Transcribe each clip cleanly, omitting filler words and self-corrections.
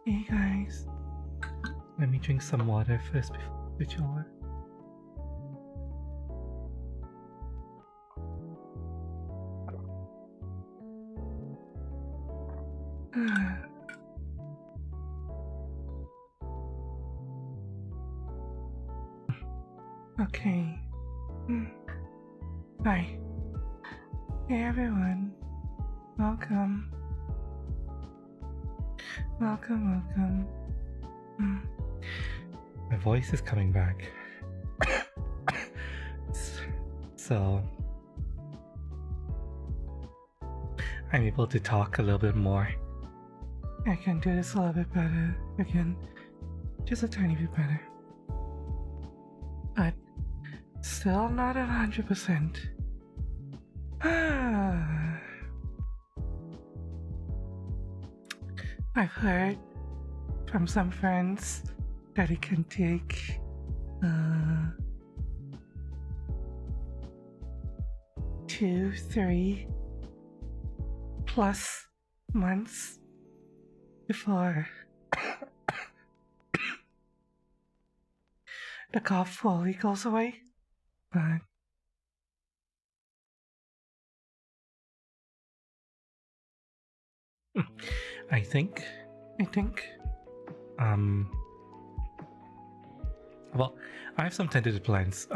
Hey guys, let me drink some water first before I switch over. Okay. Hi. Hey everyone. Welcome. Welcome. My voice is coming back. So I'm able to talk a little bit more. I can do this a little bit better again. Just a tiny bit better. But still not 100%. I've heard from some friends that it can take 2, 3 plus months before the cough fully goes away. But I think well, I have some tentative plans.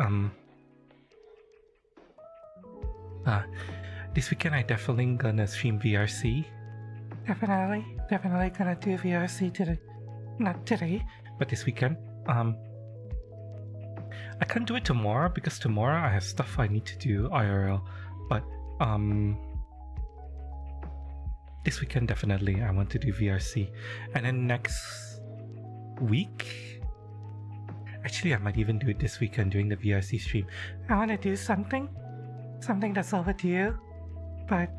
This weekend I definitely gonna stream VRC. Definitely gonna do VRC today. Not today, but this weekend. I can't do it tomorrow because tomorrow I have stuff I need to do IRL. But this weekend definitely I want to do VRC. And then next week, actually I might even do it this weekend during the VRC stream. I want to do something that's overdue, but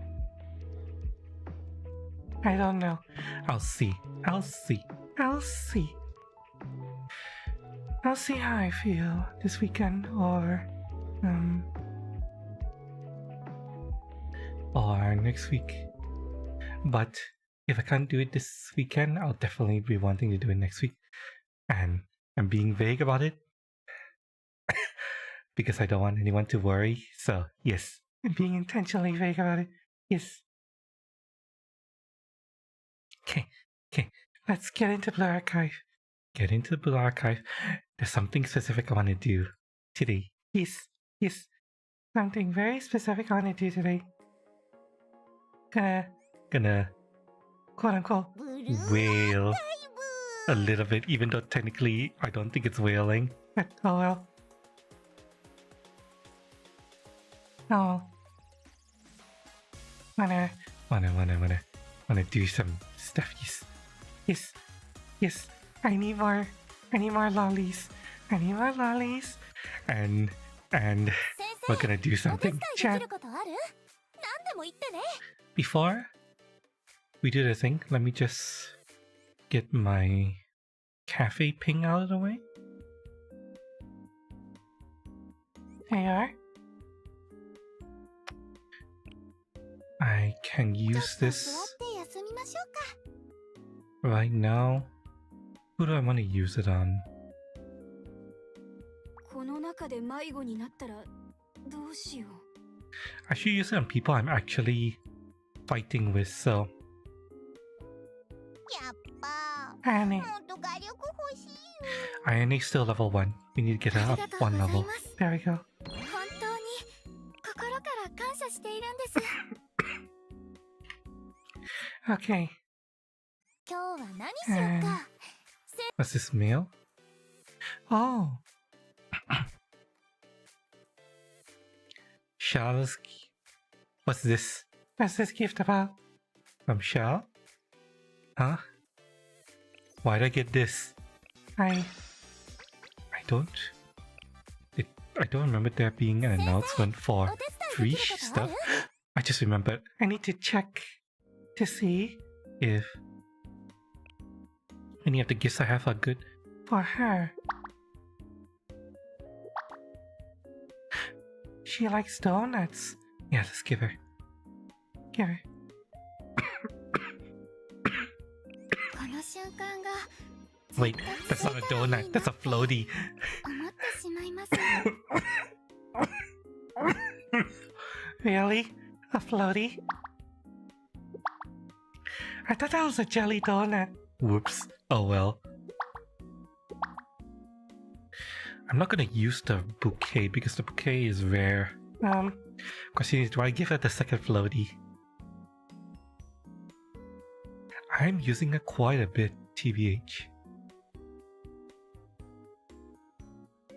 I don't know. I'll see how I feel this weekend or next week. But if I can't do it this weekend, I'll definitely be wanting to do it next week. And I'm being vague about it because I don't want anyone to worry. So yes, I'm being intentionally vague about it. Yes. Okay. Let's get into Blue Archive. There's something specific I want to do today. Yes. Something very specific I want to do today. Gonna quote unquote wail a little bit, even though technically I don't think it's wailing. But oh well. Oh, wanna do some stuff. Yes. I need more lollies. And we're gonna do something. Chat. Before we do the thing, let me just get my cafe ping out of the way. There you are. I can use this right now. Who do I want to use it on? I should use it on people I'm actually fighting with, so... Ayane still level 1. We need to get her up 1 level. There we go. Okay. What's this meal? Oh. Charles. What's this? What's this gift about? From Shell? Huh? Why'd I get this? I don't. I don't remember there being an announcement for free stuff. I just remembered. I need to check to see if any of the gifts I have are good for her. She likes donuts. Yeah, let's give her. Give her. Wait, that's not a donut, that's a floaty. Really? A floaty? I thought that was a jelly donut. Whoops. Oh well. I'm not gonna use the bouquet because the bouquet is rare. Question is, do I give her the second floaty? I'm using it quite a bit, TBH.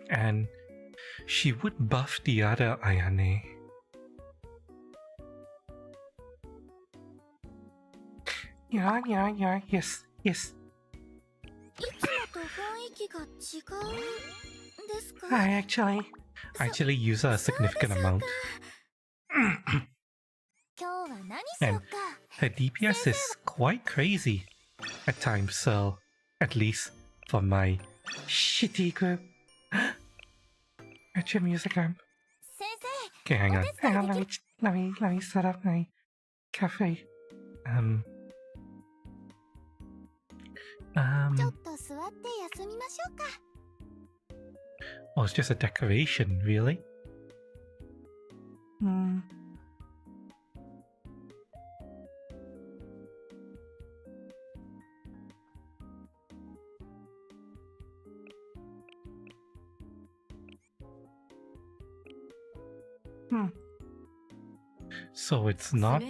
And she would buff the other Ayane. Yeah, yes. I actually use a significant amount. And her DPS is quite crazy at times, so at least for my shitty group. At your music amp. Okay, hang on, let me set up my cafe. Oh, it's just a decoration, really? So it's not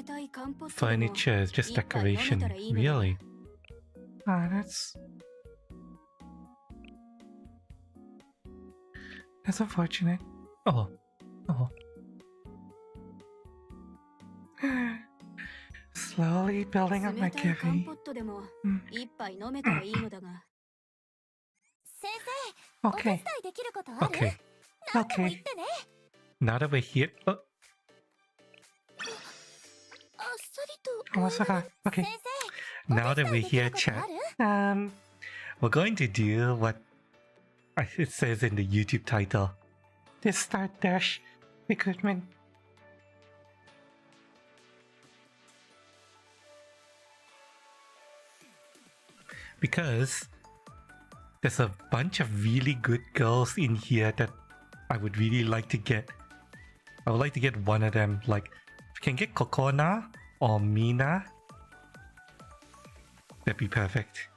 furniture, it's just decoration, really? Ah, that's unfortunate. Oh. Slowly building up my cafe. Okay. Now that we're here... Okay. Now that we're here, chat, we're going to do what it says in the YouTube title. This start dash recruitment. Because there's a bunch of really good girls in here that I would really like to get. I would like to get one of them. Like, if you can get Kokona or Mina, that'd be perfect.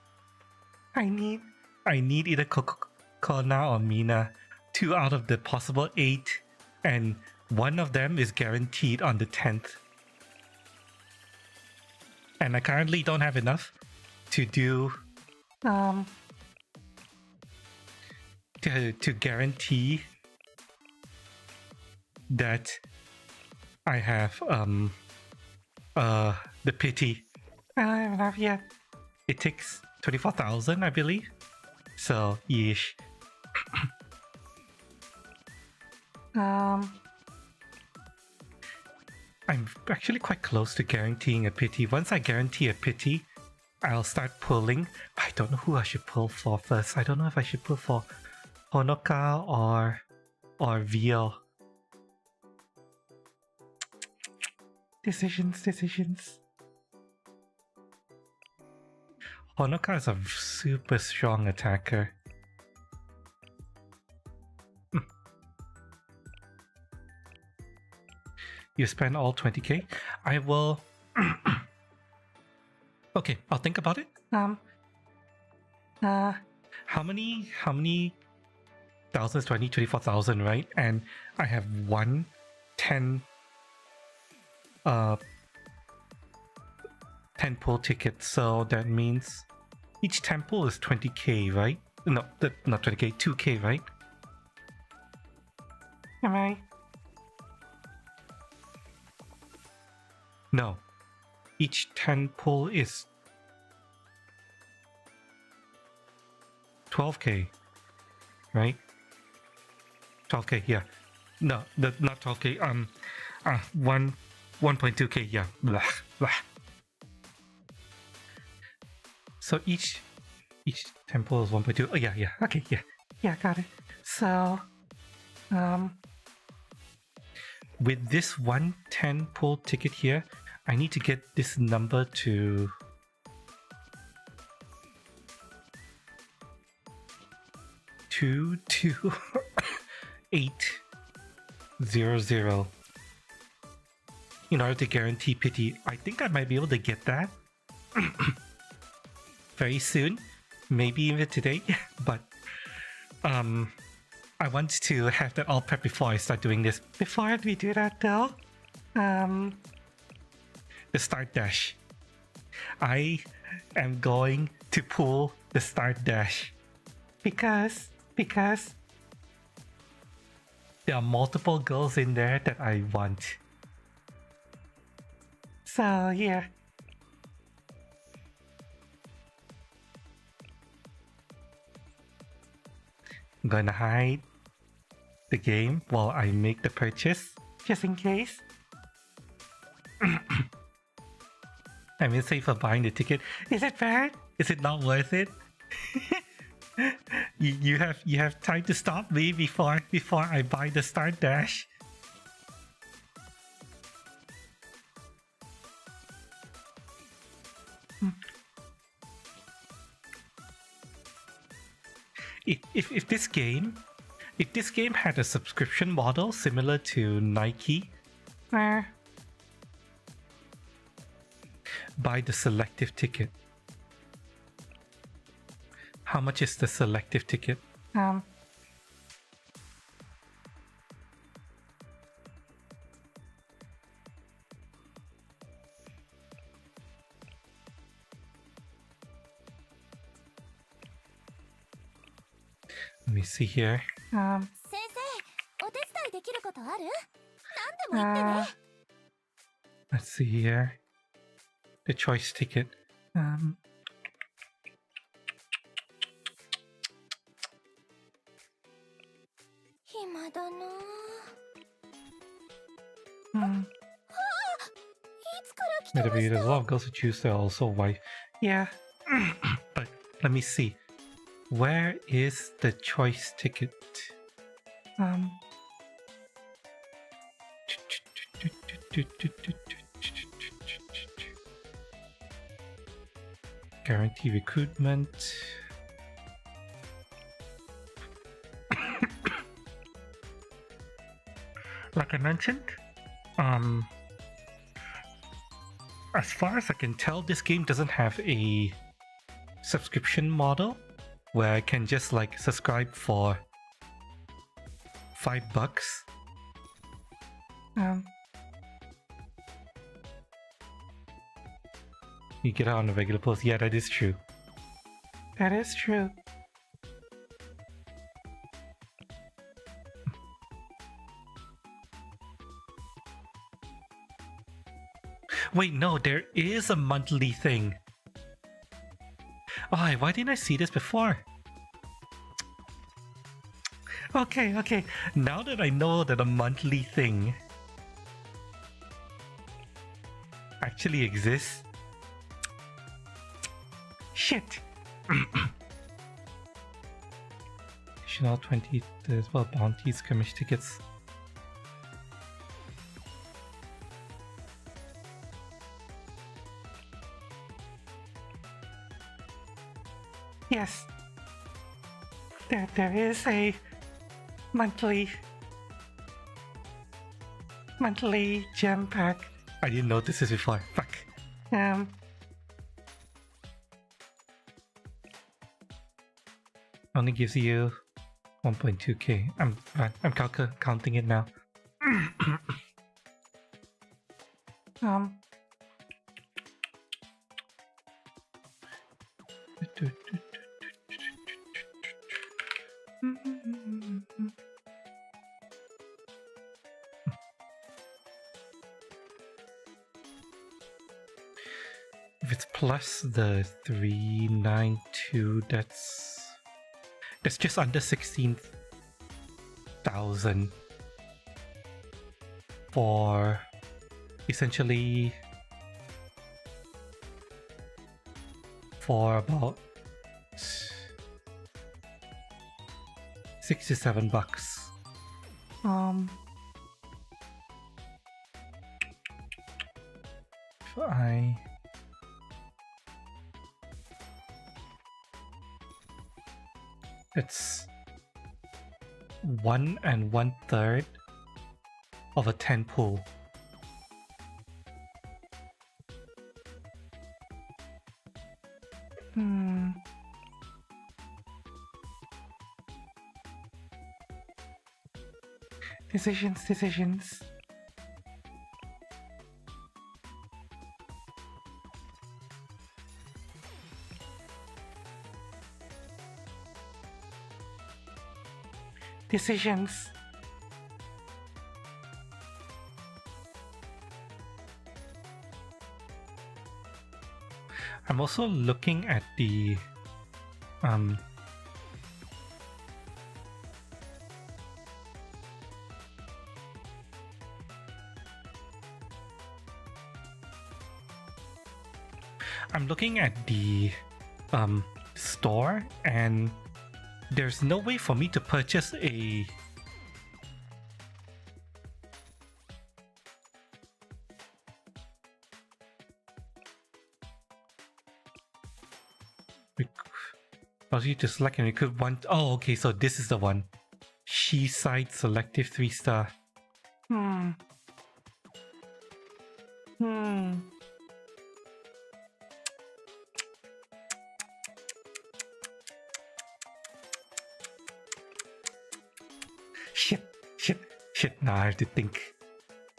I need either Kokona or Mina. 2 out of the possible 8, and one of them is guaranteed on the 10th. And I currently don't have enough to do to guarantee that I have the pity. I don't have enough yet. It takes 24,000, I believe. So, yeesh. I'm actually quite close to guaranteeing a pity. Once I guarantee a pity, I'll start pulling. I don't know who I should pull for first. I don't know if I should pull for Honoka or Veal. Decisions. Honoka is a super strong attacker. You spend all 20k? I will... Okay, I'll think about it. How many thousands do I need? 24,000, right? And I have 1 10 uh 10 pull tickets, so that means each 10 pull is 20k, right? No, not 20k, 2k, right? Am I? No. Each 10 pull is 12k, right? 12k, yeah. No, not 12k. 1.2k, yeah. Blah, blah. So each temple is 1.2. Oh yeah, okay, yeah, got it. So with this 110 pull ticket here, I need to get this number to 22800 in order to guarantee pity. I think I might be able to get that very soon, maybe even today, but I want to have that all prepped before I start doing this. Before we do that though, the start dash. I am going to pull the start dash because there are multiple girls in there that I want. So yeah. I'm gonna hide the game while I make the purchase, just in case. I mean, say for buying the ticket. Is it bad? Is it not worth it? you have time to stop me before I buy the start dash. If this game had a subscription model similar to Nike, buy the selective ticket. How much is the selective ticket? Let me see here. Let's see here. The choice ticket. Maybe there's a lot of girls who choose to also wife. Yeah. But let me see. Where is the choice ticket? Guarantee recruitment. Like I mentioned, as far as I can tell, this game doesn't have a subscription model where I can just like subscribe for $5. You get out on a regular post. Yeah, that is true. That is true. Wait, no, there is a monthly thing. Oh, why didn't I see this before? Okay. Now that I know that a monthly thing actually exists. Shit! Additional 20 as well, bounties, skirmish tickets. Yes, there is a monthly gem pack. I didn't notice this before. Fuck. Only gives you 1.2k. I'm counting it now. Um. If it's plus the 392, that's just under 16,000 for essentially for about $6 to $7. If it's 1 1/3 of a 10 pool. Decisions. Decisions. I'm also looking at the store, and there's no way for me to purchase a you to select and you could want. Oh, okay, so this is the one. She side selective 3-star. Shit. Now I have to think.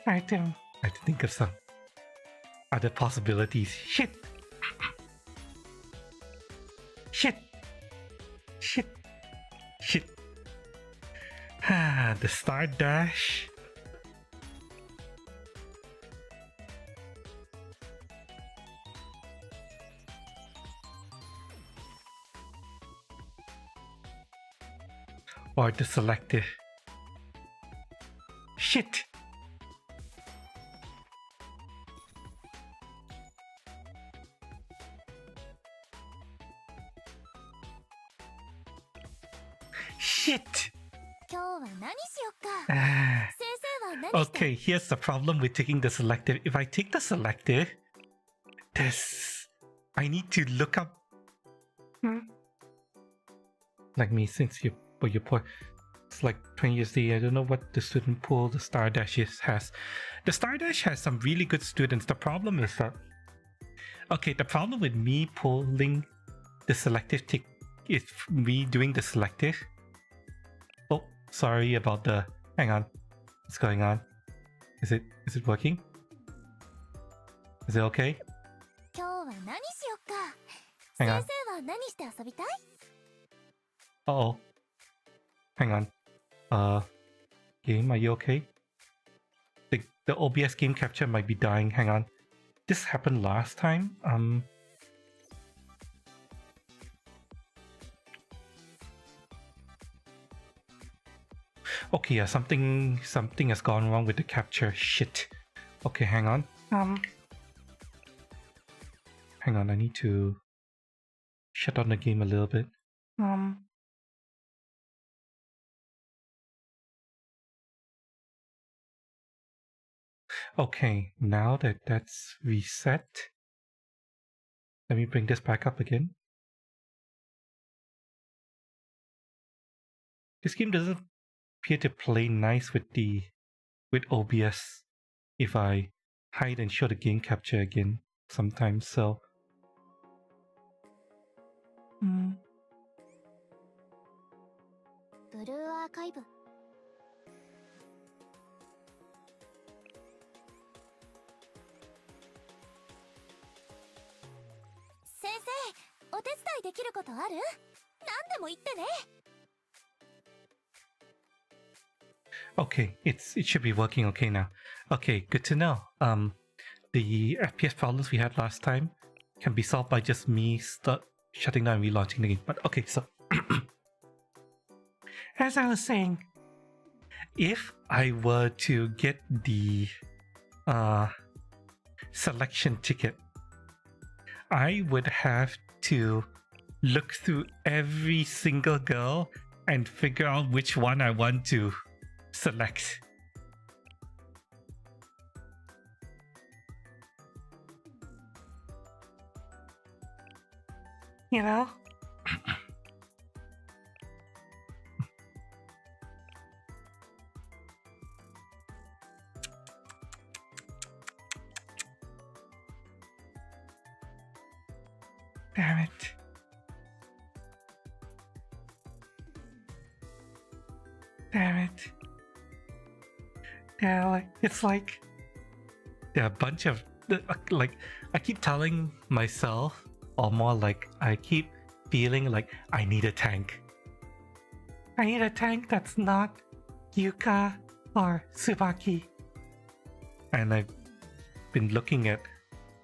I have to think of some other possibilities. Shit. The Star Dash. Or the selective. Shit. Okay, here's the problem with taking the selective. If I take the selective, I need to look up. Like me, since you point, it's like 20 USD. I don't know what the student pool the Star Dash has. The Star Dash has some really good students. The problem is that the problem with me pulling the selective tick is me doing the selective. Oh, sorry about the. Hang on, what's going on? Is it working? Is it okay? Hang on. Uh-oh. Hang on. Game, are you okay? The OBS game capture might be dying. Hang on. This happened last time. Okay, yeah, something has gone wrong with the capture. Shit. Okay, hang on. Hang on, I need to shut down the game a little bit. Okay, now that that's reset, let me bring this back up again. This game doesn't appear to play nice with OBS if I hide and show the game capture again sometimes, so お手伝いできることある？何でも言ってね。 Okay, it should be working okay now. Okay, good to know. The FPS problems we had last time can be solved by just me shutting down and relaunching the game. But okay, so as I was saying, if I were to get the selection ticket, I would have to look through every single girl and figure out which one I want to select. You know? Damn it. Damn it. Yeah, it's like there are a bunch of like I keep telling myself, or more like I keep feeling like I need a tank. I need a tank that's not Yuka or Tsubaki. And I've been looking at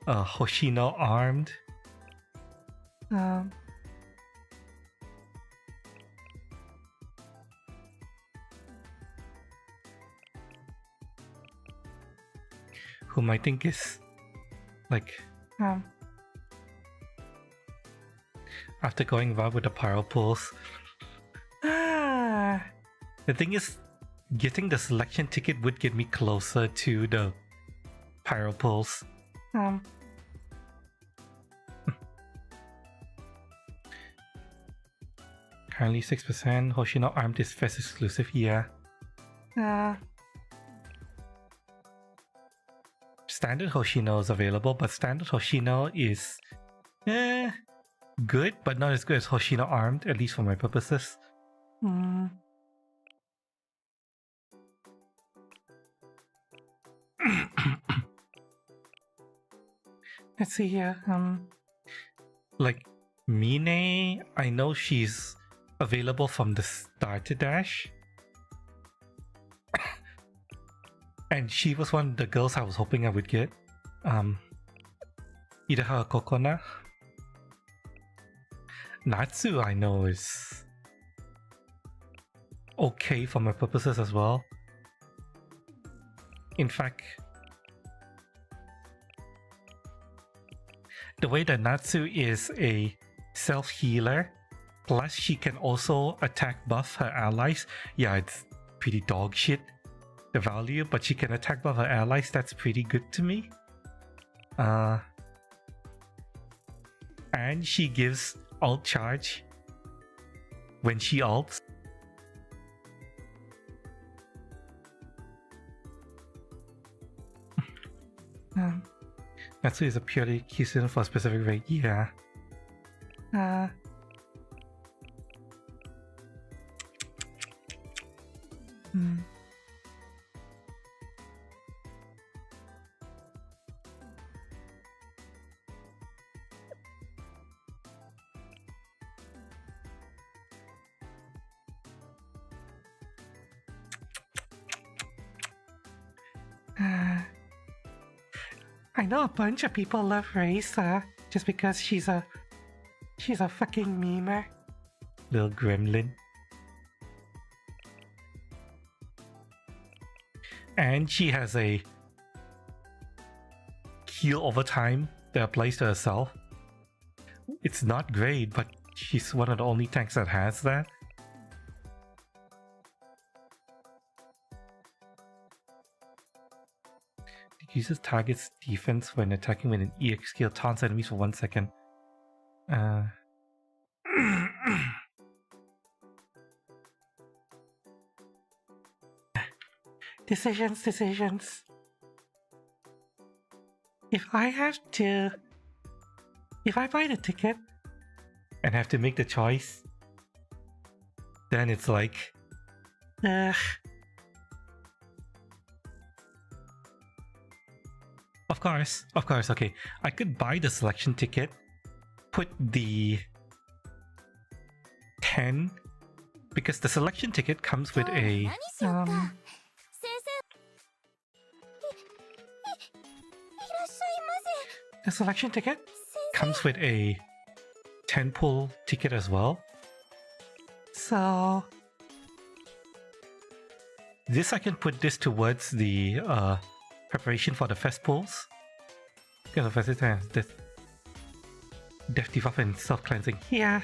Hoshino armed. Whom I think is like after going around with the pyro pools. The thing is, getting the selection ticket would get me closer to the pyro pools. Currently 6%. Hoshino armed is fest exclusive, yeah. Standard Hoshino is available, but standard Hoshino is good, but not as good as Hoshino armed, at least for my purposes. Let's see here. Like Mine, I know she's available from the starter dash. And she was one of the girls I was hoping I would get. Either her or Kokona. Natsu, I know, is okay for my purposes as well. In fact, the way that Natsu is a self-healer, plus she can also attack buff her allies, yeah, it's pretty dog shit, the value, but she can attack buff her allies, that's pretty good to me. And she gives ult charge when she ults. Natsu is a purely key student for a specific rate, yeah. I know a bunch of people love Raisa just because she's a fucking memer. Little gremlin. And she has a heal over time that applies to herself. It's not great, but she's one of the only tanks that has that. It uses target's defense when attacking with an EX skill, taunts enemies for 1 second. Decisions. If I buy the ticket and have to make the choice, then it's like, Of course, okay. I could buy the selection ticket put the 10 because the selection ticket comes with 今日 a は何しよっか、先生いらっしゃいま the selection ticket せ comes with a 10 pull ticket as well. So this I can put this towards the preparation for the fest pulls. Because of fest times, death debuff and self cleansing. Yeah.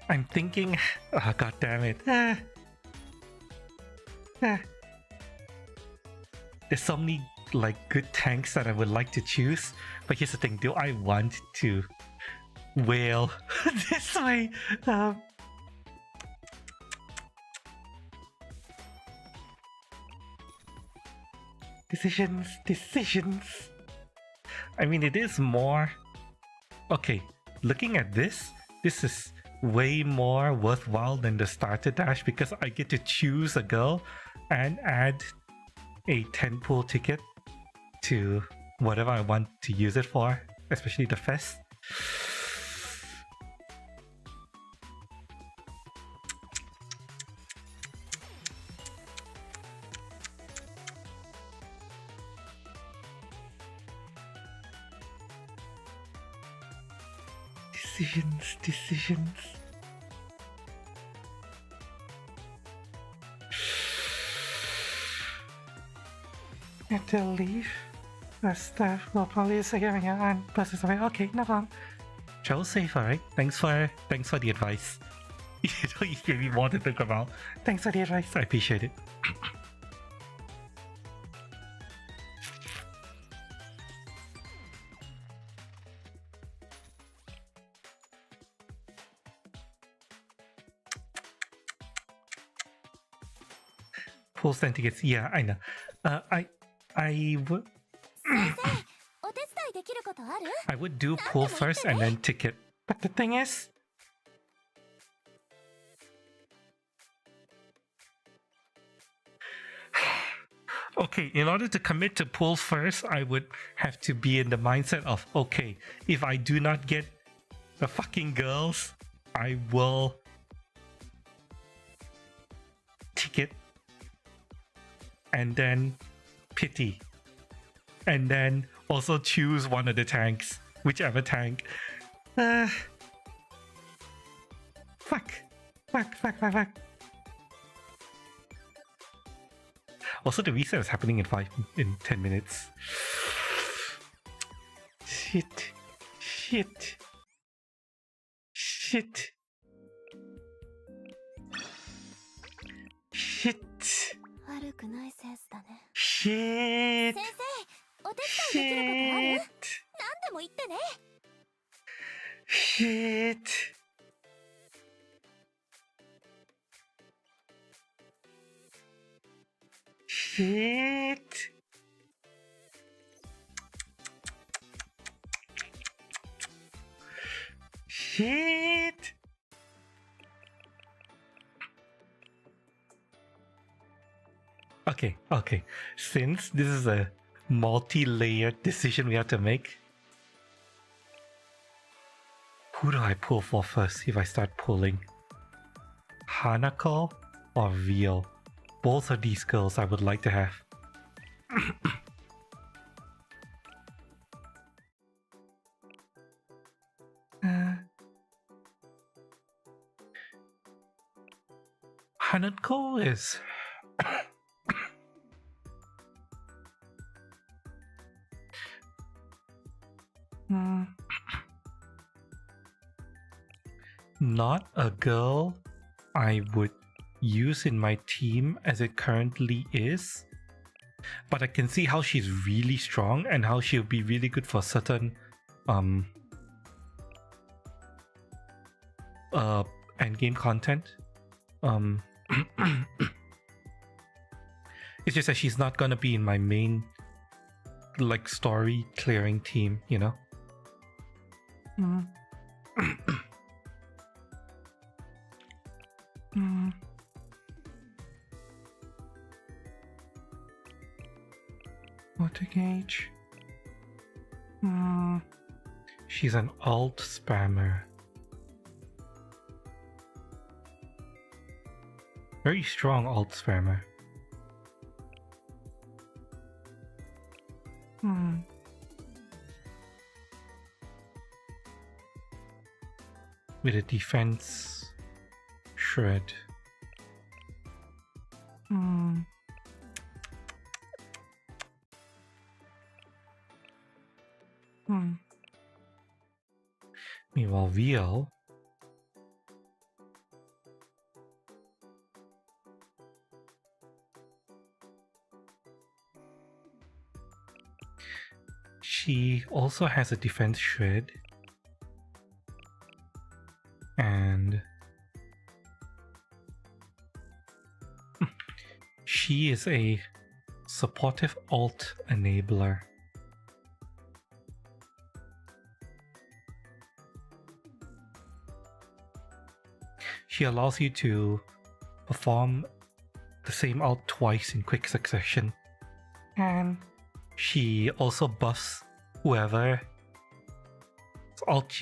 I'm thinking. Oh, god damn it. There's so many like good tanks that I would like to choose, but here's the thing: do I want to wail this way? Decisions. I mean, it is more. Okay, looking at this is way more worthwhile than the starter dash because I get to choose a girl and add a 10 pull ticket to whatever I want to use it for, especially the fest. Decisions. Have to leave. The staff will probably say going on buses away. Okay, no problem. Travel safe, alright. Thanks for the advice. You gave me more to think about. Thanks for the advice. I appreciate it. Full stand tickets. Yeah, I know. I would 先生お手伝いできることある？ I would do pull first and then ticket. But the thing is, okay, in order to commit to pull first, I would have to be in the mindset of, okay, if I do not get the fucking girls, I will ticket and then pity. And then also choose one of the tanks, whichever tank. Fuck. Also, the reset is happening in 10 minutes. Shit. 悪くないセンスだね。 Shit. 先生お手伝いできることある？何でも言ってね。 Shit. Okay. Since this is a multi-layered decision we have to make, who do I pull for first if I start pulling? Hanako or Vio? Both of these girls I would like to have. Hanako is... not a girl I would use in my team as it currently is, but I can see how she's really strong and how she'll be really good for certain endgame content. It's just that she's not gonna be in my main like story clearing team, you know. Water gauge. She's an alt spammer. Very strong alt spammer. With a defense shred. Meanwhile, VL she also has a defense shred and she is a supportive alt enabler. She allows you to perform the same alt twice in quick succession. And she also buffs whoever alt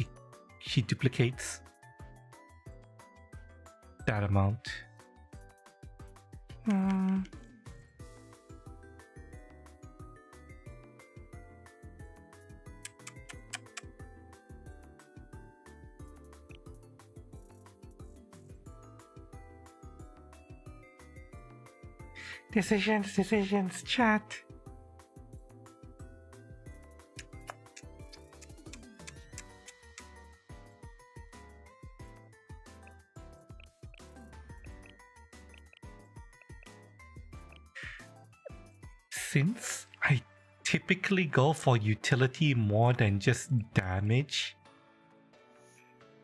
she duplicates that amount. Decisions, chat. Since I typically go for utility more than just damage,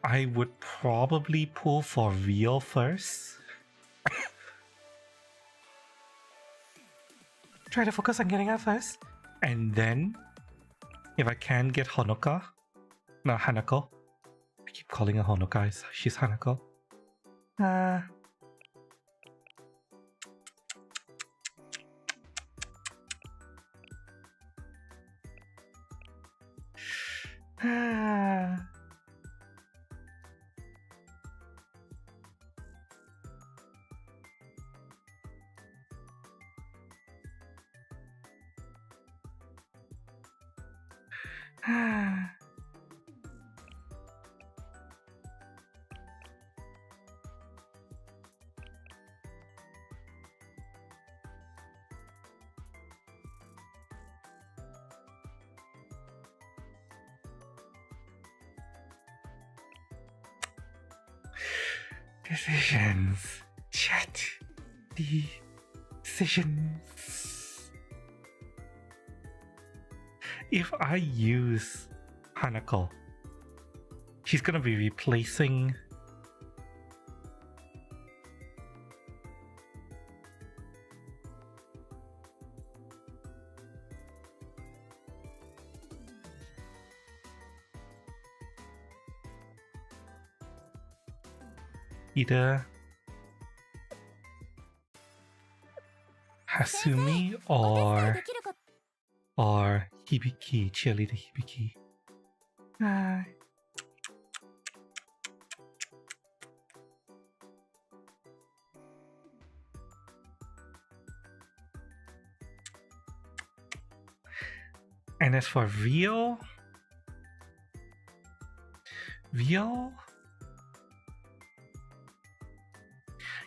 I would probably pull for real first. Try to focus on getting out first. And then, if I can get Honoka, no, Hanako. I keep calling her Honoka, she's Hanako. Decisions. Chat. Decisions. If I use Hanako, she's gonna be replacing either Hasumi or Hibiki, cheerleader Hibiki. And as for Veal,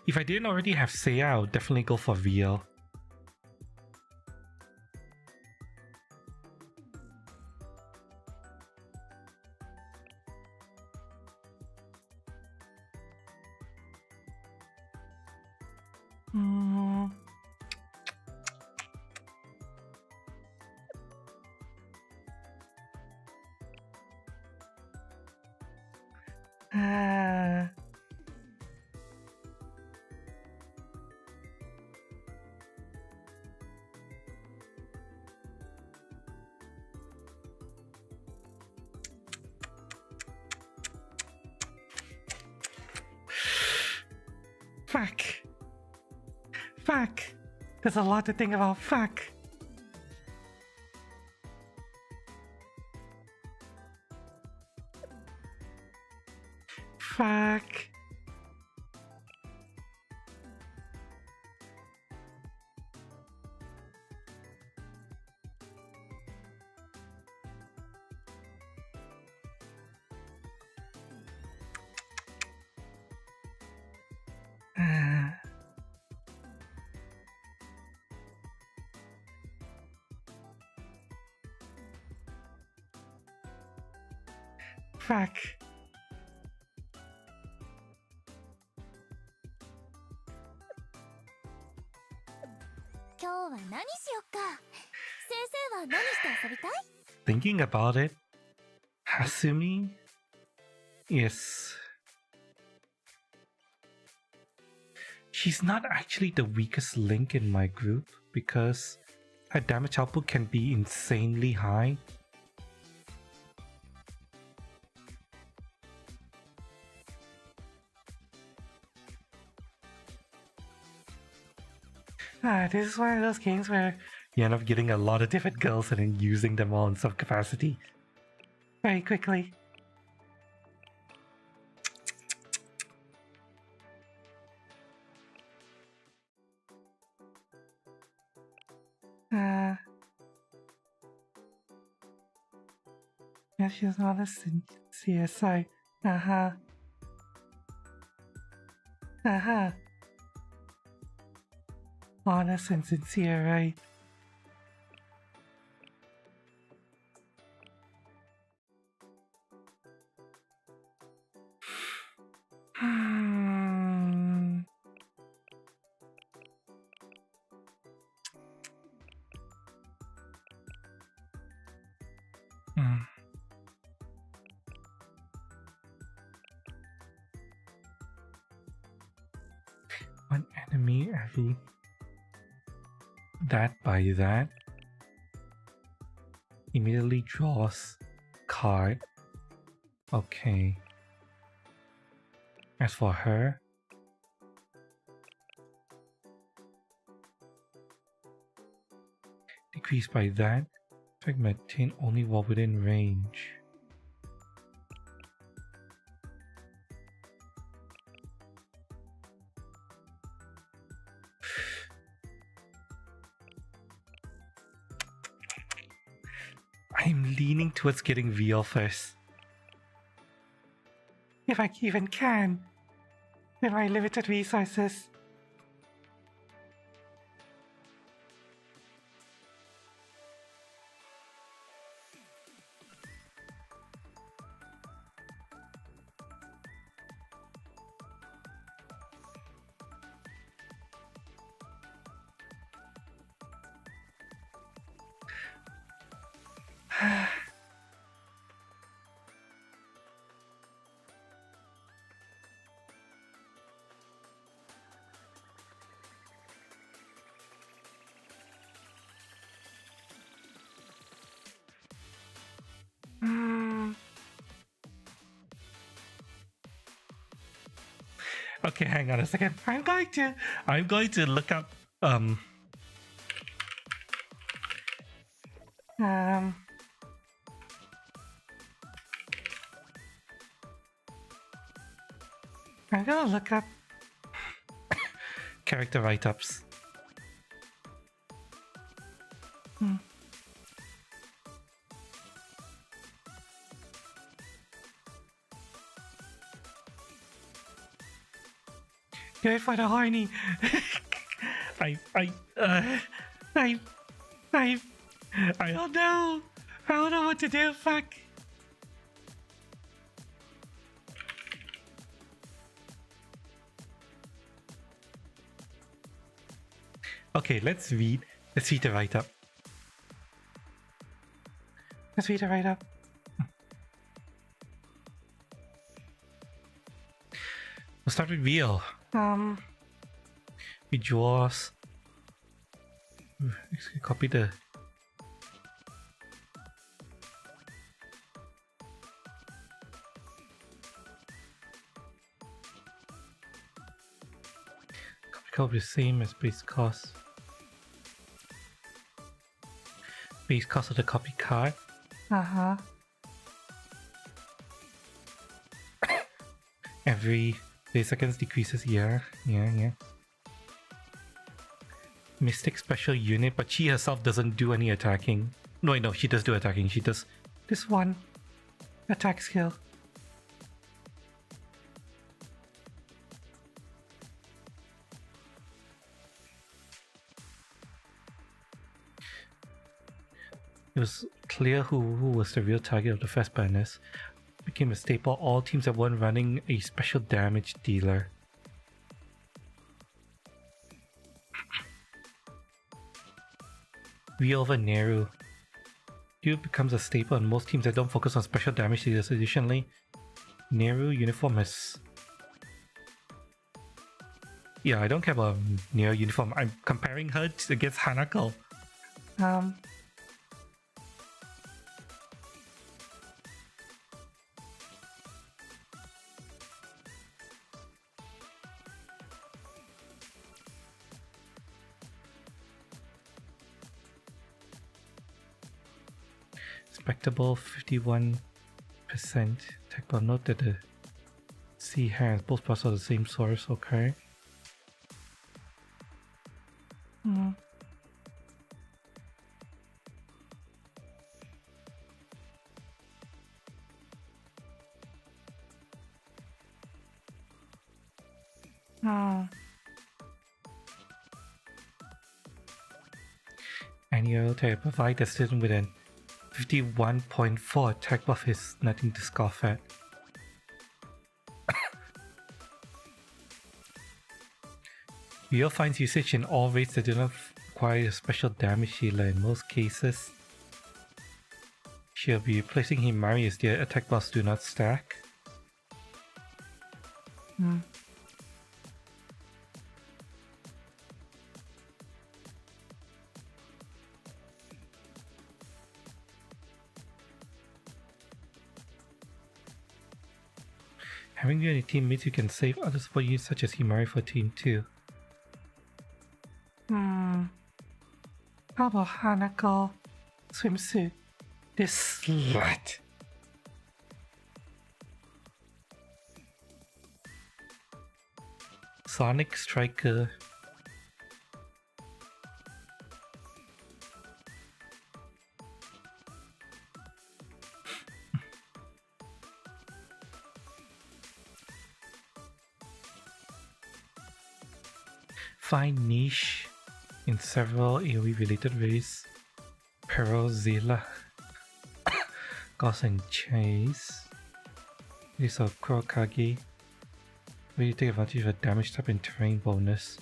if I didn't already have Seiya, I would definitely go for Veal. Fuck. There's a lot to think about. Fuck. Fuck. Fuck. 今日は何しよっか。先生は何して遊びたい？ Thinking about it, Hasumi is. She's not actually the weakest link in my group because her damage output can be insanely high. This is one of those games where you end up getting a lot of different girls and then using them all in some capacity very quickly. Yeah, she's not a CSI. Uh-huh. Uh-huh. Honest and sincere, right? One enemy every that by that immediately draws card. Okay. As for her, decrease by that, effect maintain only while within range. I'm leaning towards getting VL first. If I even can, with my limited resources. Okay, hang on a second. I'm going to look up I'm gonna look up character write-ups. Go for the horny. I don't know. I don't know what to do. Fuck. Okay, let's read the write-up. Let's read the write-up. We'll start with real. We draws. Copy the. Copy the same as base cost. Base cost of the copy card. Every 30 seconds decreases. Yeah. Mystic special unit, but she herself doesn't do any attacking. No, wait, no, she does do attacking. She does this one attack skill. It was clear who was the real target of the fast banners. Became a staple. All teams that weren't running a special damage dealer. Ryu over Neru. Ryu becomes a staple on most teams that don't focus on special damage dealers. Additionally, Neru uniform has... Yeah, I don't care about Neru uniform. I'm comparing her against Hanako. Respectable 51% attack bar. Note that the C hands both parts are the same source. Okay. Annual to provide the student with an 51.4 attack buff is nothing to scoff at. Ryo finds usage in all raids that do not require a special damage healer. In most cases, she'll be replacing Himari as their attack buffs do not stack. Having you on your team means you can save other support units such as Himari for team 2. How about Hanako swimsuit? This slut. Sonic Striker. Find niche in several AoE related ways. Perozilla. Gauss and Chase. These are Kurokage. Really take advantage of a damage type and terrain bonus.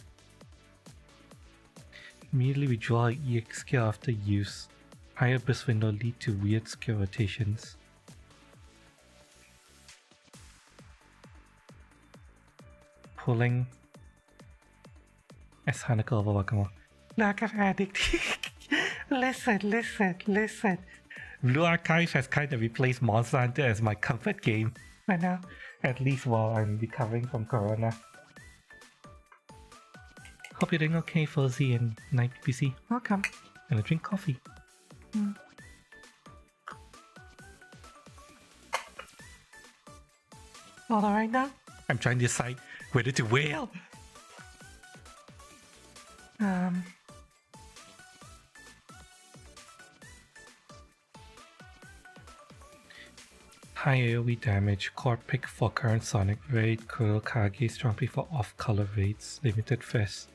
Immediately withdraw an EX skill after use. Higher burst window lead to weird skill rotations. Pulling as Hanako over Wakamo. Look at addict. Listen. Blue Archive has kind of replaced Monster Hunter as my comfort game right now, at least while I'm recovering from Corona. Hope you're doing okay, Fuzzy and Night PC. Welcome. Gonna drink coffee. All right now? I'm trying to decide whether to wail. High AoE damage, core pick for current Sonic raid, Kurokage strong pick for off-color raids, limited fest.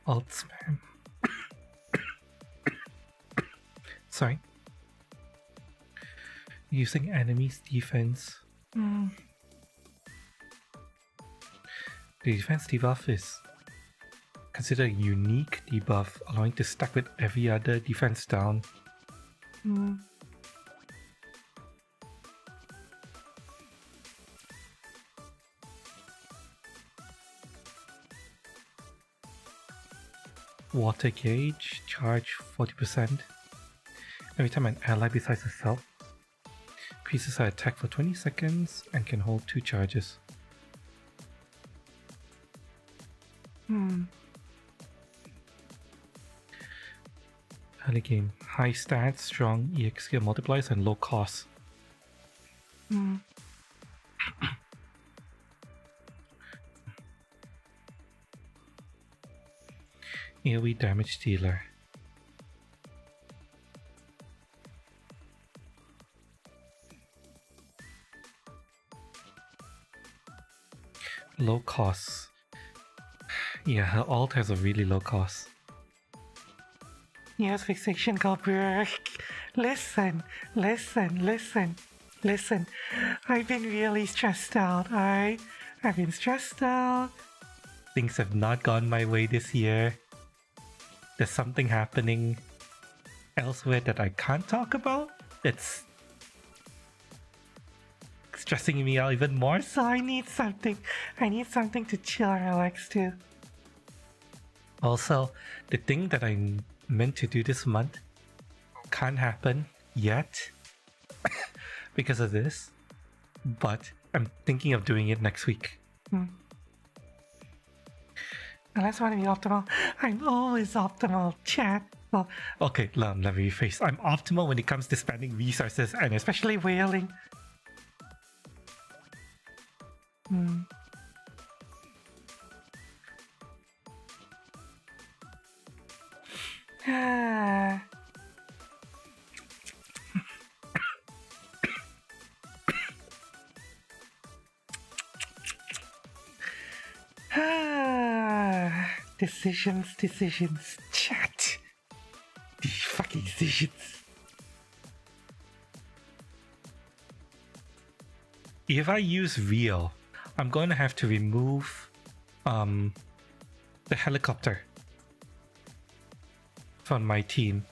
Alt spam. Sorry. Using enemies defense. The defense debuff is considered a unique debuff, allowing to stack with every other defense down. Water gauge, charge 40%. Every time an ally besides herself increases her attack for 20 seconds and can hold 2 charges. Early game. High stats, strong EXP multipliers, and low cost. AoE damage dealer. Low cost. Yeah, her ult has a really low cost. Yes, fixation copper. Listen. I've been really stressed out. I've been stressed out. Things have not gone my way this year. There's something happening elsewhere that I can't talk about. It's stressing me out even more, so I need something to chill and relax to. Also, the thing that I'm meant to do this month can't happen yet because of this, but I'm thinking of doing it next week. Unless I want to be optimal, I'm always optimal, chat. Well, okay, let me rephrase. I'm optimal when it comes to spending resources and especially whaling. Decisions, chat. These fucking decisions. If I use Rio, I'm going to have to remove the helicopter from my team.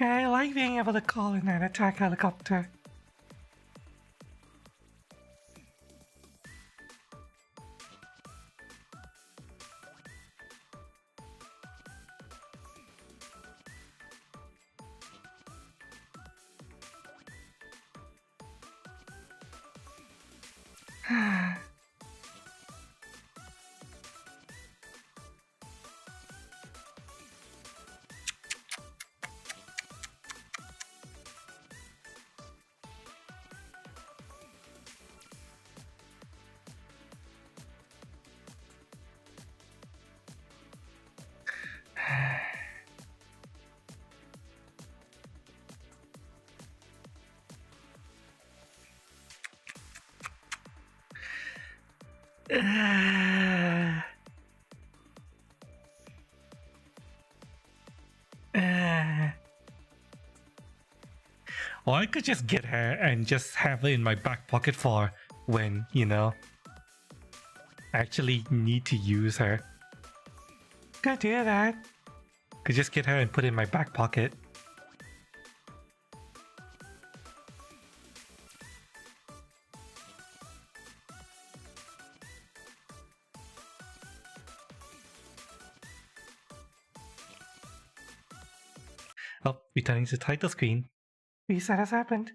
I like being able to call in an attack helicopter. Or I could just get her and just have her in my back pocket for when, you know, I actually need to use her. Could do that. Could just get her and put it in my back pocket. Oh, returning to title screen. Reset has happened.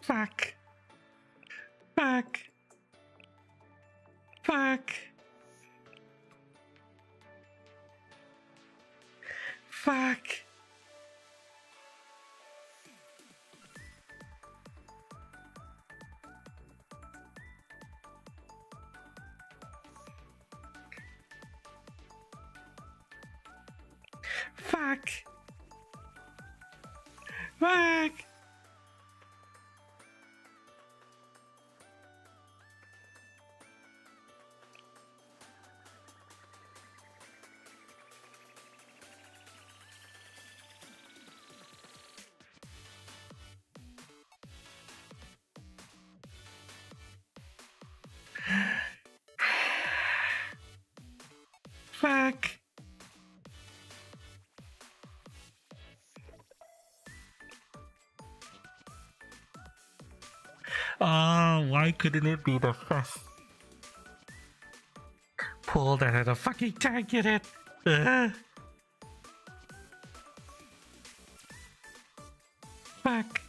Fuck. Fuck. Oh, why couldn't it be the first pull that had a fucking tag in it? Fuck.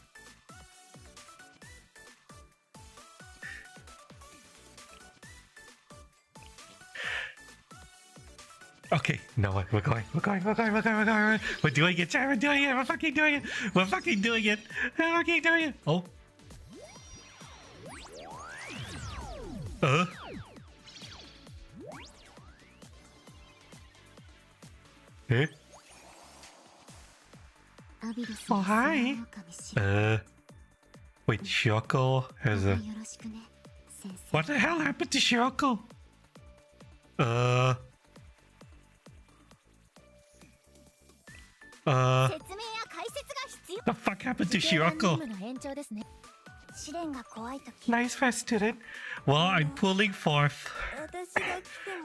Okay, no what? We're going. We're doing it, Chad. We're doing it. We're fucking doing it. We're fucking doing it. We're fucking doing it. Oh. Eh? Oh, hi. Wait, Shoko has a... What the hell happened to Shoko? The fuck happened to Shiroko? Nice fast student. Well, I'm pulling for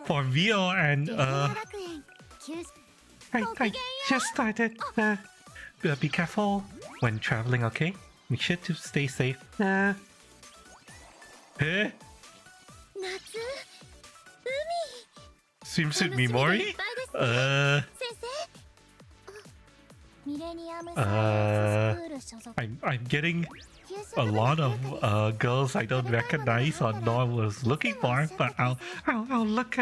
Rio and I just started. Be careful when traveling, okay? Make sure to stay safe. Swimsuit Mimori? I'm getting a lot of girls I don't recognize or nor was looking for, but I'll look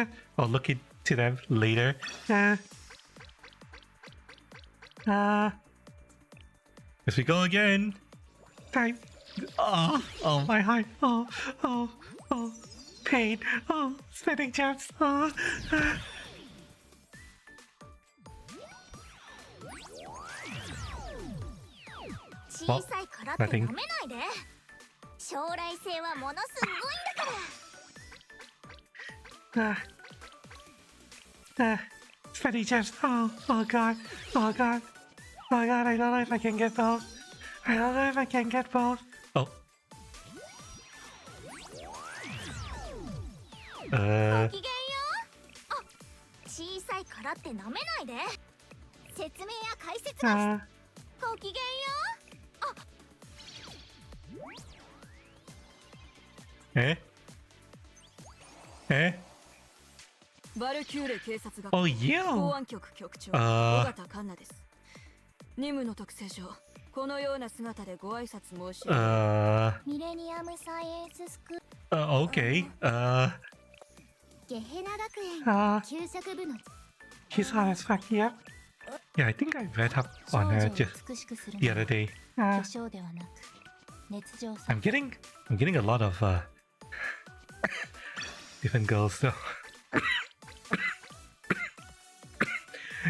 into them later. As we go again. Time. Oh my heart. Oh, pain. Oh, spinning jumps. Well, nothing. Spinning jumps. Oh god. I don't know if I can get both. Oh. Oh, you! 任務の特性上、このような姿でご挨拶申し上げ。ミレニアムサイエンススクール。Okay. ゲヘナ学園給食部の。She's on his fuck, yep. Yeah, I think I read up on her just the other day. I'm getting a lot of different girls though.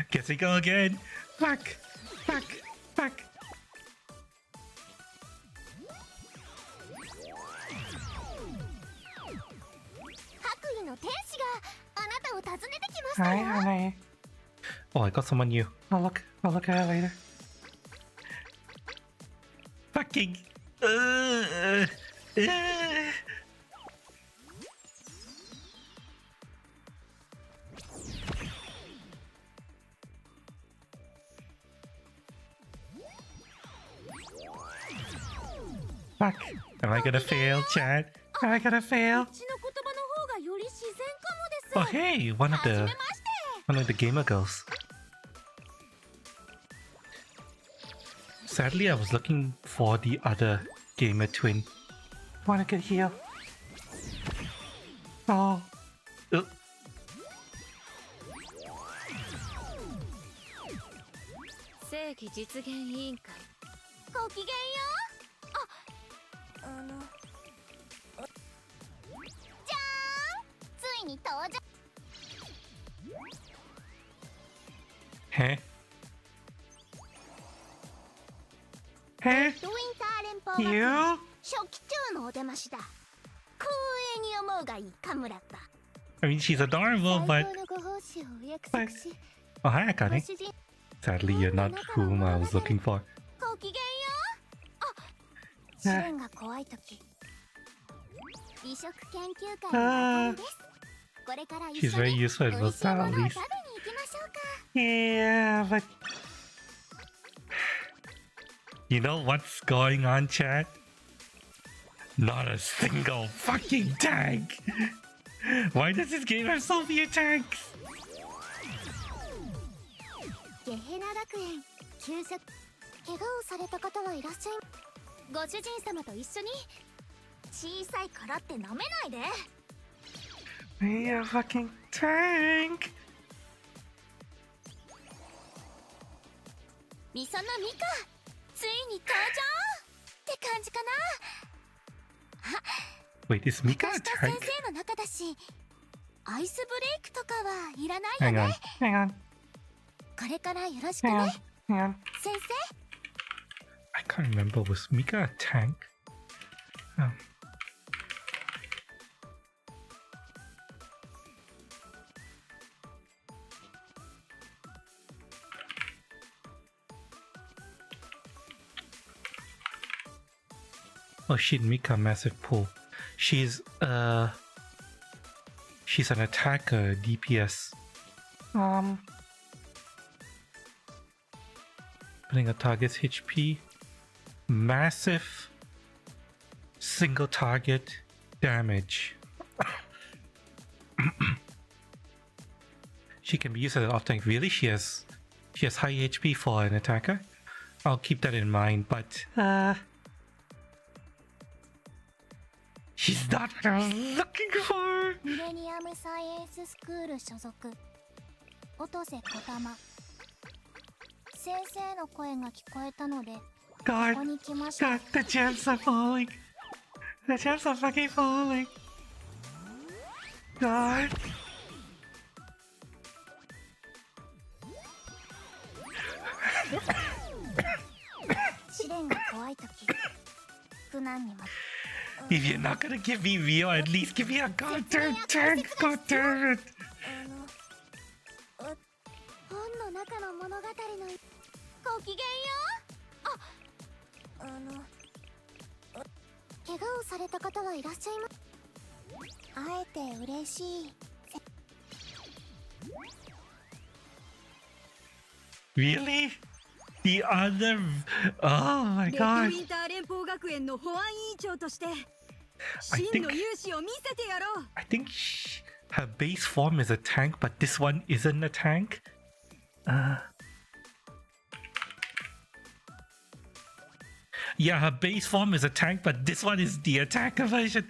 Guess we go again. Fuck. Hi, honey. Oh, I got someone new. I'll look at her later. Fucking. Fuck. Am I gonna fail, Chad? Am I gonna fail? Oh, hey, one of the gamer girls. Sadly, I was looking for the other gamer twin. Wanna get healed? Oh. Ugh. 正規実現委員会。ごきげんよう。じゃーん。ついに登場。Hey? Hey? You? 初期中のお出ましだ。光栄に思うがいいカムラだ。I mean, she's adorable, but... Oh, hi, Akane. Sadly, you're not whom I was looking for. ごきげんよう。試練が怖いとき。美食研究会の中です。She's very useful and versatile at least. Yeah, but you know what's going on, chat? Not a single fucking tank. Why does this game have so few tanks? ゲヘナ学園急接怪我をされた方はいらっしゃい。ご主人様と一緒に。小さいからって舐めないで。Be a fucking tank. ミソナミカ、ついに登場って感じかな。 Wait, is Mika a 私と tank? 先生の中だし、アイスブレイクとかはいらない Hang よ on, ね。 hang on, これからよろしく hang on, ね、 hang on. 先生。 I can't remember. Was Mika a tank? Oh. Oh shit, Mika, massive pull. She's an attacker, DPS. Putting a target's HP. Massive single target damage. She can be used as an off tank. Really? She has high HP for an attacker? I'll keep that in mind, but she's not what I was looking for. ミレニアムサイエンススクール所属音瀬小玉。先生の声が聞こえたのでこ God, こに来ました。 God, the gems are falling. The gems are fucking falling. God. 試練が怖いとき苦難にも。 If you're not gonna give me Rio, at least give me a goddamn tank. God damn it. 本の中の物語のごきげんよう。怪我をされた方はいらっしゃいます。会えて嬉しい。 Really? The other... Oh my レッドウ god. ィンター連邦学園の保安委員長として I 真 think の勇姿を見せてやろう。 I think her base form is a tank, but this one isn't a tank. Yeah, her base form is a tank, but this one is the attacker version.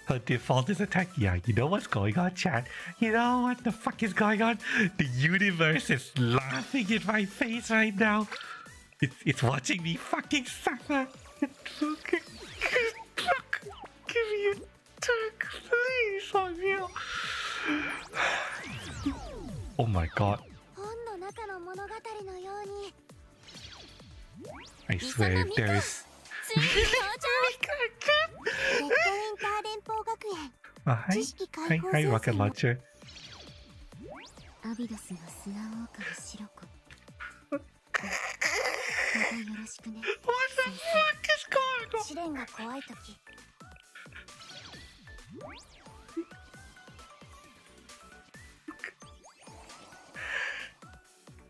Her default is attack. Yeah, you know what's going on, chat? You know what the fuck is going on? The universe is laughing in my face right now. It's watching me fucking suffer. It's fucking... Give me a tank, please, on you. Oh my god. 本の中の物語のように。 I swear if there is... ついに登場。レッドウィンター連邦学園。 hi, hi, hi, rocket launcher. アビドスの砂王から白子。またよろしくね。 What the fuck is going on? 試練が怖いとき。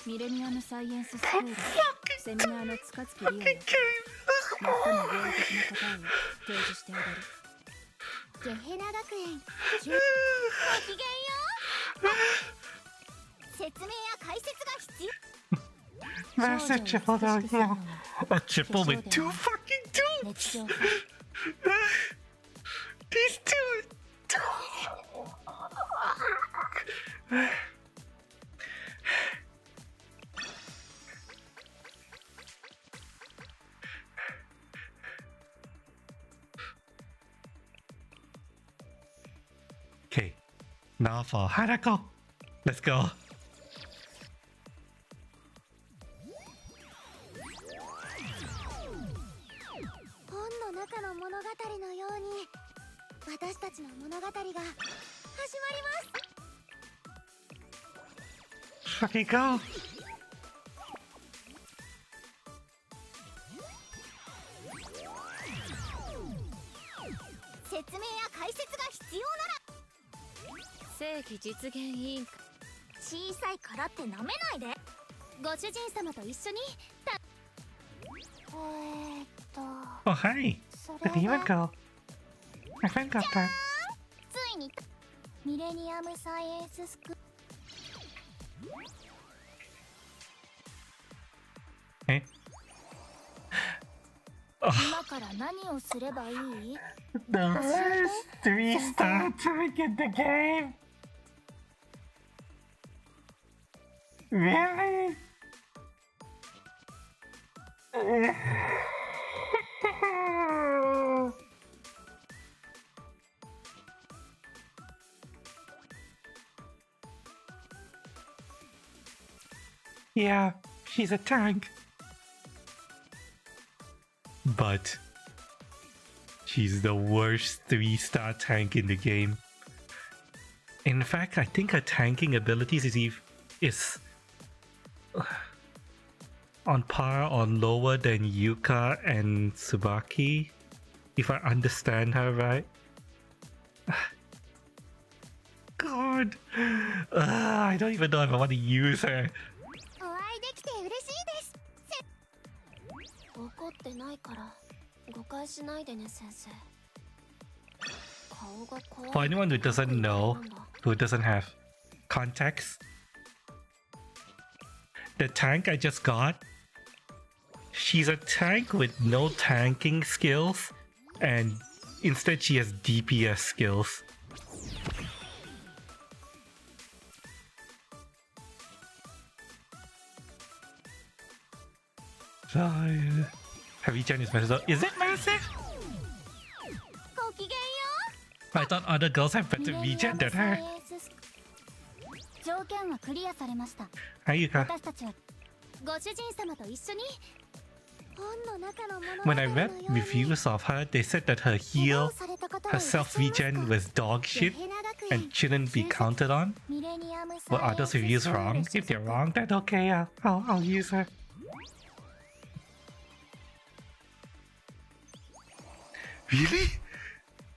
ミレニアムサイエンススクールセミナーの塚月リオが Game. 最も合理的な答えを提示してあげる。ゲヘナ学園。ごきげんよう。説明や解説が必要。 Massive triple down here. A triple with two fucking 熱 dupes. 情派。 These two. Okay, now for Hanako. Let's go. 本の中の物語のように私たちの物語が始まります。 Fucking go. 説明や解説が必要なら正規実現委員会。小さいからってなめないで。ご主人様と一緒にOh, hi. そ The れ demon で girl. My friend got that. ついにミレニアムサイエンススク Eh? Oh, 今から何をすればいい？ the worst 3-star tank in the game. Really? Yeah, she's a tank. But she's the worst 3-star tank in the game. In fact, I think her tanking abilities is on par or lower than Yuka and Tsubaki, if I understand her right. God, I don't even know if I want to use her. お会いできて嬉しいです。怒ってないから誤解しないでね先生。顔が怖い。 For anyone who doesn't know, who doesn't have context, the tank I just got, she's a tank with no tanking skills, and instead she has DPS skills. So, have you checked this message out? Is it massive? ごきげんよ I thought other girls have う。 better ミレニ regen アム than サイ her. エンススク条件はクリアされました。 Hi, Yuka. 私たちはご主人様と一緒に本の中の物語 When I の read ように reviews of her, they said that her 怪我 heal, をされた方はいら her っしゃいますか？ self-regen was dog shit ゲヘナ学園 and shouldn't be counted on. ミレニアムサイ Were エン others ス reviews スクール wrong? 所 If they're 属 wrong, then okay, I'll use her. Really?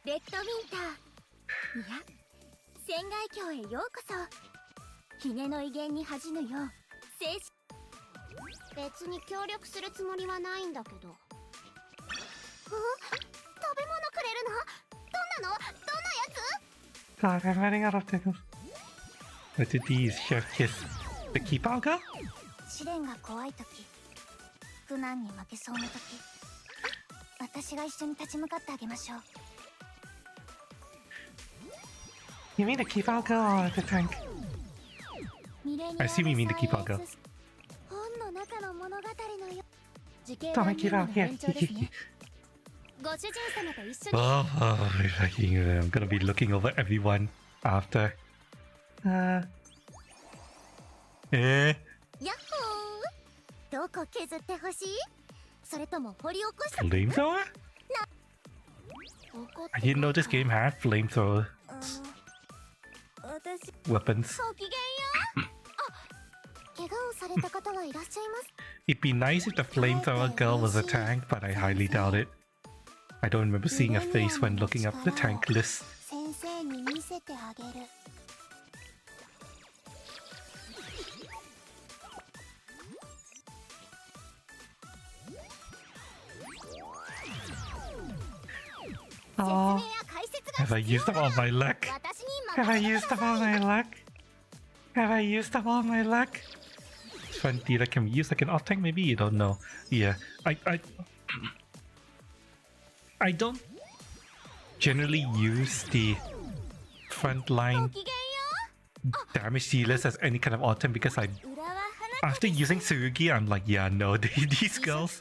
レッドウィンターいや船外峡へようこそ。ヒゲの威厳に恥じぬよう正式。別に協力するつもりはないんだけど。食べ物くれるの？どんなの？どんなやつ？ God, I'm running out of tickles. What did these chef kiss? The keep out girl? 試練が怖い時、苦難に負けそうな時、私が一緒に立ち向かってあげましょう。 You mean the keep out girl or the tank? ミレニアム I assume you mean the keep out girl. サイエンス本の中の物語のよ。時系 Don't 団 make 任 it 務 out の here. 延長ですね。ご主人様と一緒に。 I'm gonna be looking over everyone after. ヤッホー。どこ削ってほしい？それとも掘り起こした？ Flamethrower? 怒って I didn't know this game had flamethrower 私 weapons. ごきげんよう。あ、怪我をされた方はいらっしゃいます。 It'd be nice if the flamethrower girl was a tank, but I highly doubt it. I don't remember seeing a face when looking up the tank list. 先生に見せてあげる。 Oh, have I used up all my luck? Have I used up all my luck? Have I used up all my luck? Front dealer can be used like an off tank, maybe? You don't know. Yeah, I don't generally use the frontline damage dealers as any kind of off tank because after using Tsurugi, I'm like, yeah, no, these girls,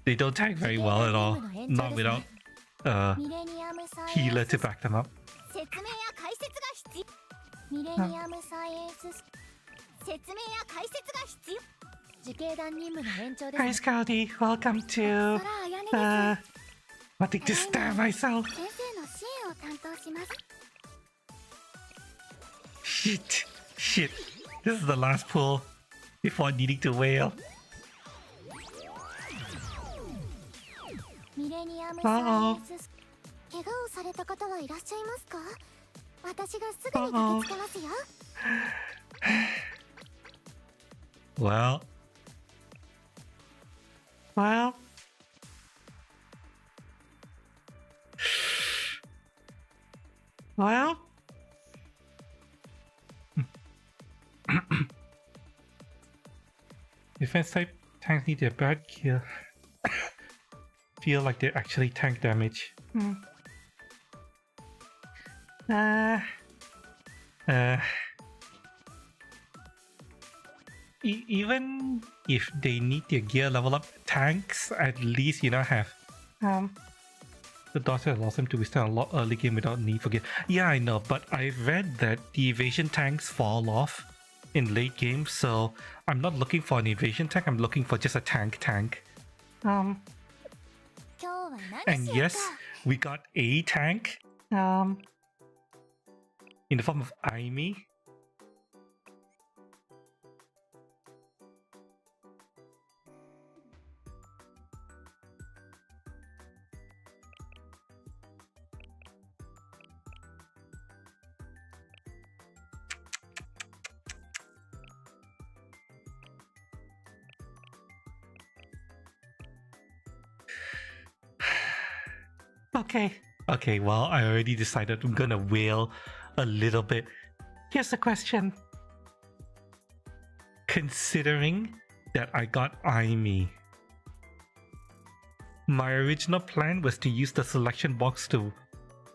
they don't tank very well at all. Not without healer to back them up. 説明や解説が必要。ミレニアムサイエンス説明や解説が必要。時系団任務の延長です。 Hi, Scouty. Welcome to wanting to stab myself. 先生の支援を担当します。 Shit. This is the last pull before needing to wail. ミレニアムサイエンス怪我をされた方はいらっしゃいますか？私がすぐに駆けつけますよ。Well. Well. Well. Defense type tanks need their bad gear. Feel like they actually tank damage. Even if they need their gear level up, tanks at least, you know, have the dodge that allows them to withstand a lot early game without need for gear. Yeah, I know, but I've read that the evasion tanks fall off in late game, so I'm not looking for an evasion tank, I'm looking for just a tank. And yes, we got a tank in the form of Aimi. Okay, well, I already decided I'm gonna wail a little bit. Here's the question. Considering that I got Aimi, my original plan was to use the selection box to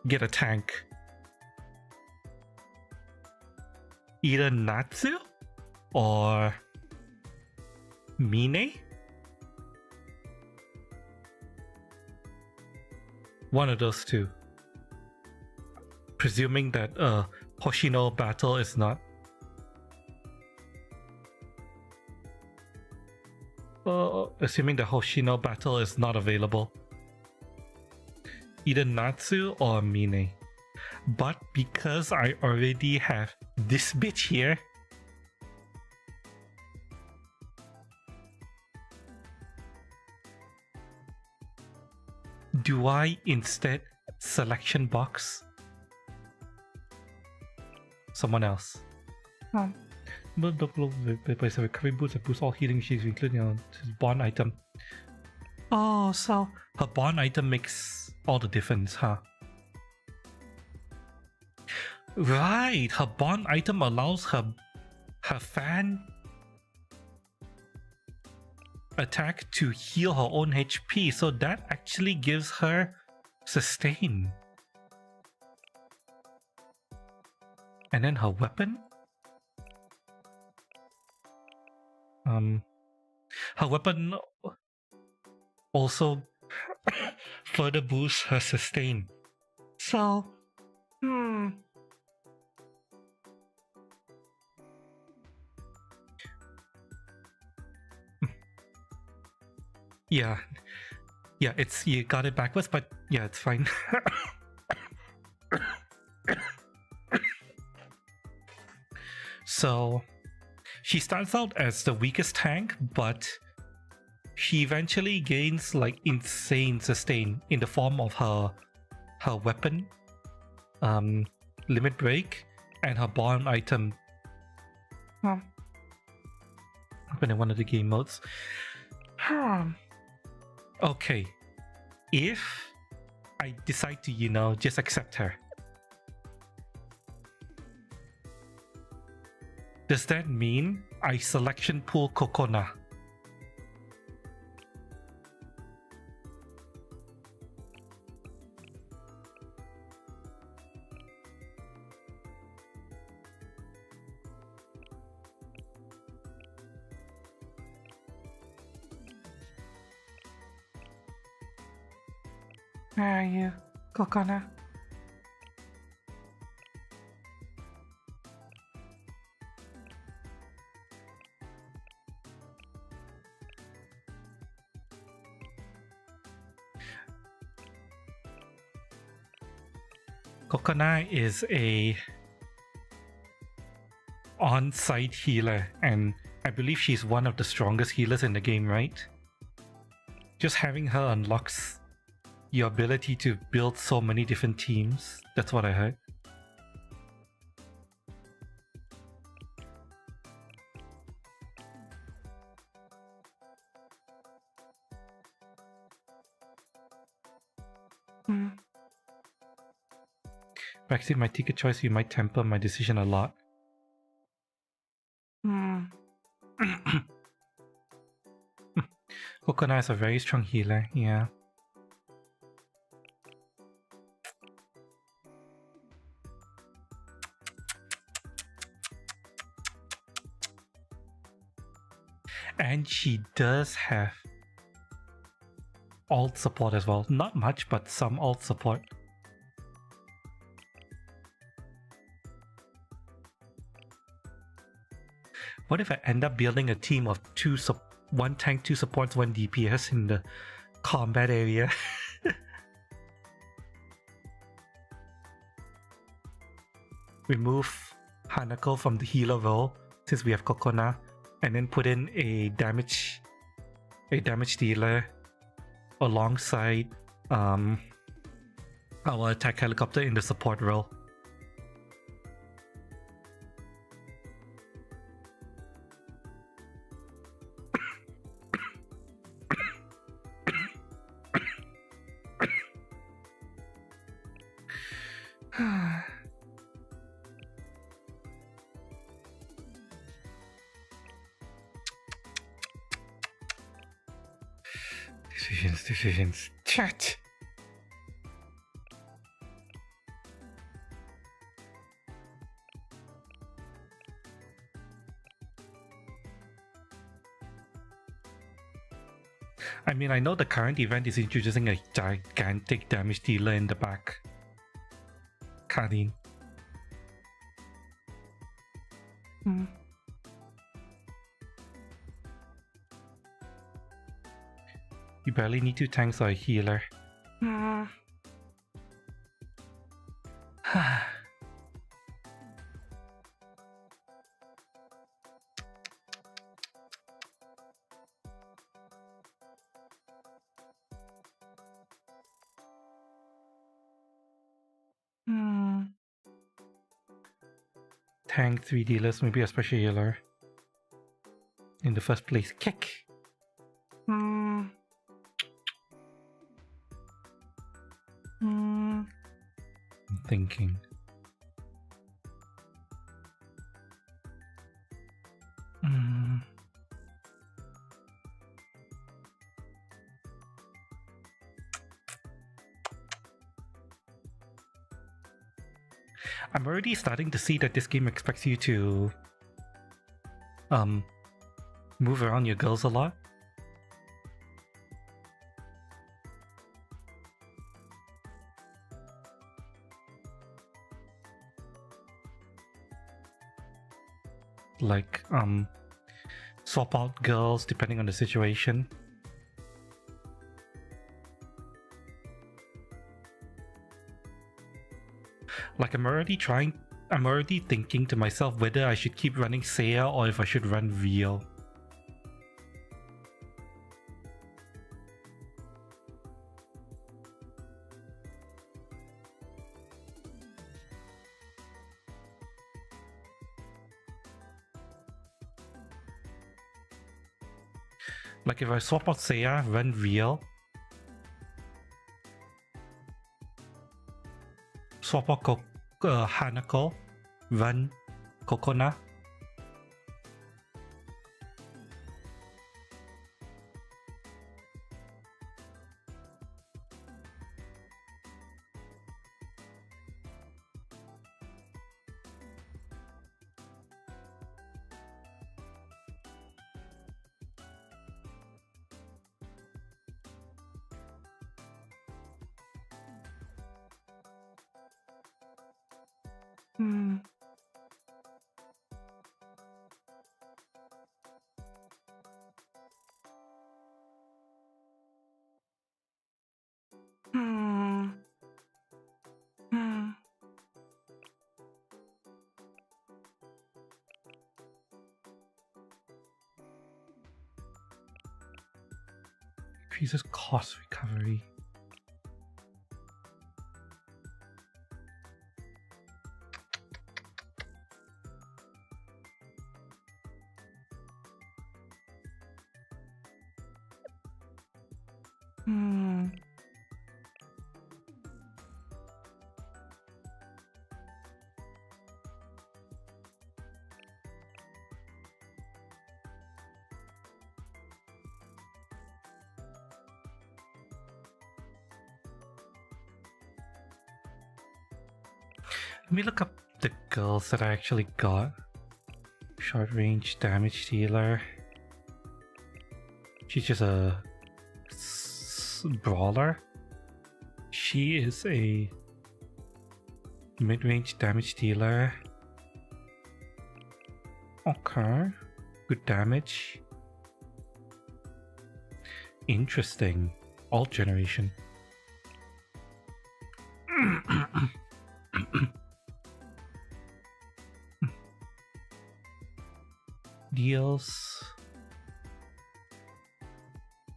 get a tank. Either Natsu or Mine? One of those two. Presuming that Hoshino battle is not. Assuming the Hoshino battle is not available. Either Natsu or Mine. But because I already have this bitch here, do I instead selection box someone else? Recovery boots and boost all healing sheets, including his bond item. Oh, so her bond item makes all the difference, huh? Right, her bond item allows her fan attack to heal her own HP, so that actually gives her sustain. And then her weapon? Her weapon also further boosts her sustain. So, Yeah, it's, you got it backwards, but yeah, it's fine. So, she starts out as the weakest tank, but she eventually gains like insane sustain in the form of her weapon, limit break, and her bond item. Open in one of the game modes. Okay, if I decide to, you know, just accept her, does that mean I selection pool Kokona? Where are you, Kokona? Kokona is a on-site healer, and I believe she's one of the strongest healers in the game, right? Just having her unlocks, your ability to build so many different teams. That's what I heard. Actually, my ticket choice, you might temper my decision a lot. Coconut is a very strong healer, yeah. And she does have alt support as well. Not much, but some alt support. What if I end up building a team of one tank, 2 supports, 1 DPS in the combat area? Remove Hanako from the healer role since we have Kokona, and then put in a damage dealer alongside our attack helicopter in the support role. Decisions. Chat. I mean, I know the current event is introducing a gigantic damage dealer in the back. Karin. You barely need 2 tanks or a healer. Tank, 3 dealers, maybe a special healer. In the first place, kick. I'm thinking. I'm already starting to see that this game expects you to move around your girls a lot. Like swap out girls depending on the situation. Like I'm already thinking to myself whether I should keep running Seiya or if I should run Rio. Like if I swap out Seiya, run Rio. Swap out Hanako, run Kokona. Increases cost recovery. Hmm. Let me look up the girls that I actually got. Short range damage dealer. She's just a brawler. She is a mid-range damage dealer. Okay, good damage. Interesting. Alt generation. Deals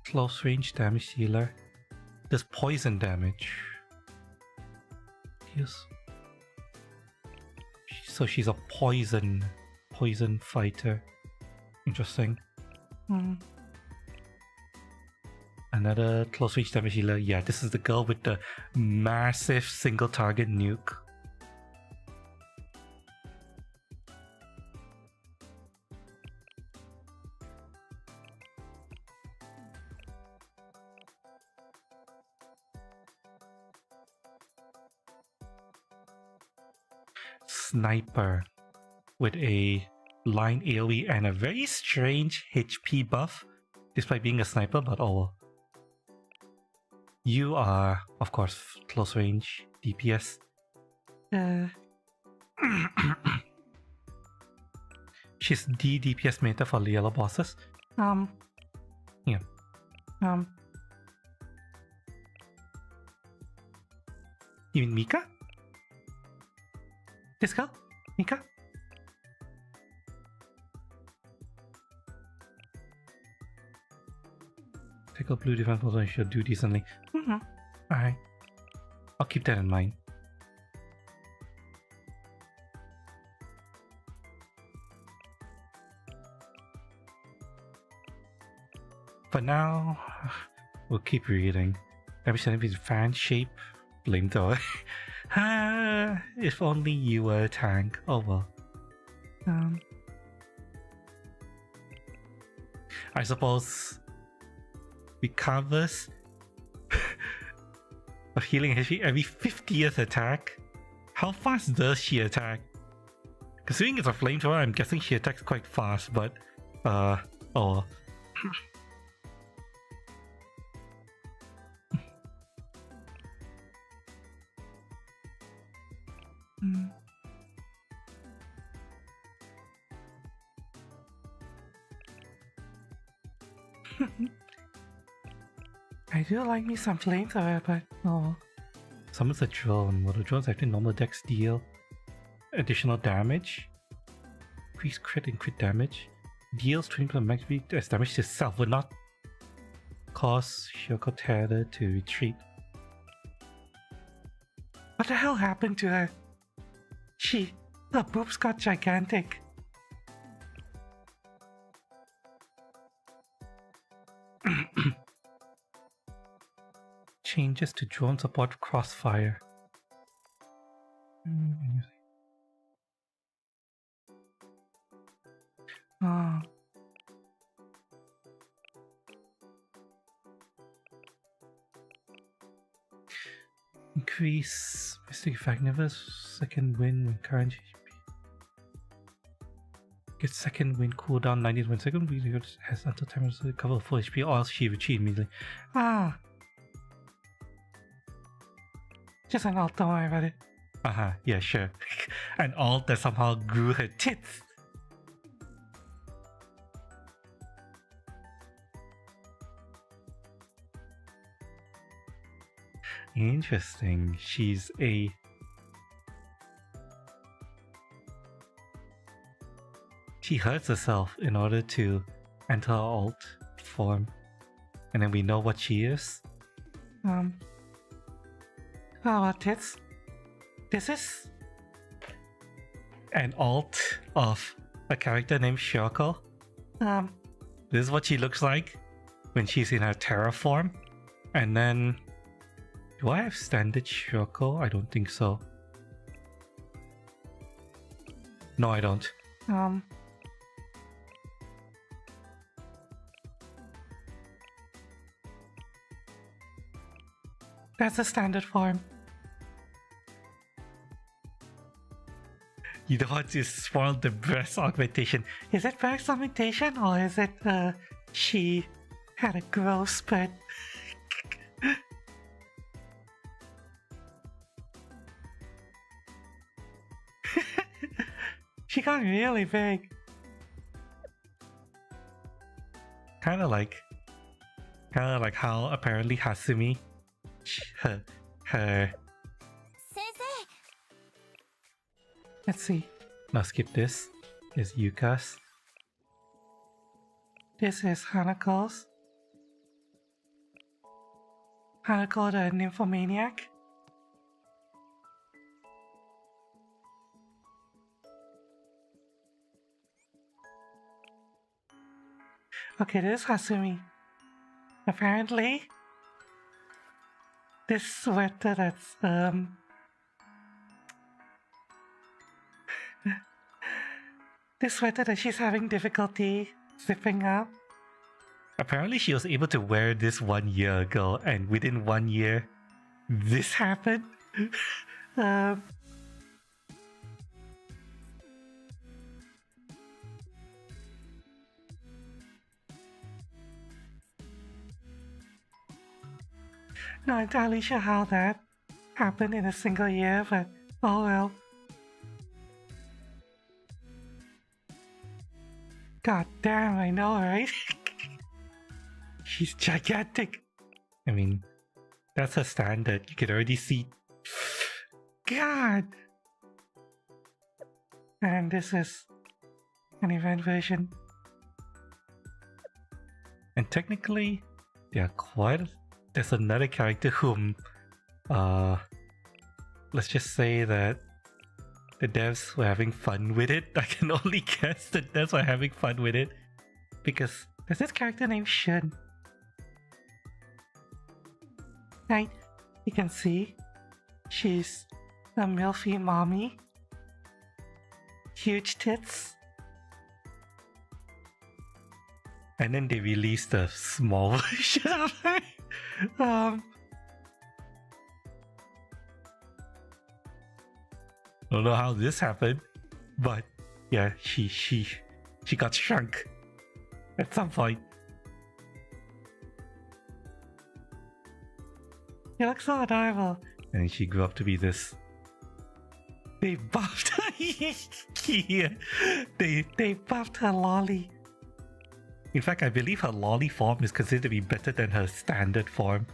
close range damage dealer. Does poison damage. Yes. So she's a poison fighter. Interesting. Another close range damage dealer. Yeah, this is the girl with the massive single target nuke. Sniper with a line AoE and a very strange HP buff, despite being a sniper, but oh well. You are, of course, close range DPS. She's the DPS meta for the yellow bosses. Yeah. You mean Mika? This girl? Mika? Take a blue defense position, she'll do decently. Alright. I'll keep that in mind. For now, we'll keep reading. Damage enemy fan shape, flamethrower. If only you were a tank. Oh well. I suppose recovers of healing HP every 50th attack. How fast does she attack? Considering it's a flamethrower, I'm guessing she attacks quite fast, but oh. I do like me some flamethrower, but oh. Summons a drone. Well, the drones actually normal dex deal additional damage. Increase crit and crit damage. Deals 20% max speed as damage to self, would not cause Shoko Tether to retreat. What the hell happened to her? Her boobs got gigantic. Changes to drone support crossfire. Increase mystic effectiveness, second wind when current HP. Get second wind cooldown 90 when second wind has until time to recover full HP or else she retreat immediately. Just an alt, don't worry about it. Yeah, sure. An alt that somehow grew her tits. Interesting. She hurts herself in order to enter her alt form. And then we know what she is. Tits. This is an alt of a character named Shoko. This is what she looks like when she's in her terror form. And then, do I have standard Shoko? I don't think so. No, I don't. That's a standard form. You don't want to spoil the breast augmentation. Is it breast augmentation or is it she had a growth spurt? She got really big. Kinda like how apparently Hasumi, her. Sensei! Let's see. Now skip this. Is Yuka's. This is Hanako's. Hanako the nymphomaniac. Okay, this is Hasumi. Apparently, this sweater that's this sweater that she's having difficulty zipping up. Apparently she was able to wear this 1 year ago, and within 1 year, this happened. Not entirely sure how that happened in a single year, but oh well. God damn, I know, right? She's gigantic. I mean, that's her standard. You can already see. God! And this is an event version. And technically, they are quite. There's another character whom, let's just say that the devs were having fun with it. I can only guess the devs were having fun with it because there's this character named Shun. Right? You can see she's a milfy mommy, huge tits, and then they released a small version of her. I don't know how this happened, but yeah, she got shrunk at some point. She looks so adorable, and she grew up to be this. They buffed her. Yeah, they buffed her lolly. In fact, I believe her lolly form is considered to be better than her standard form.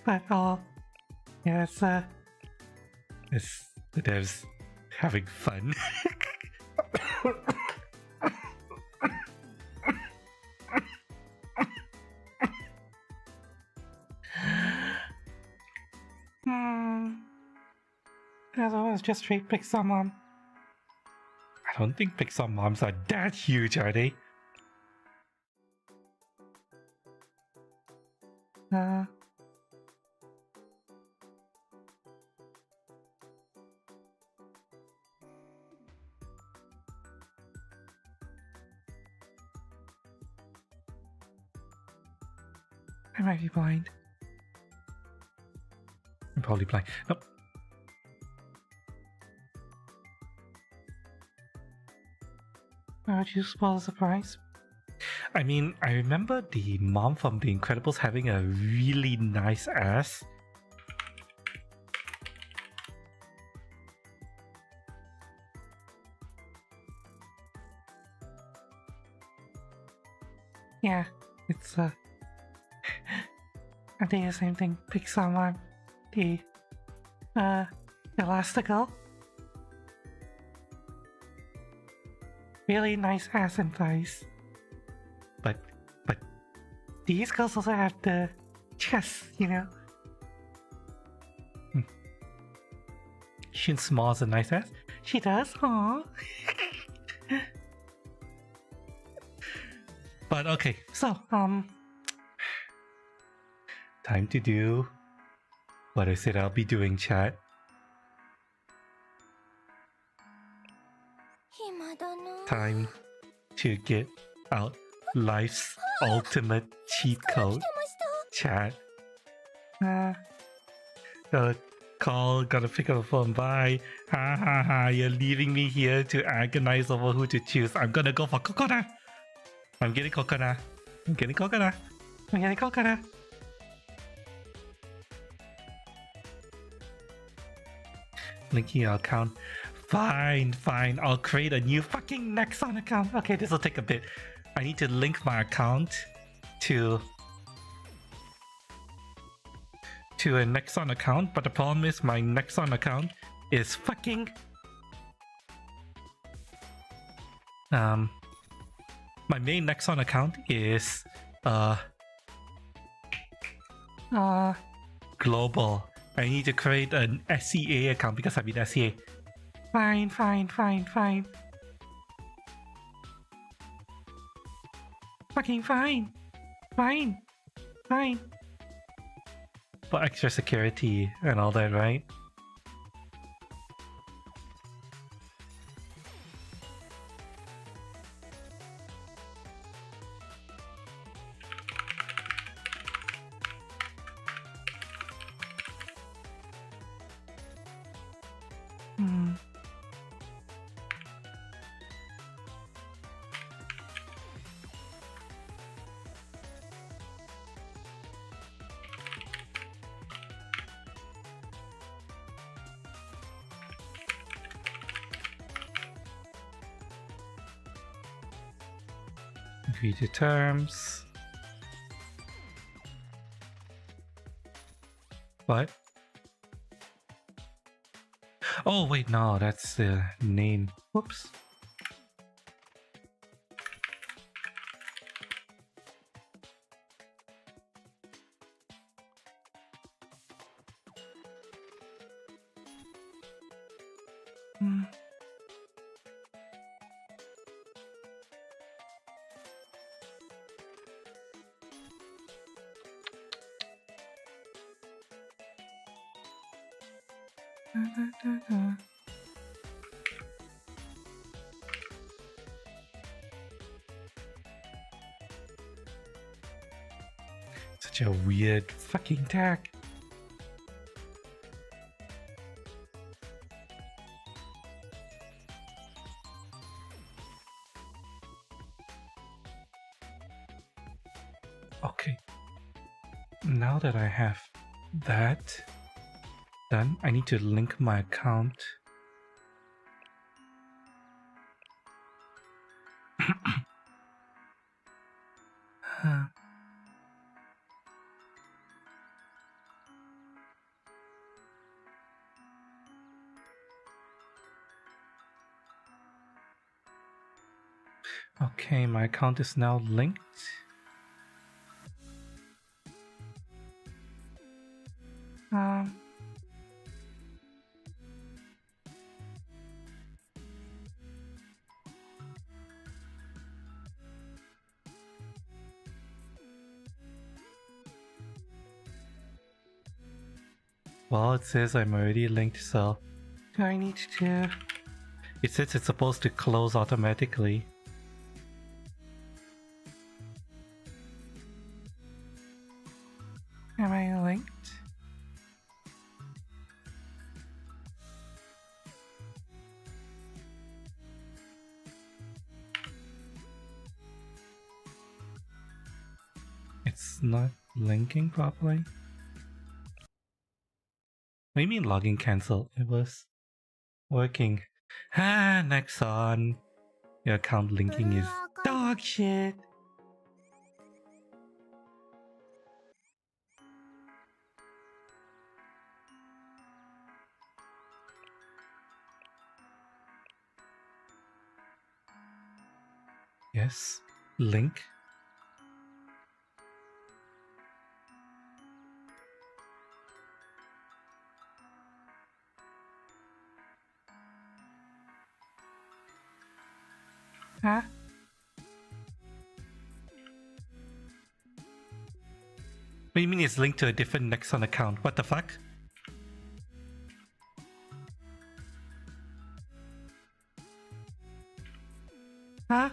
But yeah, it's the devs having fun. As always, just straight Pixar mom. I don't think Pixar moms are that huge, are they? I might be blind. I'm probably blind. Nope. Why would you spoil the surprise? I mean, I remember the mom from The Incredibles having a really nice ass. Yeah, it's I think the same thing. Pixar mom. The Elastical. Really nice ass and thighs. But these girls also have the chest, you know? Shin Small's a nice ass. She does, huh? But okay, so time to do what I said I'll be doing, chat. 暇だな。 Time to get out life's ultimate cheat code. Chat. Gotta call, gotta pick up the phone. Bye. Ha ha ha. You're leaving me here to agonize over who to choose. I'm gonna go for Kokona. I'm getting Kokona. I'm getting Kokona. I'm getting Kokona. Linking your account. Fine, fine. I'll create a new fucking Nexon account. Okay, this will take a bit. I need to link my account to a Nexon account, but the problem is my Nexon account is fucking my main Nexon account is global. I need to create an SCA account because I'm in SCA. Fine, fine, fine, fine. Fucking fine. Fine. Fine. For extra security and all that, right? Agree to terms. What? Oh wait, no, that's the name. Whoops. Such a weird fucking tag. Okay. Now that I have that done, I need to link my account. Okay, my account is now linked. Well, it says I'm already linked, so do I need to? It says it's supposed to close automatically. Am I linked? It's not linking properly. What do you mean logging cancelled? It was working. Ah, Nexon. Your account linking is dog shit. Yes, link. Huh? What do you mean it's linked to a different Nexon account? What the fuck? Huh?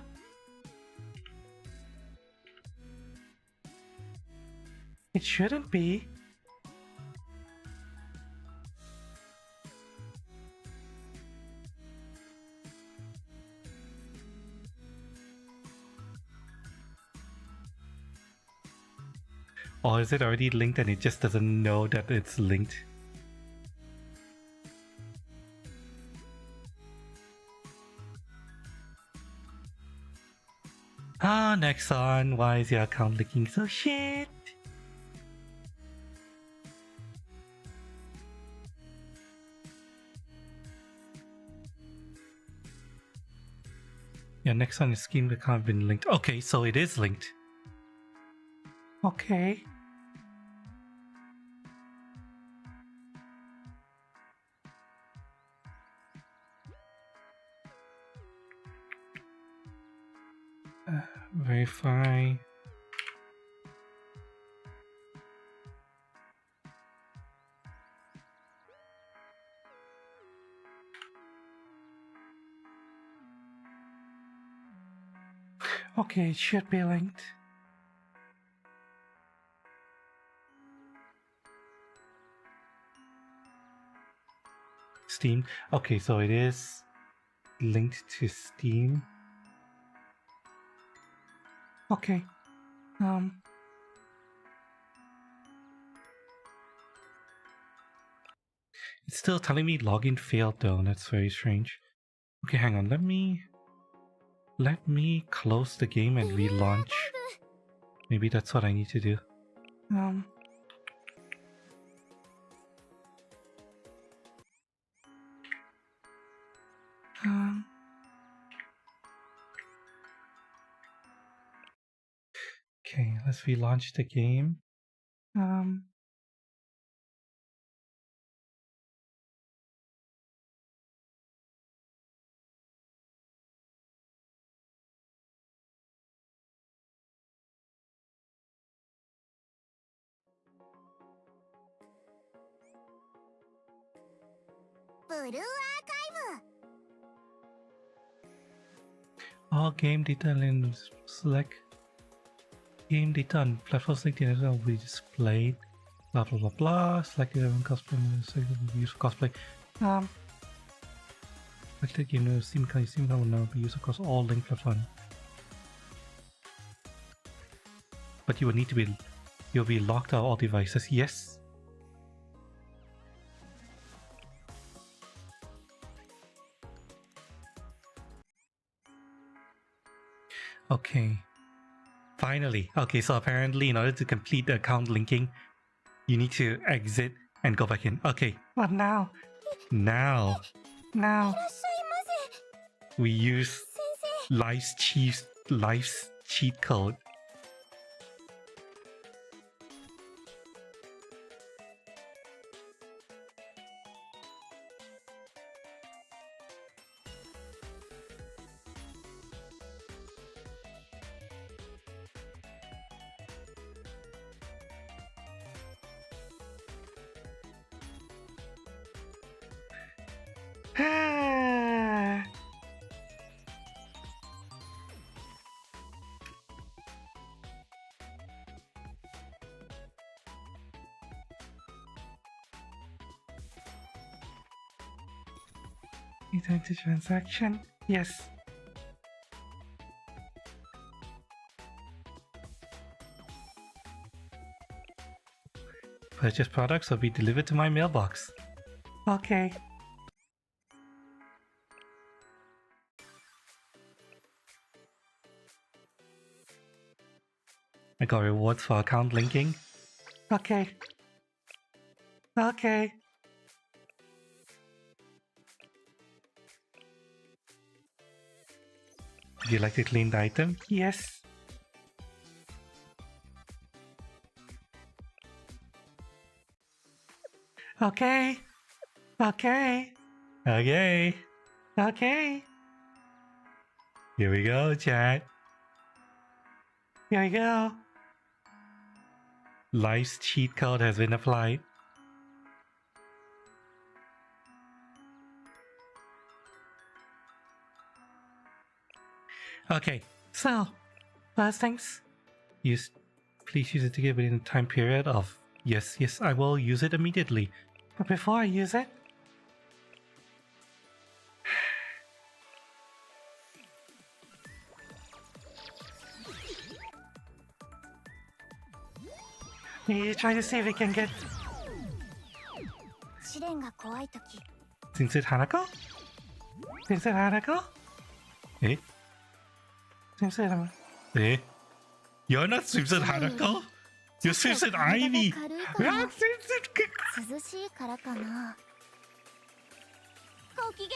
It shouldn't be. Or is it already linked and it just doesn't know that it's linked? Ah, Nexon, why is your account looking so shit? Yeah, Nexon is scheme account been linked. Okay, so it is linked. Okay. Verify. Okay, it should be linked. Steam. Okay, so it is linked to Steam. Okay. It's still telling me login failed though. That's very strange. Okay, hang on. Let me close the game and relaunch. Maybe that's what I need to do. Okay, let's relaunch the game. All game data and select game data on platform select data will be displayed. Blah blah blah blah. Select event cosplay use cosplay. Select the game SIM card will now be used across all link platforms. But you will need to be you'll be locked out of all devices. Yes. Okay. Finally. Okay, so apparently in order to complete the account linking, you need to exit and go back in. Okay. What now? Now we use life's cheat code. Return to transaction. Yes. Purchase products will be delivered to my mailbox. Okay. I got rewards for account linking. Okay. Okay. Would you like to clean the item? Yes. Okay. Okay. Okay. Okay. Here we go, chat. Here we go. Life's cheat code has been applied. Okay, so first things, please use it to get within the time period of yes, I will use it immediately. But before I use it, we need to try to see if we can get 試練が怖いとき Since it Hanako? Since it Hanako? Eh? Since it Eh? You're not Simpson Hanako? You're Simpson Ivy! Yeah, Simpson! 涼しいからかなごきげんよ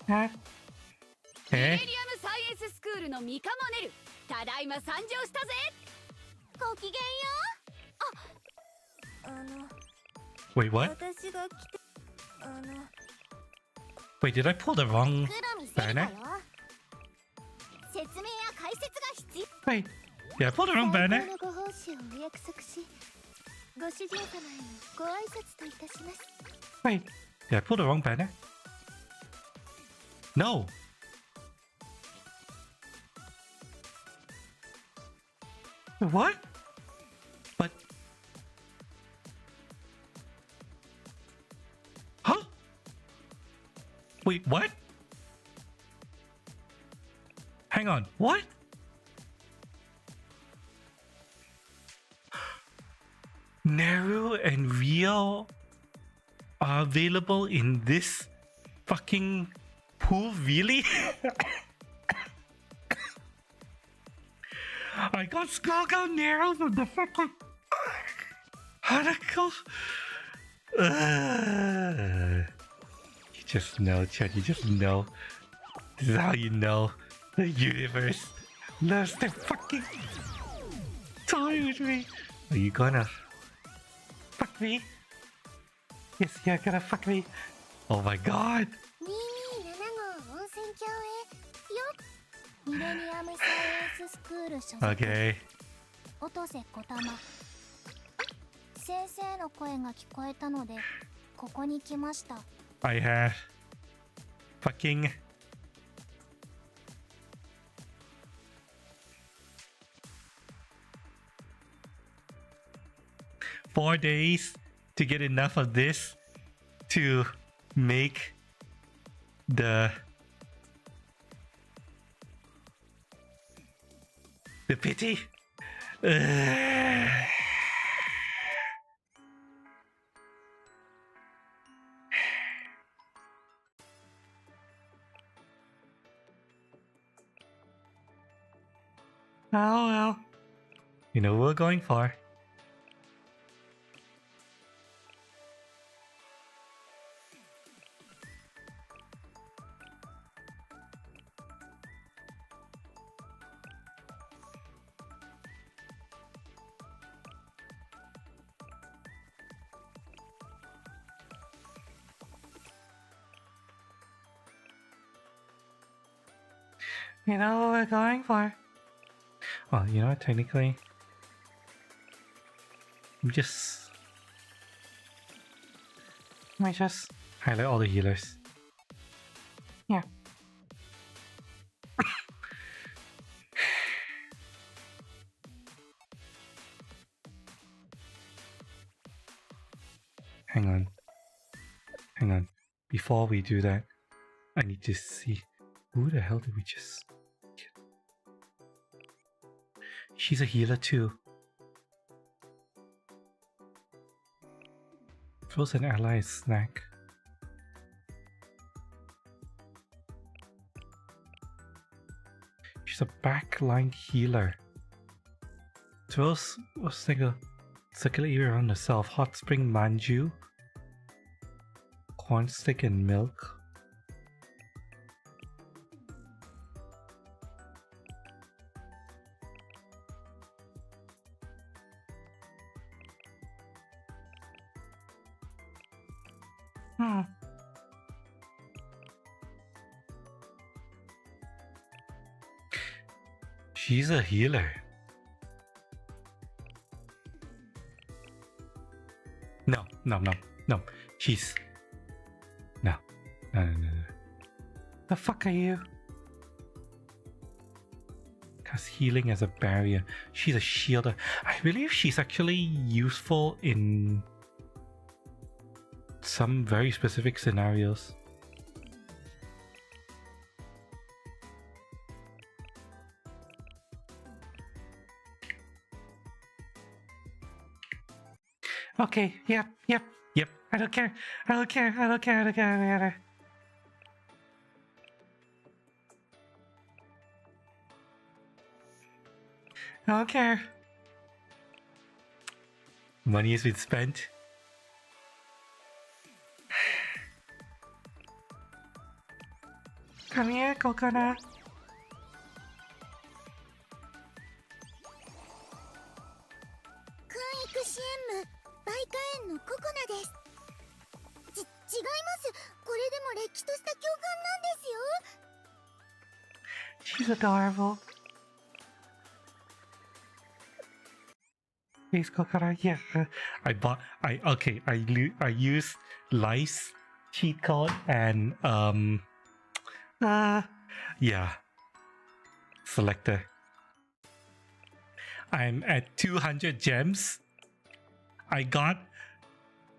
う Huh? ミレ Eh? ニアムサイエンススクールのミカモネル、ただいま参上したぜ。ごきげんよう Wait, what? 私が来てWait, did I pull the wrong 黒見せるわ banner? よ説明や解説が必要 Wait, did I pull the wrong 最 banner? 高のご奉仕をお約束しご主人様へのご挨拶といたします Wait, did I pull the wrong banner? No! What? But... Huh? Wait, what? Hang on, what? Naru and Rio are available in this fucking pool, really? I got Skullgirl Naru from the fucking Hanako. You just know, Chad, you just know. This is how you know the universe loves to fucking toy with me. Are you gonna fuck me? Yes, you're gonna fuck me. Oh my god. 227号温泉郷へよミレニアムサイエンススクール所属 Okay. 音瀬小玉先生の声が聞こえたのでここに来ました I have fucking four days to get enough of this to make the pity. Oh well. You know what we're going for. You know what we're going for. Well, you know what, technically... Let me just highlight all the healers. Yeah. Hang on. Hang on. Before we do that, I need to see... Who the hell did we just get? She's a healer too. Throws an ally a snack. She's a backline healer. Throws what's like a circular area around herself. Hot spring manju. Corn stick and milk. Hmm. She's a healer. No. She's... No. The fuck are you? Cause healing as a barrier. She's a shielder. I believe she's actually useful in some very specific scenarios. Okay, yep. I don't care. I don't care. Money has been spent. Come here, Coconut. 支援部バイカ園のココナです。違います。これでもれっきとした教官なんですよ。 She's adorable. Please, Coconut. Yeah, I used Lice cheat code and yeah, selector. I'm at 200 gems. I got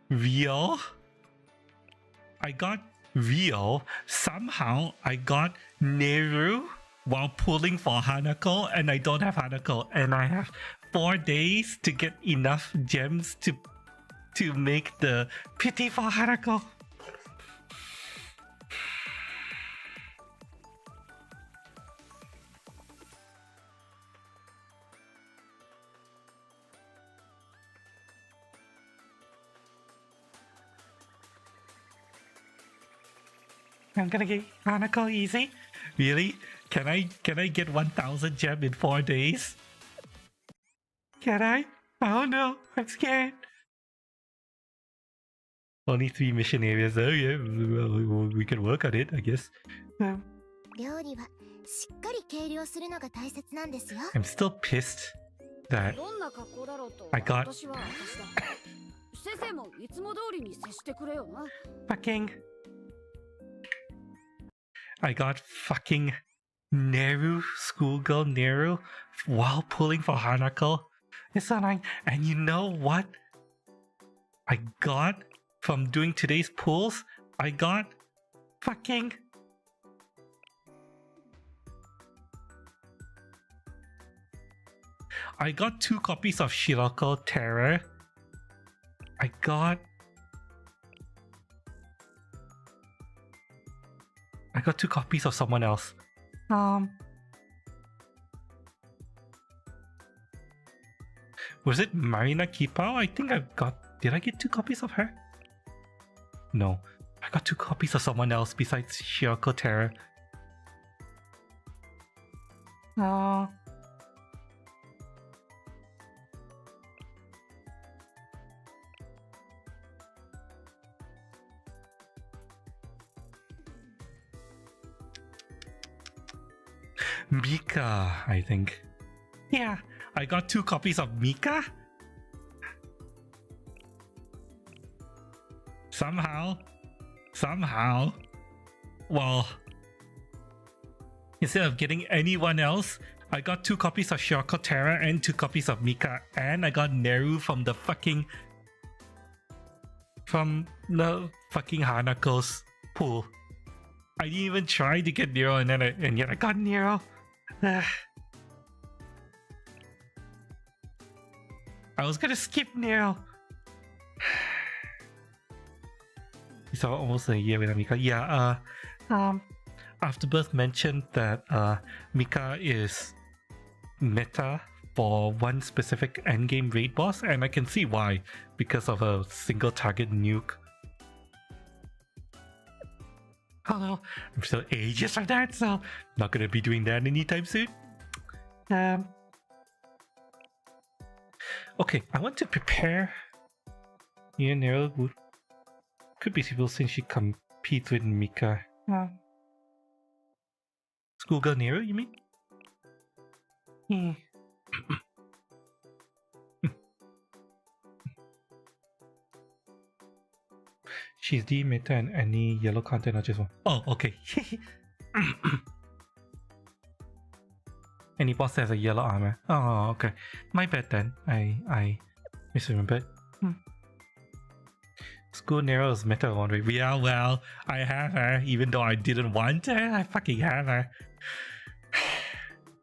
Rio. Somehow I got Neru while pulling for Hanako, and I don't have Hanako, and I have 4 days to get enough gems to make the pity for Hanako. I'm gonna get Hanako easy. Really? Can I get 1,000 gem in 4 days? Can I? Oh no, I'm scared. Only 3 mission areas. Oh yeah, we can work on it, I guess. 料理はしっかり計量するのが大切なんですよ。 I'm still pissed that どんな格好だろうと I got 私は私だ。先生もいつも通りに接してくれよな。 I got fucking Neru, schoolgirl Neru, while pulling for Hanako. It's so annoying. And you know what? I got from doing today's pulls? I got fucking... I got 2 copies of Shiroko Terror. I got 2 copies of someone else. Was it Marina Kipao? I think I got... Did I get 2 copies of her? No. I got 2 copies of someone else besides Shiroko Terror. Mika, I think. Yeah, I got 2 copies of Mika. Somehow. Well, instead of getting anyone else, I got 2 copies of Shiroko Terra and 2 copies of Mika, and I got Neru from the fucking Hanako's pool. I didn't even try to get Nero, and yet I got Nero. I was gonna skip Nero. It's almost a year without Mika. Yeah, Afterbirth mentioned that Mika is meta for one specific endgame raid boss, and I can see why, because of a single target nuke. Although I'm still ages from that, so not gonna be doing that anytime soon. Okay, I want to prepare. Yeah, Nero would Could be people since she competes with Mika. Schoolgirl Nero, you mean? She's the meta and any yellow content, not just one. Oh, okay. Any boss has a yellow armor. Oh, okay. My bad then. I misremembered. School Nero is meta one way. Yeah, well, I have her. Even though I didn't want her, I fucking have her.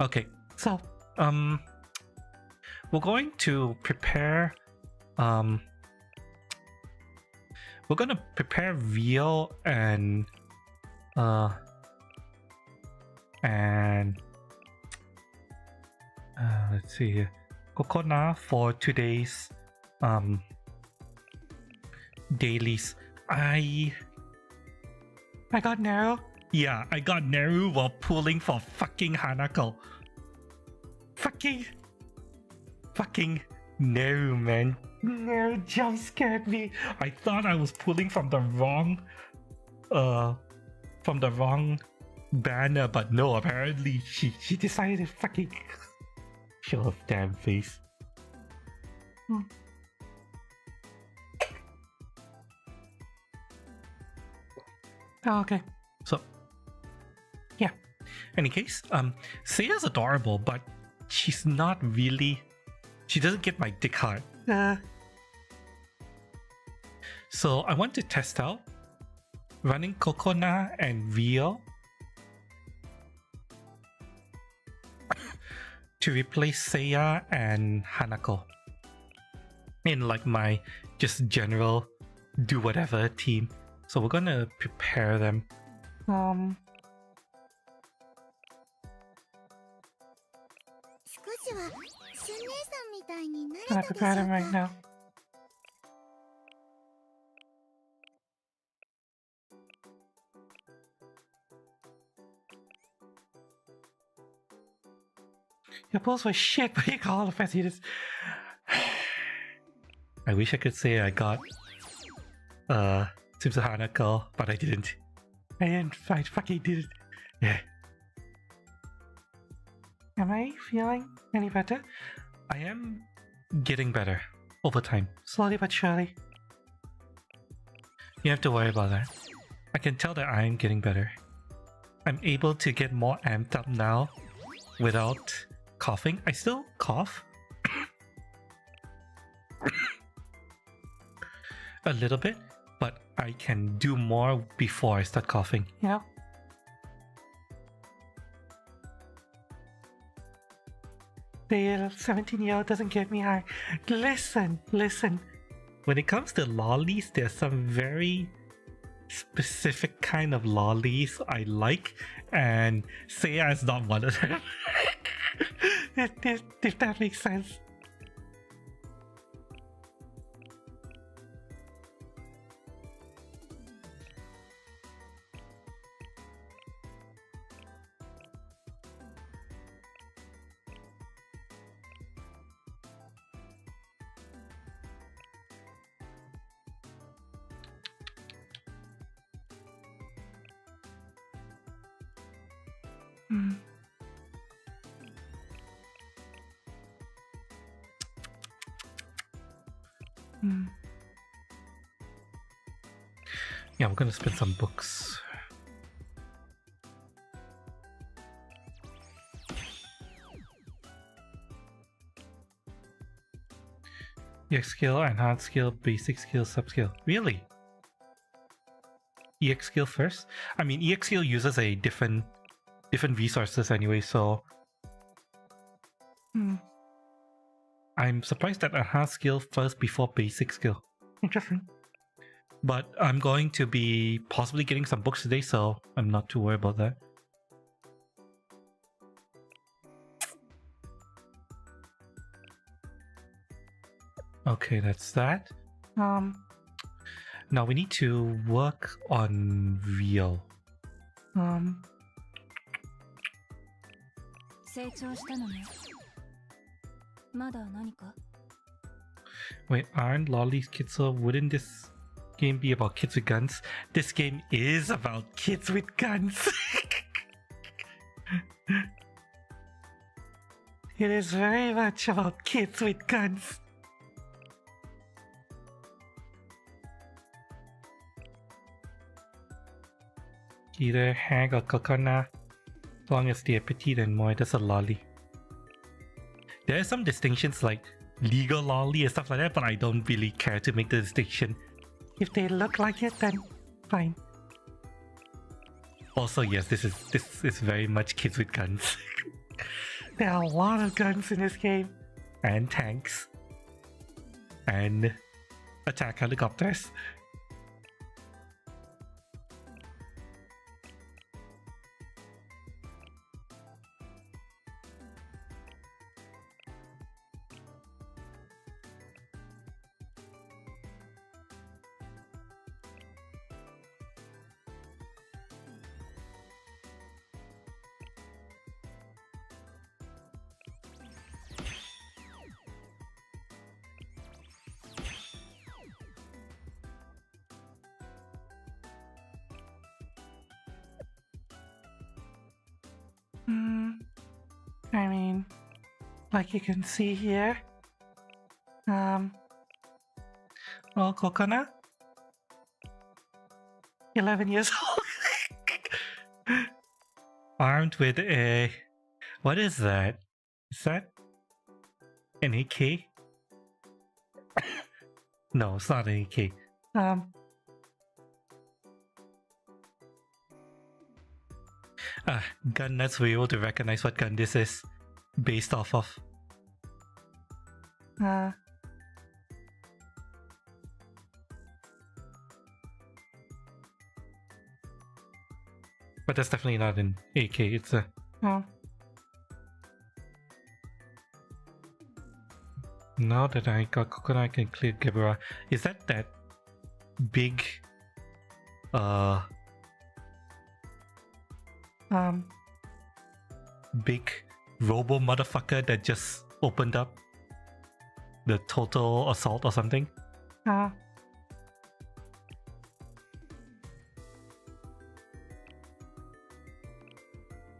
Okay, so we're going to prepare we're gonna prepare veal and let's see here, coconut for today's dailies. I got Naru. Yeah, I got Naru while pulling for fucking Hanako. Fucking Naru, man. Naru jump scared me. I thought I was pulling from the wrong banner, but no, apparently she decided to fucking show her damn face. Oh, okay. So yeah. Any case, Seiya's adorable, but she's not really. She doesn't get my dick hard. So I want to test out running Kokona and Veal to replace Seiya and Hanako in like my just general do whatever team. So we're gonna prepare them. Gonna prepare them right now. Your pulls were shit, but you call the fancy this. I wish I could say I got Simpson Hanako, but I didn't. I fucking didn't. Yeah. Am I feeling any better? I am getting better over time, slowly but surely. You have to worry about that. I can tell that I am getting better. I'm able to get more amped up now without coughing. I still cough a little bit, but I can do more before I start coughing, you know? The 17-year-old doesn't get me high. Listen. When it comes to lollies, there's some very specific kind of lollies I like, and Seiya is not one of them. if that makes sense. Yeah, I'm gonna spin some books. EX skill, enhanced skill, basic skill, sub skill. Really? EX skill first? I mean, EX skill uses a different resources anyway, so I'm surprised that enhanced skill first before basic skill. Interesting. But I'm going to be possibly getting some books today, so I'm not too worried about that. Okay, that's that. Now we need to work on Veal. Wait, aren't lollies kids, so wouldn't this game be about kids with guns? This game is about kids with guns. It is very much about kids with guns. Either hag or coconut, as long as they're petite and moist, that's a lolly. There are some distinctions like legal lolly and stuff like that, but I don't really care to make the distinction. If they look like it, then fine. Also, yes, this is very much kids with guns. There are a lot of guns in this game, and tanks, and attack helicopters. I mean, like you can see here, well, coconut, 11 years old, armed with a, what is that? Is that an AK? No, it's not an AK. Gun nuts were able to recognize what gun this is based off of. But that's definitely not an AK, it's a... Now that I got coconut, I can clear Gibera. Is that big... big robo motherfucker that just opened up the total assault or something? Yeah,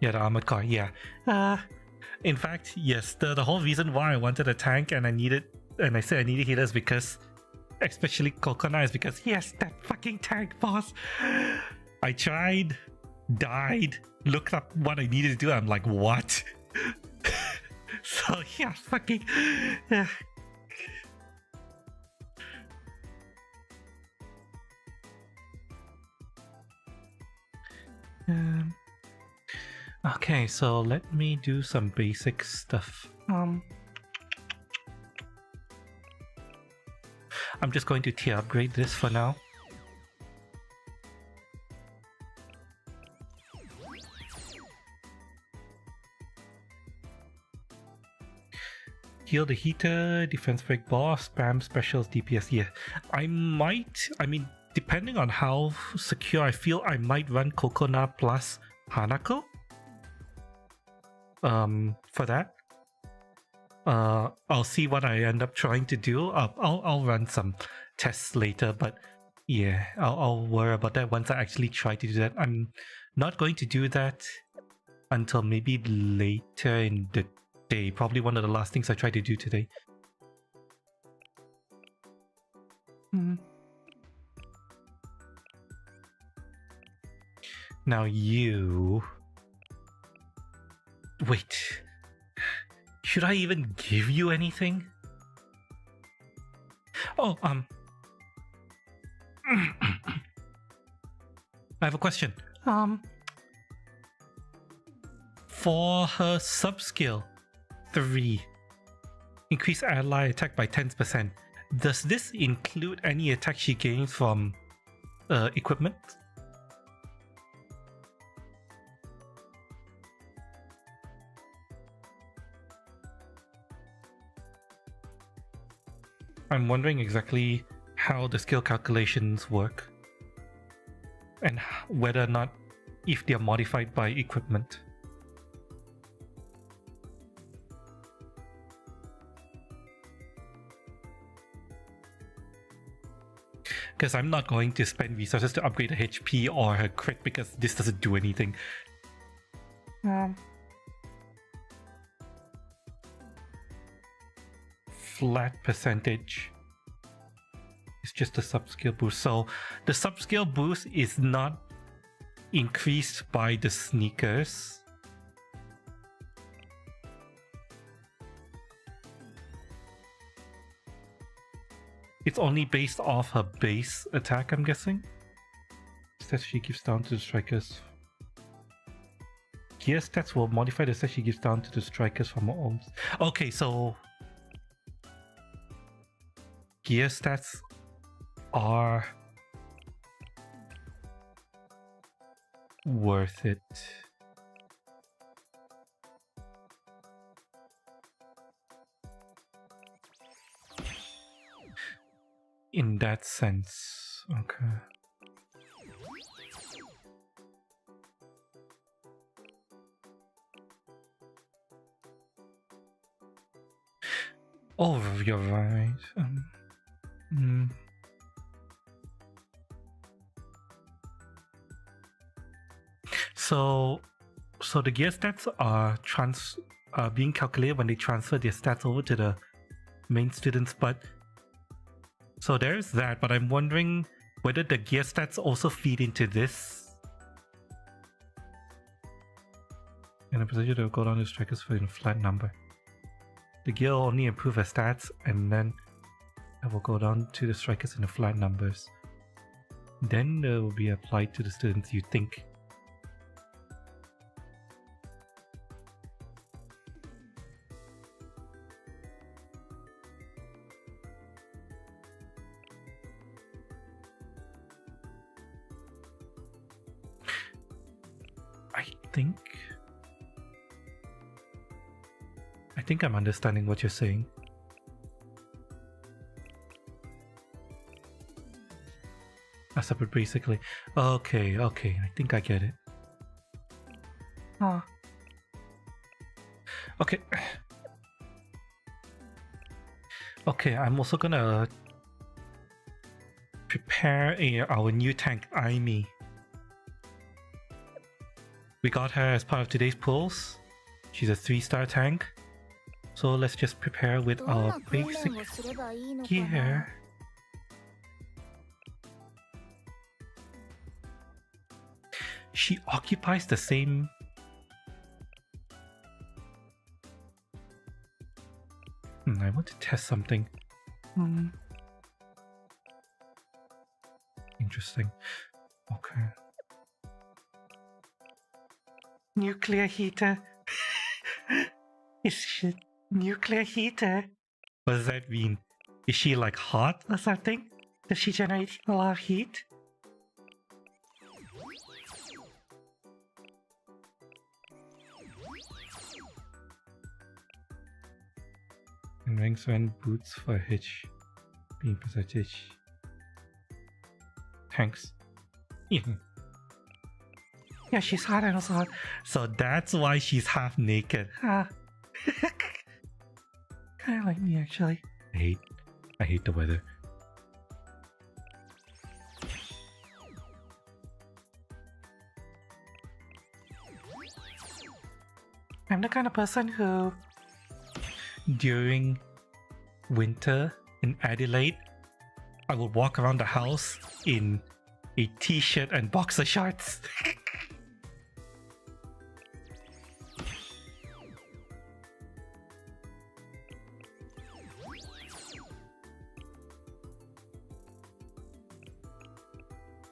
the armored car, yeah. In fact, yes, the whole reason why I wanted a tank and I said I needed healers because, especially Coconut, is because, yes, that fucking tank boss. I tried, died, looked up what I needed to do, I'm like, what? So yeah, fucking... Okay, so let me do some basic stuff. I'm just going to tier upgrade this for now. Heal the heater, defense break boss, spam specials, DPS. Yeah, I mean, depending on how secure I feel, I might run Coconut plus Hanako. For that. I'll see what I end up trying to do. I'll run some tests later, but yeah, I'll worry about that once I actually try to do that. I'm not going to do that until maybe later in the day. Probably one of the last things I try to do today. Now you... Wait. Should I even give you anything? Oh, I have a question. For her sub-skill 3, increase ally attack by 10%. Does this include any attack she gains from equipment? I'm wondering exactly how the skill calculations work and whether or not if they're modified by equipment. Because I'm not going to spend resources to upgrade her HP or her crit because this doesn't do anything. Flat percentage. It's just a sub-skill boost. So the sub-skill boost is not increased by the sneakers. It's only based off her base attack, I'm guessing. Stats she gives down to the strikers. Gear stats will modify the stats she gives down to the strikers from her own. Okay, so gear stats are worth it. In that sense, okay. Oh, you're right. So the gear stats are being calculated when they transfer their stats over to the main students, but so there's that, but I'm wondering whether the gear stats also feed into this. And the percentage that will go down to strikers for a flat number. The gear will only improve her stats, and then it will go down to the strikers in the flat numbers. Then it will be applied to the students, you think. I think I'm understanding what you're saying. A separate basically. Okay, I think I get it. Oh. Okay. Okay, I'm also gonna prepare our new tank, Aimi. We got her as part of today's pulls. She's a 3-star tank. So let's just prepare with our basic gear. She occupies the same... I want to test something. Interesting. Okay. Nuclear heater. Is she nuclear heater? What does that mean? Is she like hot or something? Does she generate a lot of heat? And ranks and boots for H being percentage. Thanks. Yeah. Yeah, she's hot and also hot. So that's why she's half naked. Huh. Kinda like me actually. I hate the weather. I'm the kind of person who during winter in Adelaide I will walk around the house in a t-shirt and boxer shorts.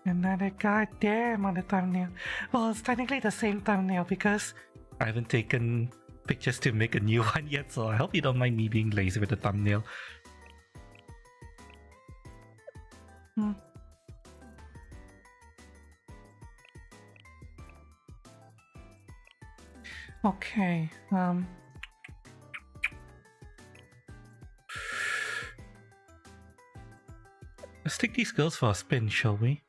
Another goddamn on the thumbnail. Well, it's technically the same thumbnail because I haven't taken pictures to make a new one yet, so I hope you don't mind me being lazy with the thumbnail. Okay, let's take these girls for a spin, shall we?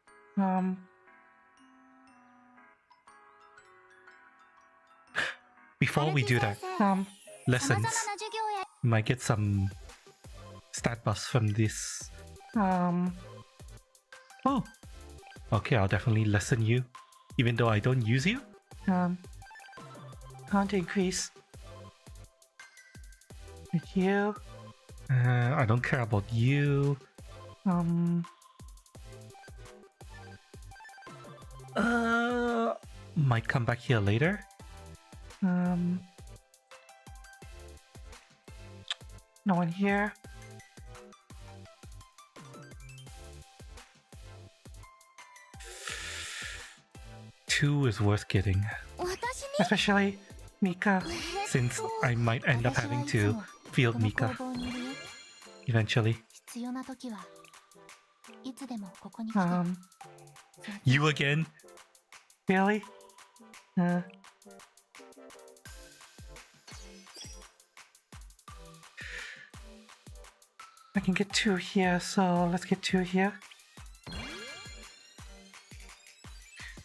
Before we do that, lessons. We might get some stat buffs from this. Oh, okay, I'll definitely lessen you, even though I don't use you. Can't increase. With you. I don't care about you. Might come back here later. No one here. Two is worth getting. Especially Mika, since I might end up having to field Mika eventually. You again? Really? I can get two here, so let's get two here.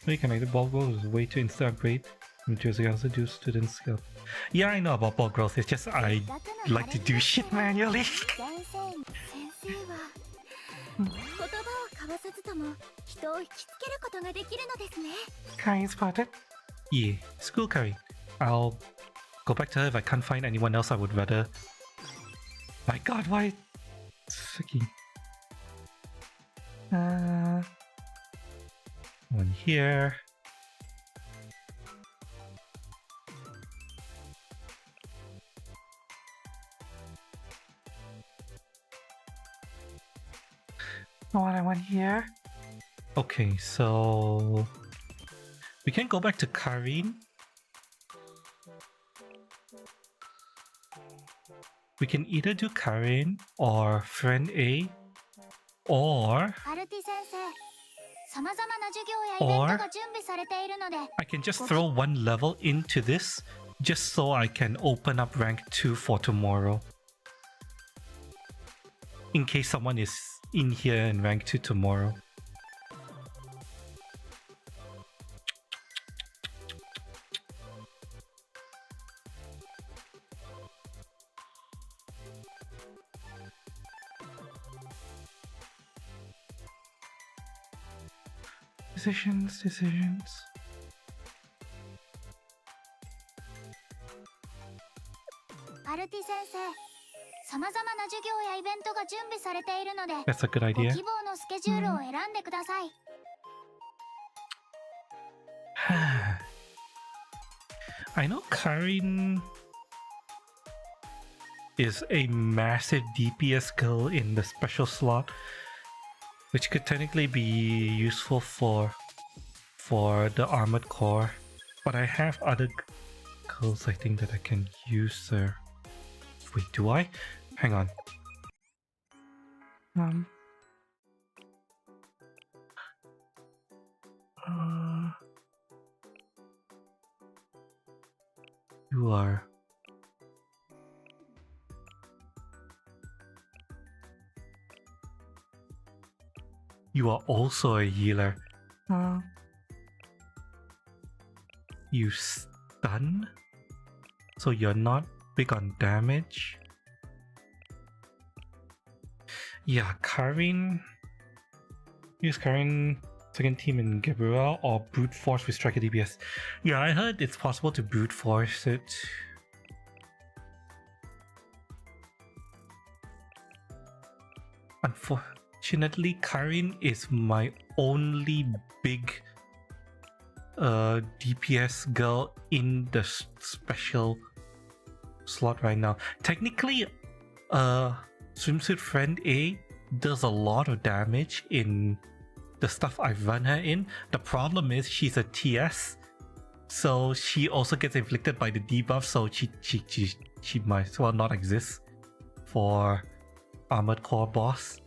Reconnected ball growth is a way to instant upgrade. New Jersey also do student skill. Yeah, I know about ball growth, it's just I like to do shit manually. Karin spotted? Yeah, school Karin. I'll go back to her if I can't find anyone else I would rather. My god, why? Freaking. One here. What I want here. Okay, so we can go back to Karin. We can either do Karin or friend A, or I can just throw one level into this just so I can open up rank 2 for tomorrow. In case someone is in here in rank 2 tomorrow. Decisions. That's a good idea. I know Karin is a massive DPS girl in the special slot, which could technically be useful for the armored core, but I have other girls I think that I can use there. Wait, do I? Hang on. You are. You are also a healer. You stun? So you're not big on damage? Yeah, Karin. Use Karin second team in Gabriel or brute force with striker DPS. Yeah, I heard it's possible to brute force it. Unfortunately, Karin is my only big DPS girl in the special slot right now. Technically, Swimsuit Friend A does a lot of damage in the stuff I've run her in. The problem is she's a TS, so she also gets inflicted by the debuff, so she might as well not exist for Armored Core boss.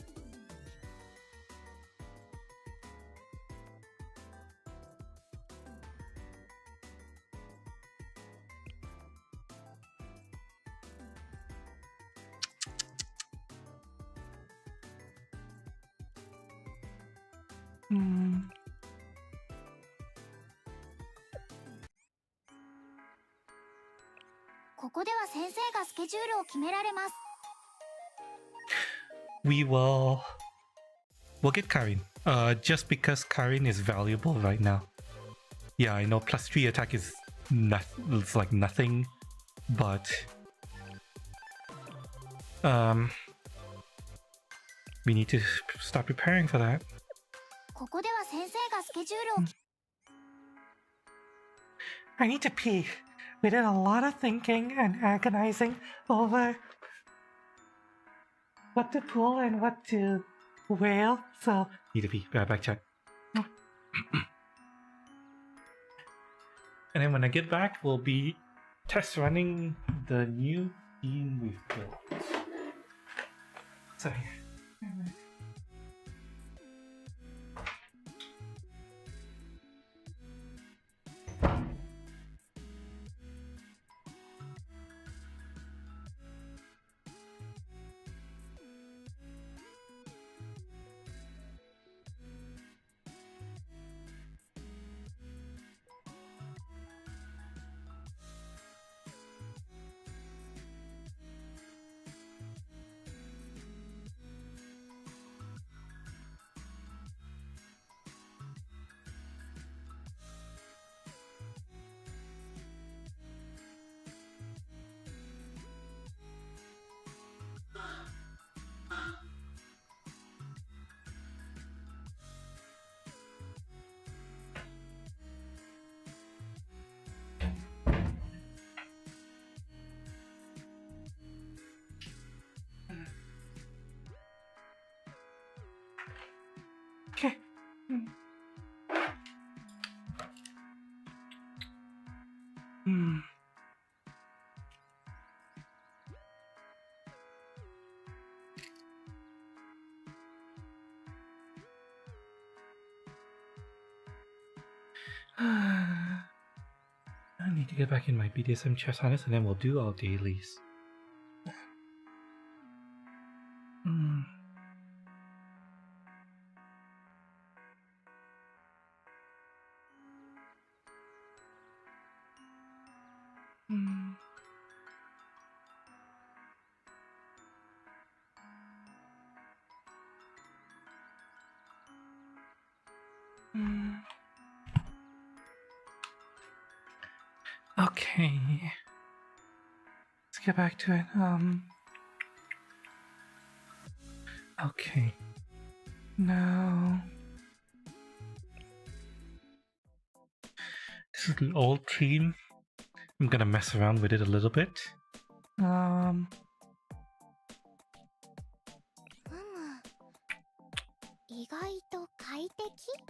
We'll get Karin. Just because Karin is valuable right now. Yeah, I know +3 attack is it's like nothing, but we need to start preparing for that. ここでは先生がスケジュールを I need to pee. We did a lot of thinking and agonizing over what to pull and what to whale, so need to pee. Back chat. And then when I get back, we'll be test running the new theme we've built. Sorry. Okay. I need to get back in my BDSM chess harness and then we'll do our dailies. Okay. Let's get back to it. Okay. Now this is the old theme. I'm gonna mess around with it a little bit.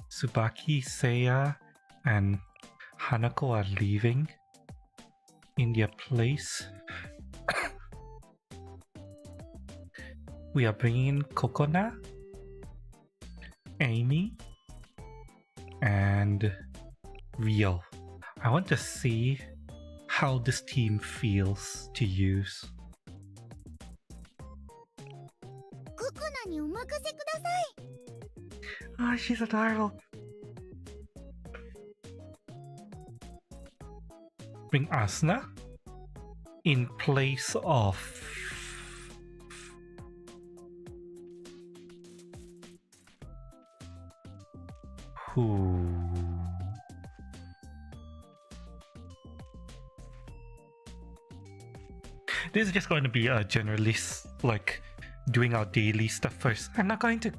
Tsubaki, Seiya, and Hanako are leaving in their place. We are bringing in Kokona, Amy, and Rio. I want to see how this team feels to use. Oh, she's adorable. Bring Asuna in place of who? This is just going to be a generalist, like doing our daily stuff first. I'm not going to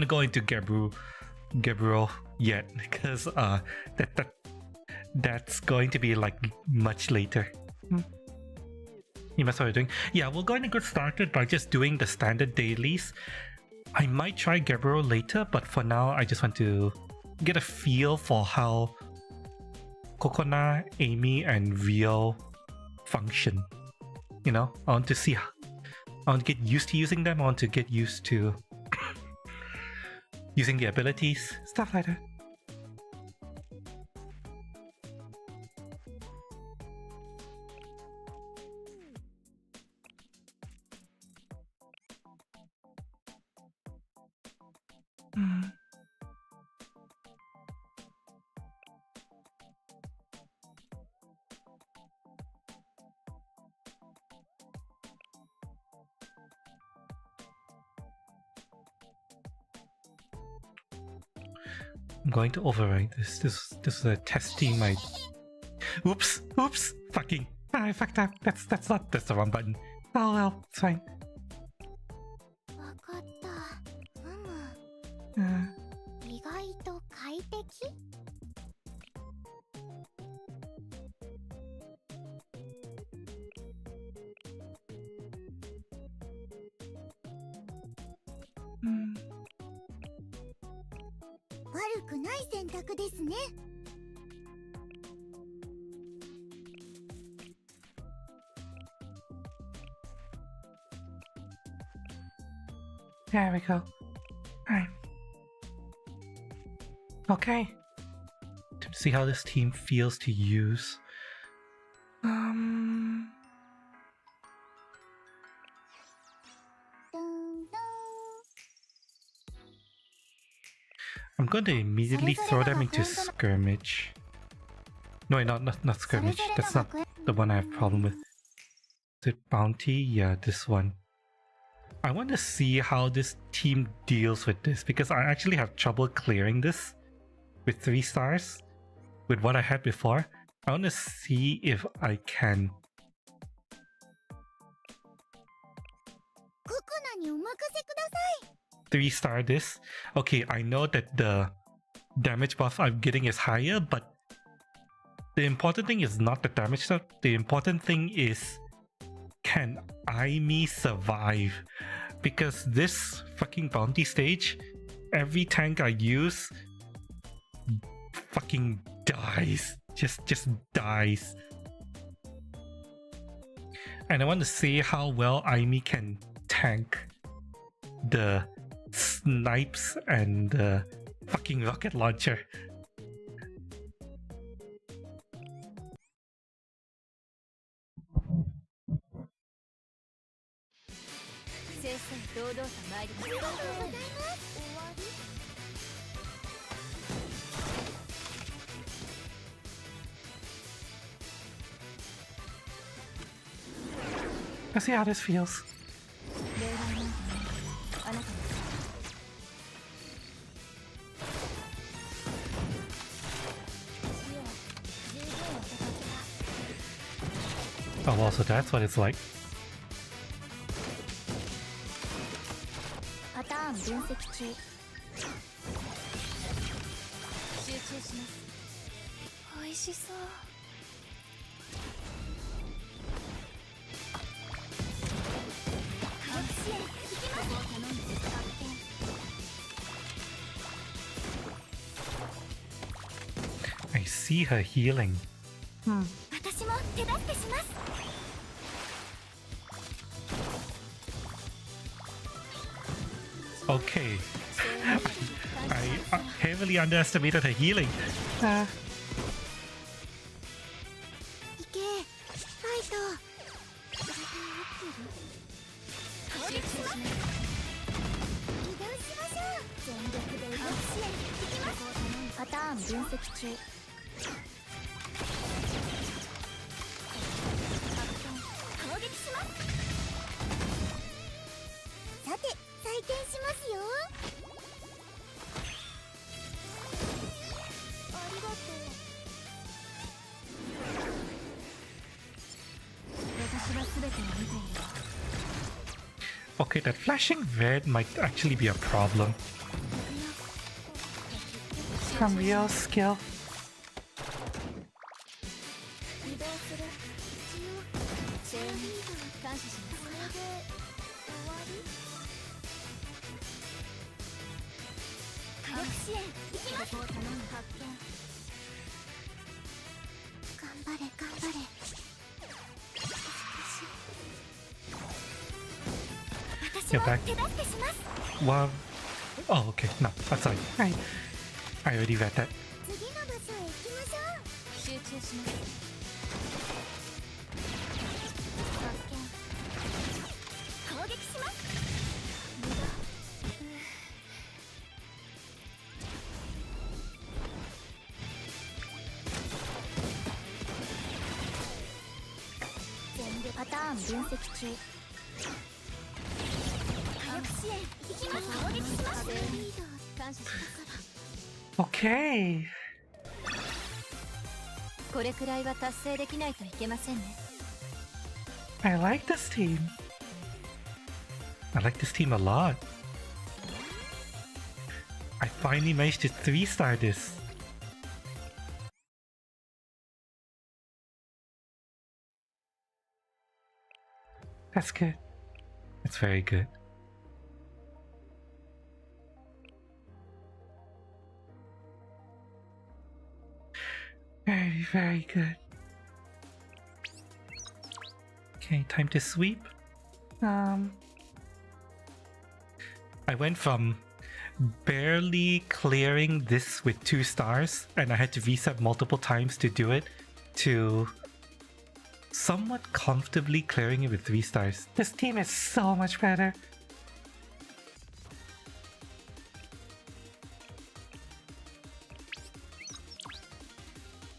go into Gabriel yet because that's going to be like much later. You must know what you're doing. Yeah, we're going to get started by just doing the standard dailies. I might try Gabriel later, but for now I just want to get a feel for how Kokona, Amy, and Rio function. You know, I want to see how, I want to get used to using them. I want to get used to using the abilities, stuff like that. I'm going to overwrite this. This is a testing my. Oops! Fucking! I fucked up. That's the wrong button. Oh well, it's fine. わかった。Uh, 意外と快適？悪くない選択ですね。There we go. Alright. Okay. To see how this team feels to use. I'm going to immediately throw them into skirmish. No, wait, not skirmish. That's not the one I have problem with. Is it bounty? Yeah, this one. I want to see how this team deals with this because I actually have trouble clearing this with 3 stars with what I had before. I want to see if I can. 3-star this. Okay, I know that the damage buff I'm getting is higher, but the important thing is not the damage stuff. The important thing is, can Aimi survive? Because this fucking bounty stage, every tank I use fucking dies. Just dies. And I want to see how well Aimi can tank the snipes and the fucking rocket launcher. Let's see how this feels. Oh well, so that's what it's like. パターン分析中。集中します。美味しそう。支援行きます。頼んで発見。 I see her healing. 私も手助けします。 Okay. I heavily underestimated her healing. いけ、ファイト。移動しましょう。全力で動く支援行きます。パターン分析中。 さて、採点しますよ。ありがとう。私は全てを見ている。 Okay, that flashing red might actually be a problem. From real skill. 移動する。一応、全員感謝します。これで終わり？火力支援行きます。ここを頼む。発見。頑張れ頑張れ。私も手助けします。 Wow. Oh, okay. No, that's fine. I already read that. 次の場所へ行きましょう。集中します。発見。攻撃します。無駄。全力パターン分析中。火力支援行きます。攻撃します。リーダー感謝しますから。Okay. これくらいは達成できないといけませんね。 I like this team. I like this team a lot. I finally managed to 3-star this. That's good. That's very good. Very, very good. Okay, time to sweep. I went from barely clearing this with 2 stars, and I had to reset multiple times to do it, to somewhat comfortably clearing it with 3 stars. This team is so much better.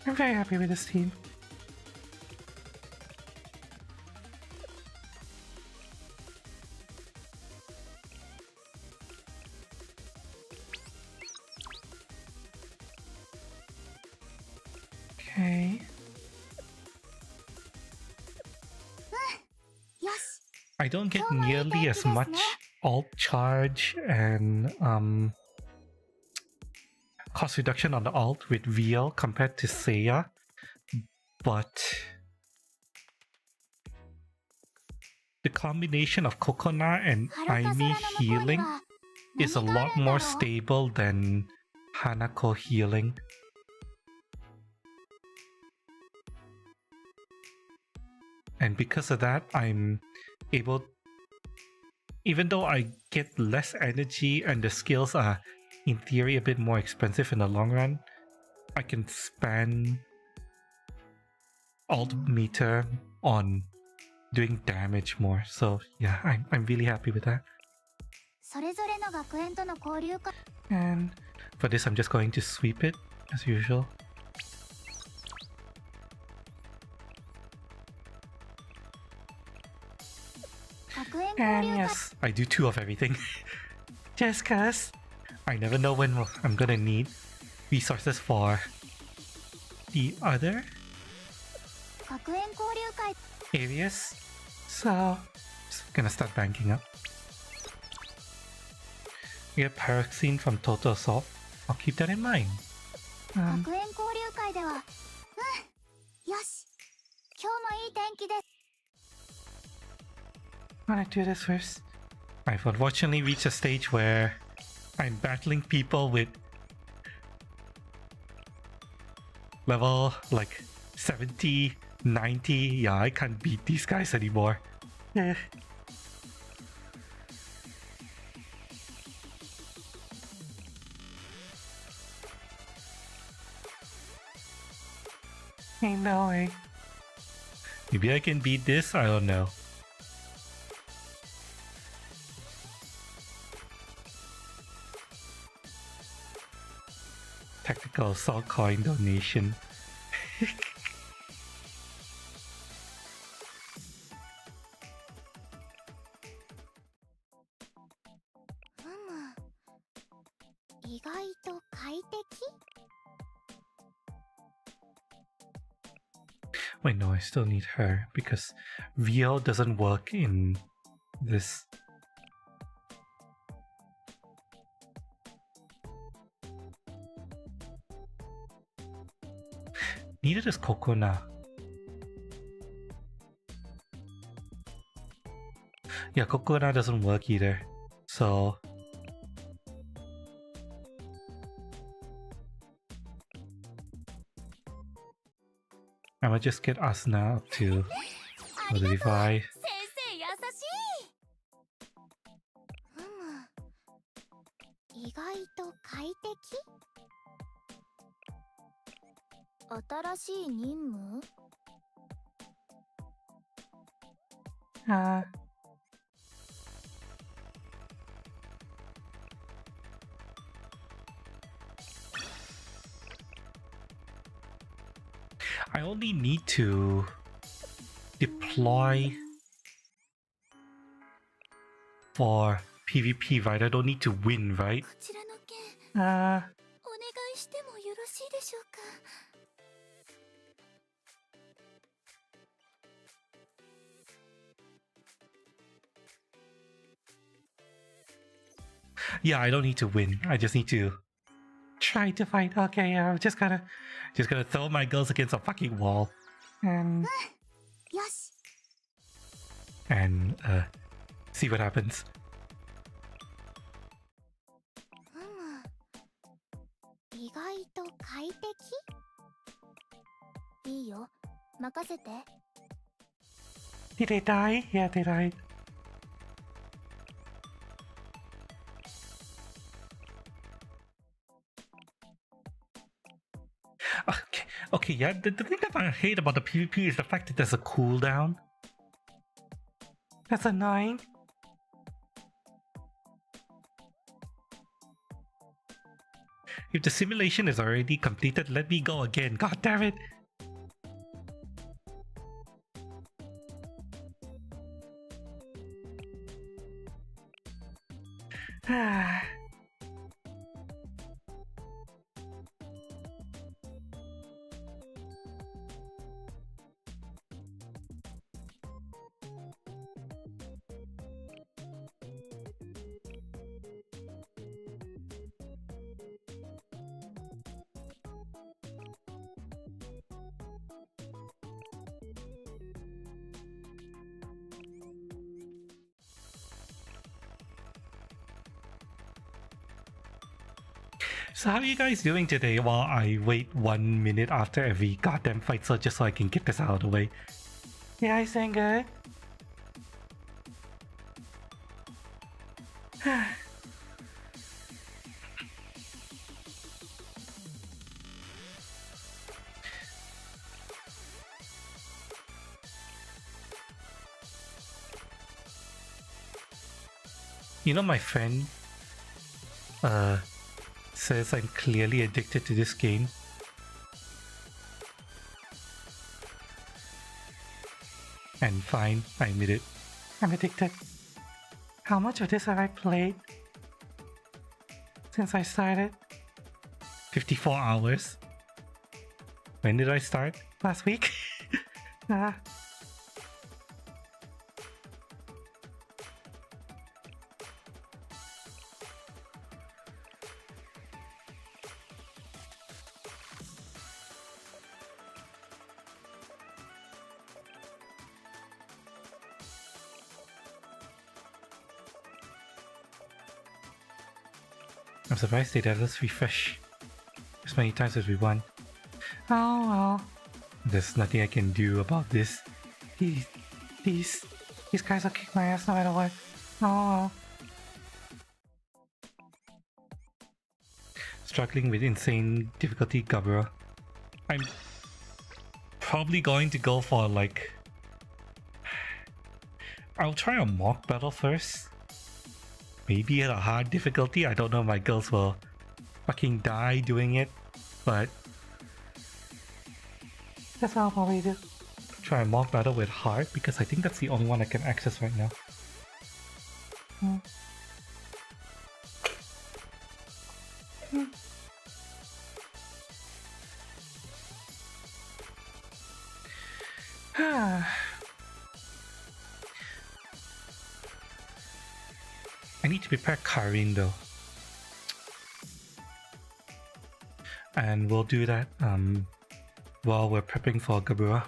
I'm very happy with this team. Okay. I don't get nearly as much alt charge and cost reduction on the alt with VL compared to Seiya, but the combination of Kokona and Aimi healing is a lot more stable than Hanako healing. And because of that, I'm able, even though I get less energy and the skills are in theory a bit more expensive in the long run, I can spend alt meter on doing damage more. So yeah, I'm really happy with that. And for this, I'm just going to sweep it as usual. And yes, I do 2 of everything. Just cause I never know when I'm gonna need resources for the other areas. So just gonna start banking up. We get Paroxene from Total Assault. I'll keep that in mind. I'm gonna do this first. I've unfortunately reached a stage where I'm battling people with level like 70, 90. Yeah, I can't beat these guys anymore. Eh. Ain't no way. Maybe I can beat this, I don't know. Tactical Assault coin donation. Wait, no, I still need her because VO doesn't work in this. Neither does Kokona. Yeah, Kokona doesn't work either. So I might just get Asuna up to 35. I only need to deploy for PvP, right? I don't need to win, right? してもよろしいでしょうか。 Yeah, I don't need to win. I just need to try to fight. Okay, yeah, I'm just gonna throw my girls against a fucking wall and よし。 see what happens. 意外と快適？いいよ、任せて。 Did they die? Yeah, they died. Okay, yeah, the thing that I hate about the PvP is the fact that there's a cooldown. That's annoying. If the simulation is already completed, let me go again. God damn it. So how are you guys doing today while I wait 1 minute after every goddamn fight so just so I can get this out of the way? Yeah, I saying good. You know, my friend says I'm clearly addicted to this game. And fine, I admit it. I'm addicted. How much of this have I played since I started? 54 hours. When did I start? Last week? I'm surprised they let us refresh as many times as we want. Oh well. There's nothing I can do about this. These guys will kick my ass no matter what. Oh well. Struggling with insane difficulty, Gabra. I'm probably going to go for like... I'll try a mock battle first. Maybe at a hard difficulty. I don't know if my girls will fucking die doing it, but that's what I'll probably do. Try a mock battle with hard because I think that's the only one I can access right now. I need to prepare Karin though. And we'll do that while we're prepping for Gabura.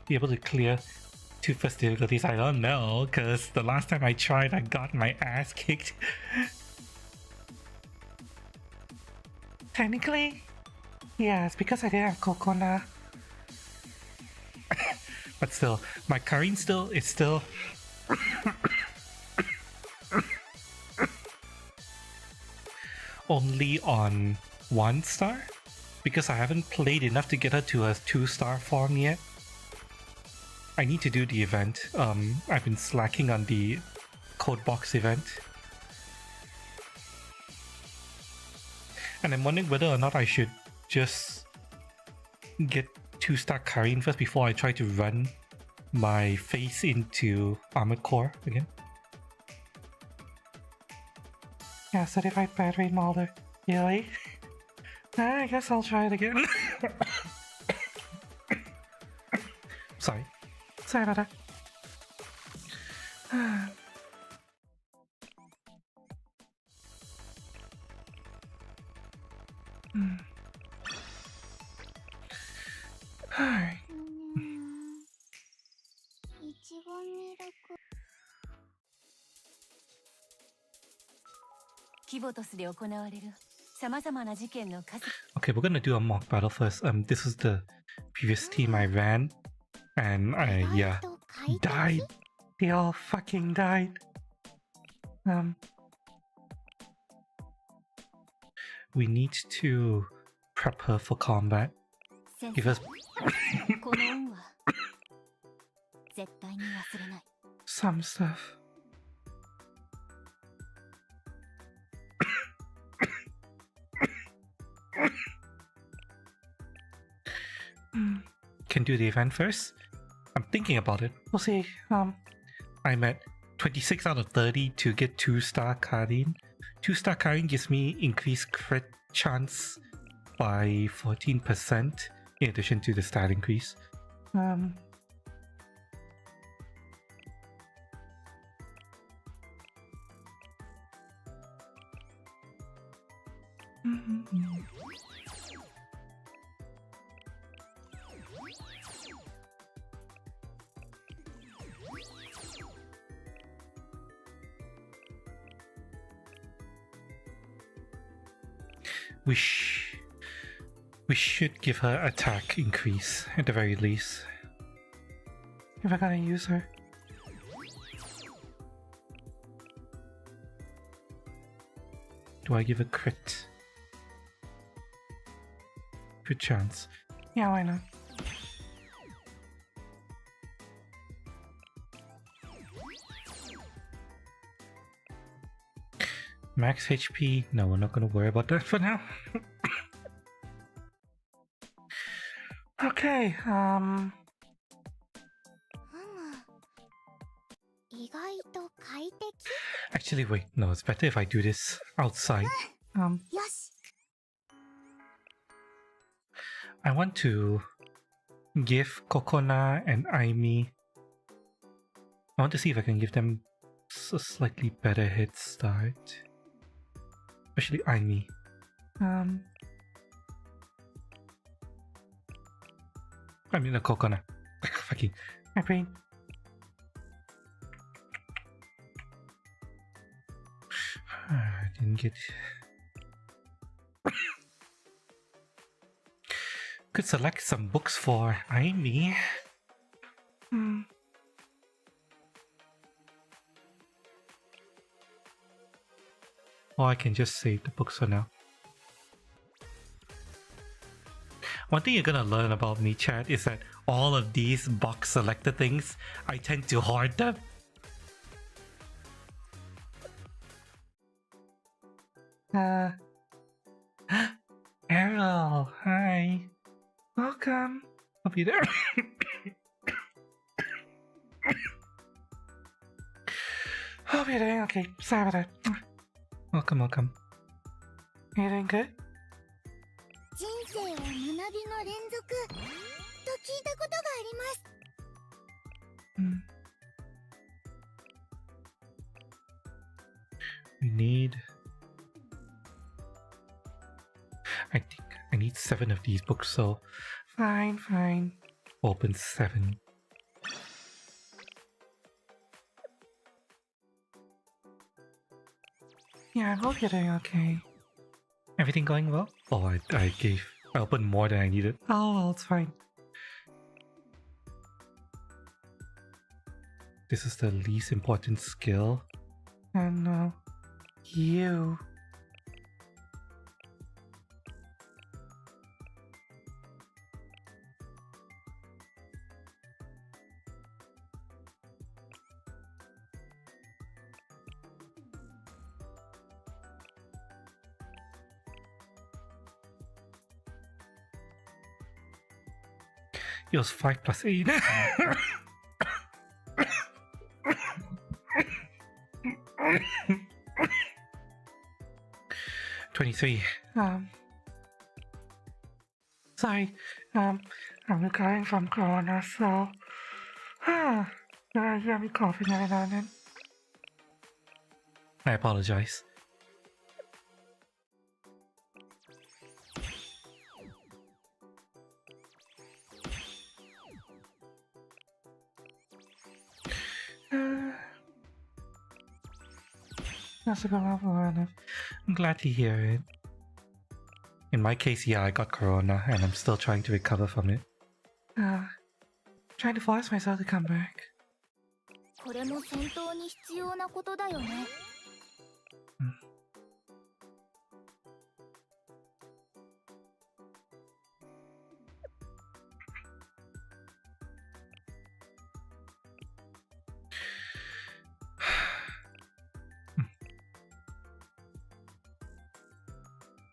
Be able to clear two first difficulties? I don't know, because the last time I tried I got my ass kicked. Technically, yeah, it's because I didn't have Kokona. But still, my Karin is still only on 1 star because I haven't played enough to get her to a 2-star form yet. I need to do the event. I've been slacking on the code box event. And I'm wondering whether or not I should just get 2-star Karin first before I try to run my face into Armored Core again. Yeah, certified battery molder. Really? I guess I'll try it again. Sorry. Sorry about that. Alright. キボトスで行われる様々な事件の数 Okay, we're gonna do a mock battle first. This is the previous team I ran, and I died. They all fucking died. We need to prep her for combat. Give us この恩は絶対に忘れない some stuff. Can do the event first. I'm thinking about it. We'll see. I'm at 26 out of 30 to get 2-star Karin. 2-star Karin gives me increased crit chance by 14% in addition to the stat increase. We should give her attack increase at the very least. If we're gonna use her. Do I give a crit? Good chance. Yeah, why not? Max HP? No, we're not gonna worry about that for now. Okay, 意外と快適 actually wait, no, it's better if I do this outside. よし I want to give Kokona and Aimi. I want to see if I can give them a slightly better head start. Especially Aimi. I mean, a Kokona. Fucking. My brain. I didn't get. Could select some books for Aimi. Or I can just save the books for now. One thing you're gonna learn about me, chat, is that all of these box selected things, I tend to hoard them. Errol, hi. Welcome. Hope you're there. Hope you're doing okay. Sorry about that. Welcome, welcome. You doing good? 人生は学びの連続と聞いたことがあります We need... I think I need 7 of these books, so... Fine, fine. Open 7. Yeah, I hope you're doing okay. Everything going well? Oh, I opened more than I needed. Oh, well, it's fine. This is the least important skill. And you. It was 5 plus 8. 23. Sorry, I'm recovering from Corona, so you hear me coughing every now and then. I apologize. That's a good one. I'm glad to hear it. In my case, yeah, I got Corona, and I'm still trying to recover from it. Trying to force myself to come back. これも戦闘に必要なことだよね。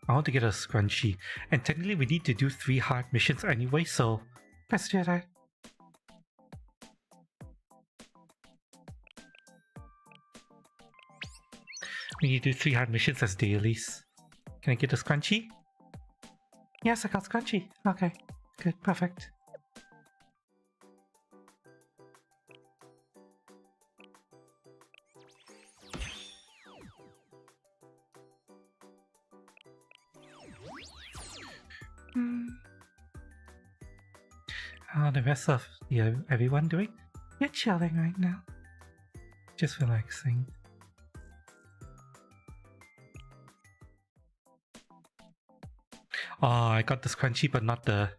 I want to get a scrunchie, and technically we need to do 3 hard missions anyway, so let's do that. We need to do 3 hard missions as dailies. Can I get a scrunchie? Yes, I got scrunchie. Okay, good, perfect. How the rest of everyone doing? You're chilling right now. Just relaxing. Oh, I got the scrunchie, but not that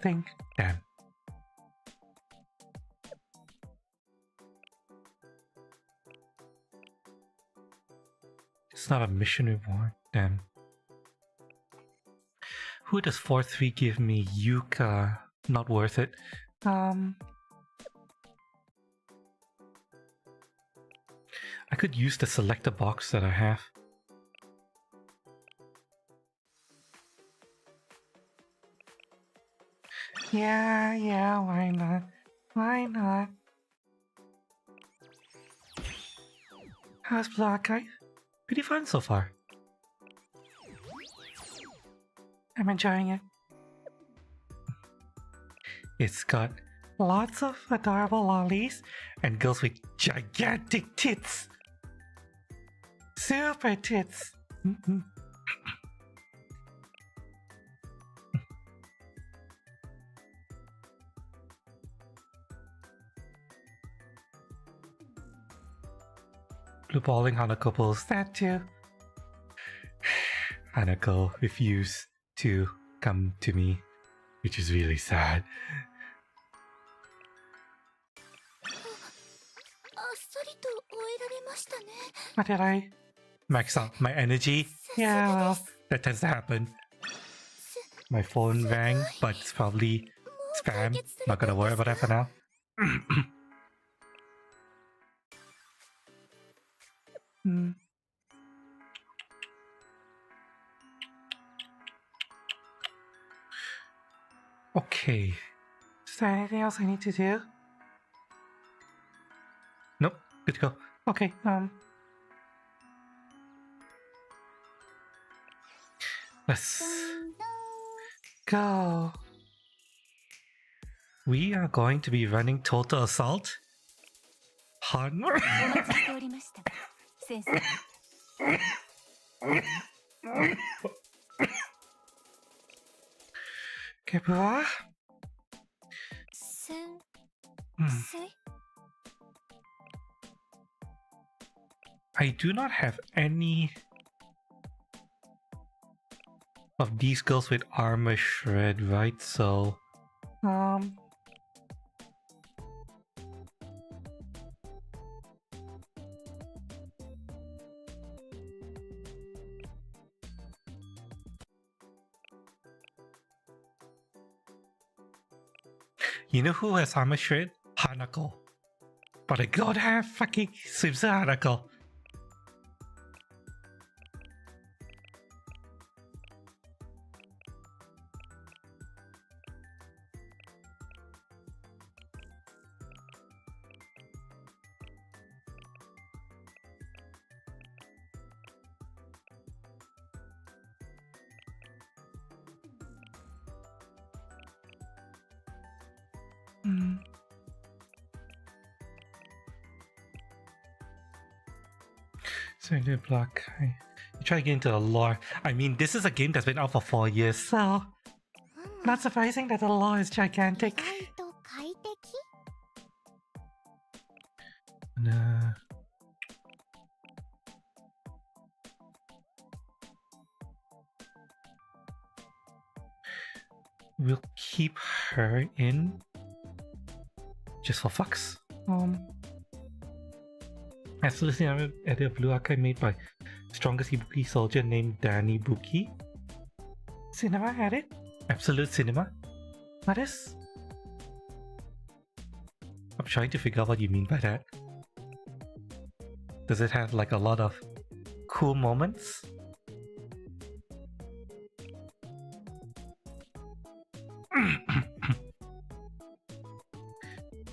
thing. Damn. It's not a mission reward. Damn. Who does 4-3 give me? Yuka. Not worth it. I could use the selector box that I have. Yeah, why not? Why not? How's Blue Archive? Pretty fun so far. I'm enjoying it. It's got lots of adorable lolis and girls with gigantic tits. Super tits. Blue balling Hanako pulls that too. Hanako refused to come to me, which is really sad. What did I max out my energy? Yeah, well, that tends to happen. My phone rang, but it's probably spam. Not gonna worry about that for now. Okay. Is there anything else I need to do? Nope. Good to go. Okay, let's go. We are going to be running Total Assault. Hard. Kepua? I do not have any of these girls with armor shred, right? So, you know who has armor shred? Hanako. But I don't have fucking swimsuit Hanako. So into block. You try to get into the lore. I mean, this is a game that's been out for 4 years, so not surprising that the lore is gigantic. 意外と快適 And, we'll keep her in just for fucks. Absolutely, I'm at a blue archive made by strongest Ibuki soldier named Danny Buki. Cinema had it? Absolute Cinema? What is? I'm trying to figure out what you mean by that. Does it have like a lot of cool moments?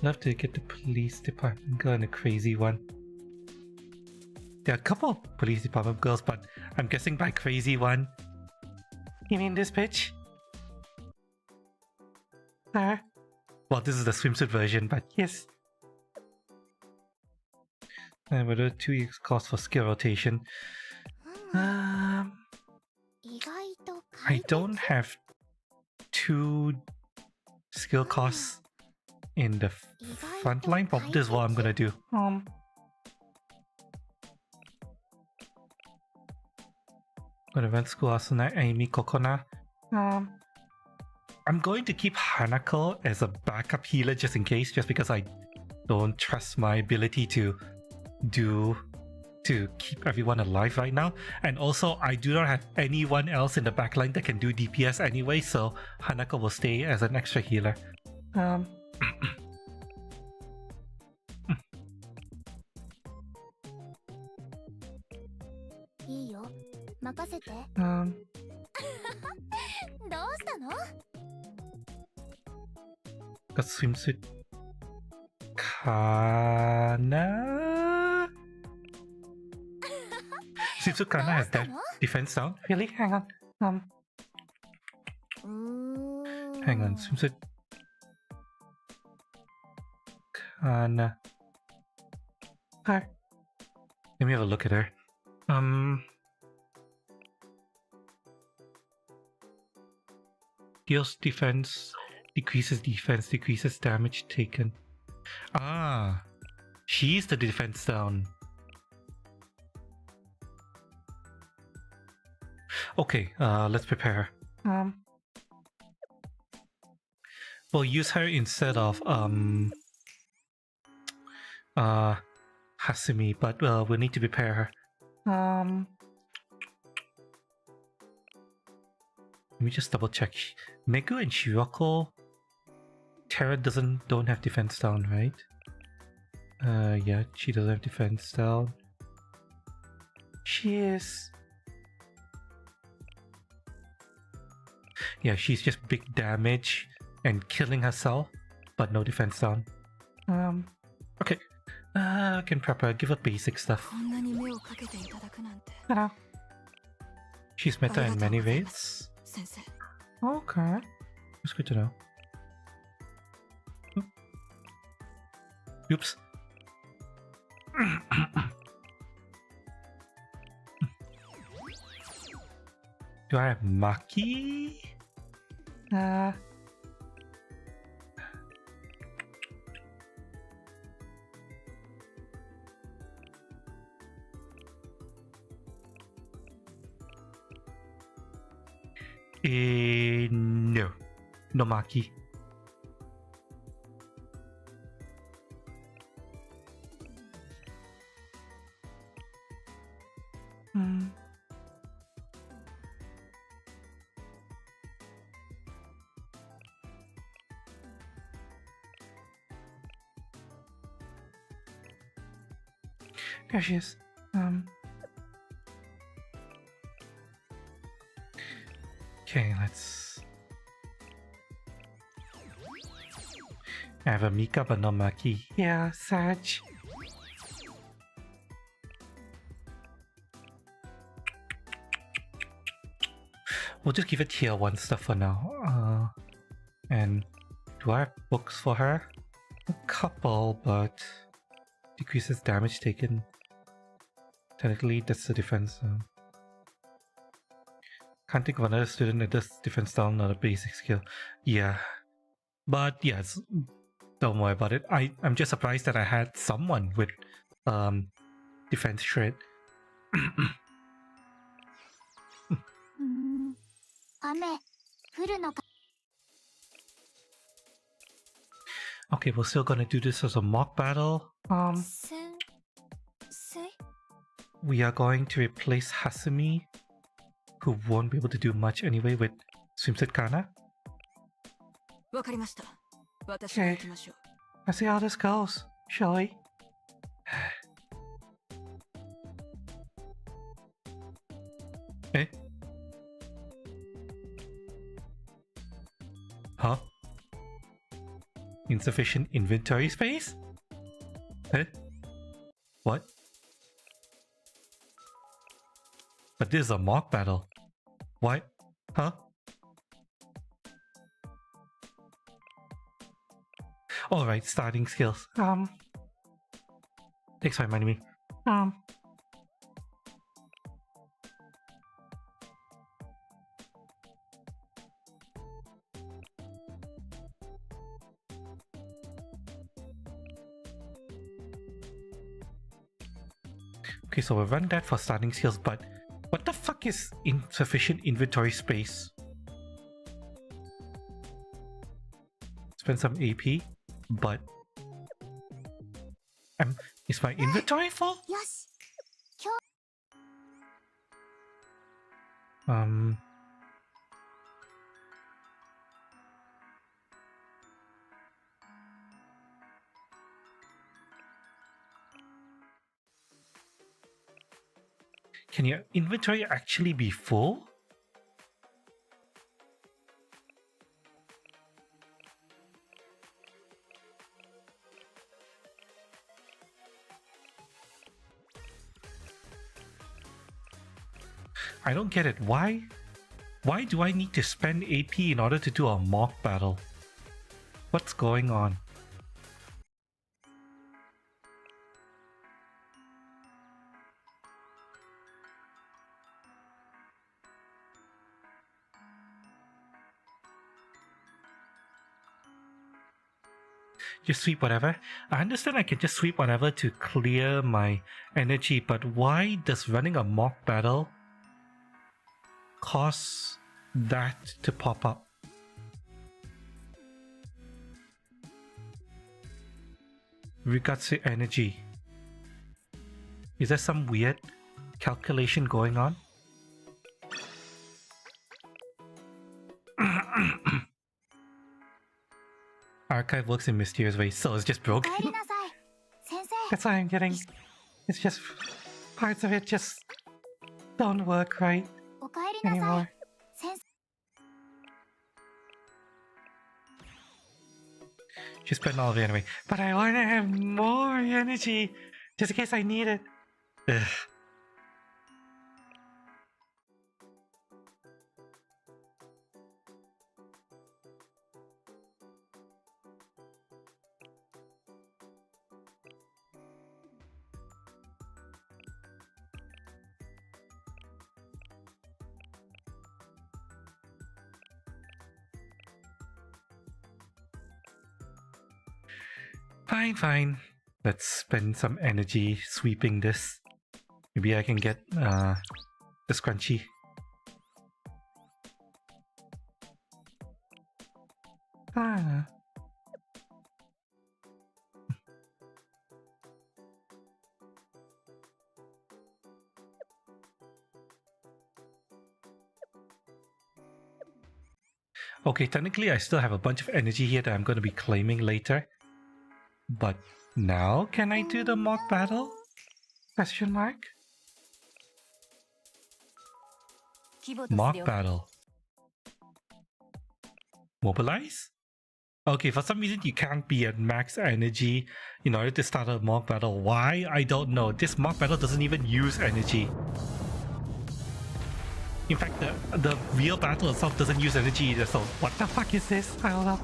Love to get the police department girl and a crazy one. There are a couple of police department girls, but I'm guessing by crazy one. You mean this bitch? Well, this is the swimsuit version, but yes. And whether 2 cost for skill rotation. 意外と I 快適 don't have 2 skill costs in the front line, but this is what I'm gonna do. Gonna run school Asuna, Amy, Kokona. I'm going to keep Hanako as a backup healer just in case, just because I don't trust my ability to keep everyone alive right now. And also, I do not have anyone else in the backline that can do DPS anyway, so Hanako will stay as an extra healer. いいよ任せて um, どうしたの got swimsuit. Kana? Swimsuit Kana has that defense down? Really? Hang on. Hang on. Swimsuit Kana. Hi. Let me have a look at her. Deals defense, decreases damage taken. Ah, she's the defense down. Okay, let's prepare her. We'll use her instead of Hasumi, but we'll need to prepare her. Let me just double check. Megu and Shiroko, Terra don't have defense down, right? Yeah, she doesn't have defense down. She is. Yeah, she's just big damage and killing herself, but no defense down. Okay. I can prep her, give her basic stuff. Hello. She's meta in many ways. Okay. That's good to know. Oops. Do I have Maki? No. No Maki. There she is. Okay, let's... I have a Mika but no Maki. Yeah, Sag. We'll just give it tier 1 stuff for now. And do I have books for her? A couple, but decreases damage taken. Technically, that's the defense. Can't think of another student that does defense style, not a basic skill. Yeah. But yes, don't worry about it. I'm just surprised that I had someone with defense trait. Okay, we're still gonna do this as a mock battle. We are going to replace Hasumi, who won't be able to do much anyway, with Swimsuit Kana. わかりました。私が行きましょう。Let's see how this goes, shall we? Eh? Huh? Insufficient inventory space? Eh? What? But this is a mock battle. Why? Huh? Alright, starting skills. Thanks for reminding me. Okay, so we'll run that for starting skills, but what the fuck is insufficient inventory space? Spend some AP, but is my inventory full? Can your inventory actually be full? I don't get it. Why do I need to spend AP in order to do a mock battle? What's going on? Just sweep whatever. I understand I can just sweep whatever to clear my energy, but why does running a mock battle cause that to pop up? Regards to energy. Is there some weird calculation going on? Archive works in mysterious ways, so it's just broken. That's why I'm getting. It's just parts of it just don't work right anymore. She spent all of it anyway, but I want to have more energy just in case I need it. Ugh. Fine. Let's spend some energy sweeping this. Maybe I can get the scrunchie. Okay, technically I still have a bunch of energy here that I'm going to be claiming later. But now, can I do the mock battle? Question mark? Mock battle. Mobilize? Okay, for some reason you can't be at max energy in order to start a mock battle. Why? I don't know. This mock battle doesn't even use energy. In fact, the real battle itself doesn't use energy either, so what the fuck is this? I don't know.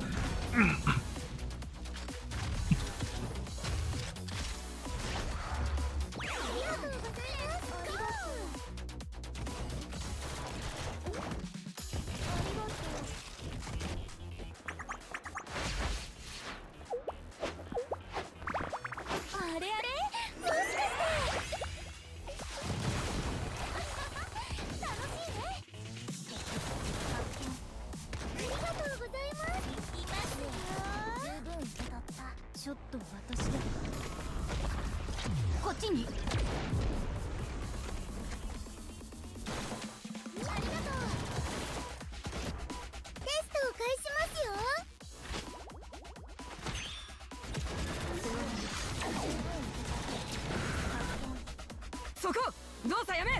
そこ動作やめ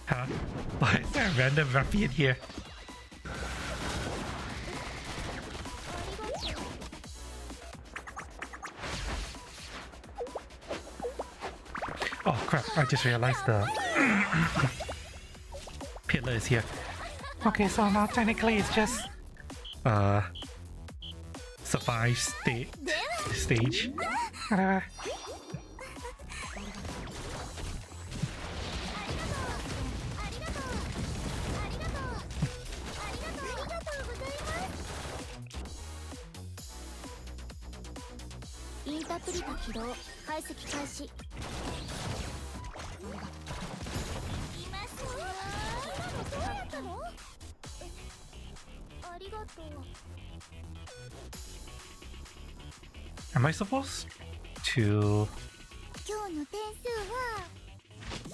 Huh? Why is there a random ruffian here? Oh crap, I just realized the pillar is here. Okay, so now technically it's just survive stage. Whatever. Am I supposed to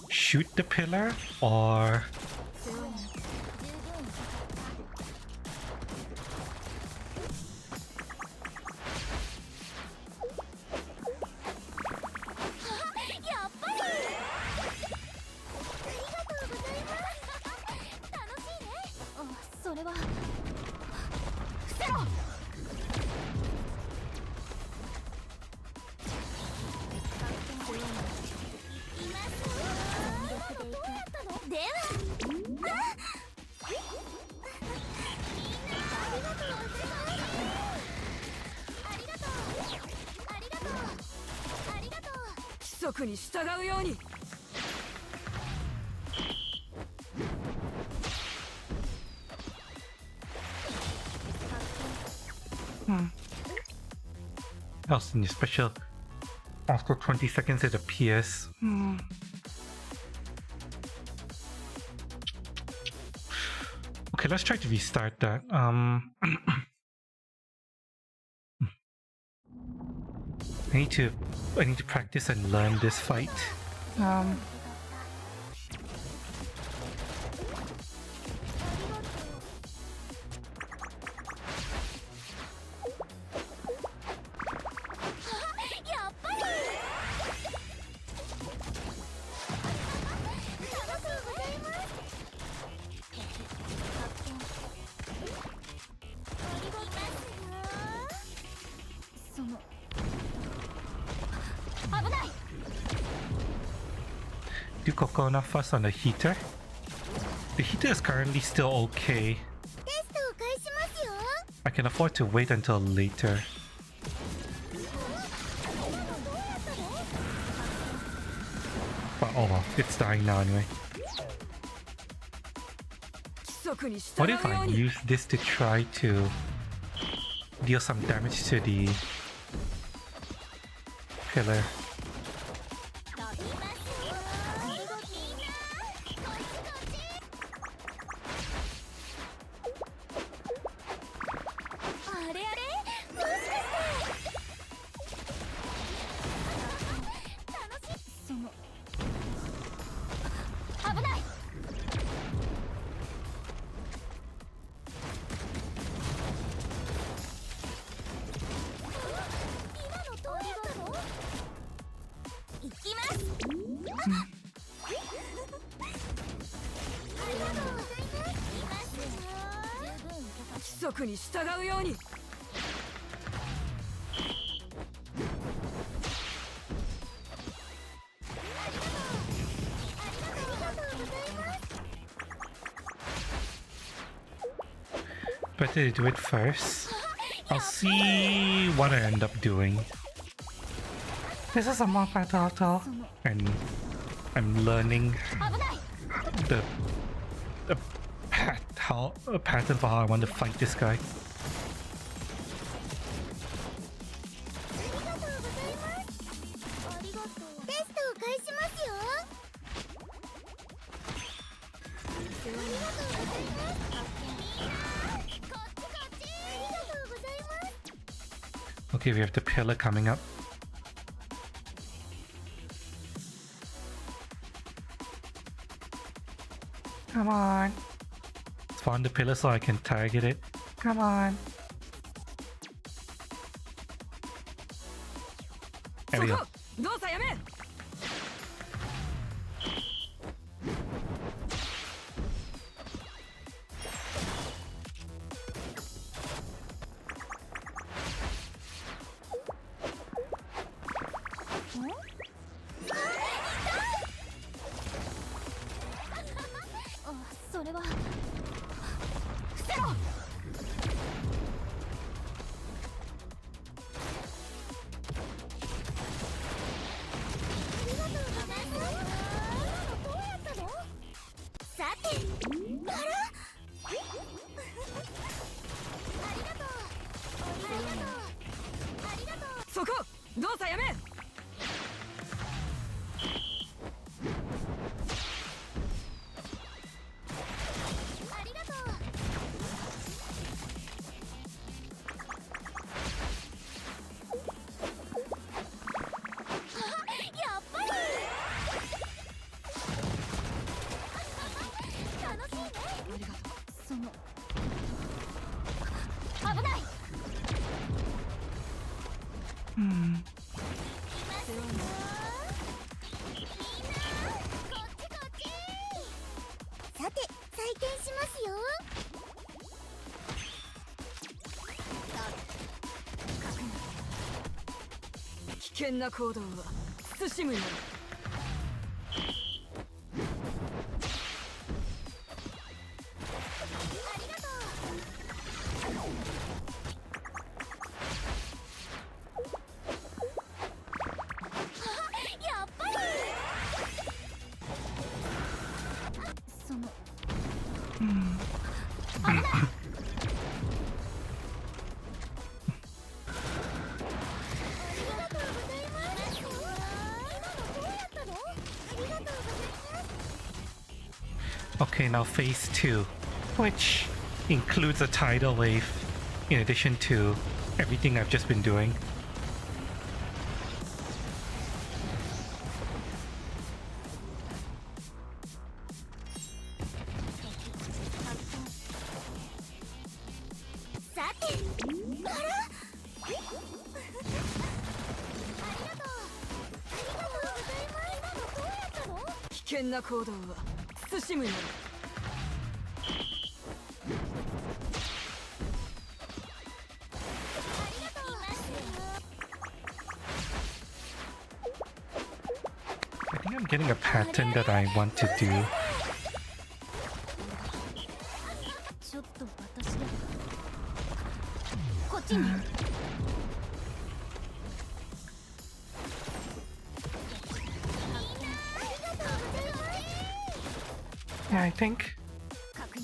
shoot the pillar or else in your special? After 20 seconds it appears. Okay, let's try to restart that. I need to practice and learn this fight. Do coconut first on the heater. The heater is currently still okay. I can afford to wait until later. But oh well, it's dying now anyway. What if I use this to try to deal some damage to the pillar? Better to do it first. I'll see what I end up doing. This is a mock battle, and I'm learning the pattern for how I want to fight this guy. Okay, we have the pillar coming up. Come on. Spawn the pillar so I can target it. Come on. There we go. 動作やめ。あ、それは伏せろ。どうやったの？さて、あら？ありがとう。ありがとう。そこ、動作やめ。ありがとう。あ、やっぱり。楽しいね。ありがとう。その危ない。Hmm. みんなこっちこっち。さて採点しますよ。危険な行動は慎むように。ありがとう。やっぱり。その危ない。ありがとうございます。今のどうやったの？ありがとうございます。 Okay, now phase 2, which includes a tidal wave in addition to everything I've just been doing.危険な行動は慎むように。I think I'm getting a pattern that I want to do. ちょっと私でこっちに。 Yeah, I think. 確認。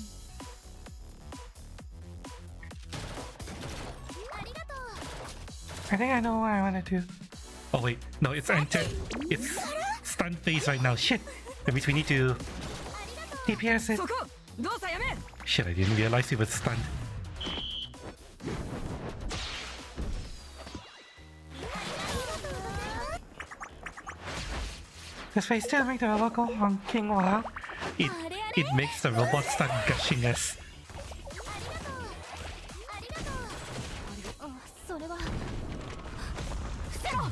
ありがとう。 I think I know what I want to do. Oh wait, no, it's enter. It's stun phase right now. Shit. That means we need to DPS it. そこ、動作やめ。 Shit, I didn't realize it was stunned. This phase 2 make the robot go honking while it makes the robot start gushing us. ありがとう。あ、それは伏せろ。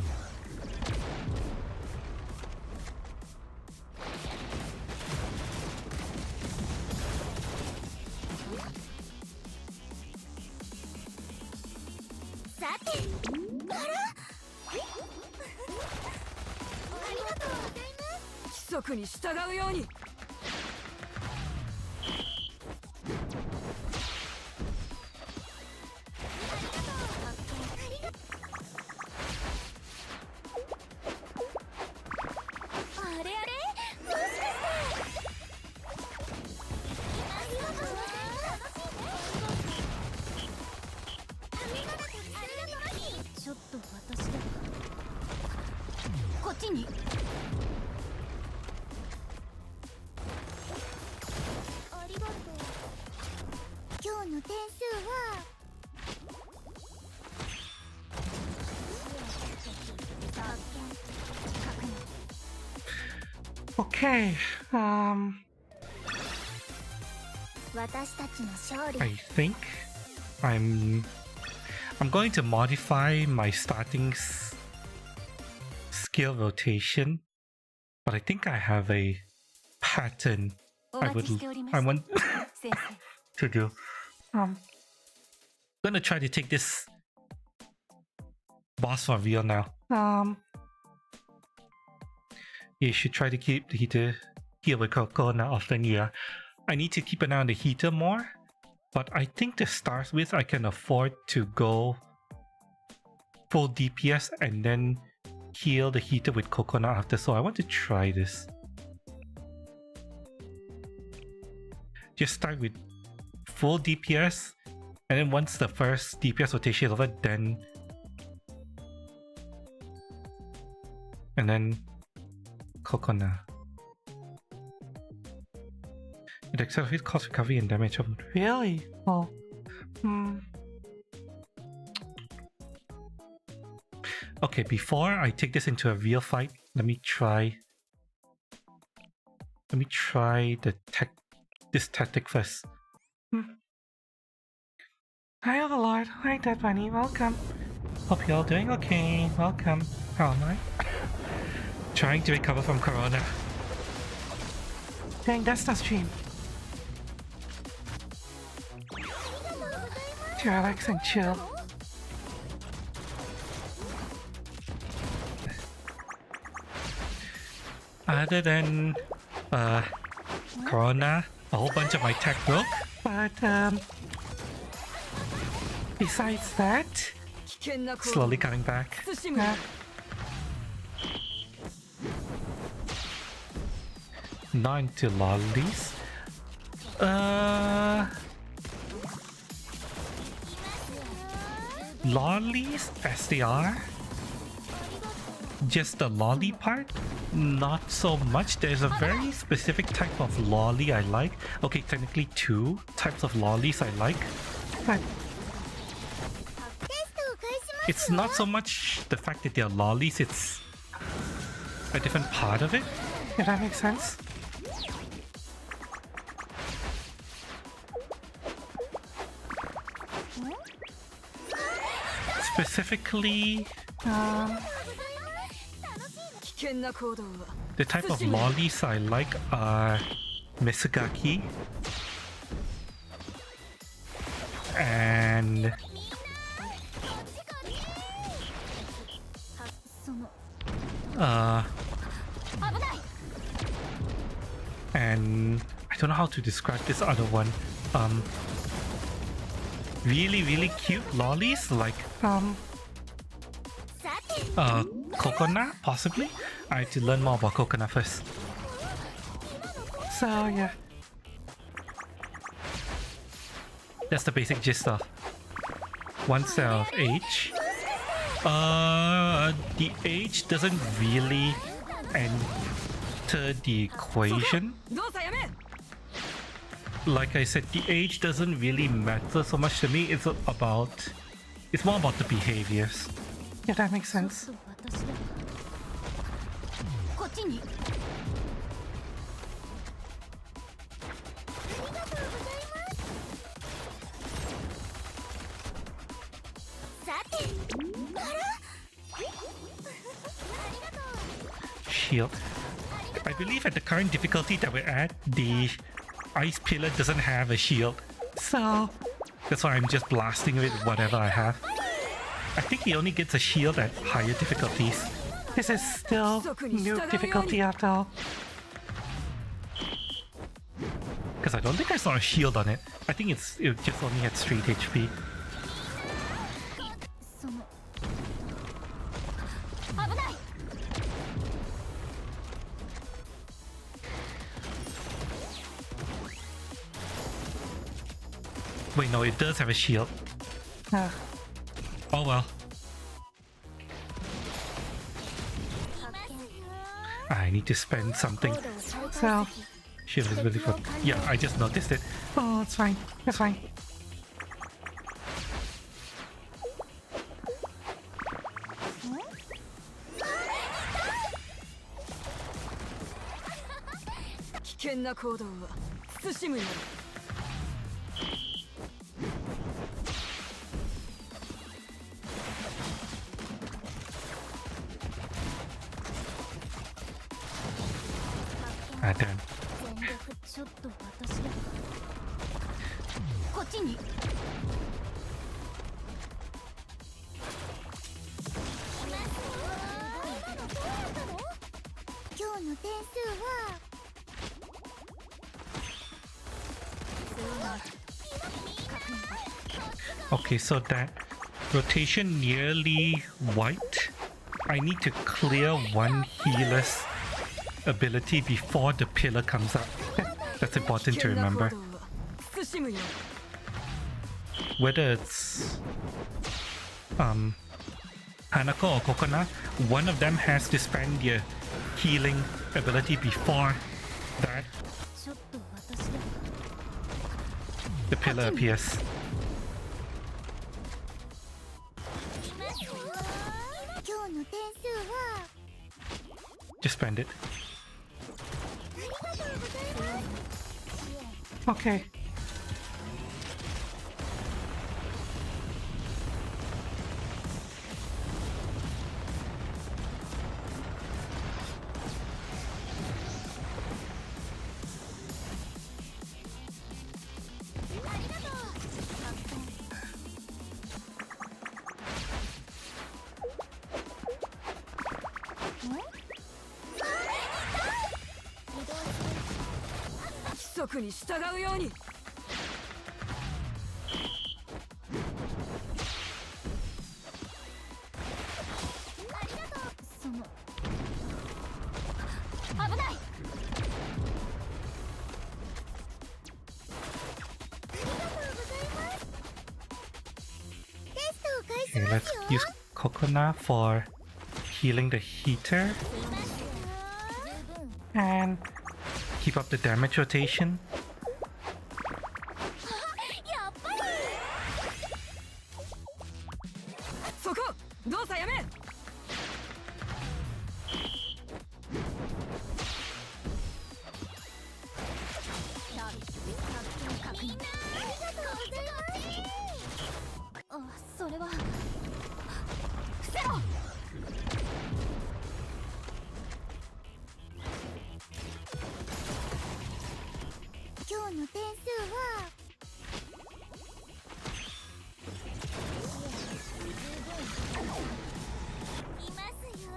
さて、あら？ありがとうございます。規則に従うように。あれあれ？もしかして。ありがとう。楽しいね。ありがとう。ちょっと私では。こっちに。ありがとう。今日の点数は。 Okay, 私たちの勝利。 I think I'm going to modify my starting skill rotation, but I think I have a pattern I want to do. I'm gonna try to take this boss for real now. You should try to keep the heater here with Kokona often. Yeah, I need to keep an eye on the heater more, but I think to start with I can afford to go full DPS and then heal the heater with Kokona after, so I want to try this. Just start with full DPS, and then once the first DPS rotation is over, then Kokona. It accelerates cost recovery and damage. Really? Oh. Okay, before I take this into a real fight, let me try this tactic first. Hi Overlord, hi Dead Bunny, welcome. Hope you're all doing okay. Welcome. How am I? Trying to recover from Corona. Dang, that's the stream. To relax and chill. Other than Corona, a whole bunch of my tech broke. But besides that, slowly coming back. Not into lolis. Lolis as they are. Just the lolly part, not so much. There's a very specific type of lolly I like. Okay, technically two types of lollies I like, but it's not so much the fact that they're lollies, it's a different part of it, if that makes sense. Specifically, the type of lollies I like are Misugaki and I don't know how to describe this other one. Really cute lollies like Kokona, possibly. I have to learn more about Kokona first. So yeah, that's the basic gist of one cell of H. The H doesn't really enter the equation. Like I said, the age doesn't really matter so much to me. It's more about the behaviors. Yeah, that makes sense. Shield. I believe at the current difficulty that we're at, the Ice Pillar doesn't have a shield, so that's why I'm just blasting with whatever I have. I think he only gets a shield at higher difficulties. This is still new difficulty after all. Because I don't think I saw a shield on it. I think it just only had straight HP. Wait, no, it does have a shield. Oh well. I need to spend something. So, shield is really fun. Yeah, I just noticed it. Oh, it's fine. It's fine. Ah, damn. 全力ちょっと私がこっちに今日の点数は Okay, so that rotation nearly wiped. I need to clear one healer's ability before the pillar comes up. That's important to remember. Whether it's Hanako or Kokona, one of them has to spend their healing ability before that ちょっと私が the pillar appears. 今日の点数は Just spend it. ありがとうございます Okay. Okay, let's use Kokona for healing the heater and keep up the damage rotation. やっぱりそこ動作やめみんなありがとうございますあ、それは伏せろ今日の点数はいますよ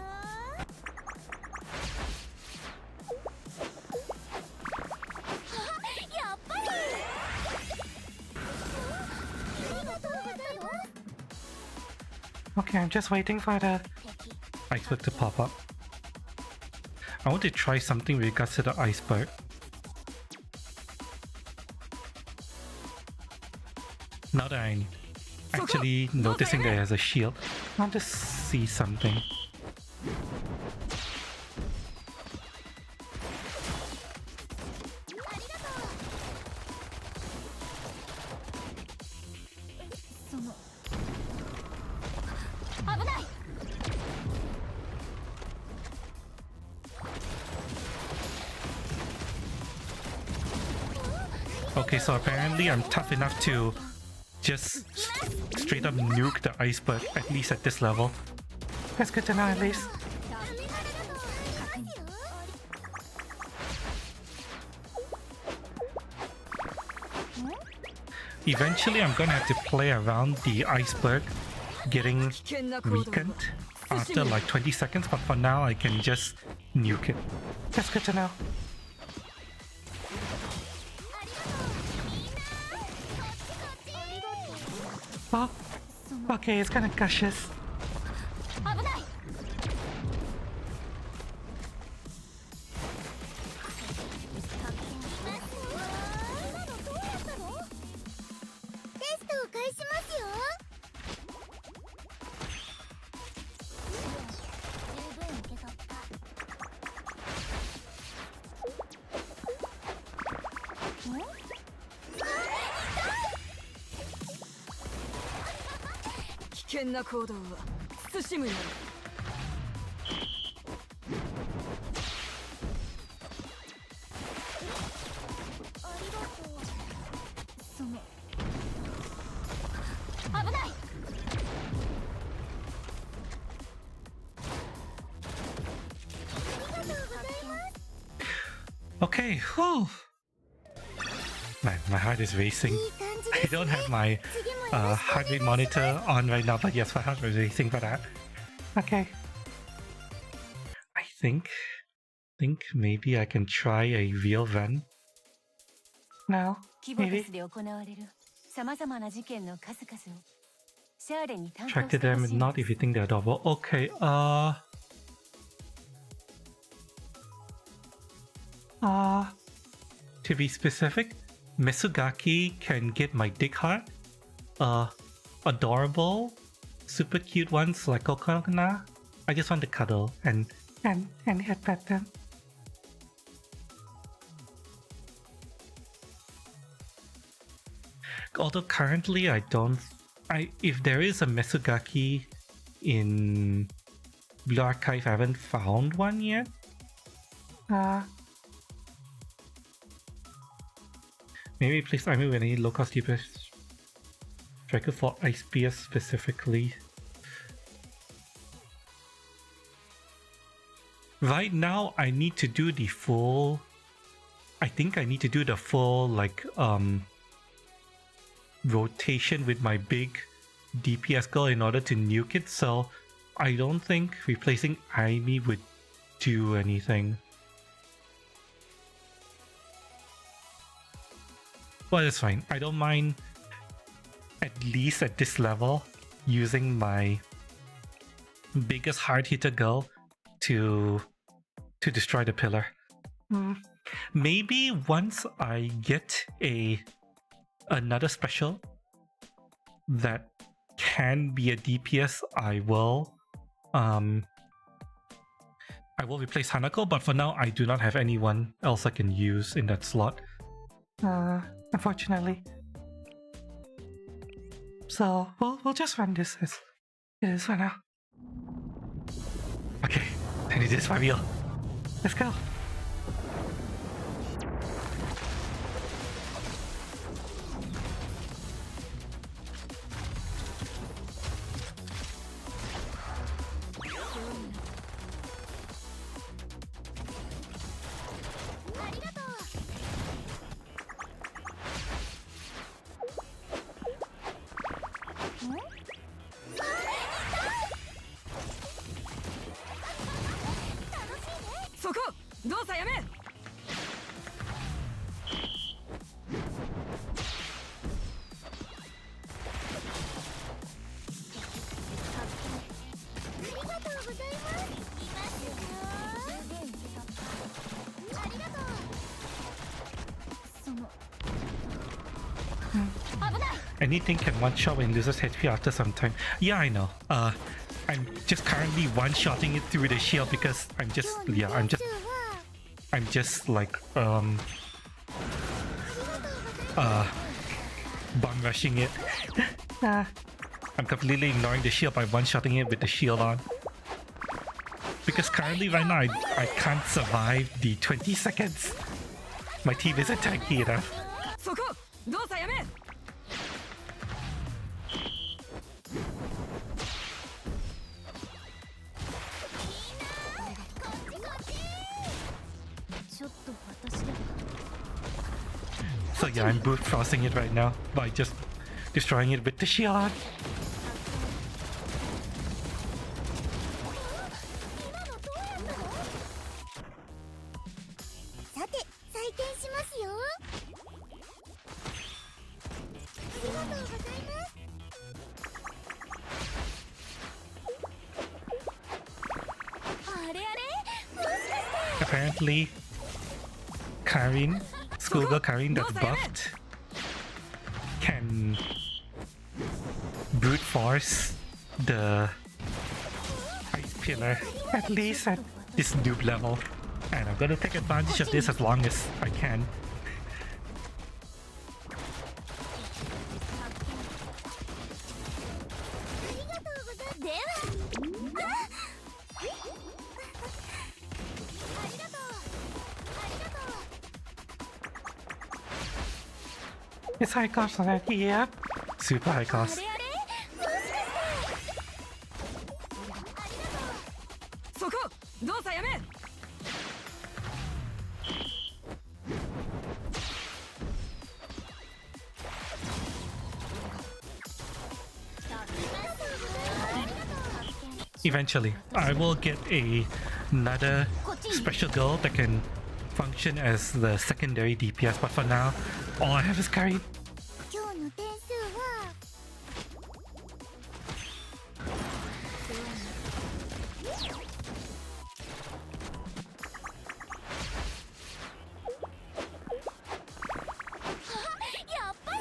やっぱりありがとうございます Okay, I'm just waiting for the iceberg to pop up. I want to try something with regards to the iceberg. Now that I'm actually noticing that it has a shield, I want to see something. Okay, so apparently I'm tough enough to just straight up nuke the iceberg, at least at this level. That's good to know at least. Eventually I'm gonna have to play around the iceberg getting weakened after like 20 seconds, but for now I can just nuke it. That's good to know. Oh, okay, it's kind of gushes. Okay, whew. Man, my heart is racing. I don't have my heart rate monitor on right now, but yes, my heart is racing for that. Okay. I think maybe I can try a real run. No, maybe. Track to them, not if you think they're adorable. Okay, to be specific, Misugaki can get my dick hard. Adorable, super cute ones like Kokona. I just want to cuddle and headpet them. Although currently if there is a Misugaki in Blue Archive, I haven't found one yet. Maybe please army with any low-cost DPS striker for ISPS specifically. Right now, I need to do the full... I think I need to do the full, like, rotation with my big DPS girl in order to nuke it, so I don't think replacing Aimi would do anything. Well, it's fine. I don't mind, at least at this level, using my biggest hard hitter girl to destroy the pillar. Maybe once I get another special that can be a DPS, I will replace Hanako, but for now I do not have anyone else I can use in that slot. Unfortunately. So we'll just run this as it is for now. Okay, I need this for real. Let's go. Anything can one-shot when it loses HP after some time. Yeah, I know. I'm just currently one-shotting it through the shield because I'm just like bum rushing it. I'm completely ignoring the shield by one-shotting it with the shield on. Because currently right now I can't survive the 20 seconds. My team isn't tanky enough. So yeah, I'm brute forcing it right now by just destroying it with the shield on. Apparently, Karin, schoolgirl Karin that's buffed, can brute force the ice pillar, at least at this noob level. And I'm gonna take advantage of this as long as I can. It's high cost already, yeah. Super high cost. Eventually, I will get another special girl that can function as the secondary DPS, but for now, all I have is Karin. 今日の点数はやっぱり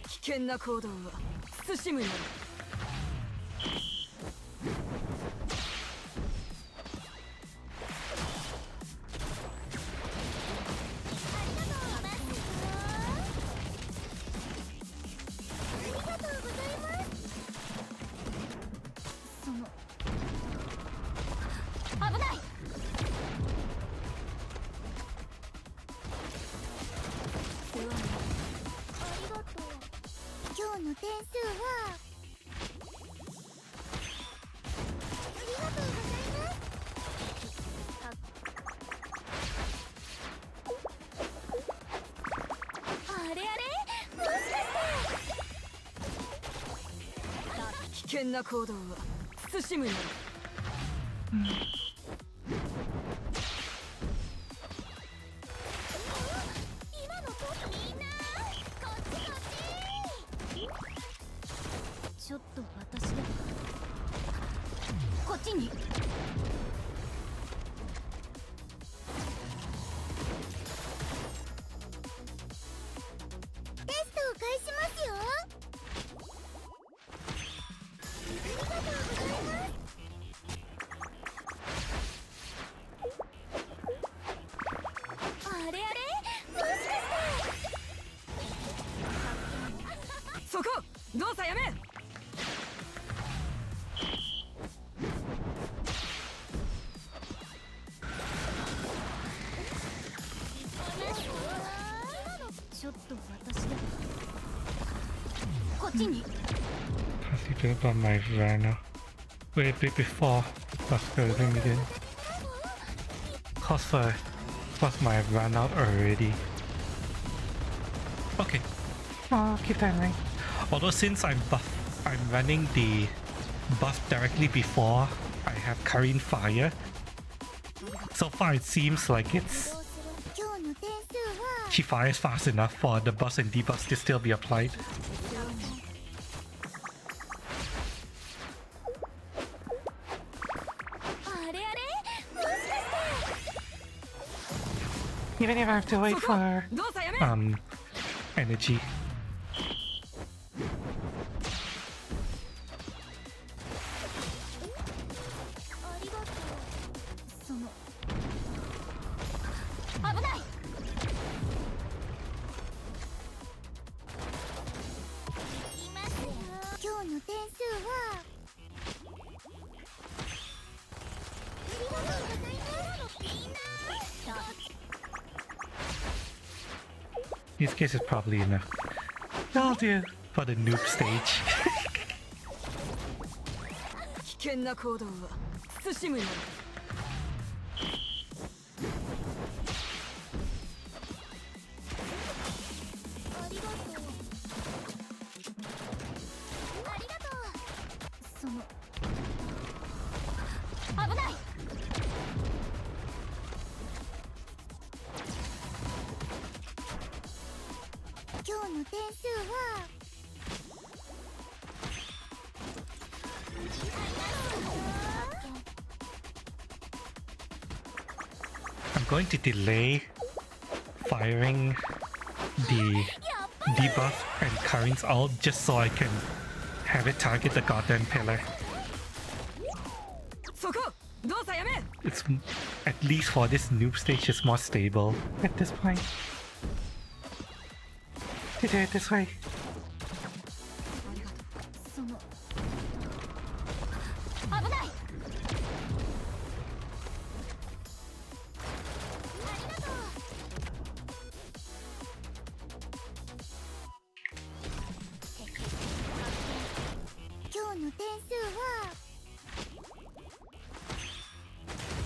危険な行動は慎むように。今日の点数はありがとうございますあれあれもしかして危険な行動は慎むように。今の子みんなこっちこっちちょっと私でこっちにテストを返しますよありがとうございますあれあれもしかしてそこ動作やめ。ちょっと私でこっちに How's he doing about my Rana? Wait a bit before. Let's go with him again. Cause for was my run out already. Okay. I'll keep that in mind. Although since I'm running the buff directly before I have Karin Fire. So far it seems like it's 今日の点数は she fires fast enough for the buffs and debuffs to still be applied. Even if I have to wait for 動作やめ。energy. ありがとうその危ないいますよ今日の点数はありがとうございますみんな This case is probably enough. I'll do for the noob stage. 危険な行動は慎むように。ありがとうありがとうその危ない今日の点数は I'm going to delay firing the debuff and Karin's ult just so I can have it target the goddamn pillar. そこ動作やめ。It's at least for this noob stage, it's more stable at this point. To do it this way. その危ないありがとう今日の点数はあ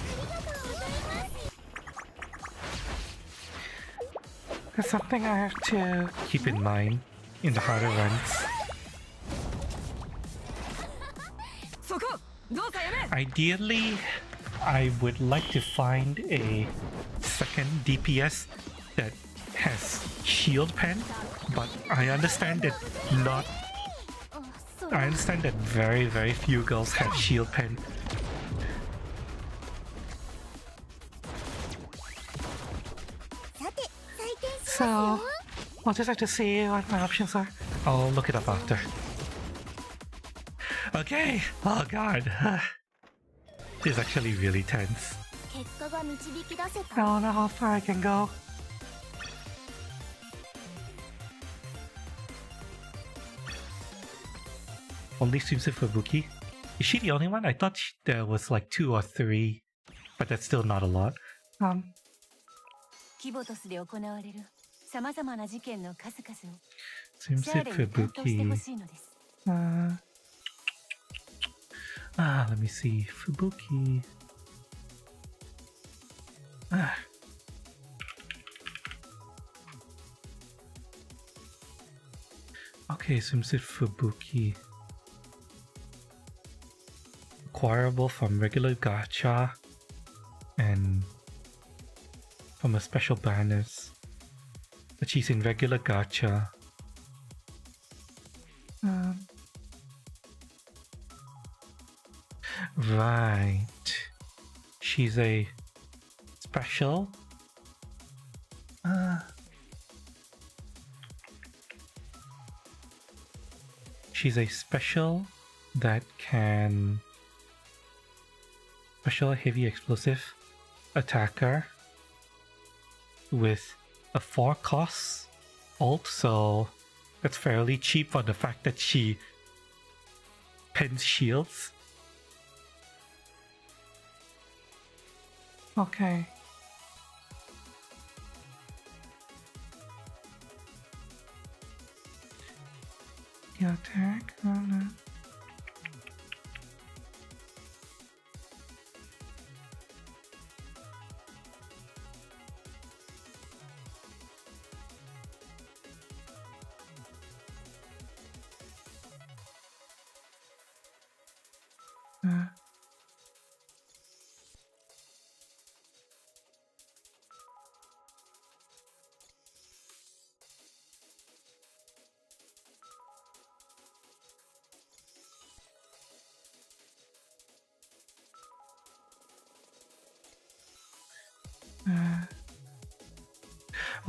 りがとうございます That's something I have to keep in mind in the harder runs. そこ動作やめ Ideally, I would like to find a second DPS that has shield pen, but I understand that not. あそれ I understand that very, very few girls have shield pen. さて採点します So, よ I'll just have to see what my options are. I'll look it up after. Okay. Oh god. This is actually really tense. 結果が導き出せ I た don't know how far I can go. Only swimsuit for Buki. Is she the only one? I thought there was like 2 or 3, but that's still not a lot. キボトスで行われる様々な事件の数々をシャー swimsuit レ for に担当してほ Buki. しいのです Let me see. Fubuki. Okay, swimsuit Fubuki. Acquirable from regular gacha and from a special banners. But she's in regular gacha. Right. She's a special. She's a special that can special heavy explosive attacker with a 4 cost ult, so that's fairly cheap for the fact that she pens shields. Okay. The attack.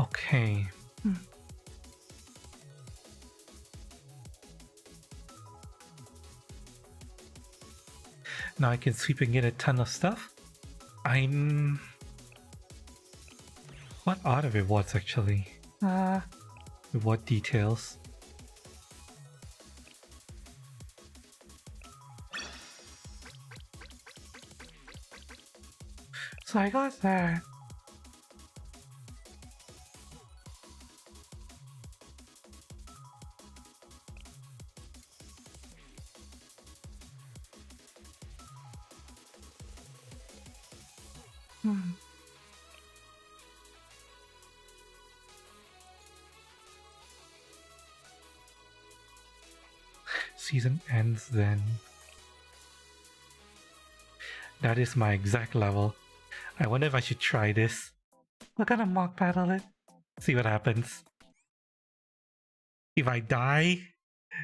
Okay. Now I can sweep and get a ton of stuff. What are the rewards actually? Reward details. So I got that. Season ends then. That is my exact level. I wonder if I should try this. We're gonna mock battle it. See what happens. If I die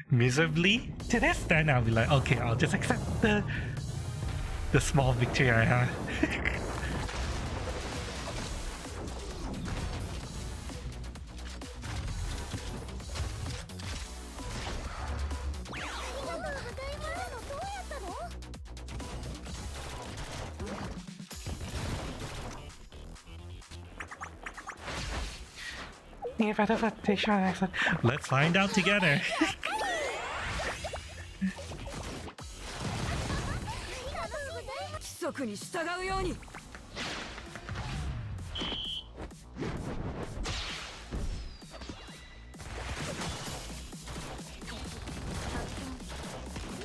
miserably to this, then I'll be like, okay, I'll just accept the small victory I have. Let's find out together. 規則に従うように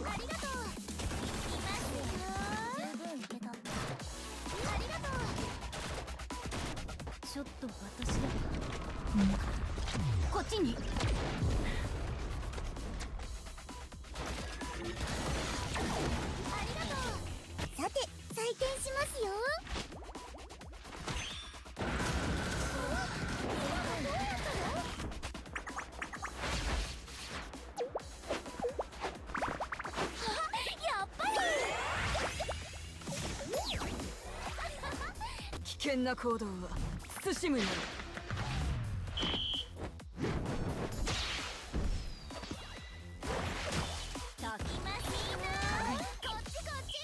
ありがとういきますよ十分受け取ったありがとうちょっと私ではこっちに険な行動は慎むように。ときましいな。こっちこっち。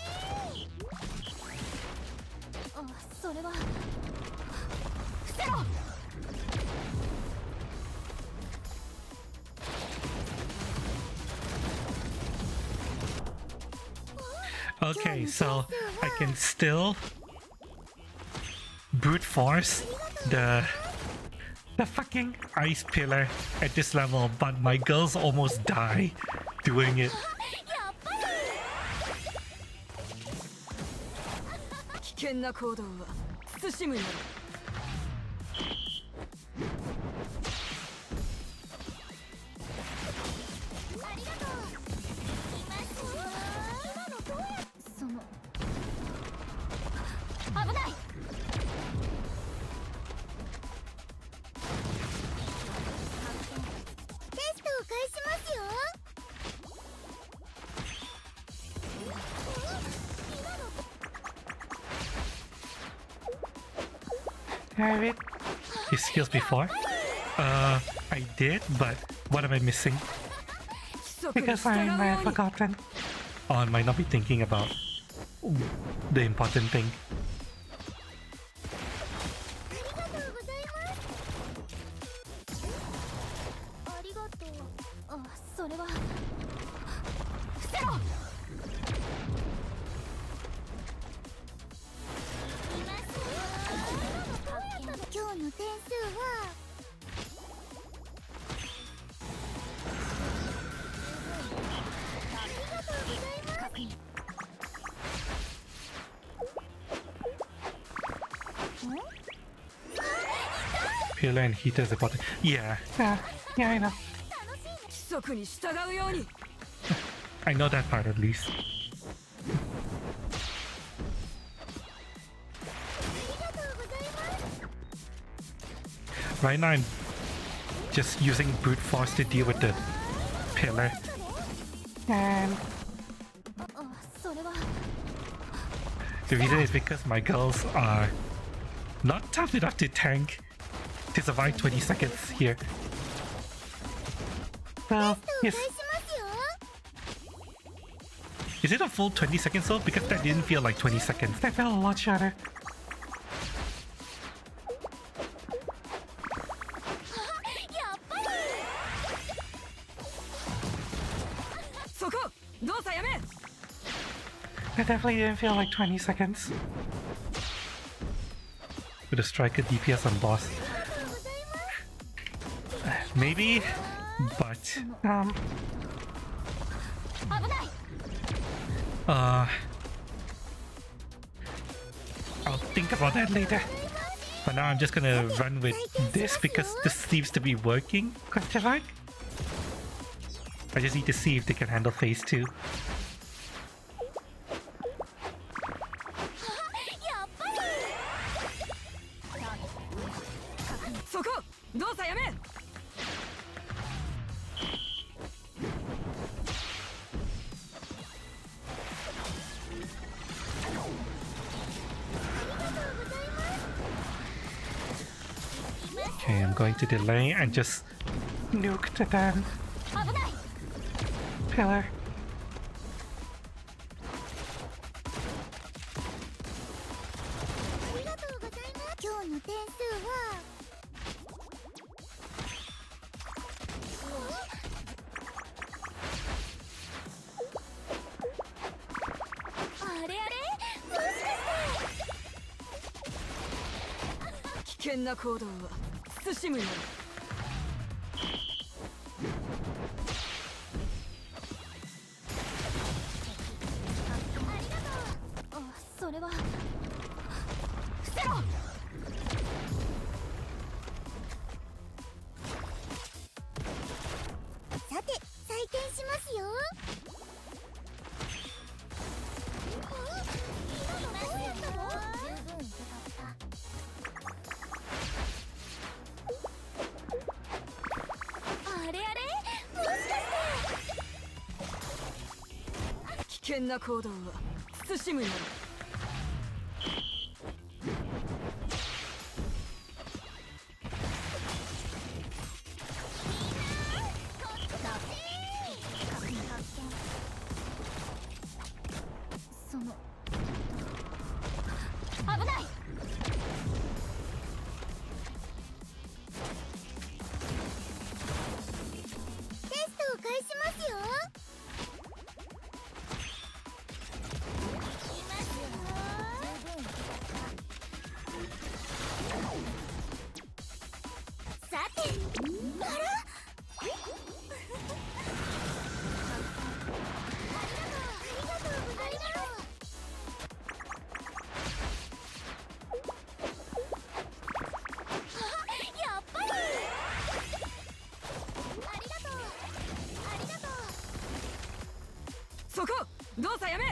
あ、それは伏せろ。Okay, so I can still brute force the fucking ice pillar at this level, but my girls almost die doing it. やっぱり。危険な行動は慎むように。ありがとう。いますよ。今のどうや。その危ない。テストを返しますよ。Did I read his skills before? I did, but what am I missing? Because I might have forgotten. Or I might not be thinking about the important thing. ありがとうございます。ありがとう。あ、それは伏せろ。いますよ。今日の点数はありがとうございます。確認。Pillar and heater is important. Yeah, I know. 規則に従うように。 I know that part at least. ありがとうございます。 Right now I'm just using brute force to deal with the pillar. And それは the reason is because my girls are not tough enough to tank to survive 20 seconds here. Well, 返 yes. しますよ。 Is it a full 20 seconds though? Because that didn't feel like 20 seconds. That felt a lot shorter. やっぱり。そこ動作やめ。 That definitely didn't feel like 20 seconds. With a striker DPS on boss. Maybe, but 危ない。 I'll think about that later. For now, I'm just gonna run with this because this seems to be working. Question mark? I just need to see if they can handle phase 2. やっぱり。そこ動作やめ。 Okay, I'm going to delay and just nuke the damn 危ない。 pillar. ありがとうございます。今日の点数はあれあれ、もしかして危険な行動は慎むように。 ありがとう。あ、それは伏せろ。さて、採点しますよ。今のどうやったの？十分受け取った。あれあれ、もしかして危険な行動は慎むように。操作やめ。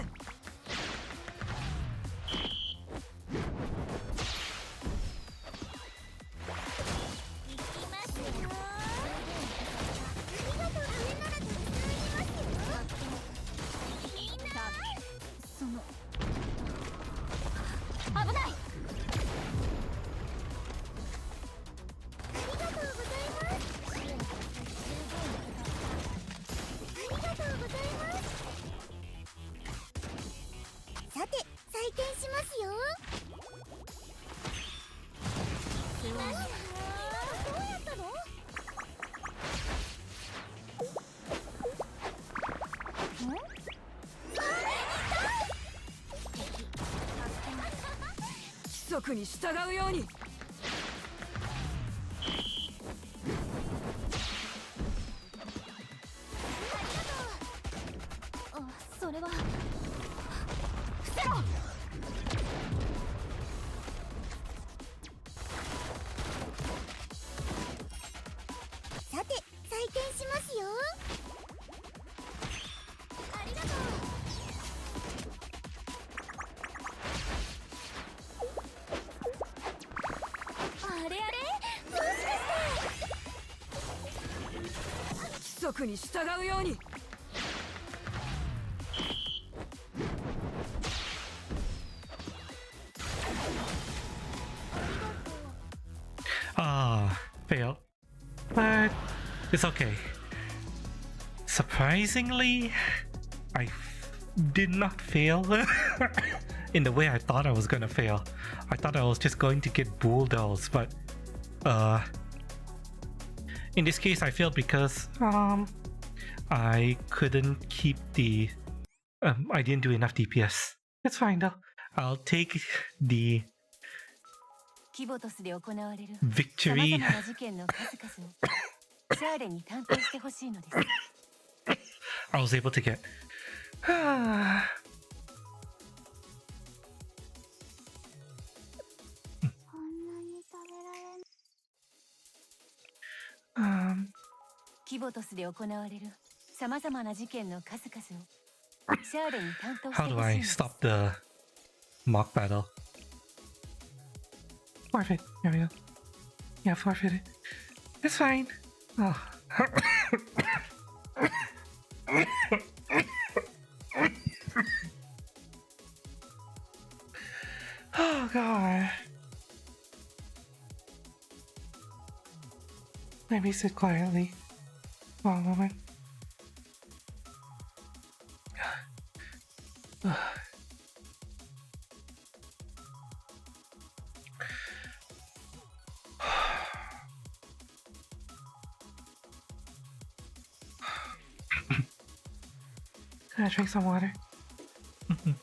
さて採点しますよ。どうやったの？規則に従うように。あ、それは伏せろ。さて採点しますよ。ありがとう。あれあれ、もしかして。規則に従うように。Fail. But it's okay. Surprisingly, I did not fail in the way I thought I was gonna fail. I thought I was just going to get bulldozed, but in this case I failed because I couldn't keep the I didn't do enough DPS. It's fine though. I'll take the キボトスで行われる victory. 様々な事件の数々をシャーレに担当してほしいのです。 I was able to get um キボトスで行われる様々な事件の数々をシャーレに担当して how ほ do しい I のです。 stop the mock battle? Forfeit. There we go. Yeah, forfeit it. It's fine. Oh. Oh god. Let me sit quietly for a moment. Can I drink some water? Mm.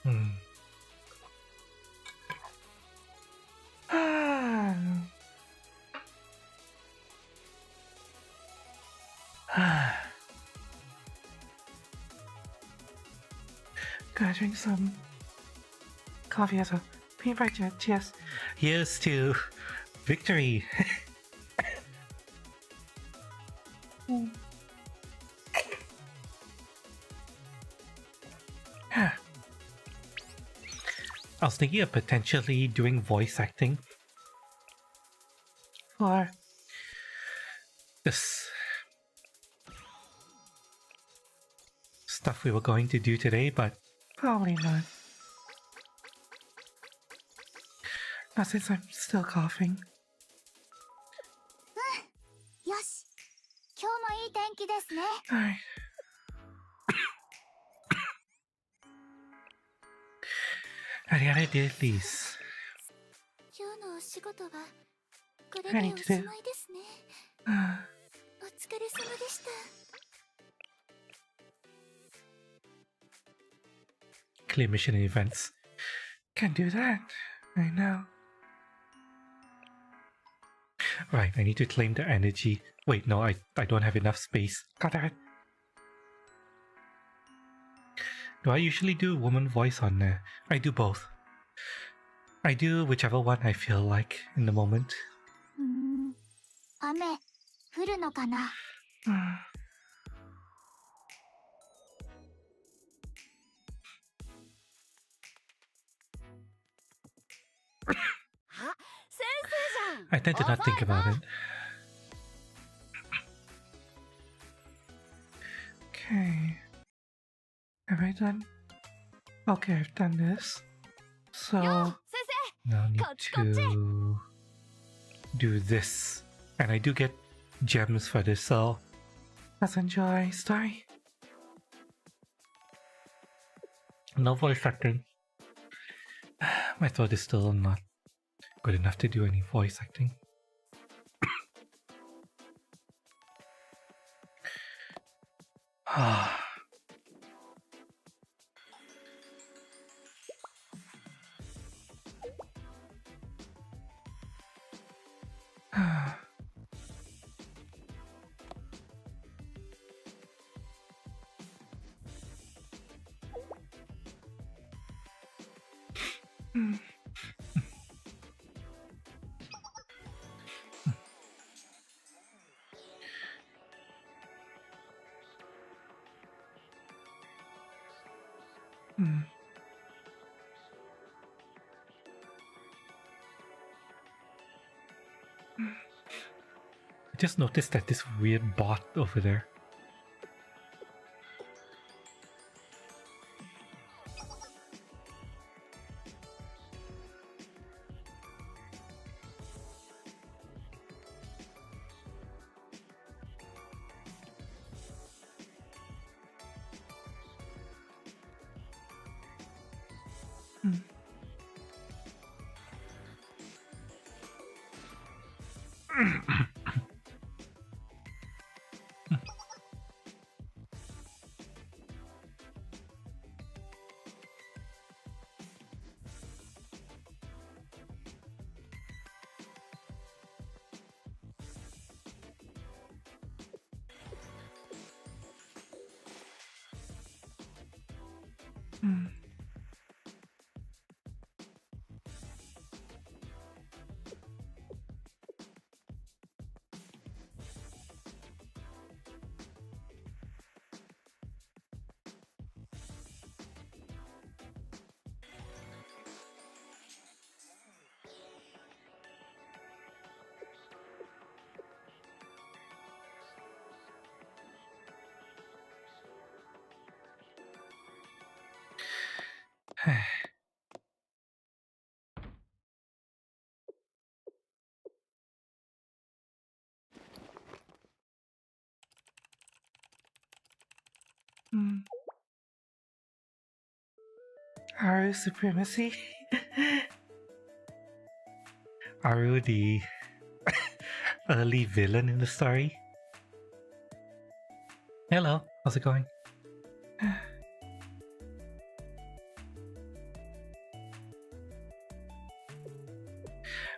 Mm. Gotta drink some coffee as well. Peanut butter, cheers. Here's to victory. I was thinking of potentially doing voice acting for this stuff we were going to do today, but probably not. Not since I'm still coughing. よし、今日もいい天気ですね。 Alright. I gotta do these. 今日のお仕事はこれでおしまいですね。お疲れ様でした。 Clear mission and events. Can't do that right now. Right, I need to claim the energy. Wait, no, I don't have enough space. Got that. Do I usually do woman voice on there? I do both. I do whichever one I feel like in the moment. 雨降るのかな。I tend to not think about it. Okay. Have I done? Okay, I've done this. So now I need to do this. And I do get gems for this, so let's enjoy story. No voice acting. My throat is still not good enough to do any voice acting. I just noticed that this weird bot over there. Aru supremacy. Aru, the early villain in the story. Hello, how's it going?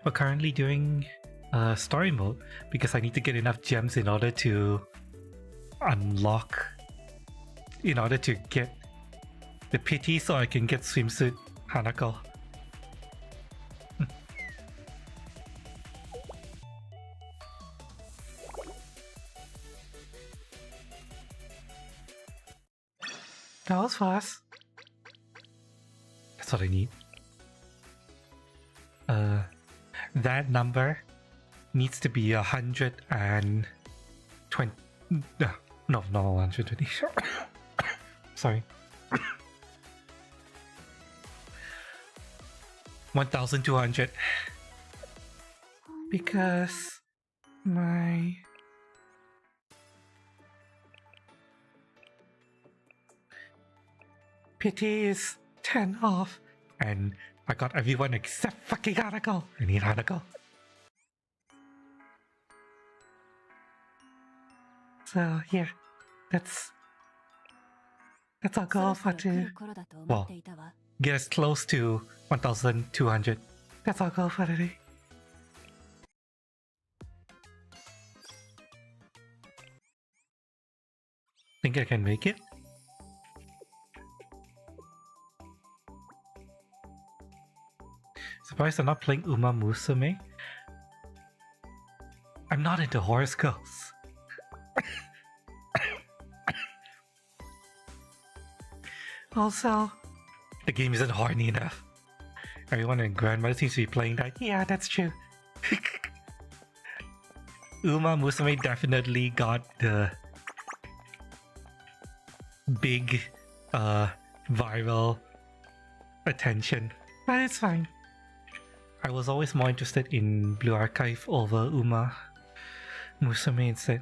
We're currently doing story mode because I need to get enough gems in order to unlock, in order to get the pity so I can get swimsuit Hanako. That was fast. That's what I need. That number needs to be 120. No, not 120. Sorry. 1,200. Because my pity is 10 off, and I got everyone except fucking Hanako. I need Hanako. So yeah, that's our goal for today. Well, get us close to 1,200. That's our goal for today. Think I can make it? Surprised I'm not playing Uma Musume. I'm not into horoscopes. Also, the game isn't horny enough. Everyone in Grandmother seems to be playing that. Yeah, that's true. Uma Musume definitely got the big viral attention, but it's fine. I was always more interested in Blue Archive over Uma Musume instead.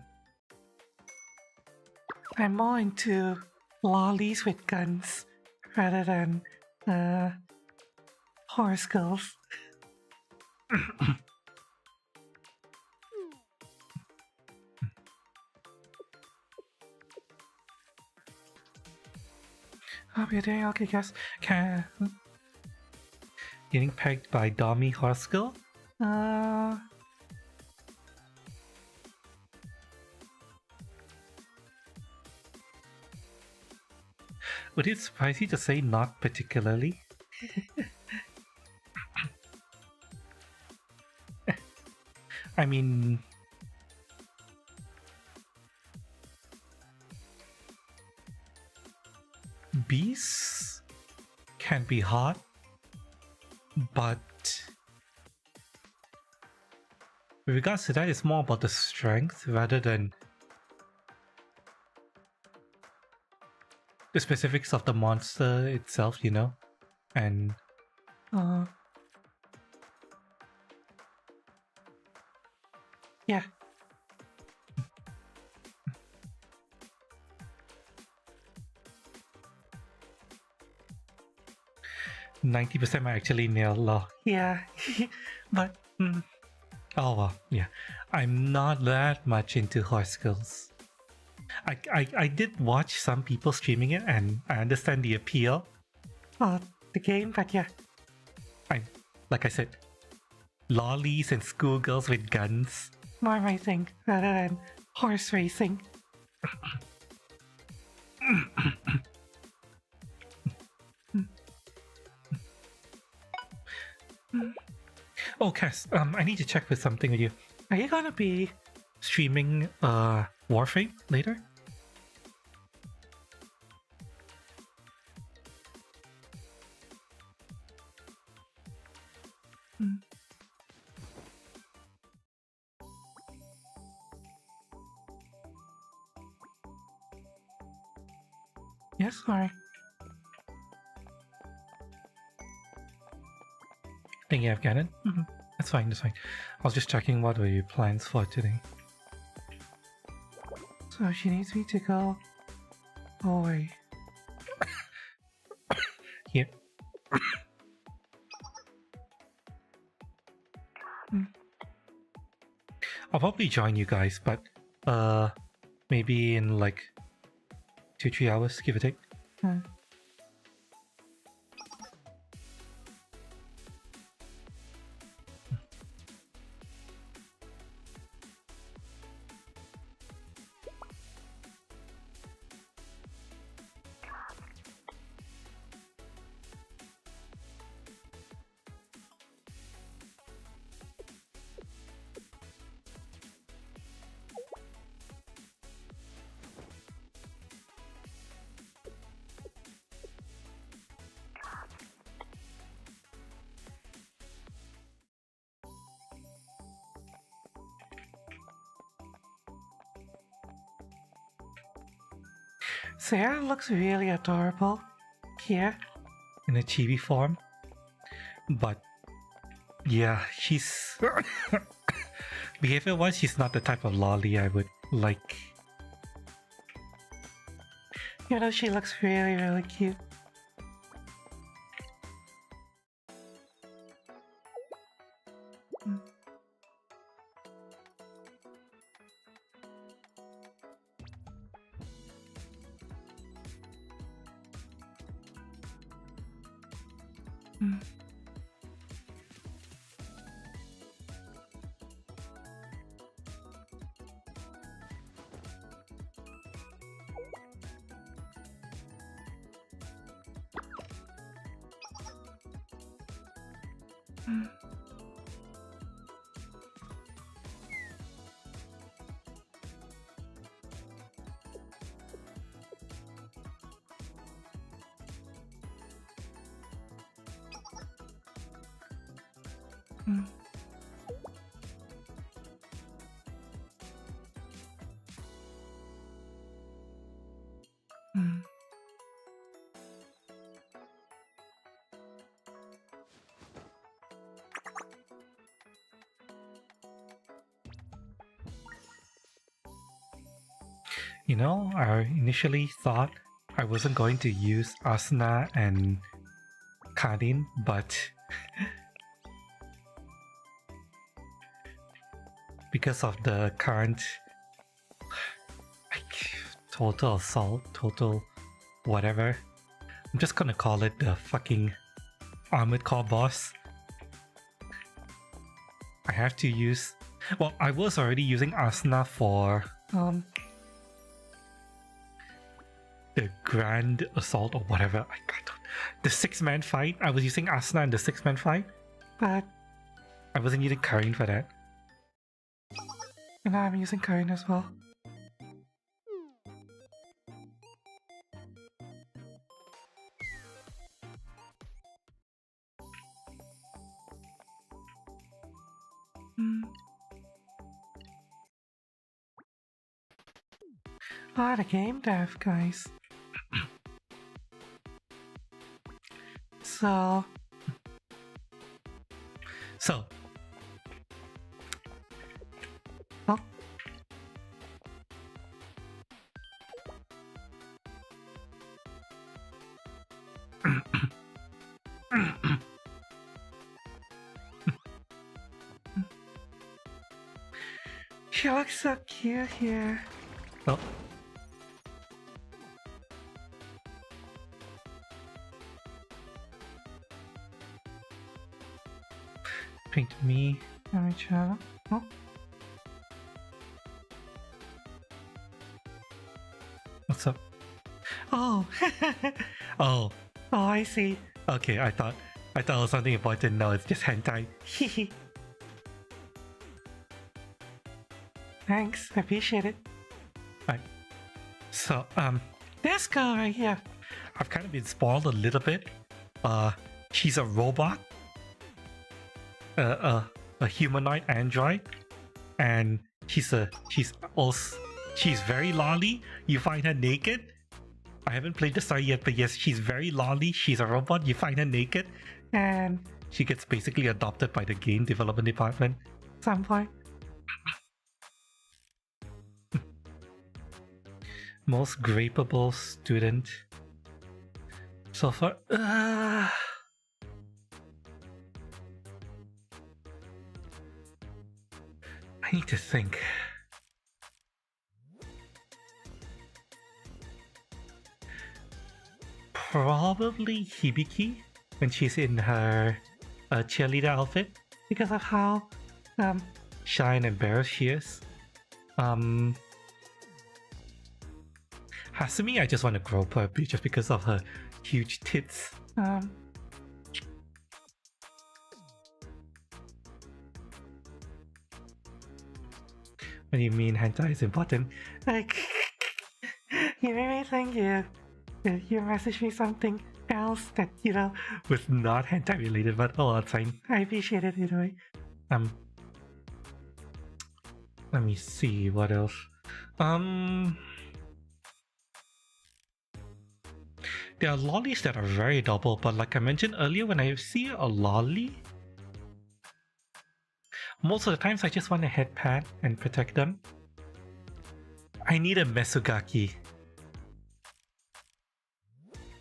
I'm more into lolis with guns rather than horse girls. Hope you're doing okay, guys. Getting pegged by Dommy horse girl? Would it surprise you to say not particularly? I mean... beasts can be hot, but... with regards to that, it's more about the strength rather than the specifics of the monster itself, you know? And... yeah. 90% might actually nail law. Yeah, but... oh well, yeah. I'm not that much into horse girls. I did watch some people streaming it and I understand the appeal of the game, but yeah. Like I said, lollies and schoolgirls with guns. More my thing rather than horse racing. Oh, Cass, I need to check with something with you. Are you gonna be streaming Warframe later? Yes, sorry. Thank you, Afghanan. That's fine, that's fine. I was just checking what were your plans for today. So she needs me to go away. Here. I'll probably join you guys, but maybe in like 2-3 hours, give or take. Sarah looks really adorable here in a chibi form, but yeah, she's behavior-wise, she's not the type of lolly I would like. You know, she looks really, really cute. You know, I initially thought I wasn't going to use Asuna and Karin, but because of the current total assault, total whatever, I'm just gonna call it the fucking Armored Core boss. I have to use... Well, I was already using Asuna for the Grand Assault or whatever. I don't... The 6-man fight. I was using Asuna in the 6-man fight, but I wasn't using Karin for that. And now I'm using Karin as well. Ah, the game dev, guys. So... Oh. She looks so cute here. Oh. Paint me. Let me try. Oh. What's up? Oh. Oh. Oh, I see. Okay, I thought it was something important. No, it's just hentai. Thanks, I appreciate it. Right. So, this girl right here, I've kind of been spoiled a little bit. She's a robot. A humanoid android, and she's very lolly. You find her naked. I haven't played the story yet, but yes, she's very lolly. She's a robot. You find her naked, and she gets basically adopted by the game development department at some point. Most grapeable student so far. I need to think. Probably Hibiki when she's in her cheerleader outfit because of how shy and embarrassed she is. Hasumi, I just want to grope her just because of her huge tits. What do you mean hentai is important? Like, you made me think you messaged me something else that, you know, was not hentai related, but oh, it's fine. I appreciate it anyway. Let me see what else. There are lollies that are very double, but like I mentioned earlier, when I see a lolly, most of the times I just want a head pad and protect them. I need a Mesugaki.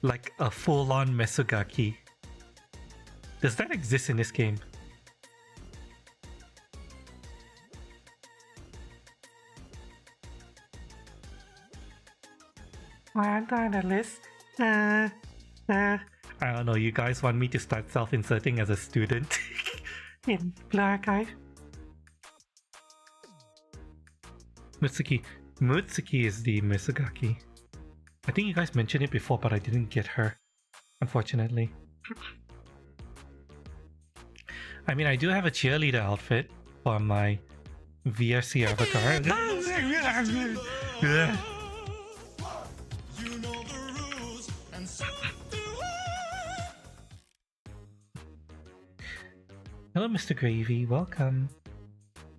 Like a full-on Mesugaki. Does that exist in this game? Why aren't I on the list? I don't know, you guys want me to start self-inserting as a student in Blue Archive? Mutsuki is the Mesugaki. I think you guys mentioned it before, but I didn't get her, unfortunately. I mean, I do have a cheerleader outfit for my VRC avatar. Hello, Mr. Gravy. Welcome.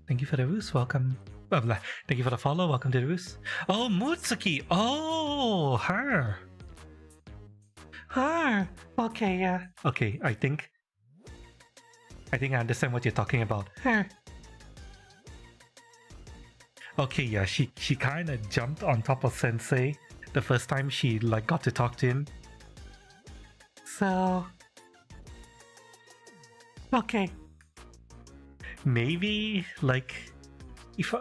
Thank you for the roost. Welcome. Blah, blah. Thank you for the follow. Welcome to the roost. Oh, Mutsuki. Oh, her. Her. Okay, yeah. Okay, I think I understand what you're talking about. Her. Okay, yeah, she kind of jumped on top of Sensei the first time she like got to talk to him. So, okay, maybe like if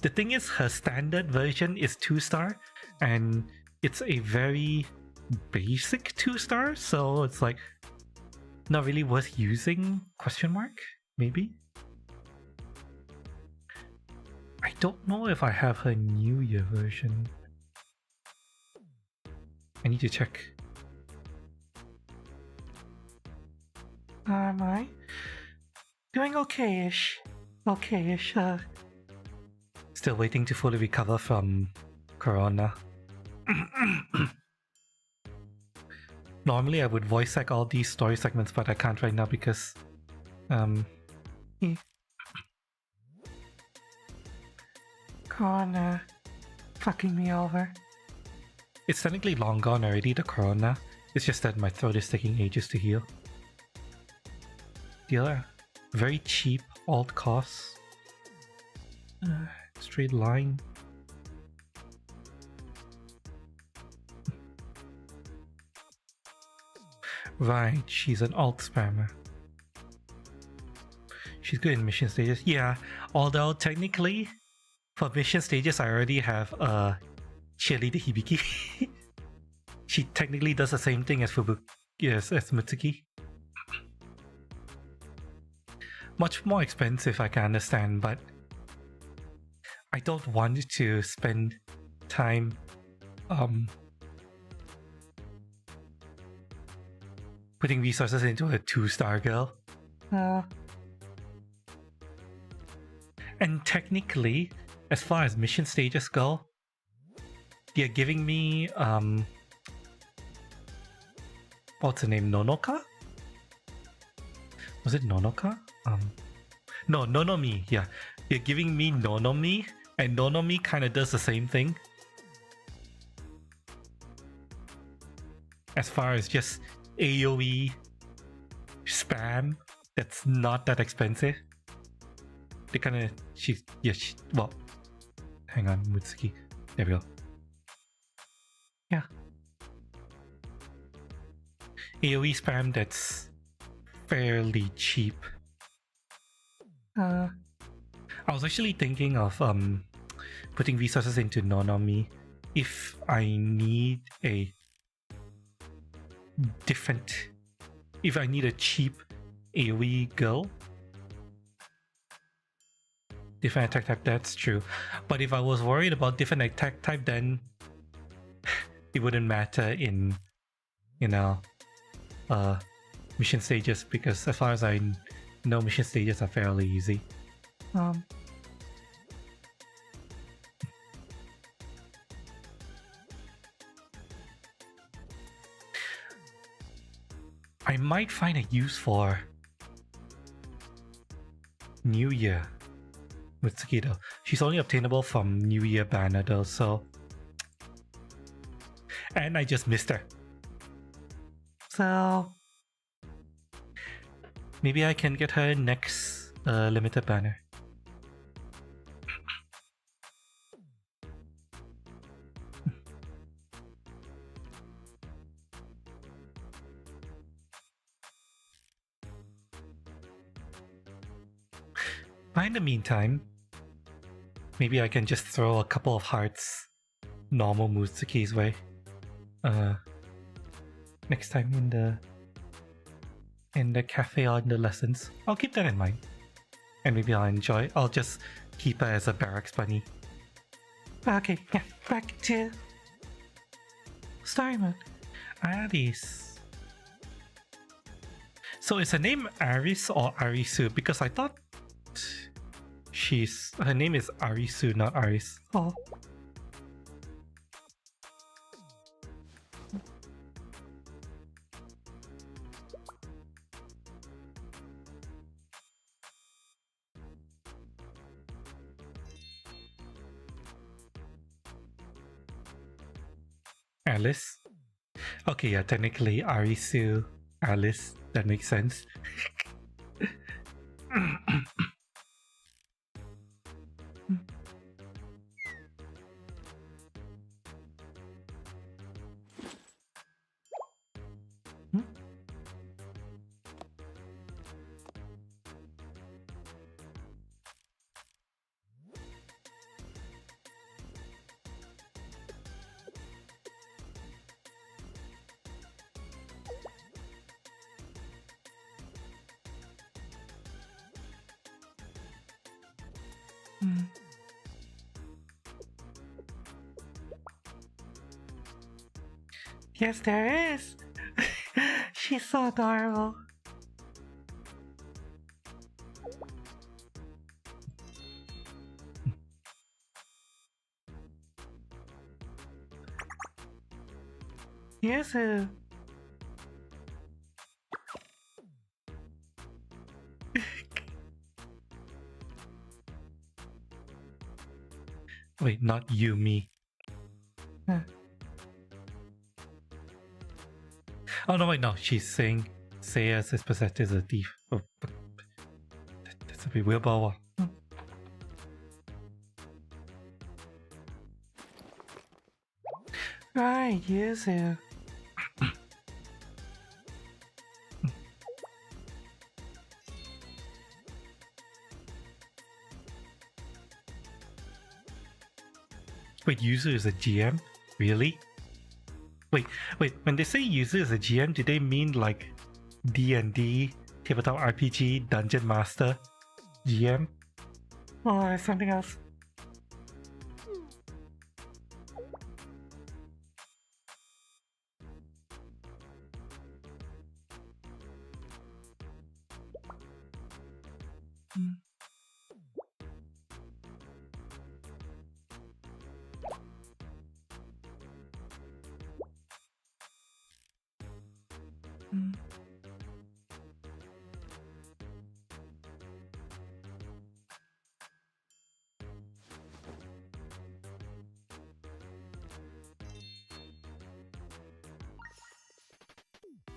the thing is, her standard version is 2-star, and it's a very basic 2-star, so it's like not really worth using? Question mark? Maybe. I don't know if I have her New Year version. I need to check. Am I? Doing okay-ish. Okay-ish. Still waiting to fully recover from Corona. Normally I would voice act all these story segments, but I can't right now because... Corona fucking me over. It's technically long gone already, the Corona. It's just that my throat is taking ages to heal. Dealer, very cheap alt costs. Straight line. Right, she's an alt spammer. She's good in mission stages. Yeah, although technically, for mission stages, I already have a cheerleader Hibiki. She technically does the same thing as Fubuki, yes, as Mutsuki. Much more expensive, I can understand, but I don't want to spend time putting resources into a 2-star girl. And technically, as far as mission stages go, they're giving me what's her name? Nonoka? Was it Nonoka? No, Nonomi, yeah. They're giving me Nonomi, and Nonomi kind of does the same thing. As far as just AoE spam, that's not that expensive. They kind of, well, hang on, Mutsuki. There we go. Yeah. AoE spam that's fairly cheap. I was actually thinking of putting resources into Nonomi if I need a different, if I need a cheap AoE girl. Different attack type, that's true. But if I was worried about different attack type, then it wouldn't matter in, you know, mission stages, because as far as I know, mission stages are fairly easy. I might find a use for New Year Mutsuki though. She's only obtainable from New Year banner though, so... And I just missed her. So... maybe I can get her next limited banner. But in the meantime, maybe I can just throw a couple of hearts normal Mutsuki's way. Next time in the cafe or in the lessons. I'll keep that in mind. And maybe I'll just keep her as a barracks bunny. Okay, yeah, back to story mode. These. So is her name Aris or Arisu? Because I thought her name is Arisu, not Aris. Oh. Alice? Okay, yeah, technically Arisu, Alice, that makes sense. Yes, there is. She's so adorable. Yes. Wait, not you, me. Oh no, wait, no. She's saying Seiya's is possessed as a thief. Oh, that's a bit weird, but right, yes. Wait, Yuzu is a GM? Really? Wait, when they say Yuzu is a GM, do they mean like D&D, Tabletop RPG, Dungeon Master, GM? Oh, there's something else.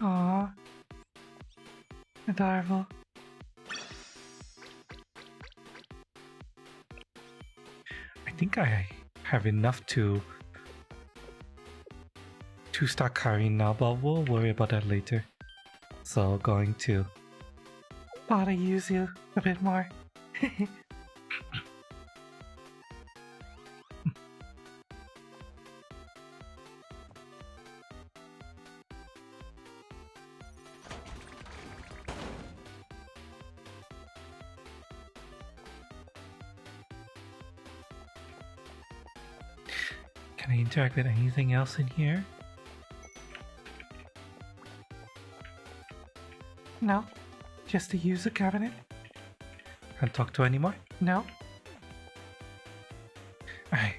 Aww. Adorable. I think I have enough to start carrying now, but we'll worry about that later. So going to bother use you a bit more. Can I interact with anything else in here? No, just the user cabinet. Can't talk to anymore? No. Alright.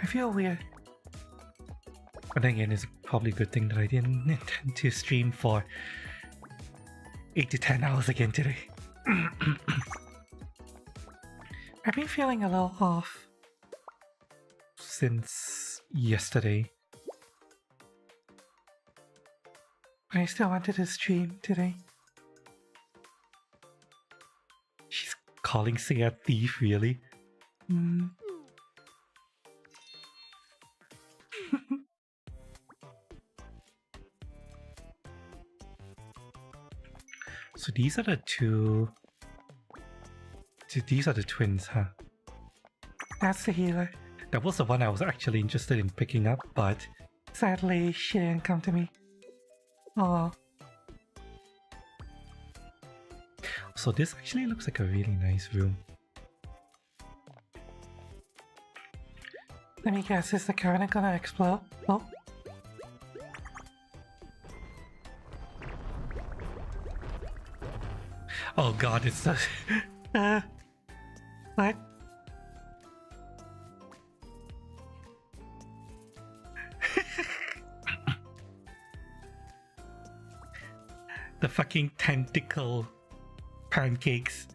I feel weird. But then again, it's probably a good thing that I didn't intend to stream for 8 to 10 hours again today. I've been feeling a little off since yesterday. I still wanted to stream today. She's calling Seiya a thief, really? So these are the two... These are the twins, huh? That's the healer. That was the one I was actually interested in picking up, but sadly she didn't come to me. Oh. So this actually looks like a really nice room. Let me guess, is the cabinet gonna explode? Oh. Oh god, it's the... what? The fucking tentacle pancakes.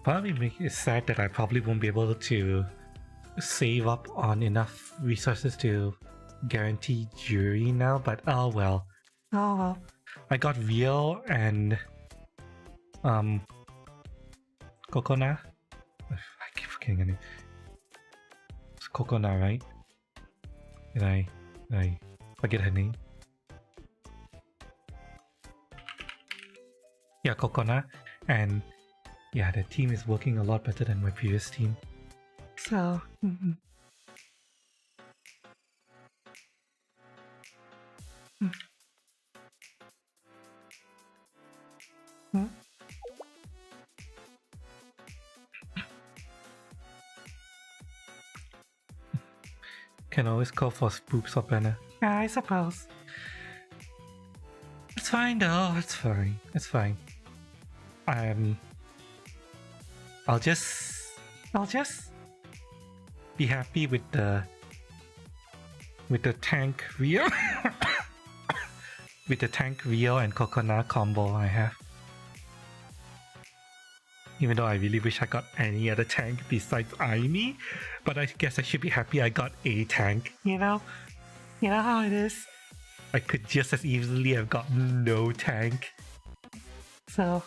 Probably make it sad that I probably won't be able to save up on enough resources to guarantee jury now, but oh well. Oh well. I got Rio and Kokona. I keep forgetting her name. It's Kokona, right? Did I forget her name? Yeah, Kokona. And yeah, the team is working a lot better than my previous team. So, Can always call for spoops or banner. Yeah, I suppose. It's fine though, it's fine. It's fine. I'll just be happy with the tank Rio with the tank Rio and Kokona combo I have. Even though I really wish I got any other tank besides Aimi, but I guess I should be happy I got a tank, you know? You know how it is? I could just as easily have gotten no tank. So...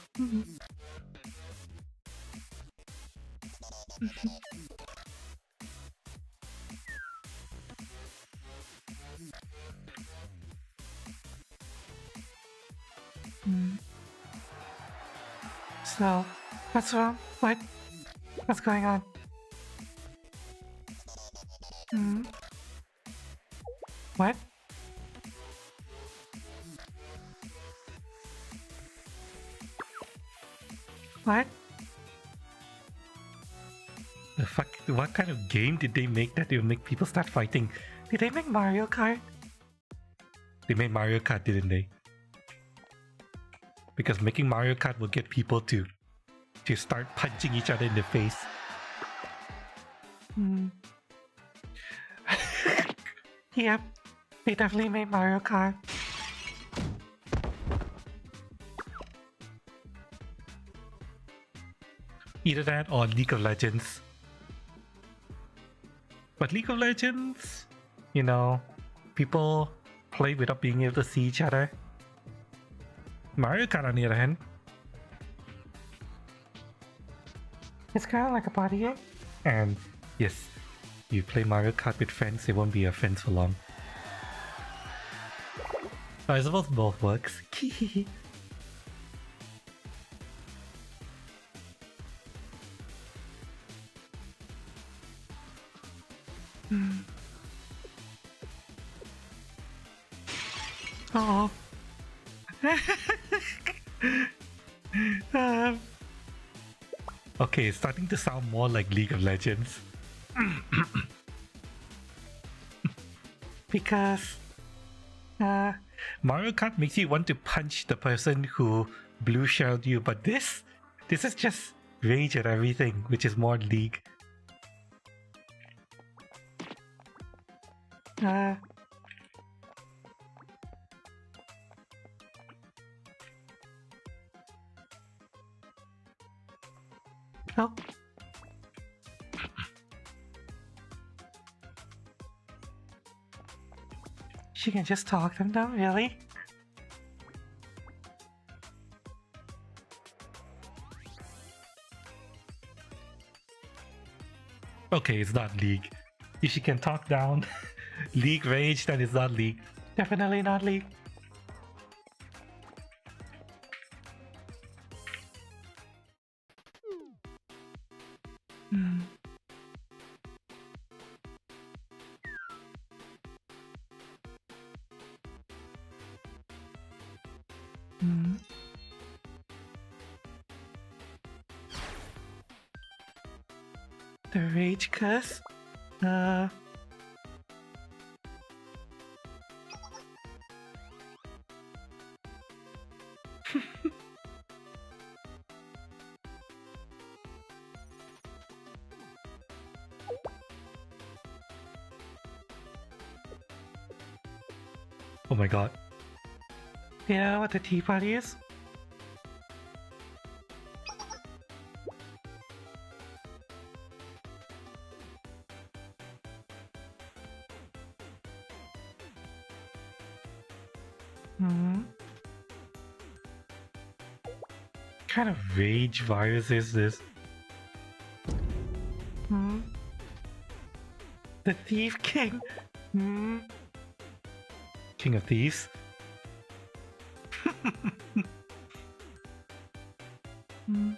So, what's wrong? What's going on? What? What? The fuck? What kind of game did they make that will make people start fighting? Did they make Mario Kart? They made Mario Kart, didn't they? Because making Mario Kart will get people to start punching each other in the face. Yep, they definitely made Mario Kart. Either that or League of Legends. But League of Legends, you know, people play without being able to see each other. Mario Kart, on the other hand, it's kind of like a party game. And yes, you play Mario Kart with friends, they won't be your friends for long. I suppose both works. Oh. Okay, it's starting to sound more like League of Legends. Because Mario Kart makes you want to punch the person who blue shelled you, but this is just rage at everything, which is more League. Oh. She can just talk them down, really? Okay, it's not League. If she can talk down League rage, then it's not League. Definitely not League. Hmm. Hmm. The rage curse? Oh my god. You know what the tea party is? Hmm. What kind of rage virus is this? Hmm. The Thief King? Hmm. King of Thieves? Hmm.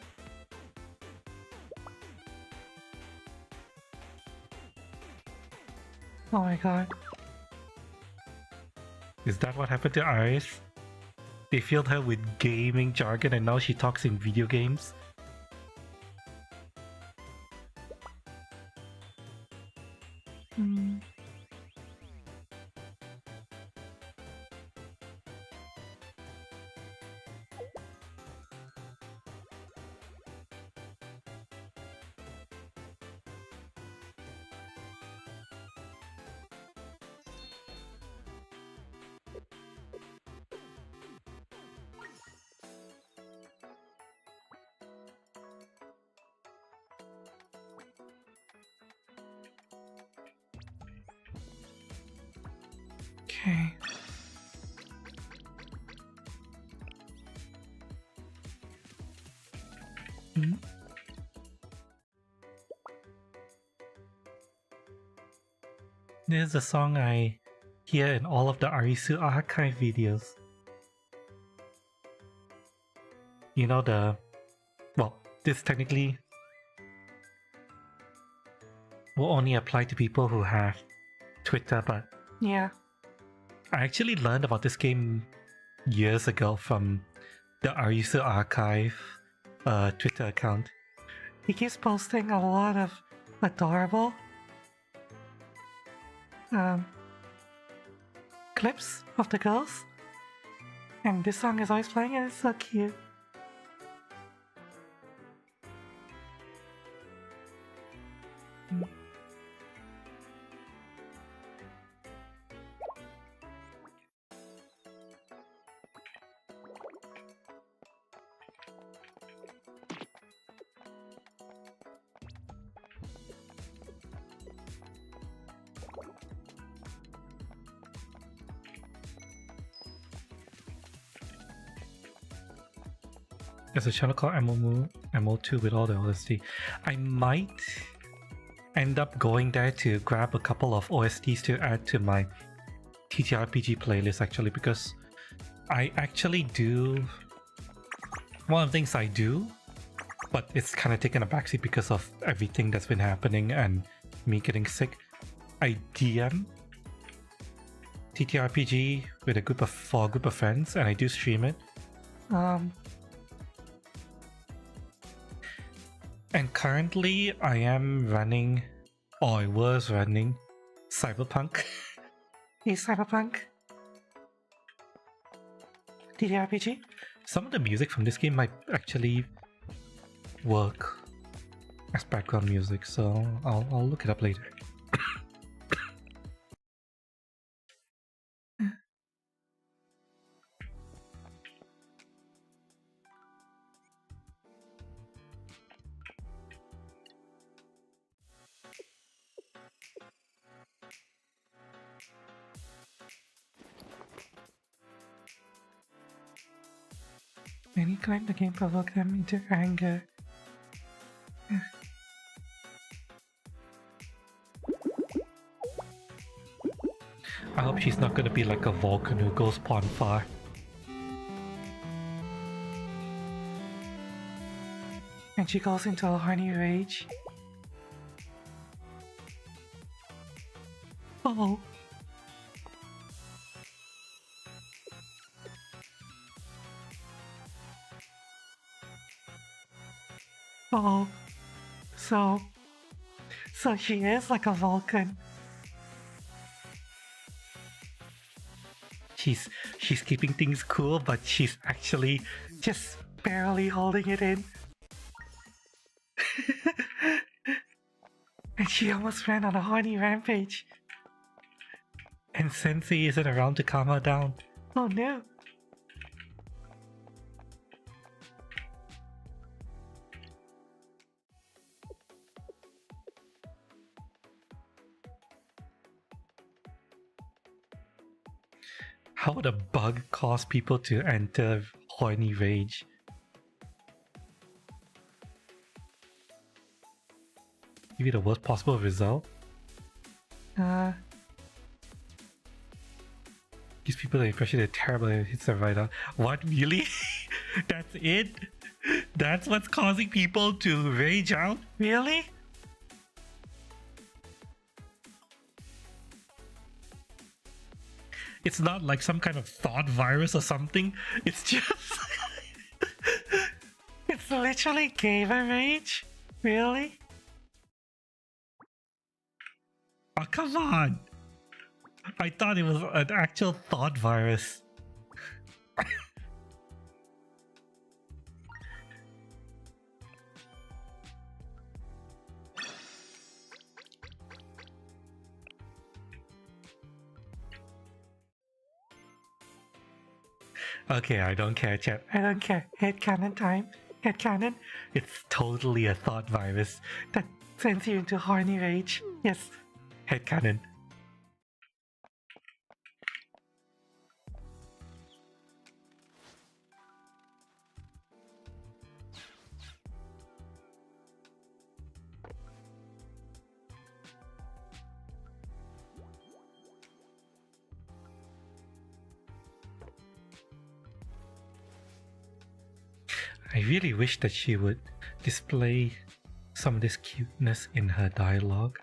Oh my god. Is that what happened to Iris? They filled her with gaming jargon and now she talks in video games? Hmm. Okay. Hmm. This is a song I hear in all of the Arisu archive videos. You know well, this technically will only apply to people who have Twitter, but yeah. I actually learned about this game years ago from the Arisu archive Twitter account. He keeps posting a lot of adorable clips of the girls, and this song is always playing and it's so cute. There's a channel called MO2 with all the OST. I might end up going there to grab a couple of OSTs to add to my TTRPG playlist actually, because I actually do... One of the things I do, but it's kind of taken a backseat because of everything that's been happening and me getting sick. I DM TTRPG with a group of friends and I do stream it. And currently I am running, or I was running, Cyberpunk. Hey Cyberpunk! TTRPG? Some of the music from this game might actually work as background music, so I'll look it up later. Anytime the game provokes them into anger. I hope she's not gonna be like a Vulcan who goes pawn far. And she goes into a honey rage. Oh. Oh. So she is like a Vulcan. She's keeping things cool, but she's actually just barely holding it in. And she almost ran on a horny rampage. And Sensei isn't around to calm her down. Oh no. How would a bug cause people to enter horny rage? Maybe the worst possible result? Gives people the impression they're terrible and hits them right on. What, really? That's it? That's what's causing people to rage out? Really? It's not like some kind of thought virus or something. It's just... it's literally gamer rage? Really? Oh, come on! I thought it was an actual thought virus. Okay, I don't care, chat. I don't care. Headcanon time. Headcanon. It's totally a thought virus that sends you into horny rage. Yes. Headcanon. I really wish that she would display some of this cuteness in her dialogue.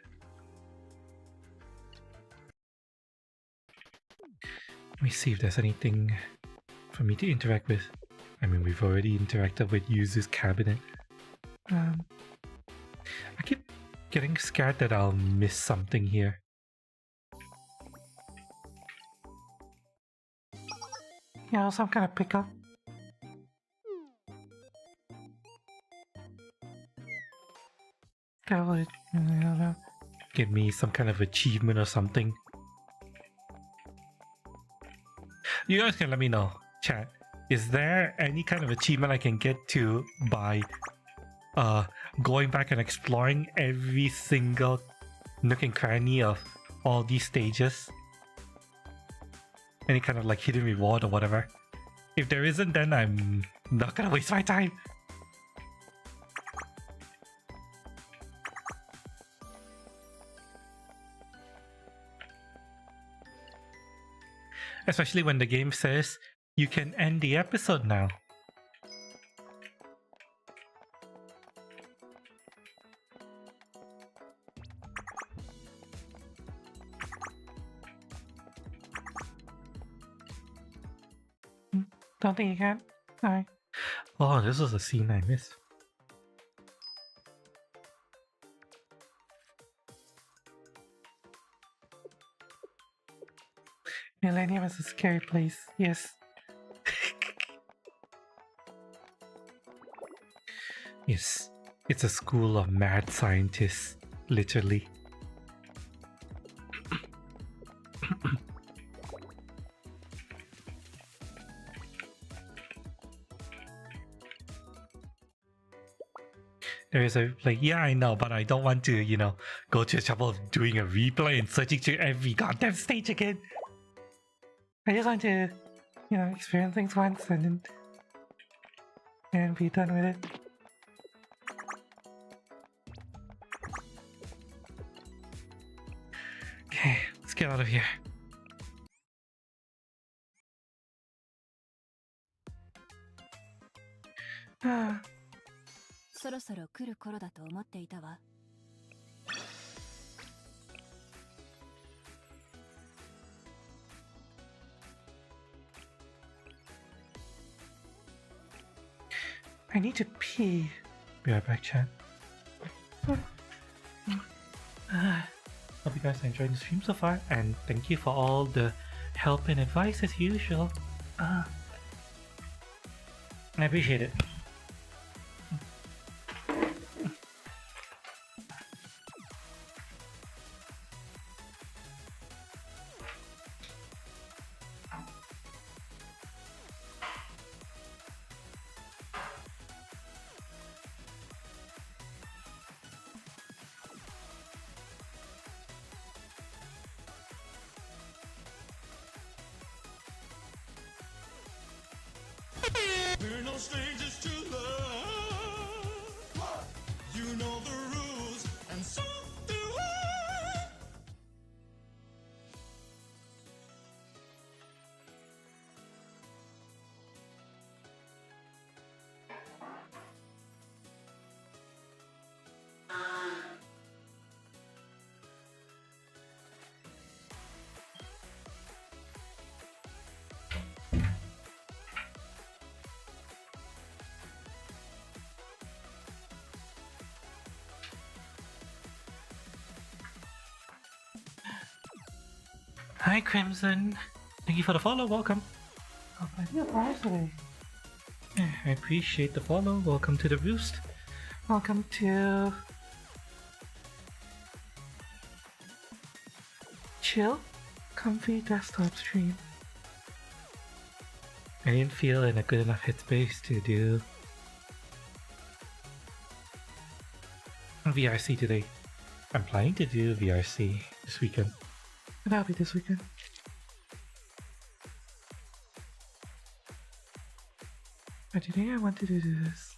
Let me see if there's anything for me to interact with. I mean, we've already interacted with Yuzu's cabinet. I keep getting scared that I'll miss something here. You know, some kind of pickup. That would, I don't know, give me some kind of achievement or something. You guys can let me know, chat. Is there any kind of achievement I can get to by going back and exploring every single nook and cranny of all these stages? Any kind of like hidden reward or whatever? If there isn't, then I'm not gonna waste my time. Especially when the game says you can end the episode now. Don't think you can? Alright. Oh, this was a scene I missed. Millennium is a scary place, yes. Yes, it's a school of mad scientists, literally. There is a, like, yeah, I know, but I don't want to, you know, go to the trouble of doing a replay and searching through every goddamn stage again. I just want to, you know, experience things once and be done with it. Okay, let's get out of here. Ah. そろそろ来る頃だと思っていたわ。I need to pee. Be right back, chat. Hope you guys are enjoying the stream so far, and thank you for all the help and advice as usual. I appreciate it. We're no strangers to love. You know the rules, and so do I. Hi, Crimson. Thank you for the follow. Welcome. Oh, I feel today. I appreciate the follow. Welcome to the roost. Welcome to chill, comfy desktop stream. I didn't feel in a good enough headspace to do VRC today. I'm planning to do VRC this weekend. And that'll be this weekend. But today I wanted to do this.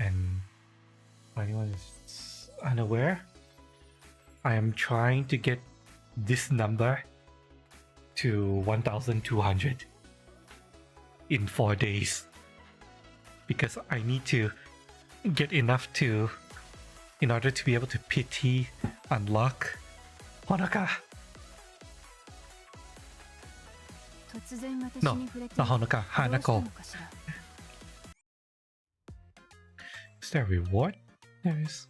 And for anyone who's unaware, I am trying to get this number to 1,200 in 4 days. Because I need to get enough to in order to be able to PT unlock Honoka. No, not Honoka, Hanako. Is there a reward? There is.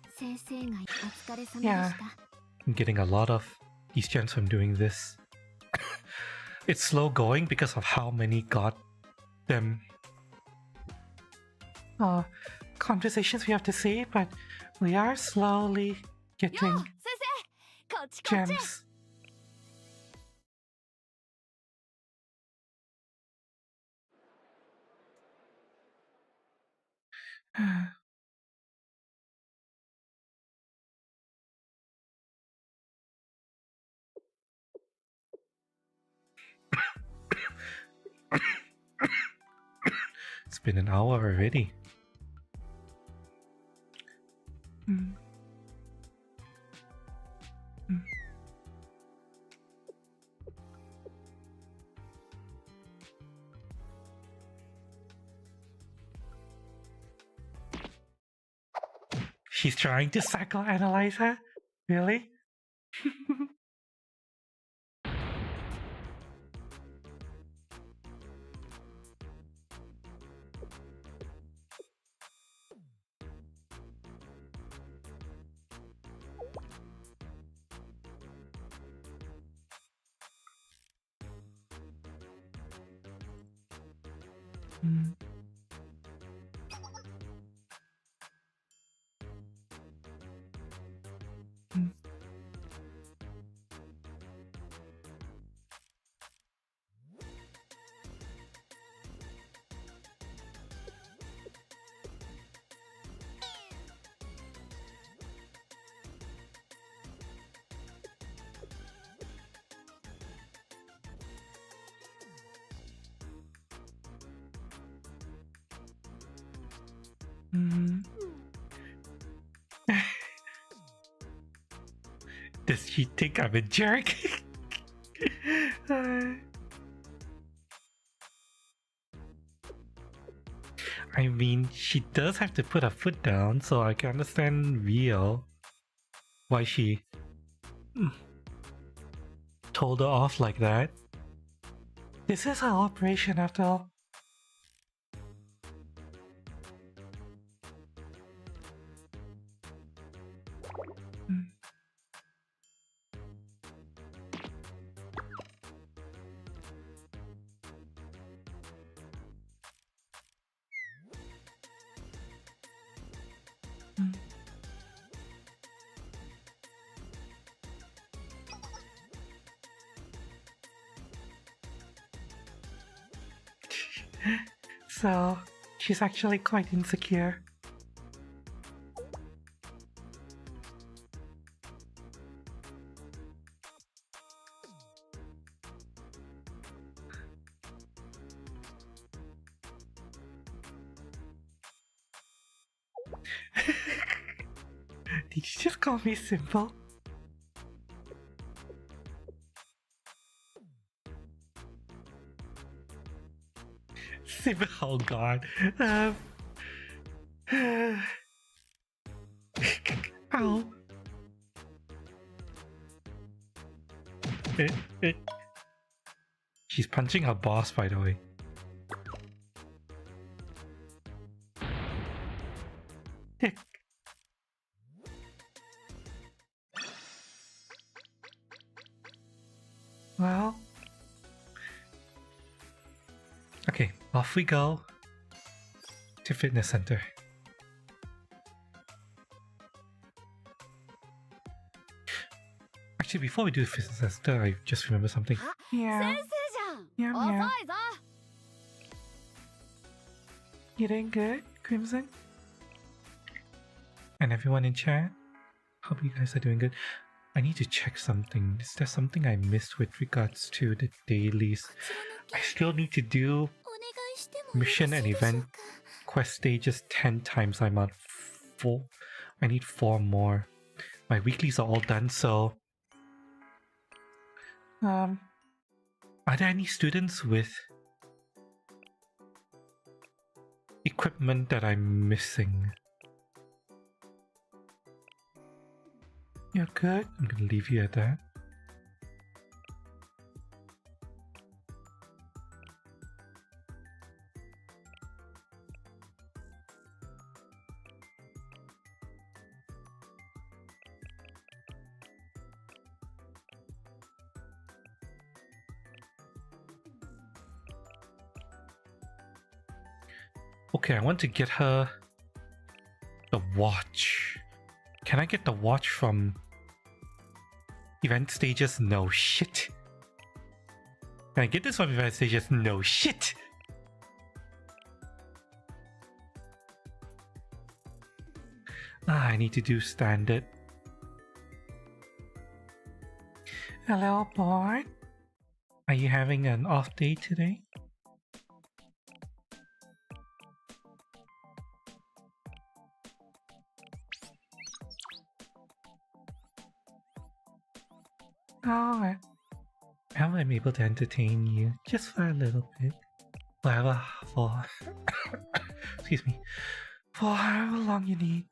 Yeah. I'm getting a lot of these gems from doing this. It's slow going because of how many got them conversations we have to say, but we are slowly getting gems. It's been an hour already. She's trying to psychoanalyze her? Really? Does she think I'm a jerk? I mean, she does have to put her foot down, so I can understand Rio why she told her off like that. This is our operation after all. So, she's actually quite insecure. Did you just call me simple? Simple, oh god. Ow. She's punching her boss, by the way. Well, okay, off we go to fitness center. Actually, before we do the fitness center, I just remember something. Yeah, じゃん yeah, 遅 yeah. いぞ You doing good, Crimson? And everyone in chat? Hope you guys are doing good. I need to check something. Is there something I missed with regards to the dailies? I still need to do お願いしてもよろしい mission で and しょう event か quest stages 10 times. I'm at 4. I need 4 more. My weeklies are all done, so... Are there any students with equipment that I'm missing? You're good? I'm gonna leave you at that. Okay, I want to get her the watch. Can I get the watch from event stages? No shit. Can I get this from event stages? No shit. I need to do standard. Hello, board. Are you having an off day today? Oh, how I'm able to entertain you just for a little bit. For excuse me, for however long you need.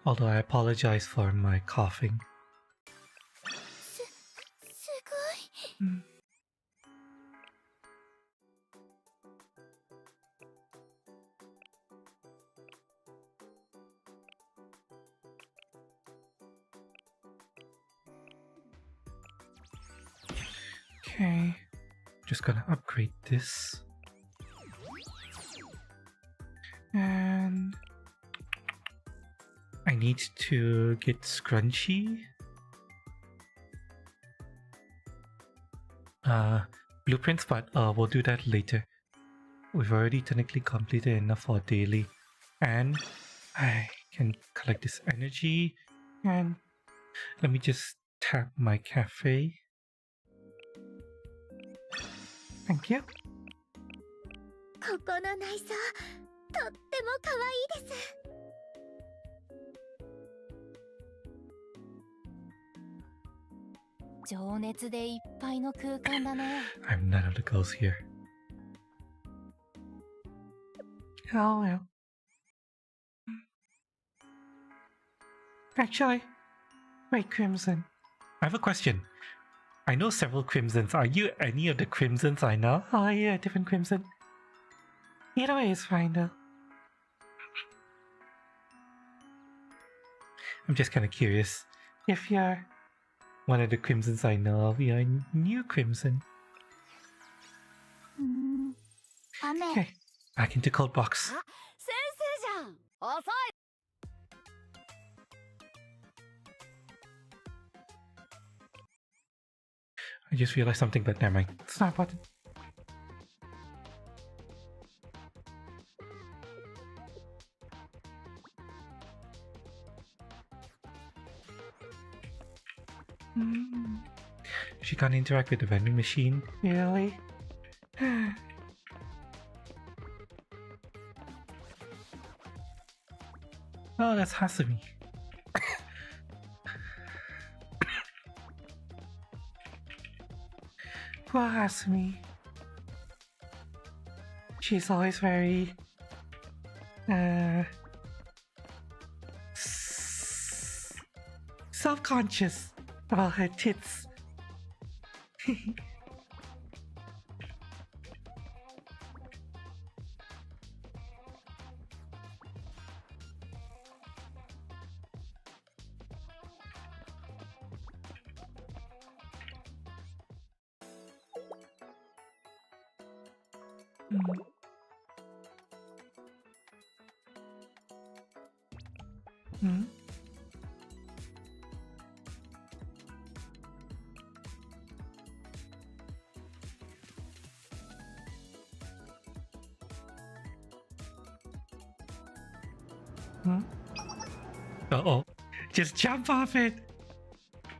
Although I apologize for my coughing. すごい Okay, just gonna upgrade this. And I need to get scrunchy. Blueprints, but we'll do that later. We've already technically completed enough for daily. And I can collect this energy. And let me just tap my cafe. Thank you. ここの内装とっても可愛いです 情熱でいっぱいの空間だね。 I'm none of the girls here. Oh well. Actually, wait, Crimson. I have a question. I know several crimsons. Are you any of the crimsons I know? Oh, yeah, different crimson. Either way is fine though. I'm just kind of curious if you're one of the crimsons I know of. You're a new crimson. Okay, back into Cold Box. 先生じゃん遅い I just realized something, but never mind. It's not important. She can't interact with the vending machine. Really? Oh, that's Hasumi. Poor Hasumi. She's always very self-conscious about her tits. Uh-oh. Just jump off it!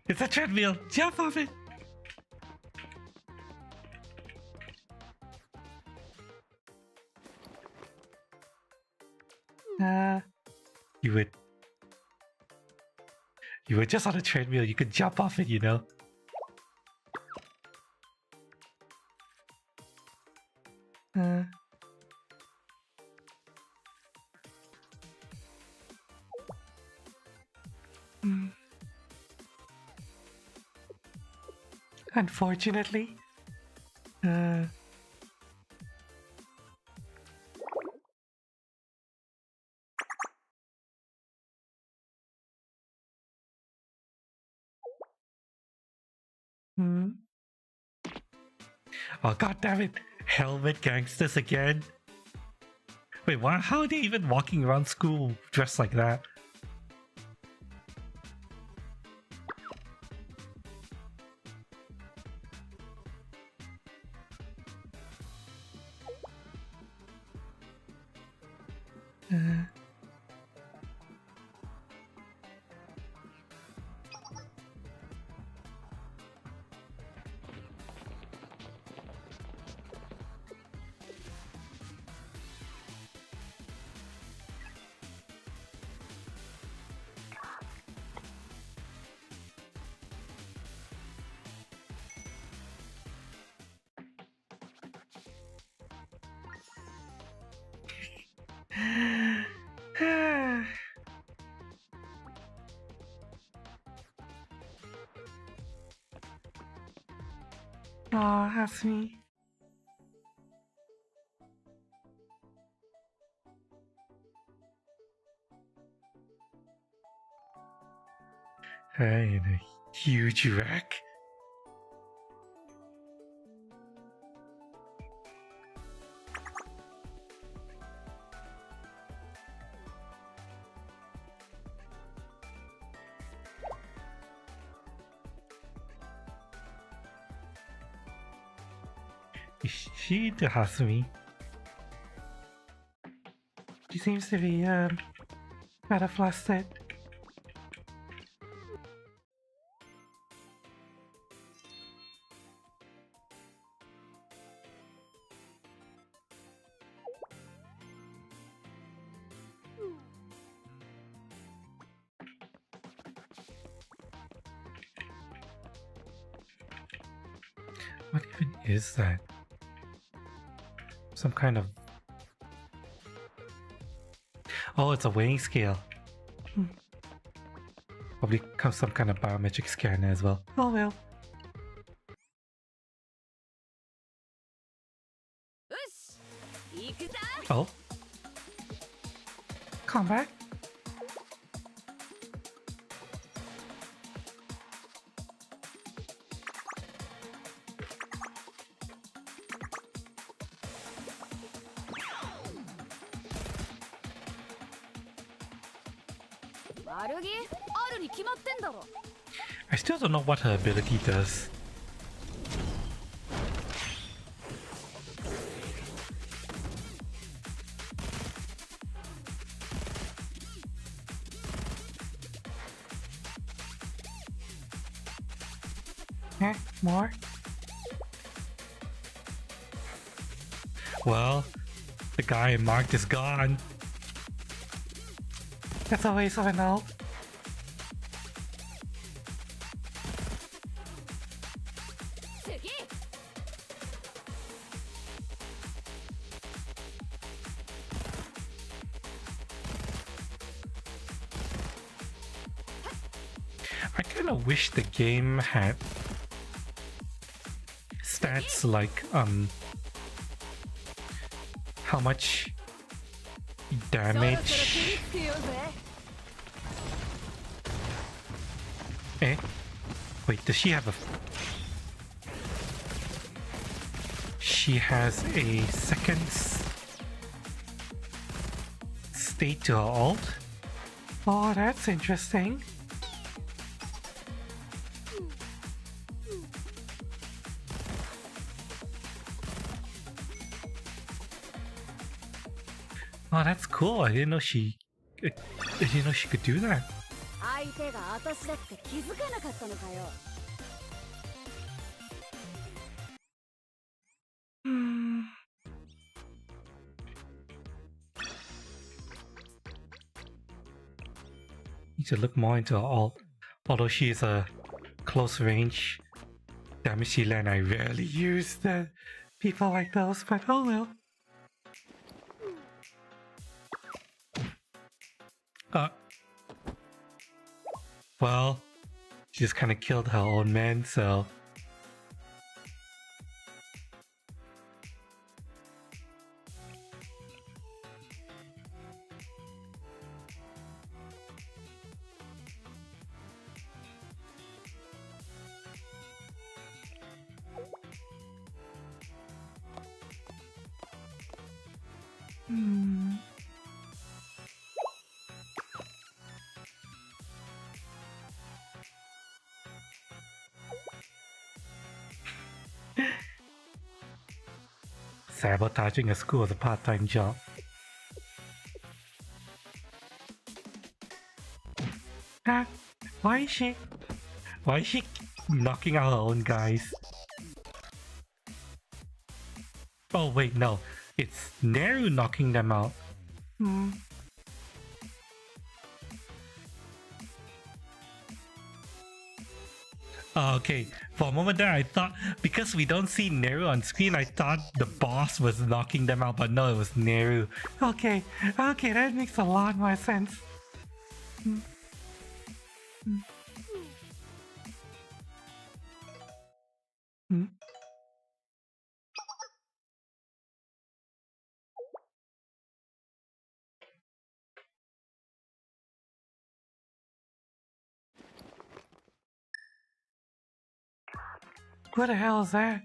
It's a treadmill! Jump off it! You were just on a treadmill, you could jump off it, you know? Unfortunately. Oh, god damn it! Helmet gangsters again? Wait, why? How are they even walking around school dressed like that? Oh, that's me. In a huge wreck. Is she into Hasumi? She seems to be rather flustered. What even is that? Some kind of... Oh, it's a weighing scale. Probably some kind of biometric scanner as well. Oh well. Oh. Combat? I still don't know what her ability does. More? Well, the guy marked is gone. That's a waste of an ult. I kind of wish the game had stats like how much damage. Eh? Wait, does she have a... She has a second state to her ult? Oh, that's interesting. Oh, that's cool. I didn't know she could do that. Need to look more into her ult. Although she is a close range damage dealer and I rarely use the people like those, but oh well. Well, she just kind of killed her own man, so... Sabotaging a school is a part-time job. Why is she knocking out her own guys? Oh wait, no. It's Neru knocking them out. Okay, for a moment there I thought, because we don't see Neru on screen, I thought the boss was knocking them out, but no, it was Neru. Okay, that makes a lot more sense. What the hell is that?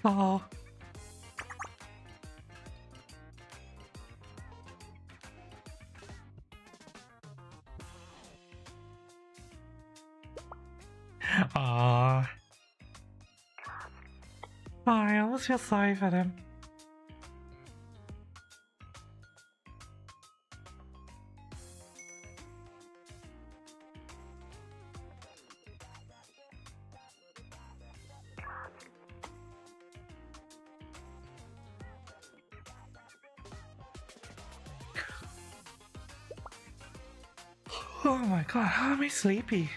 Oh. Aww. I almost feel sorry for them. Oh my god, how am I sleepy?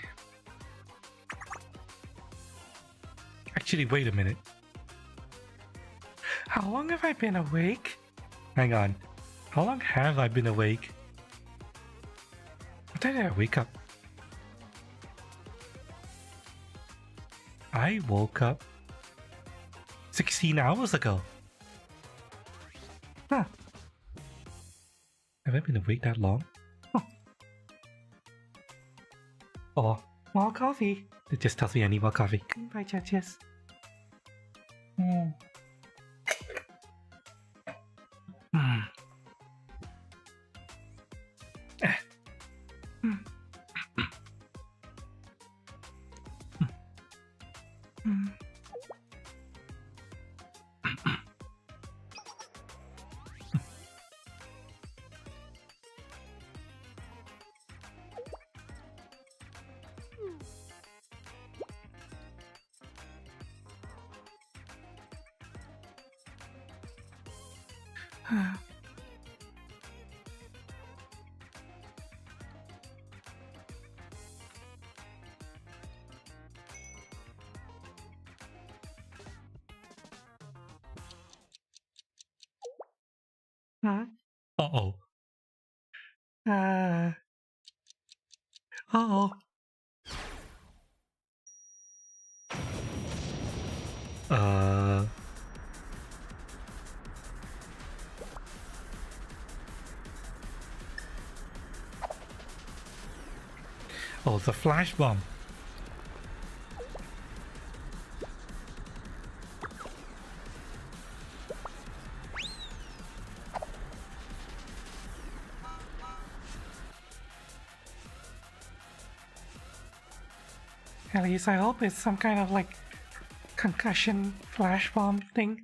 Actually, wait a minute. How long have I been awake? Hang on. How long have I been awake? What time did I wake up? I woke up 16 hours ago. Huh. Have I been awake that long? Or more coffee. It just tells me I need more coffee. Bye, judges. Mm. Mm. Mm. Mm. Huh? Uh-oh. Uh-oh. Oh, the flash bomb. At least I hope it's some kind of like concussion flash bomb thing.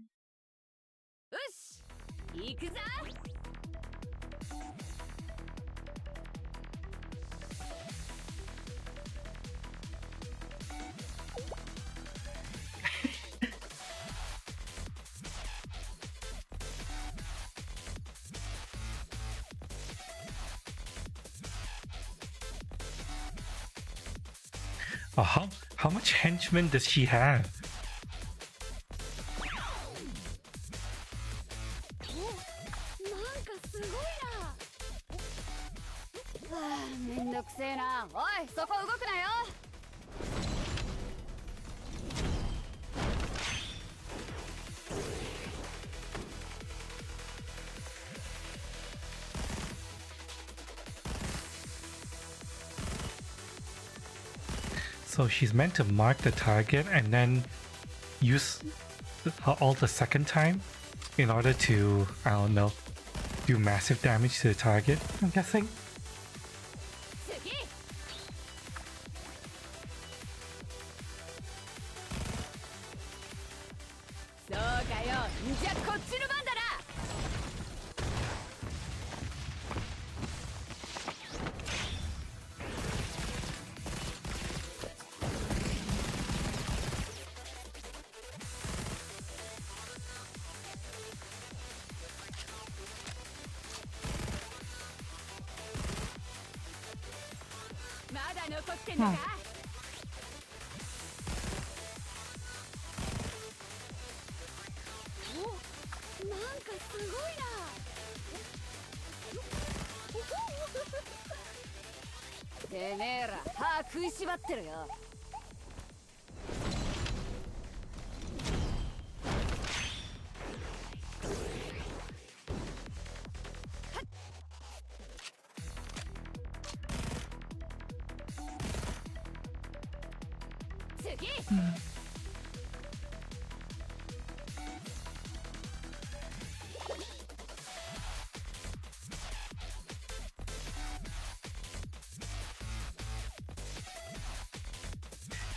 Oh, how much henchmen does she have? めんどくせえな。おい、そこ動くなよ。So she's meant to mark the target and then use her ult a second time in order to, I don't know, do massive damage to the target, I'm guessing.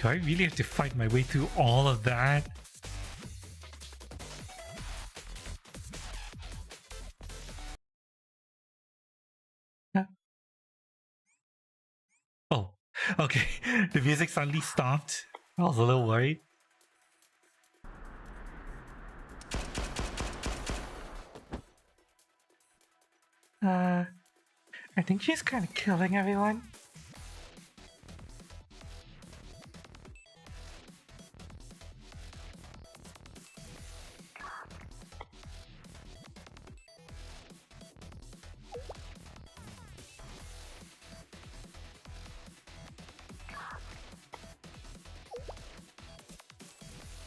Do I really have to fight my way through all of that? Huh? Oh, okay. The music suddenly stopped. I was a little worried. I think she's kind of killing everyone.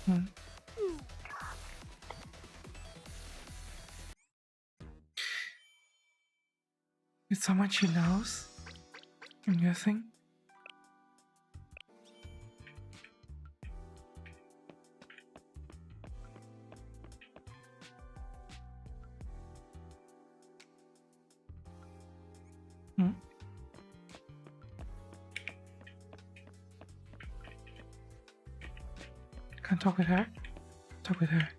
Hmm. It's someone she knows, I'm guessing. Hmm? Can't talk with her. Talk with her.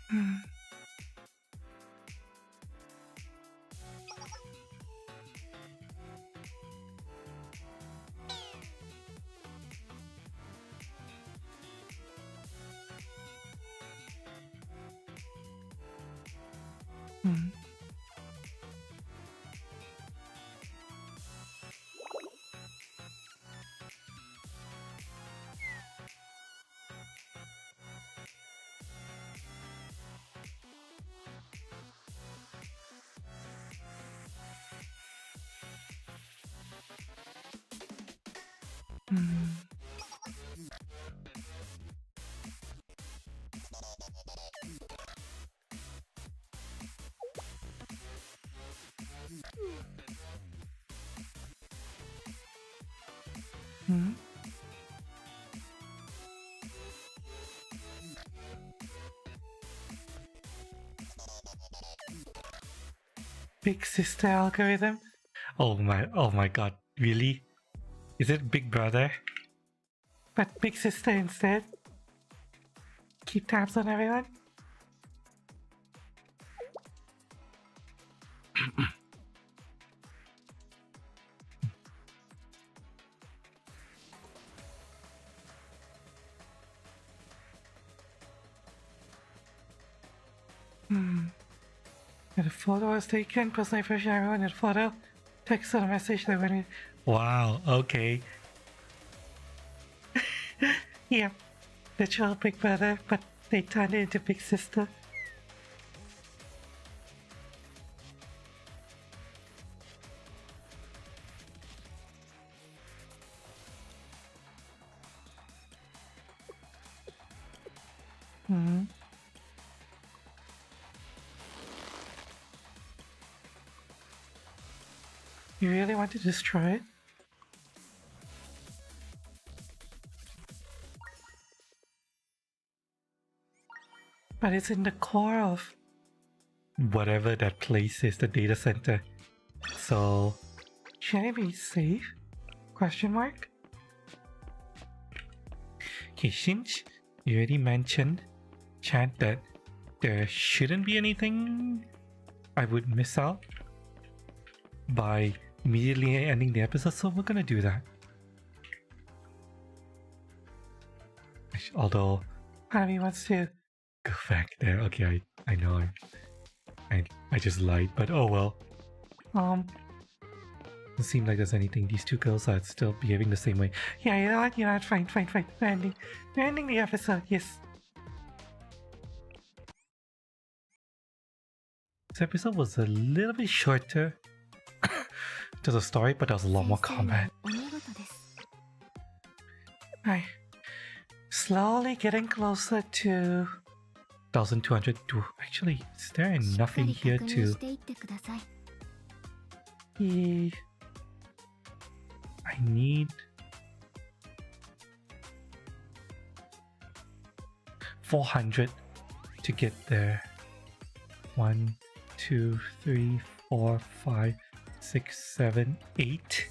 Hmm. Hmm. Hmm. Hmm. Big sister algorithm? Oh my god, really? Is it Big Brother? But Big Sister instead? Keep tabs on everyone? Hmm. And a photo was taken, personal information everyone in the photo. Text on a message that went in. Wow, okay. Yeah, literal Big Brother, but they turned it into Big Sister. Hmm. You really want to destroy it? But it's in the core of whatever that place is, the data center. So, should it be safe? Question mark? Okay, Shinj, you already mentioned, chat, that there shouldn't be anything I would miss out by immediately ending the episode, so we're gonna do that. Although, part of me wants to go back there. Okay, I know I just lied, but oh well. Doesn't seem like there's anything. These two girls are still behaving the same way. Yeah, you know what, fine. We're ending the episode, yes. This episode was a little bit shorter to the story, but there was a lot more combat. Right. Slowly getting closer to 1200. Actually, is there nothing here to... I need... 400 to get there. 1, 2, 3, 4, 5, 6, 7, 8.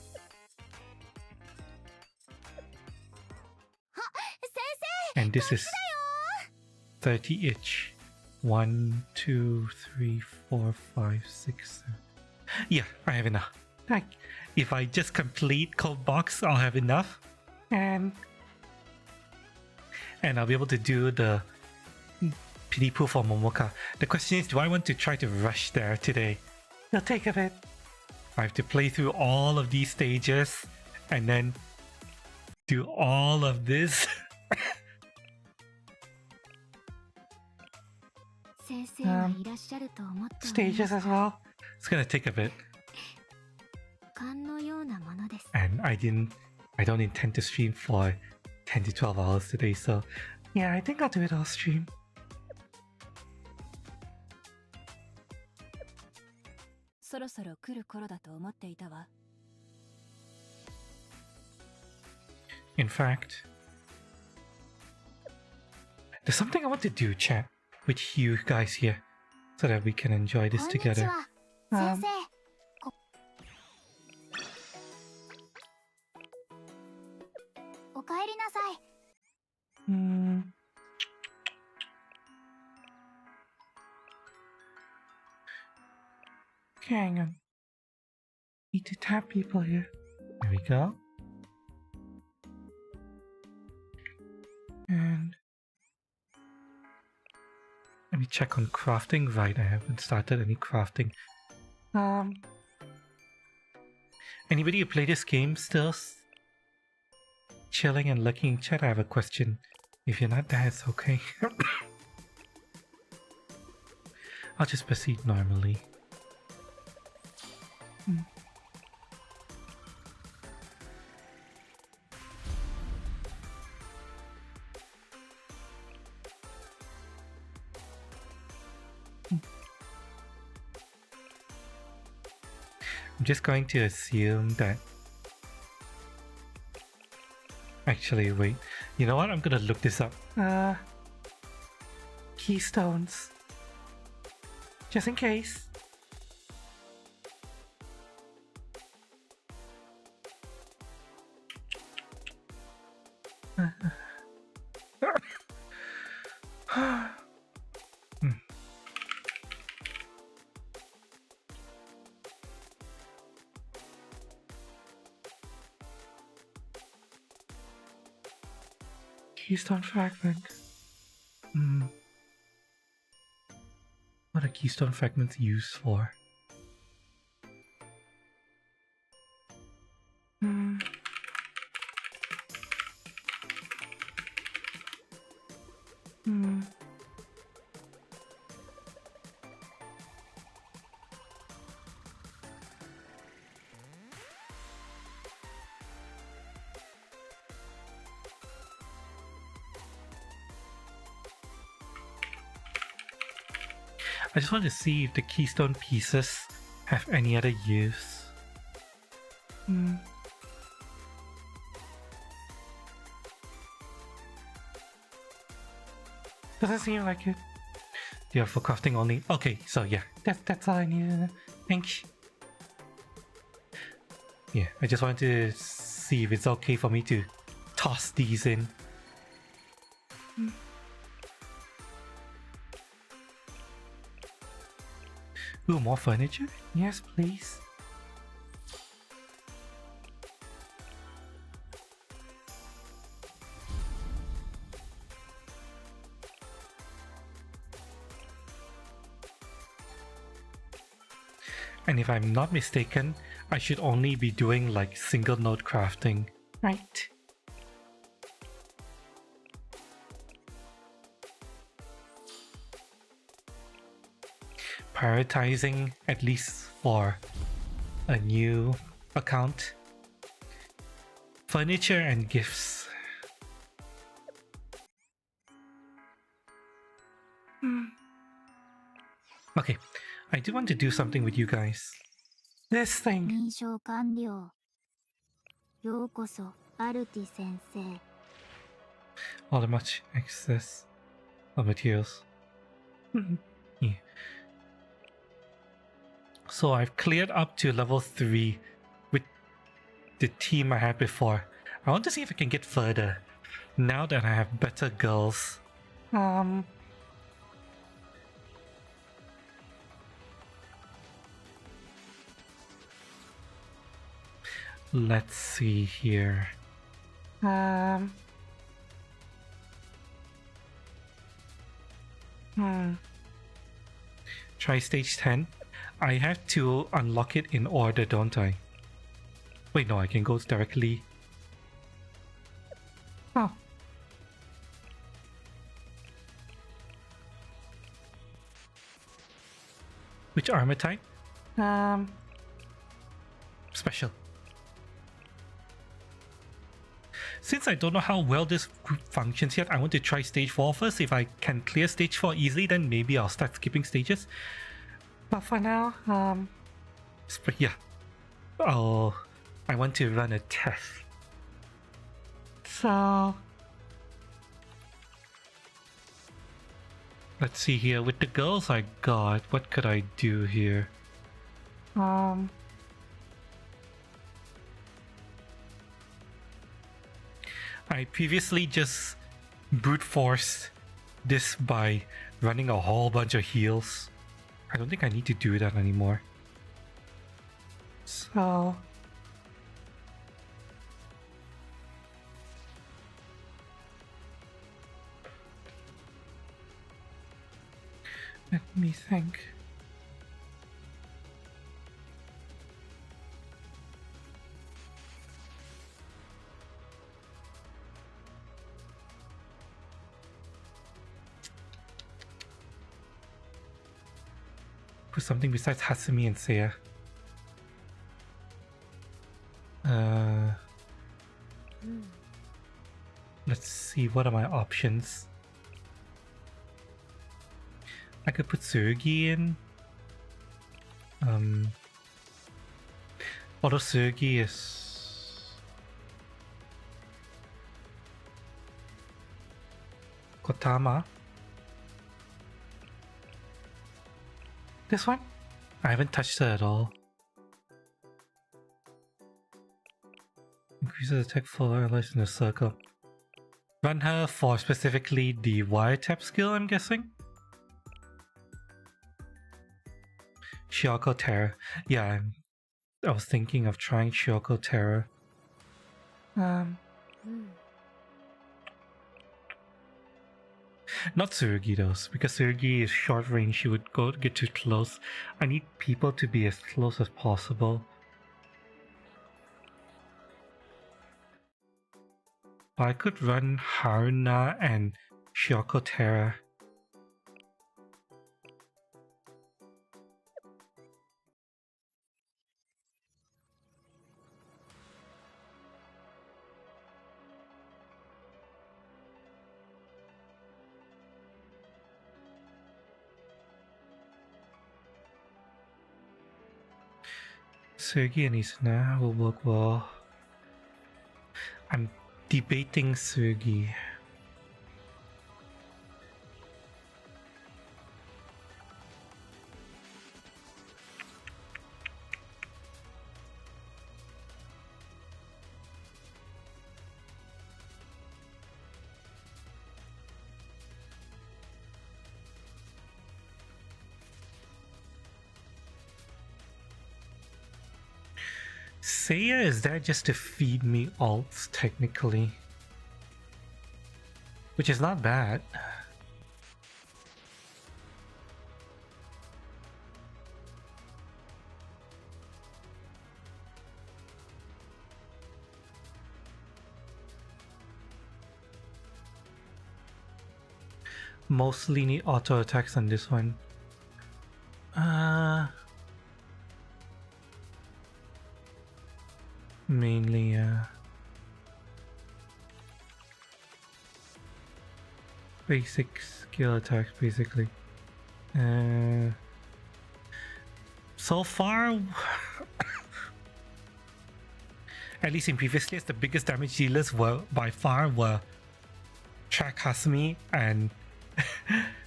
And this is 30 each. 1, 2, 3, 4, 5, 6, 7. Yeah, I have enough. Like, if I just complete Code Box, I'll have enough. And I'll be able to do the pity pool for Momoka. The question is, do I want to try to rush there today? It'll take a bit. I have to play through all of these stages and then do all of this. Stages as well. It's gonna take a bit. And I don't intend to stream for 10 to 12 hours today, so yeah, I think I'll do it off stream. In fact, there's something I want to do, chat, with you guys here, so that we can enjoy this together. Okay, hang on. Need to tap people here. There we go. And let me check on crafting. Right, I haven't started any crafting. Anybody who play this game still chilling and looking in chat? I have a question. If you're not there, it's okay. I'll just proceed normally. I'm just going to assume that... Actually, wait. You know what? I'm gonna look this up. Keystones. Just in case. Keystone fragment. What are keystone fragments used for? I just want to see if the keystone pieces have any other use. Doesn't seem like it. Yeah, for crafting only. Okay, so yeah, that's all I need. Thank you. Yeah, I just wanted to see if it's okay for me to toss these in. Ooh, more furniture? Yes, please. And if I'm not mistaken, I should only be doing like single node crafting, right? Prioritizing, at least for a new account, furniture and gifts. Okay, I do want to do something with you guys. This thing. 認証完了。ようこそ、アルティ先生。 All the much access. of materials. Yeah. So I've cleared up to level 3 with the team I had before. I want to see if I can get further now that I have better girls. Let's see here. Try stage 10. I have to unlock it in order, don't I? Wait, no, I can go directly. Oh. Which armor type? Special. Since I don't know how well this group functions yet, I want to try stage 4 first. If I can clear stage 4 easily, then maybe I'll start skipping stages. But for now, yeah. Oh, I want to run a test. So let's see here. With the girls I got, what could I do here? I previously just brute forced this by running a whole bunch of heals. I don't think I need to do that anymore. So let me think. Put something besides Hasumi and Seiya. Let's see, what are my options? I could put Tsurugi in. Although Tsurugi is Kotama. This one? I haven't touched her at all. Increases attack for allies in a circle. Run her for specifically the wiretap skill, I'm guessing? Shioko Terror. Yeah, I was thinking of trying Shioko Terror. Not Tsurugi though, because Tsurugi is short range, she would get too close. I need people to be as close as possible. I could run Haruna and Shioko Terra. Sergi and Isna will work well. I'm debating Sergi. Seiya is there just to feed me alts, technically. Which is not bad. Mostly need auto attacks on this one. Mainly, basic skill attacks, basically. So far, at least in previous years, the biggest damage dealers were by far Track Hasumi and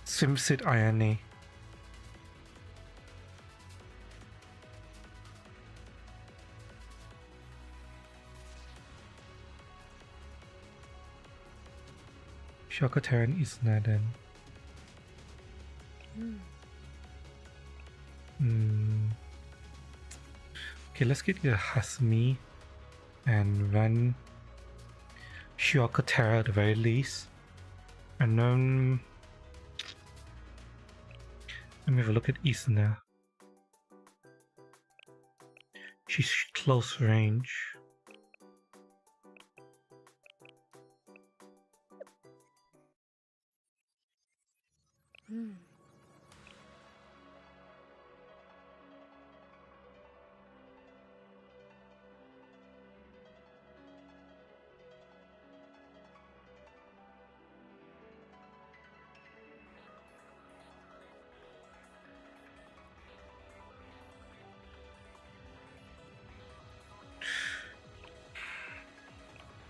Swimsuit irony. Shokotaren is Naden. Okay, let's get the Hasmi and run Shiokotera at the very least. And then let me have a look at Isna. She's close range.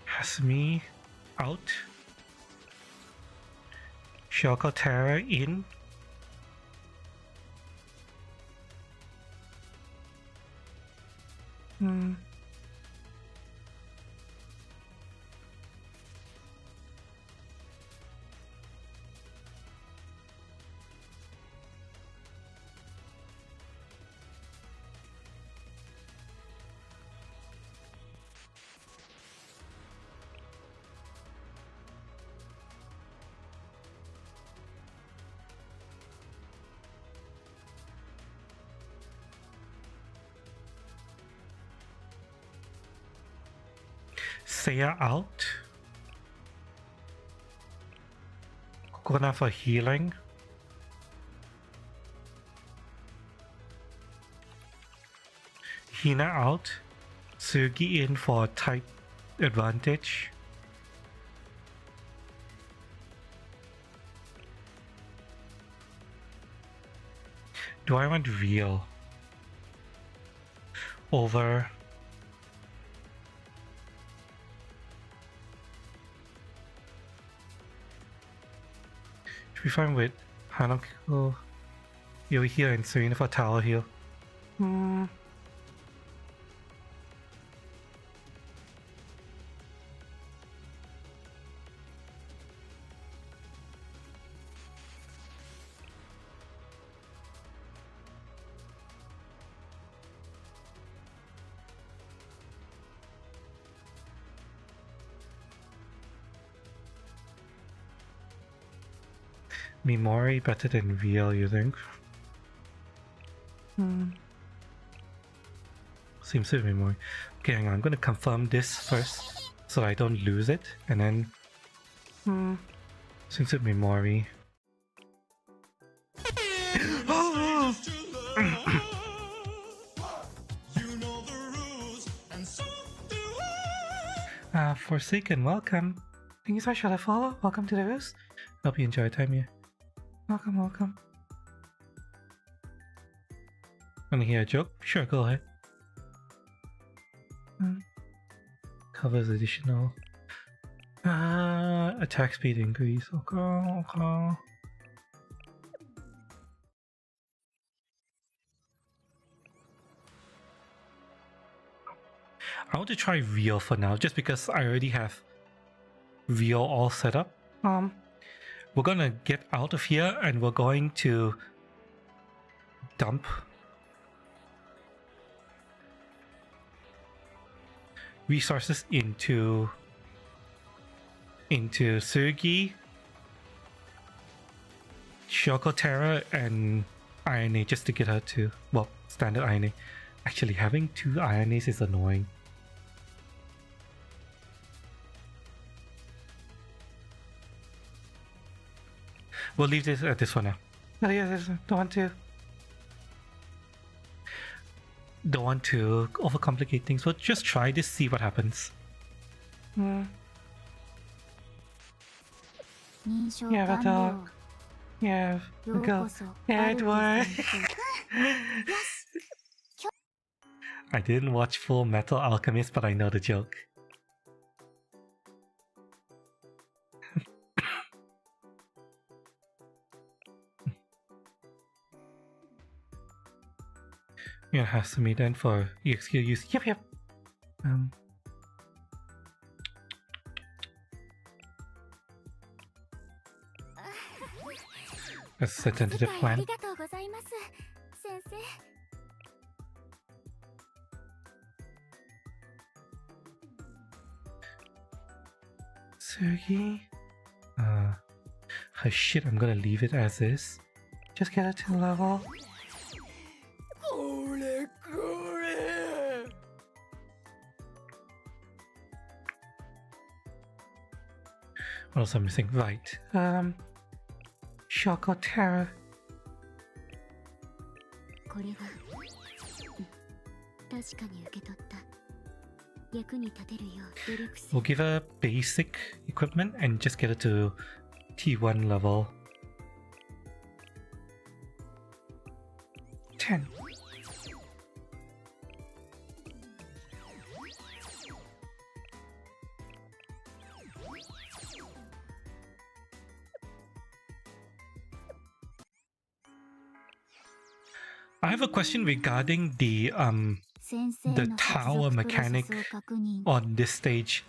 Hasmi out. Shokotera in. Saya out. Kokona for healing. Hina out. Sugi in for type advantage. Do I want real over should be fine with Hanako Yui here and Serena for tower heal. Mimori better than real, you think? Seems to be Mimori. Okay, hang on. I'm gonna confirm this first so I don't lose it, and then seems to be Mimori. Forsaken, welcome. Thank you so much for the follow. Welcome to the roost. Hope you enjoy time here. Welcome, welcome. Wanna hear a joke? Sure, go ahead. Covers additional attack speed increase. Okay, okay. I want to try Rio for now, just because I already have Rio all set up. We're gonna get out of here and we're going to dump resources into Sugi, Shokotera, and INA just to get her to, well, standard INA. Actually, having two INAs is annoying. We'll leave this at this for now. Oh yeah, don't want to overcomplicate things. We'll just try this, see what happens. Yeah, but talk. Yeah, go. Edward. I didn't watch Full Metal Alchemist, but I know the joke. Yeah, has to be then for EXQ use. Yep. That's a tentative あ plan. りがとうございます先生 Sergey? Shit, I'm gonna leave it as is. Just get it to level. What else am I missing? Right. Shock or terror. これが確かに受け取った役に立てるよう努力す We'll る give her basic equipment and just get it to T1 level. 10. I have a question regarding the 先生 the の接 tower 続プロセ mechanic スを確認 on this stage.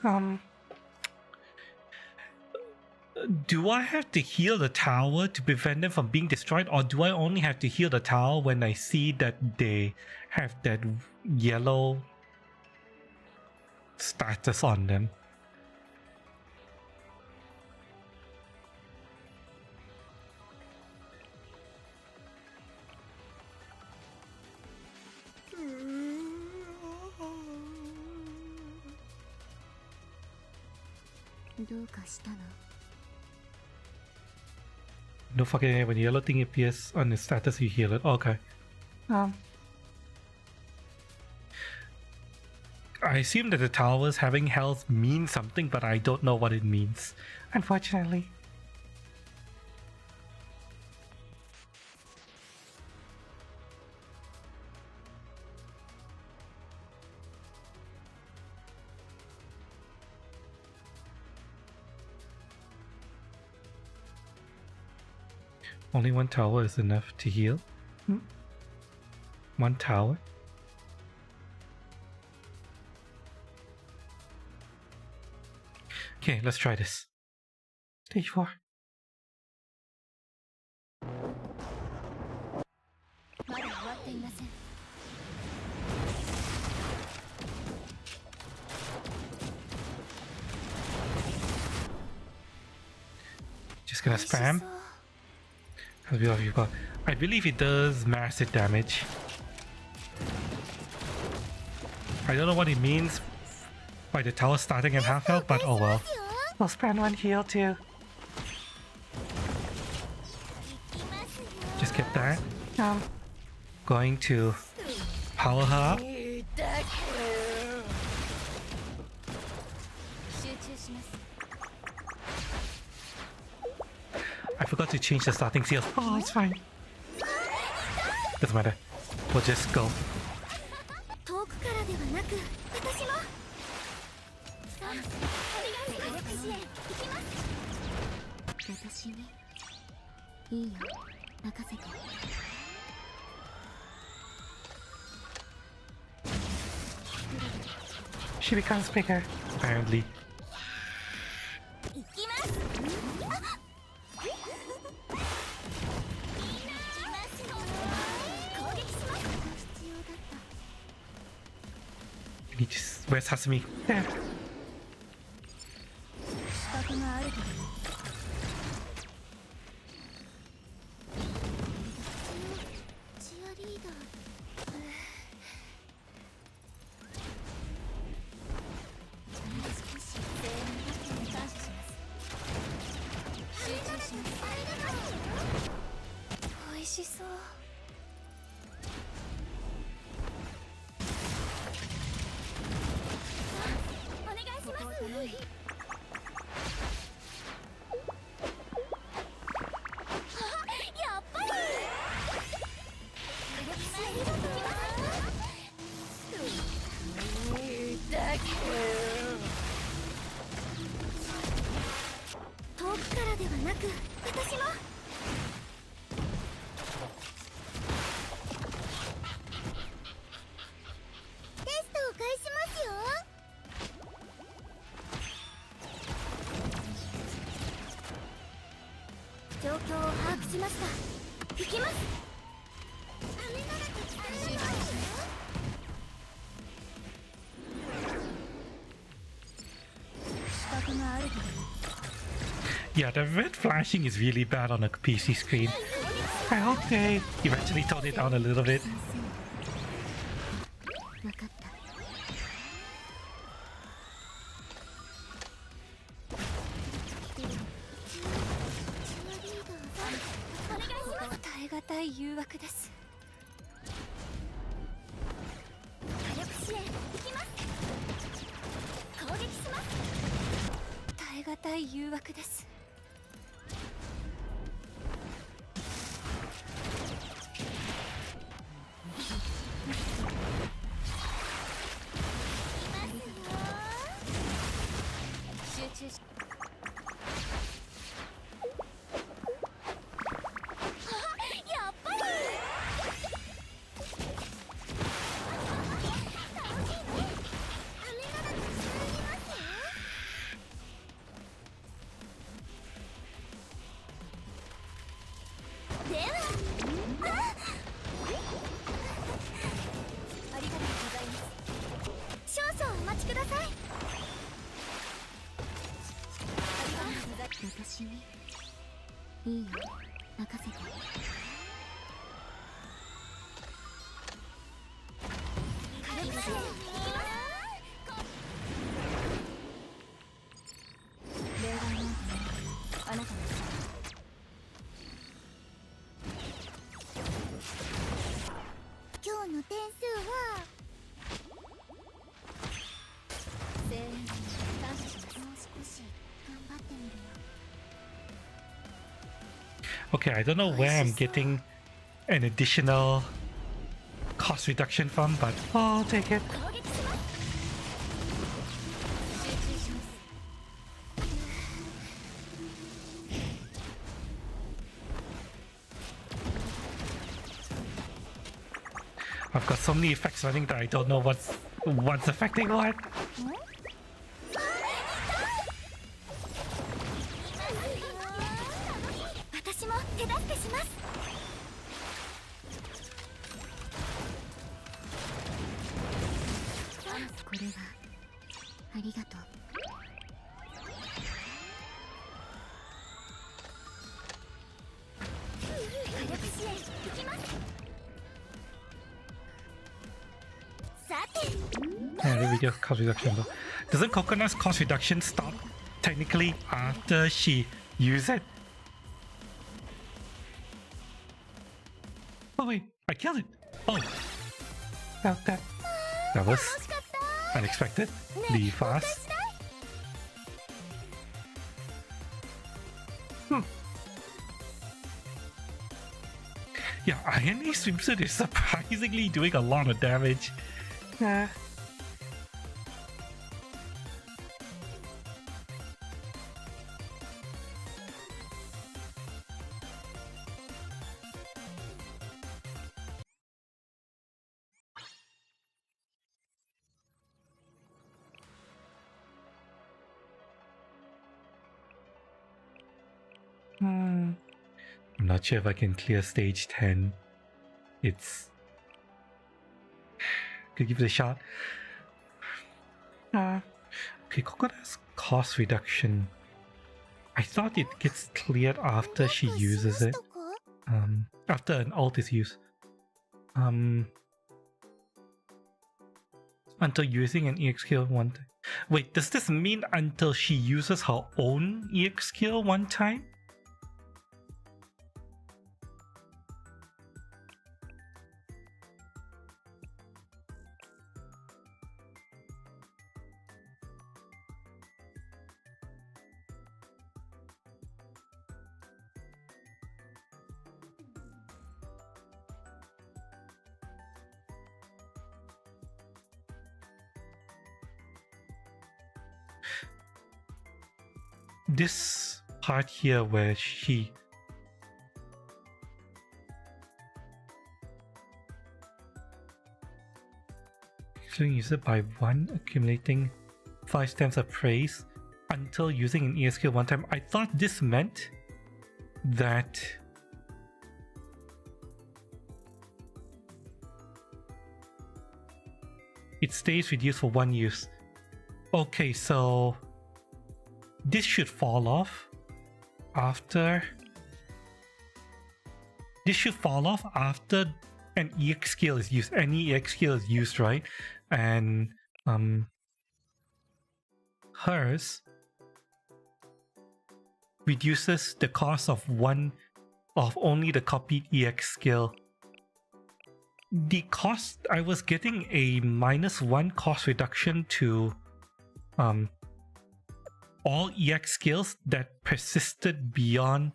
Do I have to heal the tower to prevent them from being destroyed, or do I only have to heal the tower when I see that they have that yellow status on them? No fucking when the yellow thing appears on the status, you heal it. Okay. I assume that the towers having health means something, but I don't know what it means, unfortunately. Only one tower is enough to heal. One tower. Okay, let's try this. Stage 4. まだ終わっていません Just gonna spam. I believe it does massive damage. I don't know what it means by the tower starting at half health, but oh well. We'll spam one heal too. Just get that. Going to power her up. 集中します I forgot to change the starting seals. Oh, it's fine. Doesn't matter. We'll just go. 遠くからではなく私もさあお願いします支援行きます私にいいよ任せて She becomes bigger, apparently. 行きますあ攻撃します必要だった We need to. Where's Hasumi? There. 資格があるとチアリーダー少し声援に感謝します集中します美味しそうお願いしますやっぱり遠くからではなく私も Yeah, the red flashing is really bad on a PC screen. I hope they eventually tone it down a little bit. 分かった。耐え難い誘惑です。火力支援いきます。攻撃します。耐え難い誘惑です。集中し。やっぱり。では、ありがとうございます。少々お待ちください。私にいいよ、任せて。例外なんてない。あなたの今日の点数は声援に感謝します。もう少し頑張ってみるよ。Okay, I don't know where I'm getting an additional cost reduction from, but I'll take it. I've got so many effects running that I don't know what's affecting what. 私も手助けします。これはありがとう。火力支援いきます。さて。Yeah, the video cost reduction though. Doesn't Coconut's cost reduction stop technically after she uses it? Oh wait, I killed it. Oh, that was unexpected. Be fast. Yeah, Iron Ace swimsuit is surprisingly doing a lot of damage. I'm not sure if I can clear stage 10. Could give it a shot. Okay, Coconut's cost reduction. I thought it gets cleared after she uses it. After an ult is used. Until using an EX skill one time. Wait, does this mean until she uses her own EX skill one time? This part here where she use it by 1, accumulating 5 stamps of praise until using an ES skill one time. I thought this meant that it stays reduced for 1 use. Okay, so this should fall off after... This should fall off after an EX skill is used. Any EX skill is used, right? And hers reduces the cost of only the copied EX skill. The cost, I was getting a -1 cost reduction to all EX skills that persisted beyond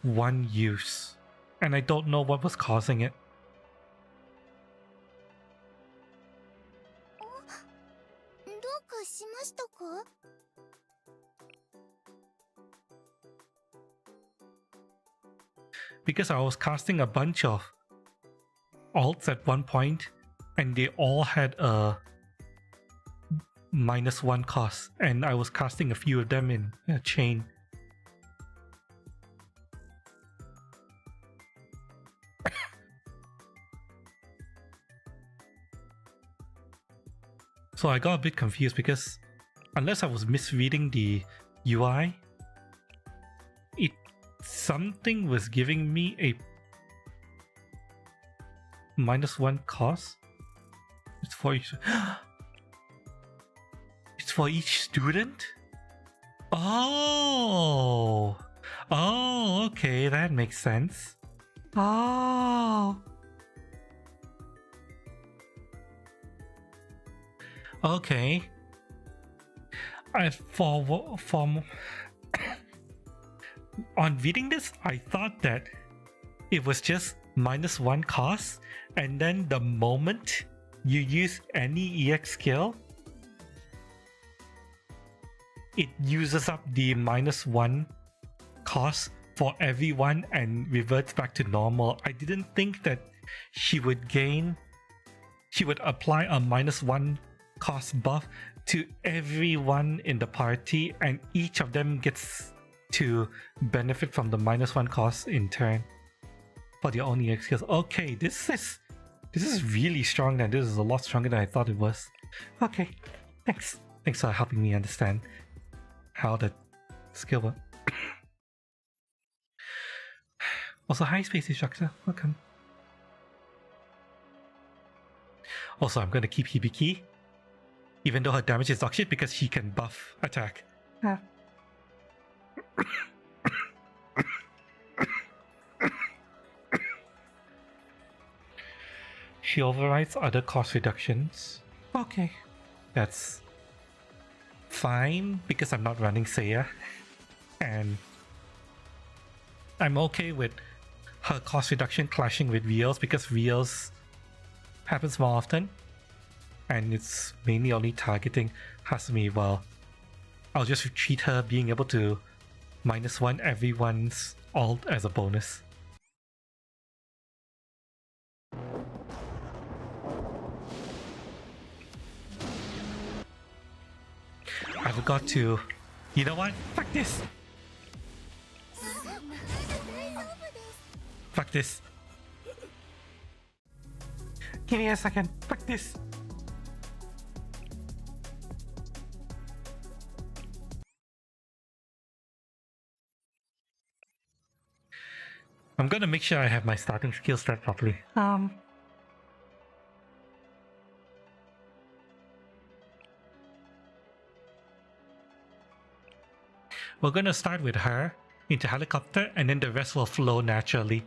one use. And I don't know what was causing it. どうかしましたか？ Because I was casting a bunch of alts at one point, and they all had a -1 cost, and I was casting a few of them in a chain. So I got a bit confused because unless I was misreading the UI, something was giving me a -1 cost. It's for each. It's for each student. Oh, okay, that makes sense. Oh, okay. On reading this, I thought that it was just -1 cost, and then the moment you use any EX skill, it uses up the -1 cost for everyone and reverts back to normal. I didn't think that she would apply a -1 cost buff to everyone in the party, and each of them gets to benefit from the -1 cost in turn for their own EX skills. Okay, this is really strong. Then this is a lot stronger than I thought it was. Okay, thanks for helping me understand how the skill works. Also, hi Space Instructor, welcome. Also, I'm going to keep Hibiki, even though her damage is dog shit, because she can buff attack. She overrides other cost reductions. Okay, that's fine because I'm not running Seiya, and I'm okay with her cost reduction clashing with Rios because Rios happens more often, and it's mainly only targeting Hasumi. Well, I'll just treat her being able to -1 everyone's ult as a bonus. I forgot to... You know what? Fuck this! Fuck this. Give me a second. Fuck this. I'm gonna make sure I have my starting skill set properly. We're gonna start with her into helicopter, and then the rest will flow naturally.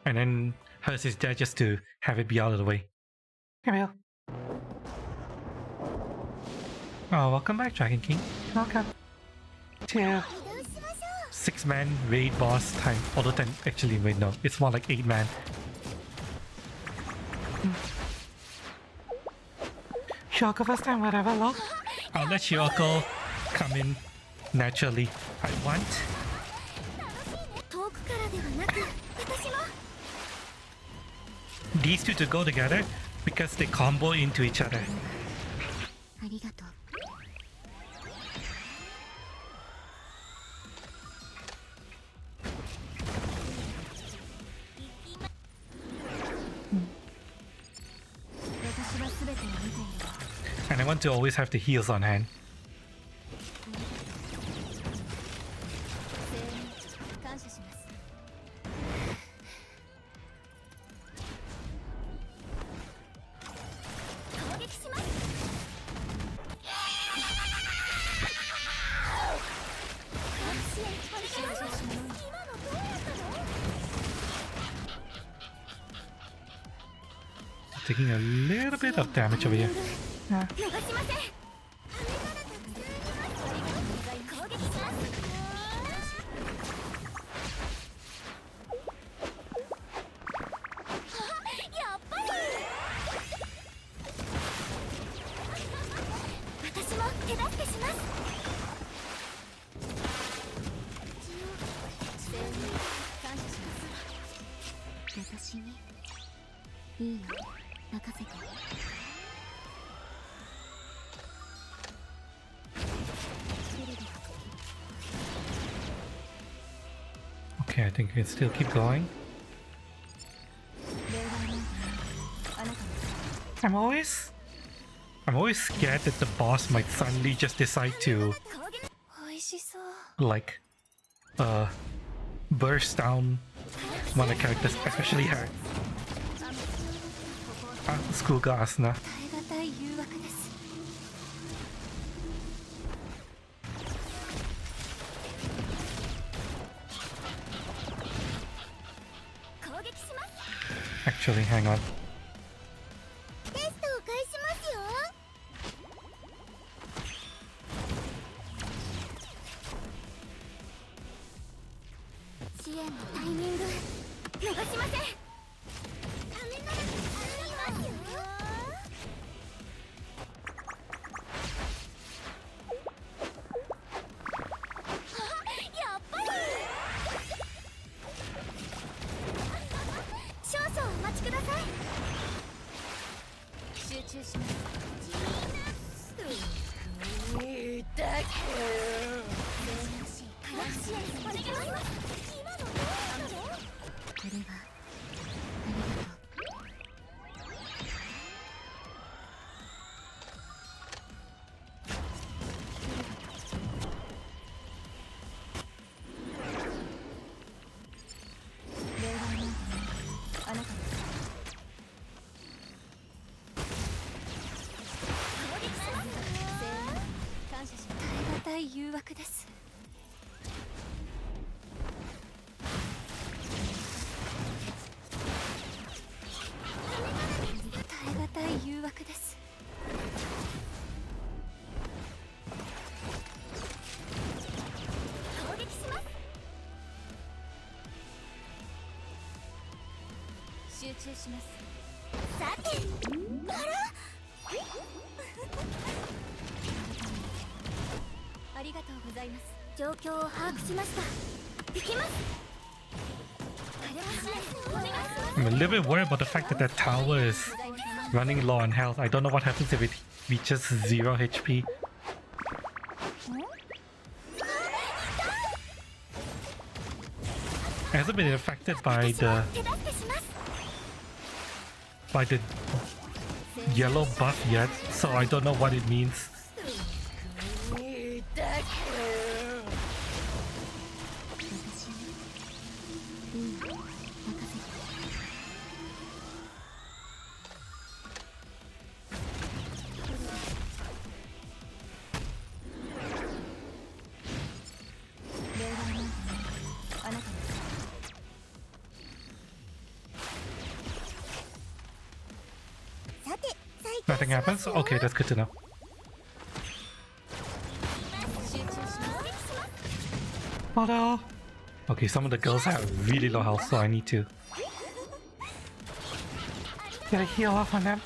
And then hers is there just to have it be out of the way. Come here. Oh, welcome back, Dragon King. Welcome to 6-man raid boss time. Although 10, actually, wait, no, it's more like 8-man. Shoko first time, whatever, lol. I'll let Shoko come in naturally. I want these two to go together because they combo into each other. And I want to always have the heals on hand. taking a little bit of damage over here. Yeah. 逃しません。攻撃します。やっぱり。私も手助けします。私にいいよ、任せて。 Okay, I think we can still keep going. I'm always scared that the boss might suddenly just decide to 美味しそう。 like burst down one of the characters, especially her. Schoolgirl Asuna. 耐え難い誘惑です。攻撃します。 Actually, hang on. テストを開始ますよ。支援のタイミング逃しません。ためならありますよ。やっぱり。少々お待ちください。集中します。誘惑です。耐え難い誘惑です。攻撃します。集中します。さて、あら。ありがとうございます。状況を把握しました。行きます。 I'm a little bit worried about the fact that that tower is running low on health. I don't know what happens if it reaches 0 HP. It hasn't been affected by the yellow buff yet, so I don't know what it means. Nothing happens? Okay, that's good to know. Oh no! Okay, some of the girls have really low health, so I need to get a heal off on them.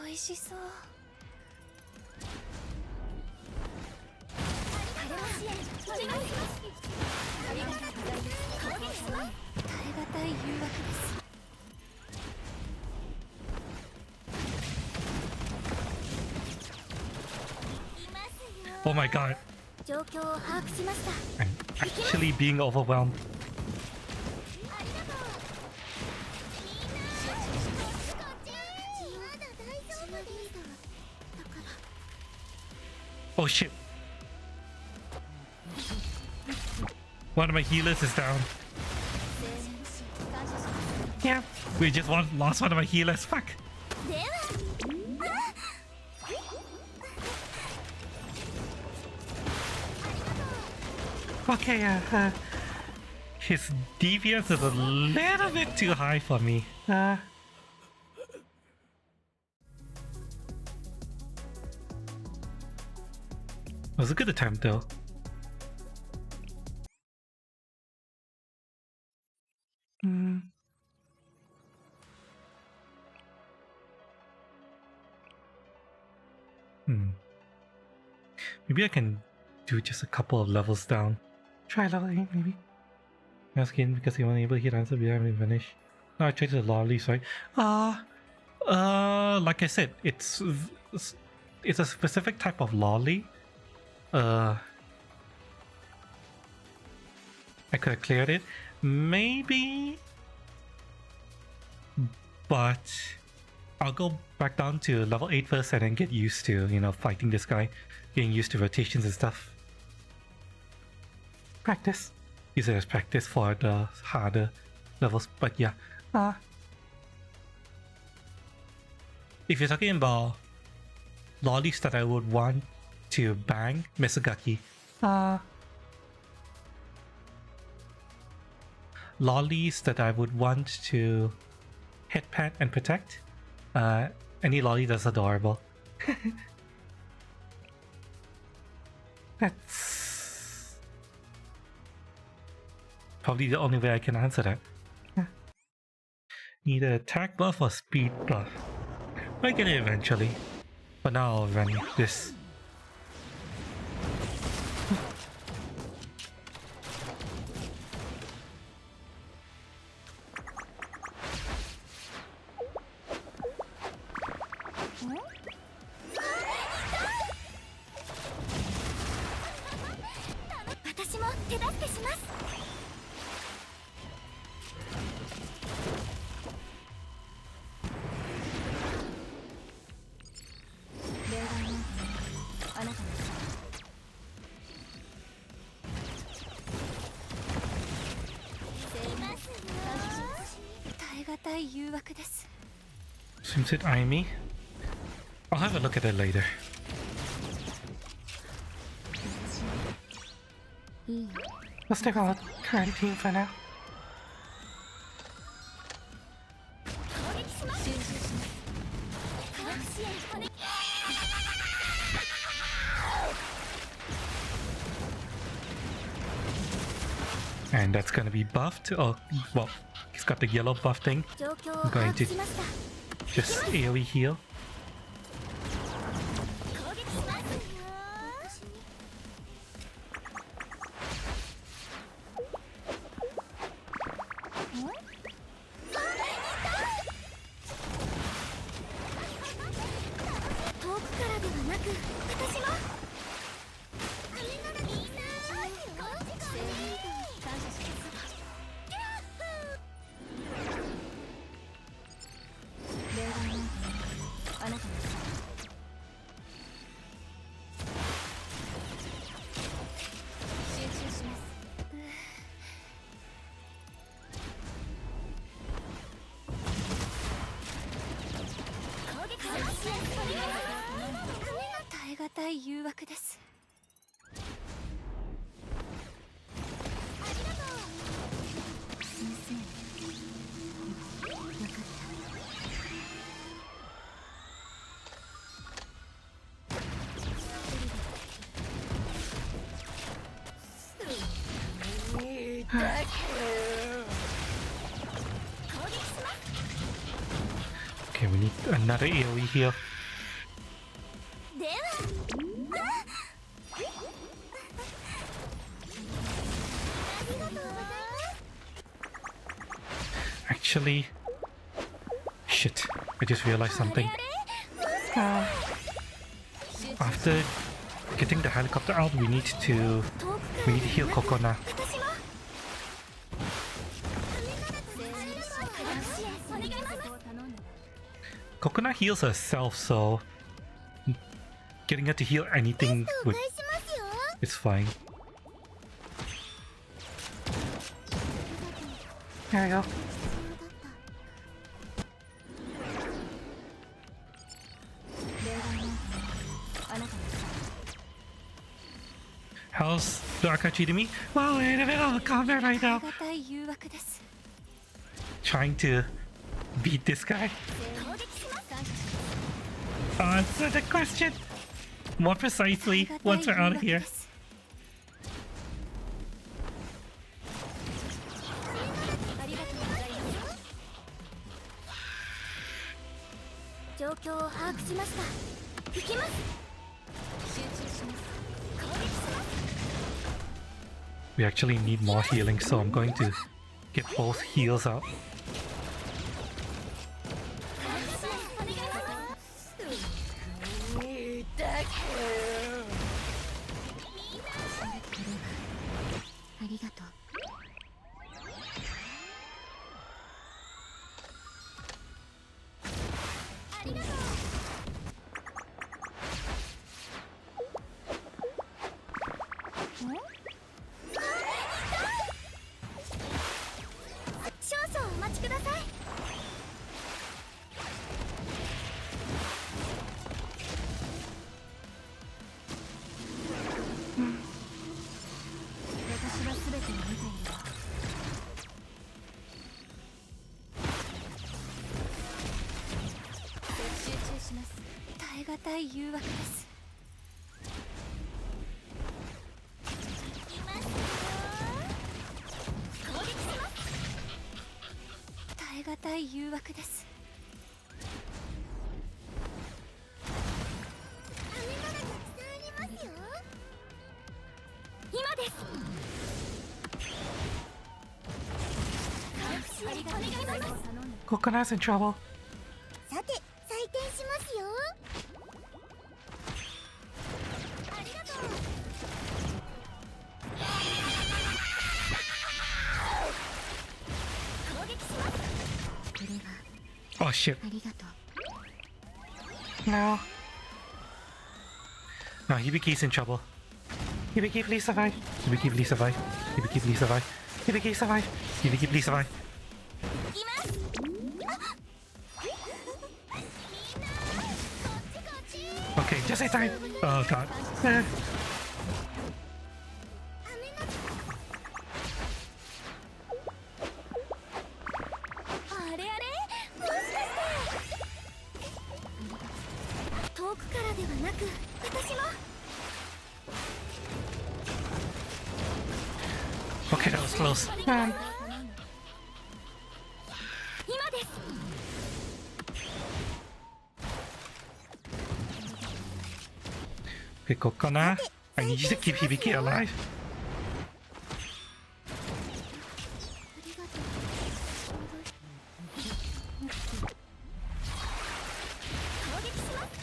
美味しそう。耐え難い誘惑です。 Oh my god. 状況を把握しました。 I'm actually being overwhelmed. Oh shit. One of my healers is down. Yeah, we just lost one of my healers. Fuck. Okay, His deviance is a little bit too high for me. It was a good attempt though. Maybe I can do just a couple of levels down. Try level 8 maybe. Asking because you weren't able to hit answer before having finished. No, I tried the lolis, right? Like I said, it's a specific type of lolly. I could have cleared it, maybe, but I'll go back down to level 8 first and then get used to, you know, fighting this guy, getting used to rotations and stuff. Practice. Use it as practice for the harder levels, but yeah. If you're talking about lollies that I would want to bang, Misugaki. Lollies that I would want to hit, pet, and protect. Any lolly that's adorable. That's probably the only way I can answer that. Need an attack buff or speed buff? I'll get it eventually. But now I'll run this. Seems it eye me. I'll have a look at it later. Let's take out current team for now. And that's gonna be buffed. Oh, well, he's got the yellow buff thing. I'm going to just AoE heal. Okay, we need another AoE here. Actually, shit, I just realized something. After getting the helicopter out, we need to heal Kokona. Kokona heals herself, so getting her to heal anything would it's fine. There we go. How's Dark are cheating me? Well, we're in the middle of a combat right now. たい誘惑です Trying to beat this guy. Answer the question more precisely once we're out of here. ありがとうございます状況を把握しました行きます集中します We actually need more healing, so I'm going to get both heals out. ありがとう少々お待ちください私は全てを見ているわ集中します耐え難い誘惑です耐え難い誘惑です今ですお願いします Coconut's in trouble. さて採点しますよありがとう攻撃しますこれは Oh shit. ありがとう No. No, Hibiki's in trouble. Hibiki, please survive. Hibiki, please survive. Hibiki, please survive. Hibiki, survive. Hibiki, please survive. いきますみんなこっち Okay, just in time. Oh god. あれあれもしかして遠くからではなく私も Okay, that was close. 今です Okay, Kokona, I need you to keep Hibiki alive. ありがとう攻撃します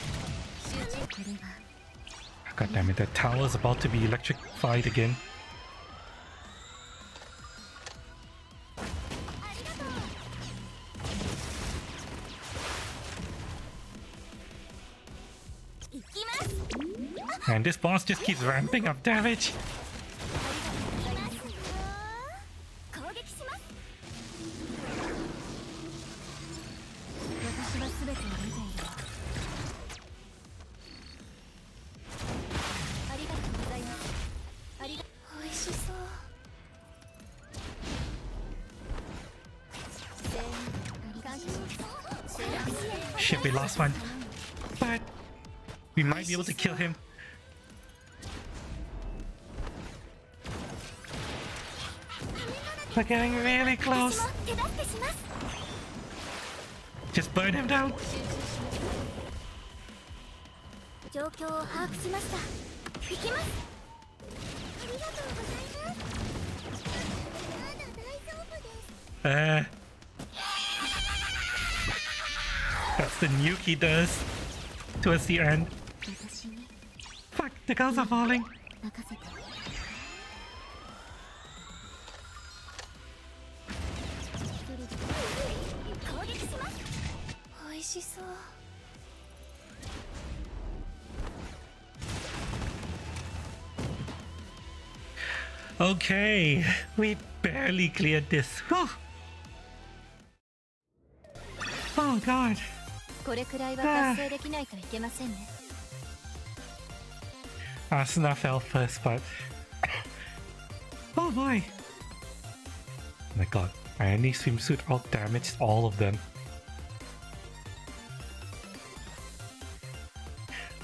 集中これは God damn it, that tower is about to be electrified again. ありがとう行きます And this boss just keeps ramping up damage. 攻撃します私は全てを見ているわありがとうございますありが美味しそう Shit, we lost one. But we might be able to kill him. We're getting really 私 close. も手助けします Just burn him down. 状況を把握しました行きますありがとうございますまだ大丈夫です That's the nuke he does towards the end. 私に Fuck, the girls are falling. 任せて攻撃します美味しそう Okay, we barely cleared this. Whew. Oh god. これくらいは達成できないといけませんね Asuna fell first, but Oh my! Oh my god, Ayane swimsuit out-damaged all of them.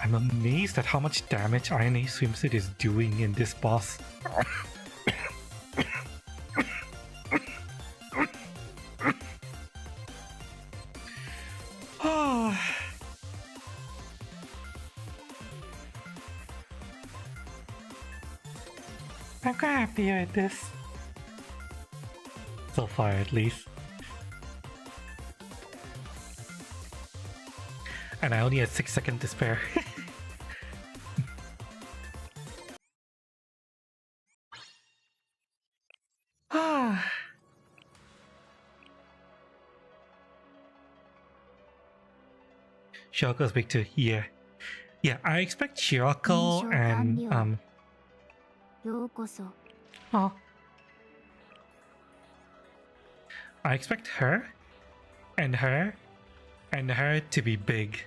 I'm amazed at how much damage Ayane swimsuit is doing in this boss. I'm quite happy with this. So far, at least. And I only had 6 seconds to spare. Shiroko's big too. Yeah. Yeah, I expect Shiroko and oh. I expect her and her and her to be big.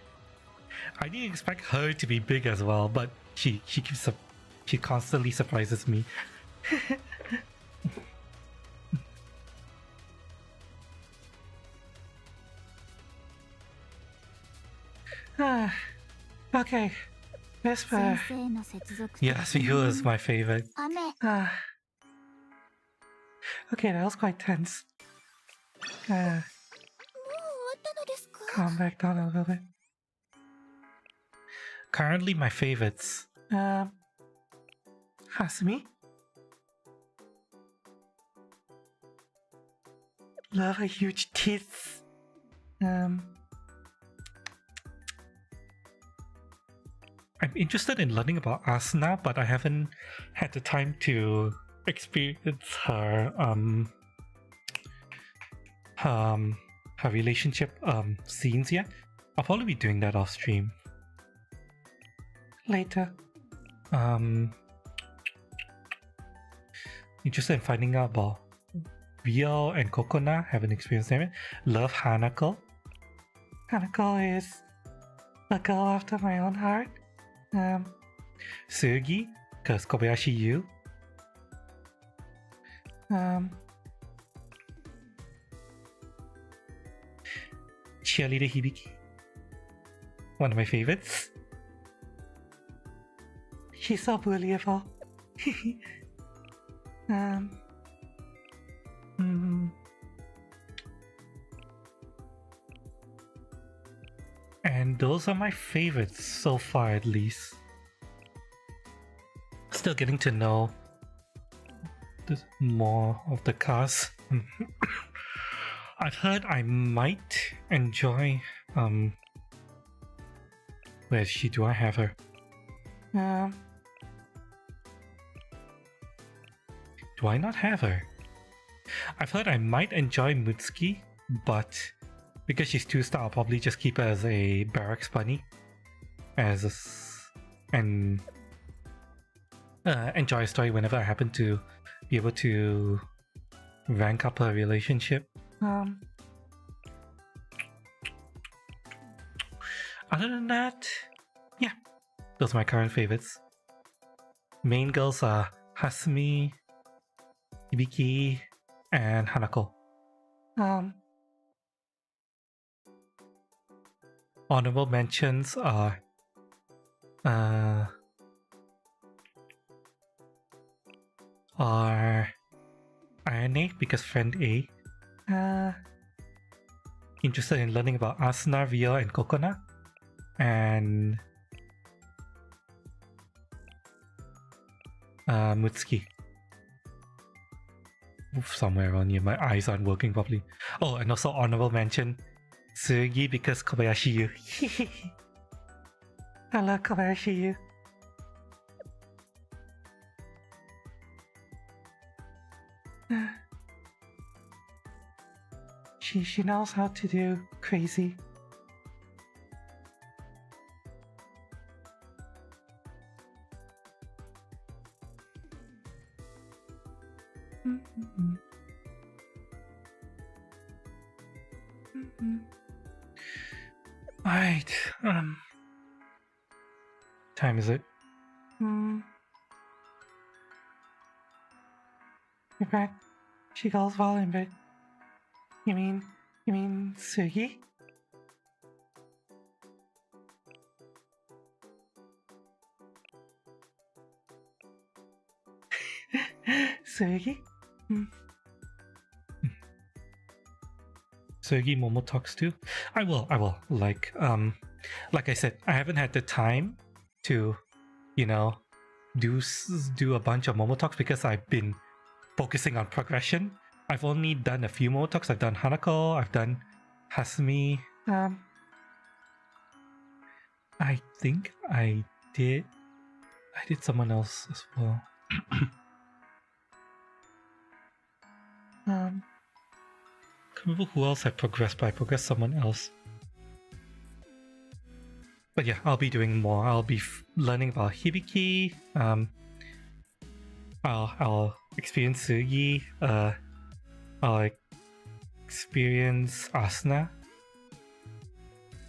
I didn't expect her to be big as well, but she constantly surprises me. Okay. Vesper. Yes, he was my favorite. Okay, that was quite tense. Calm back down a little bit. Currently my favorites. Hasumi. Love her huge teeth. I'm interested in learning about Asuna, but I haven't had the time to experience her her relationship scenes yet. I'll probably be doing that off stream later. Interested in finding out about Rio and Kokona. Haven't experienced them yet. Love Hanako. Hanako is a girl after my own heart. Sugi, cause Kobayashi Yu. Cheerleader Hibiki, one of my favorites. She's so bullyable. And those are my favorites so far, at least. Still getting to know more of the cast. I've heard I might enjoy where is she? Do I have her? Do I not have her? I've heard I might enjoy Mutsuki, but because she's 2-star, I'll probably just keep her as a barracks bunny, and enjoy a story whenever I happen to be able to rank up her relationship. Other than that, yeah, those are my current favorites. Main girls are Hasumi, Hibiki, and Hanako. Honorable mentions are Ayane, because friend A. Interested in learning about Asuna, Rio, and Kokona. And Mutsuki. Move somewhere around here, my eyes aren't working properly. Oh, and also honorable mention Tsurugi, because Kobayashi Yu. I love Kobayashi Yu. She knows how to do crazy. Alright, time is it? In fact, she calls well in bed. You mean Sugi? Sugi? Sugi Momo talks too. I will. Like I said, I haven't had the time to, do a bunch of Momo talks because I've been focusing on progression. I've only done a few Momo talks. I've done Hanako, I've done Hasumi. I think I did someone else as well. Can't remember who else I progressed, but I progressed someone else. But yeah, I'll be doing more. I'll be learning about Hibiki. I'll experience Sugi. I'll experience Asuna.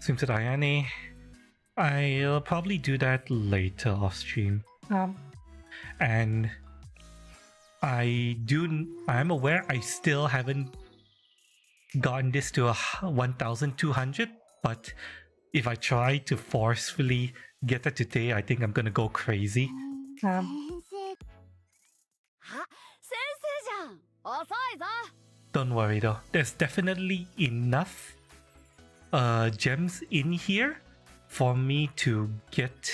Swimsuit Ayane. I'll probably do that later off stream. And I'm aware I still haven't gotten this to a 1200, but if I try to forcefully get that today, I think I'm gonna go crazy. Don't worry though, there's definitely enough gems in here for me to get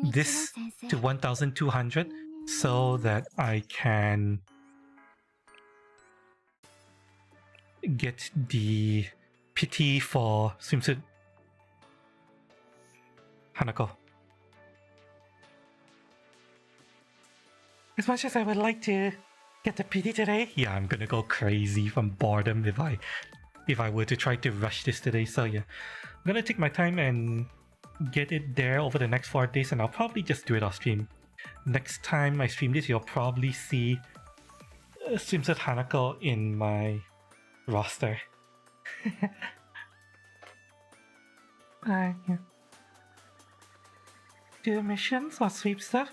this to 1200 so that I can get the pity for swimsuit Hanako. As much as I would like to get the pity today, yeah, I'm gonna go crazy from boredom if I were to try to rush this today. So yeah, I'm gonna take my time and get it there over the next 4 days, and I'll probably just do it off stream. Next time I stream this, you'll probably see swimsuit Hanako in my roster. Yeah. Do missions or sweep stuff?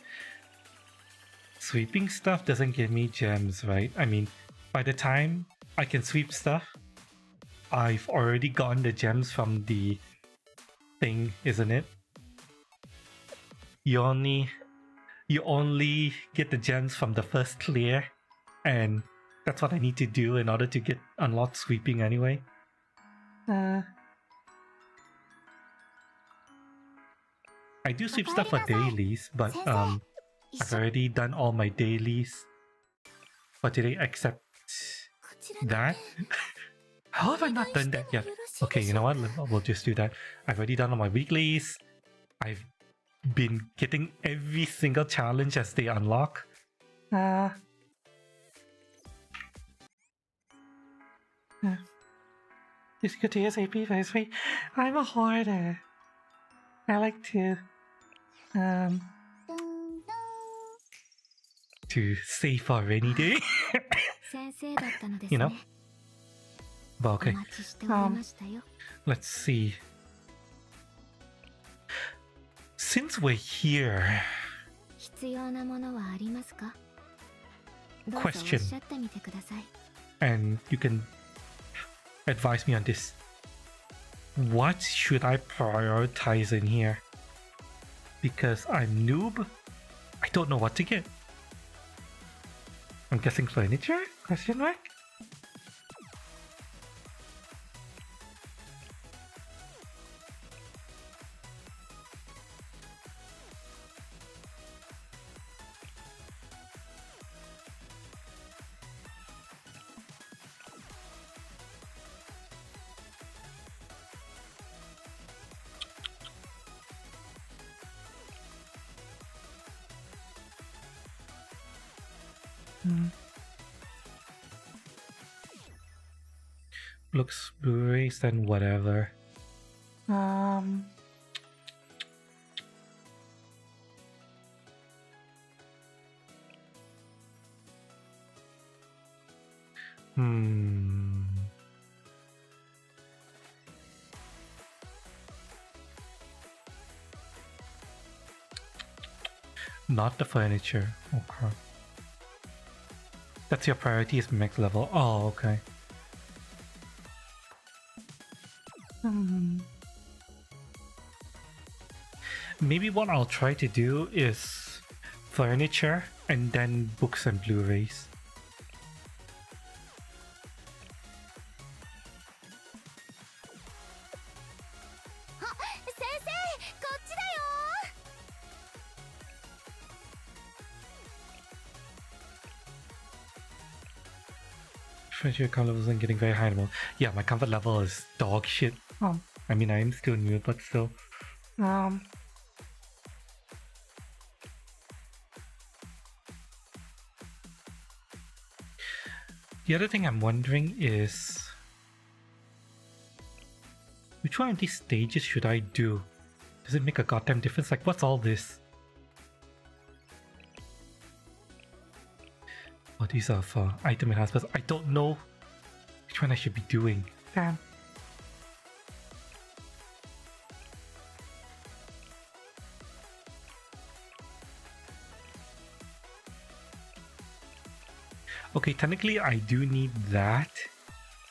Sweeping stuff doesn't give me gems, right? I mean, by the time I can sweep stuff, I've already gotten the gems from the thing, isn't it? You only get the gems from the first clear, and that's what I need to do in order to get unlocked sweeping anyway. I do sweep stuff for dailies, but I've already done all my dailies for today except that. How have I not done that yet? Okay, you know what? We'll just do that. I've already done all my weeklies. I've been getting every single challenge as they unlock. It's good to ASAP, but it's free. I'm a hoarder. I like to save for a rainy day. You know? But okay. Let's see. Since we're here, question, and you can advise me on this. What should I prioritize in here? Because I'm noob, I don't know what to get. I'm guessing furniture? Question mark? Looks Blu-rays and whatever. Not the furniture. Okay. That's your priority is max level. Oh, okay. Maybe what I'll try to do is furniture and then books and Blu-rays. Furniture comfort level isn't getting very high anymore. Yeah, my comfort level is dog shit. I mean, I am still new, but still. The other thing I'm wondering is which one of these stages should I do? Does it make a goddamn difference? Like, what's all this? Oh, these are for item enhancements. I don't know which one I should be doing. Damn. Okay, technically I do need that.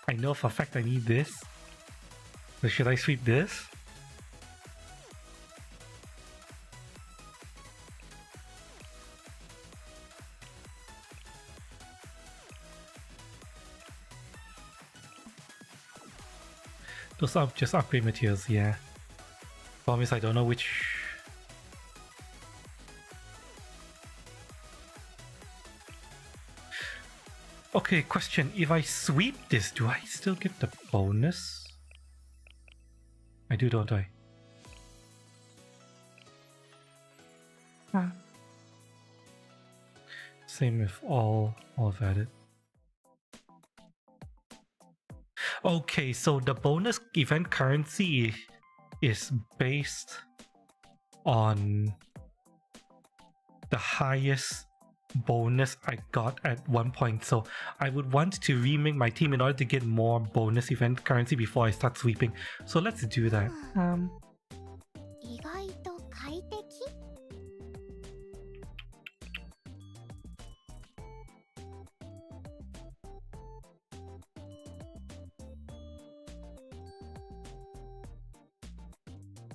I know for a fact I need this. So should I sweep this? Those are just upgrade materials, yeah. Problem is I don't know which... Okay, question. If I sweep this, do I still get the bonus? I do, don't I? Same with all of added. Okay, so the bonus event currency is based on the highest bonus I got at one point. So I would want to remake my team in order to get more bonus event currency before I start sweeping. So let's do that. 意外と快適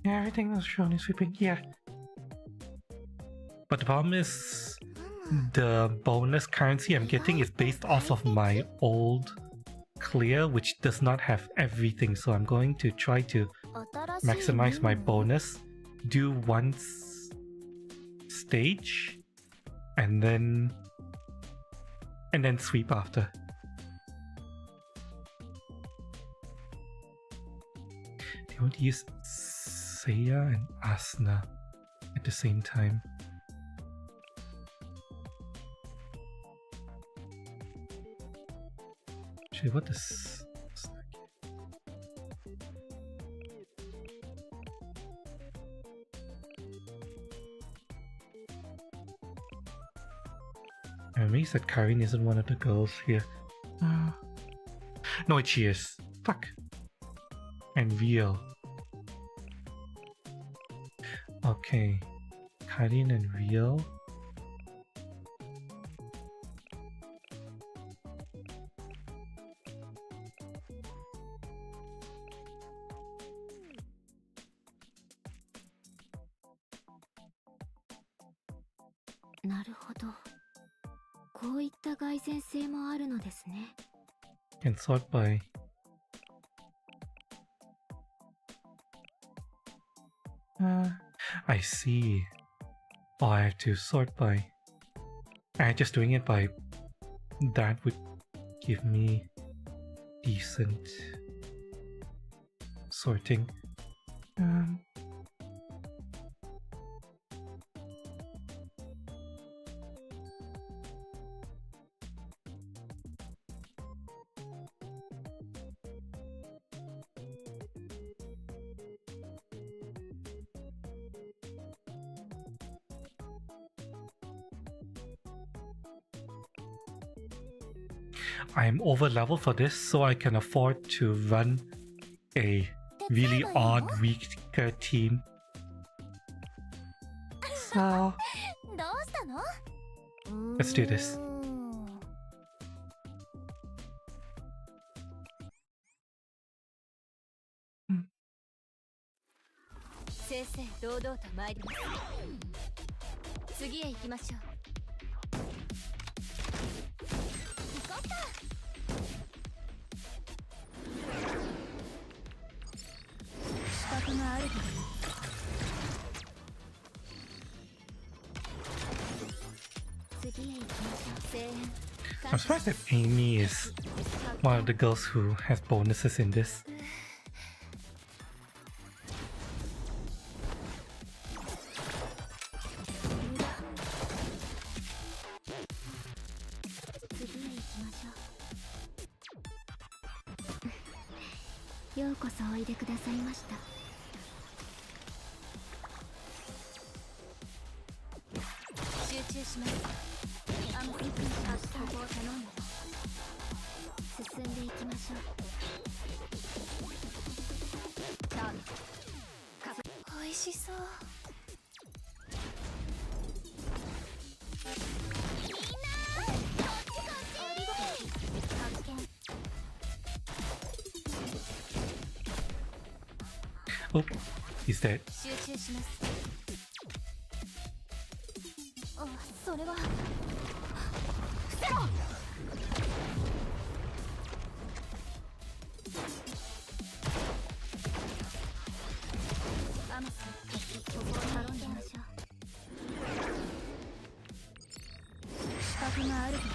Yeah, everything was shown in sweeping, yeah. But the problem is the bonus currency I'm getting is based off of my old clear, which does not have everything. So I'm going to try to maximize my bonus, do one stage, and then sweep after. They want to use Seiya and Asuna at the same time. Actually, what is... I'm amazed that Karin isn't one of the girls here. No, she is. Fuck. And Rio. Okay. Karin and Rio. Can sort by I see. Oh, I have to sort by. Just doing it by that would give me decent sorting. I'm over level for this, so I can afford to run a really odd weaker team. So どうしたの？ Let's do this. 正々堂々と参ります。次へ行きましょう。行こっか。資格があるとでも。次へ行きましょう。声援。 I'm surprised that Amy is one of the girls who has bonuses in this. 次へ行きましょう。ようこそおいでくださいました。集中します。あのここを頼んだ。進んでいきましょう。美味しそう。Oh, he's dead. 集中します。あ、それは。アマス、ここを頼んでみましょう。資格があるとでも。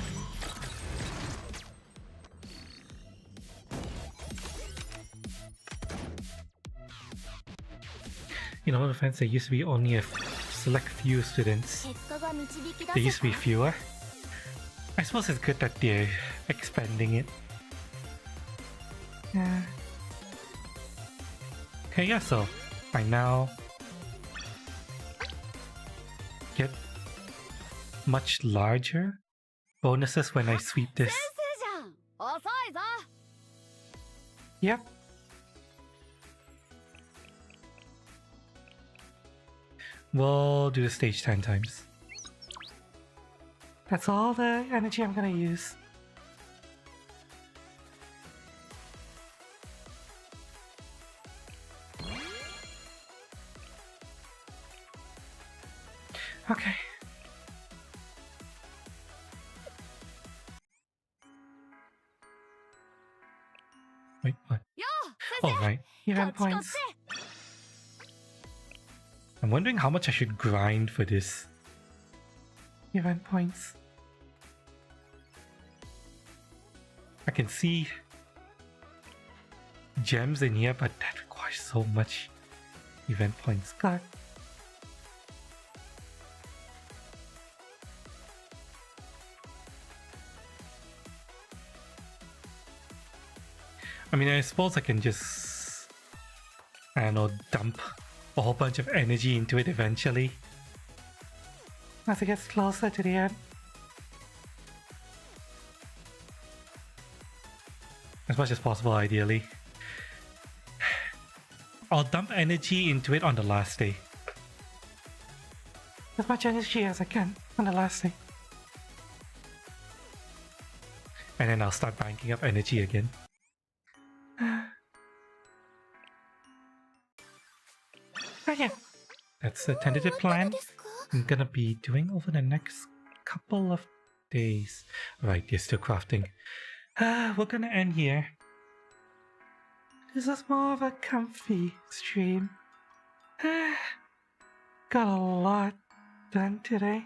In all defense, there used to be only a select few students. 結果が導き There 出 used せ to be た。 fewer. I suppose it's good that they're expanding it. Yeah. Okay, yeah, so I now get much larger bonuses when I sweep this. じゃん。遅いぞ。 Yep. We'll do the stage 10 times. That's all the energy I'm gonna use. Okay. Wait, what? よう、 Oh, right. こ Event っちこっ points. ち。 I'm wondering how much I should grind for this. Event points. I can see gems in here, but that requires so much event points. God. I mean, I suppose I can just, I don't know, dump a whole bunch of energy into it eventually as it gets closer to the end. As much as possible, ideally. I'll dump energy into it on the last day. As much energy as I can on the last day. And then I'll start banking up energy again. Oh yeah, that's the tentative plan ですか？ I'm gonna be doing over the next couple of days. Right, you're still crafting. We're gonna end here. This is more of a comfy stream. Got a lot done today.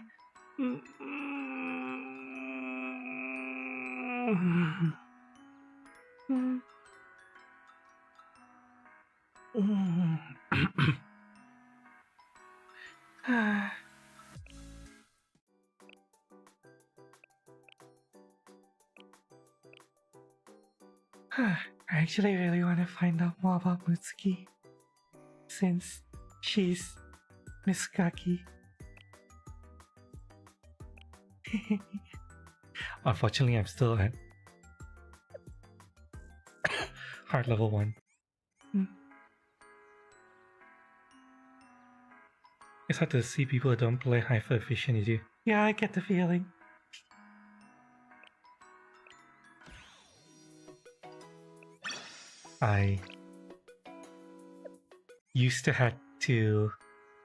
I actually really want to find out more about Mutsuki, since she's Misukaki. Unfortunately, I'm still at hard level 1. It's hard to see people who don't play hyper efficiently. Yeah, I get the feeling. I used to have to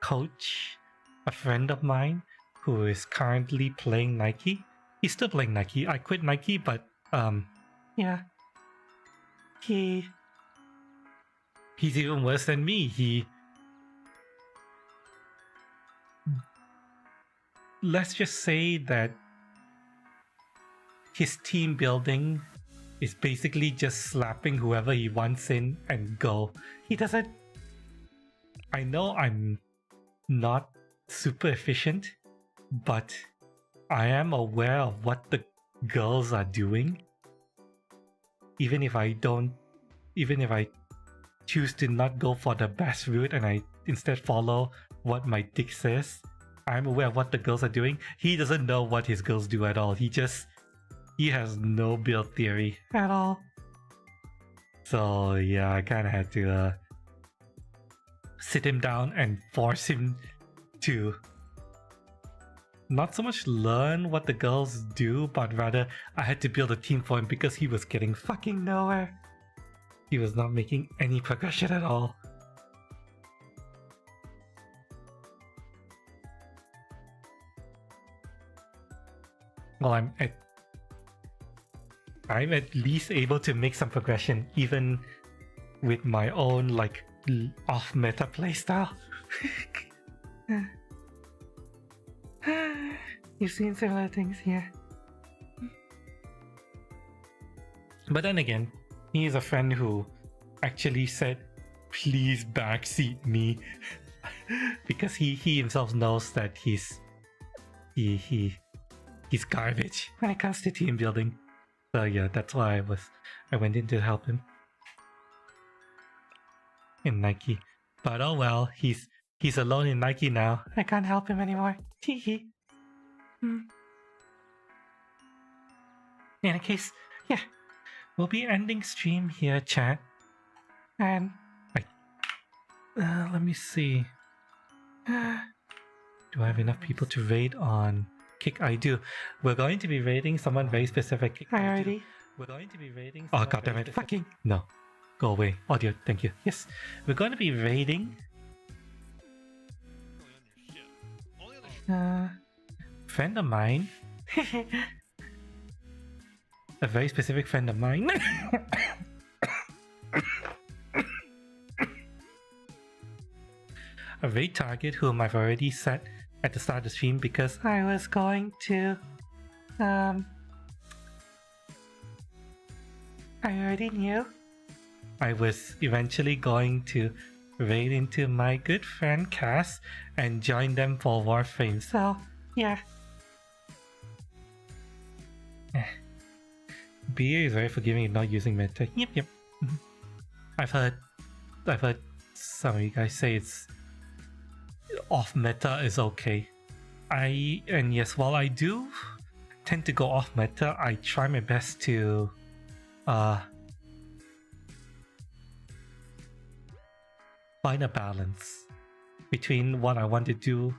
coach a friend of mine who is currently playing Nike. He's still playing Nike. I quit Nike, but yeah. He's even worse than me. Let's just say that his team building is basically just slapping whoever he wants in and go. He doesn't... I know I'm not super efficient, but I am aware of what the girls are doing. Even if I choose to not go for the best route and I instead follow what my dick says, I'm aware of what the girls are doing. He doesn't know what his girls do at all. He has no build theory at all. So yeah, I kind of had to sit him down and force him to not so much learn what the girls do, but rather I had to build a team for him because he was getting fucking nowhere. He was not making any progression at all. Well, I'm at least able to make some progression even with my own like off-meta playstyle. You've seen similar things here. But then again, he is a friend who actually said, please backseat me. Because he himself knows that he's garbage when it comes to team building. So yeah, that's why I went in to help him in Nike. But oh well, he's alone in Nike now. I can't help him anymore. Teehee. In any case, yeah, we'll be ending stream here, chat. And let me see. Do I have enough people to raid on Kick? I do. We're going to be raiding someone very specific. Hi, already. We're going to be raiding. Oh god damn it! Fucking no. Go away. Audio. Thank you. Yes, we're going to be raiding. Friend of mine. A very specific friend of mine. A raid target whom I've already set at the start of the stream because I was going to I already knew I was eventually going to raid into my good friend Cass and join them for Warframe, so yeah. BA is very forgiving in not using medtech. Yep. I've heard some of you guys say it's off meta is okay. And yes, while I do tend to go off meta, I try my best to find a balance between what I want to do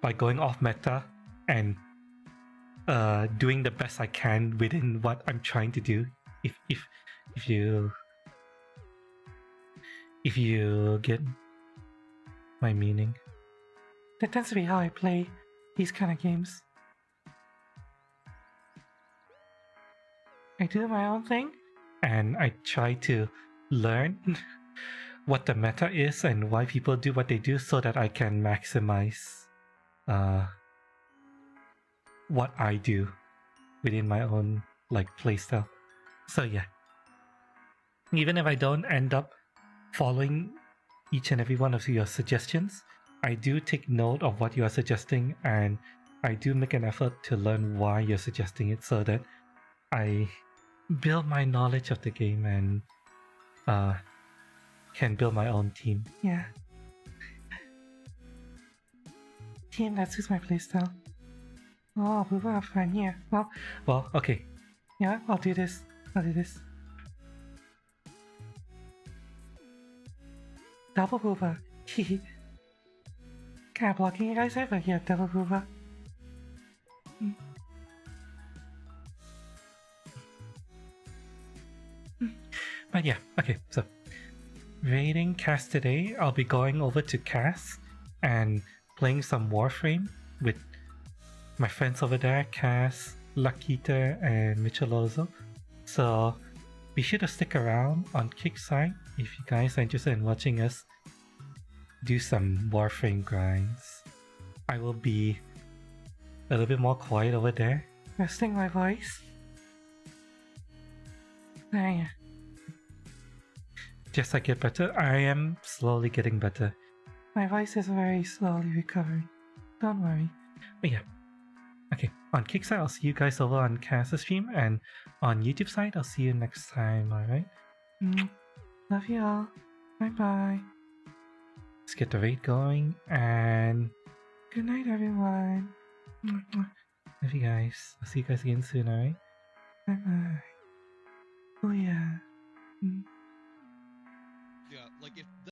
by going off meta and doing the best I can within what I'm trying to do. If you get my meaning. That tends to be how I play these kind of games. I do my own thing, and I try to learn what the meta is and why people do what they do so that I can maximize what I do within my own like playstyle. So yeah, even if I don't end up following each and every one of your suggestions, I do take note of what you are suggesting and I do make an effort to learn why you're suggesting it so that I build my knowledge of the game and can build my own team. Yeah. Team that suits my playstyle. Oh, we will have fun, yeah. Well, okay. Yeah, I'll do this. Double booba. Cat blocking you guys ever here, Devil Booba. But yeah, okay, so raiding Cass today, I'll be going over to Cass and playing some Warframe with my friends over there, Cass, Lakita, and Michelozo. So be sure to stick around on Kickside if you guys are interested in watching us do some Warframe grinds. I will be a little bit more quiet over there, resting my voice. Yeah. Just I get better, I am slowly getting better. My voice is very slowly recovering. Don't worry. But yeah. Okay, on Kickside, I'll see you guys over on Cass's stream, and on YouTube side, I'll see you next time, alright? Love you all. Bye bye. Let's get the raid going, and good night, everyone. Love you guys. I'll see you guys again soon, alright? Bye bye. Oh yeah. Yeah, like if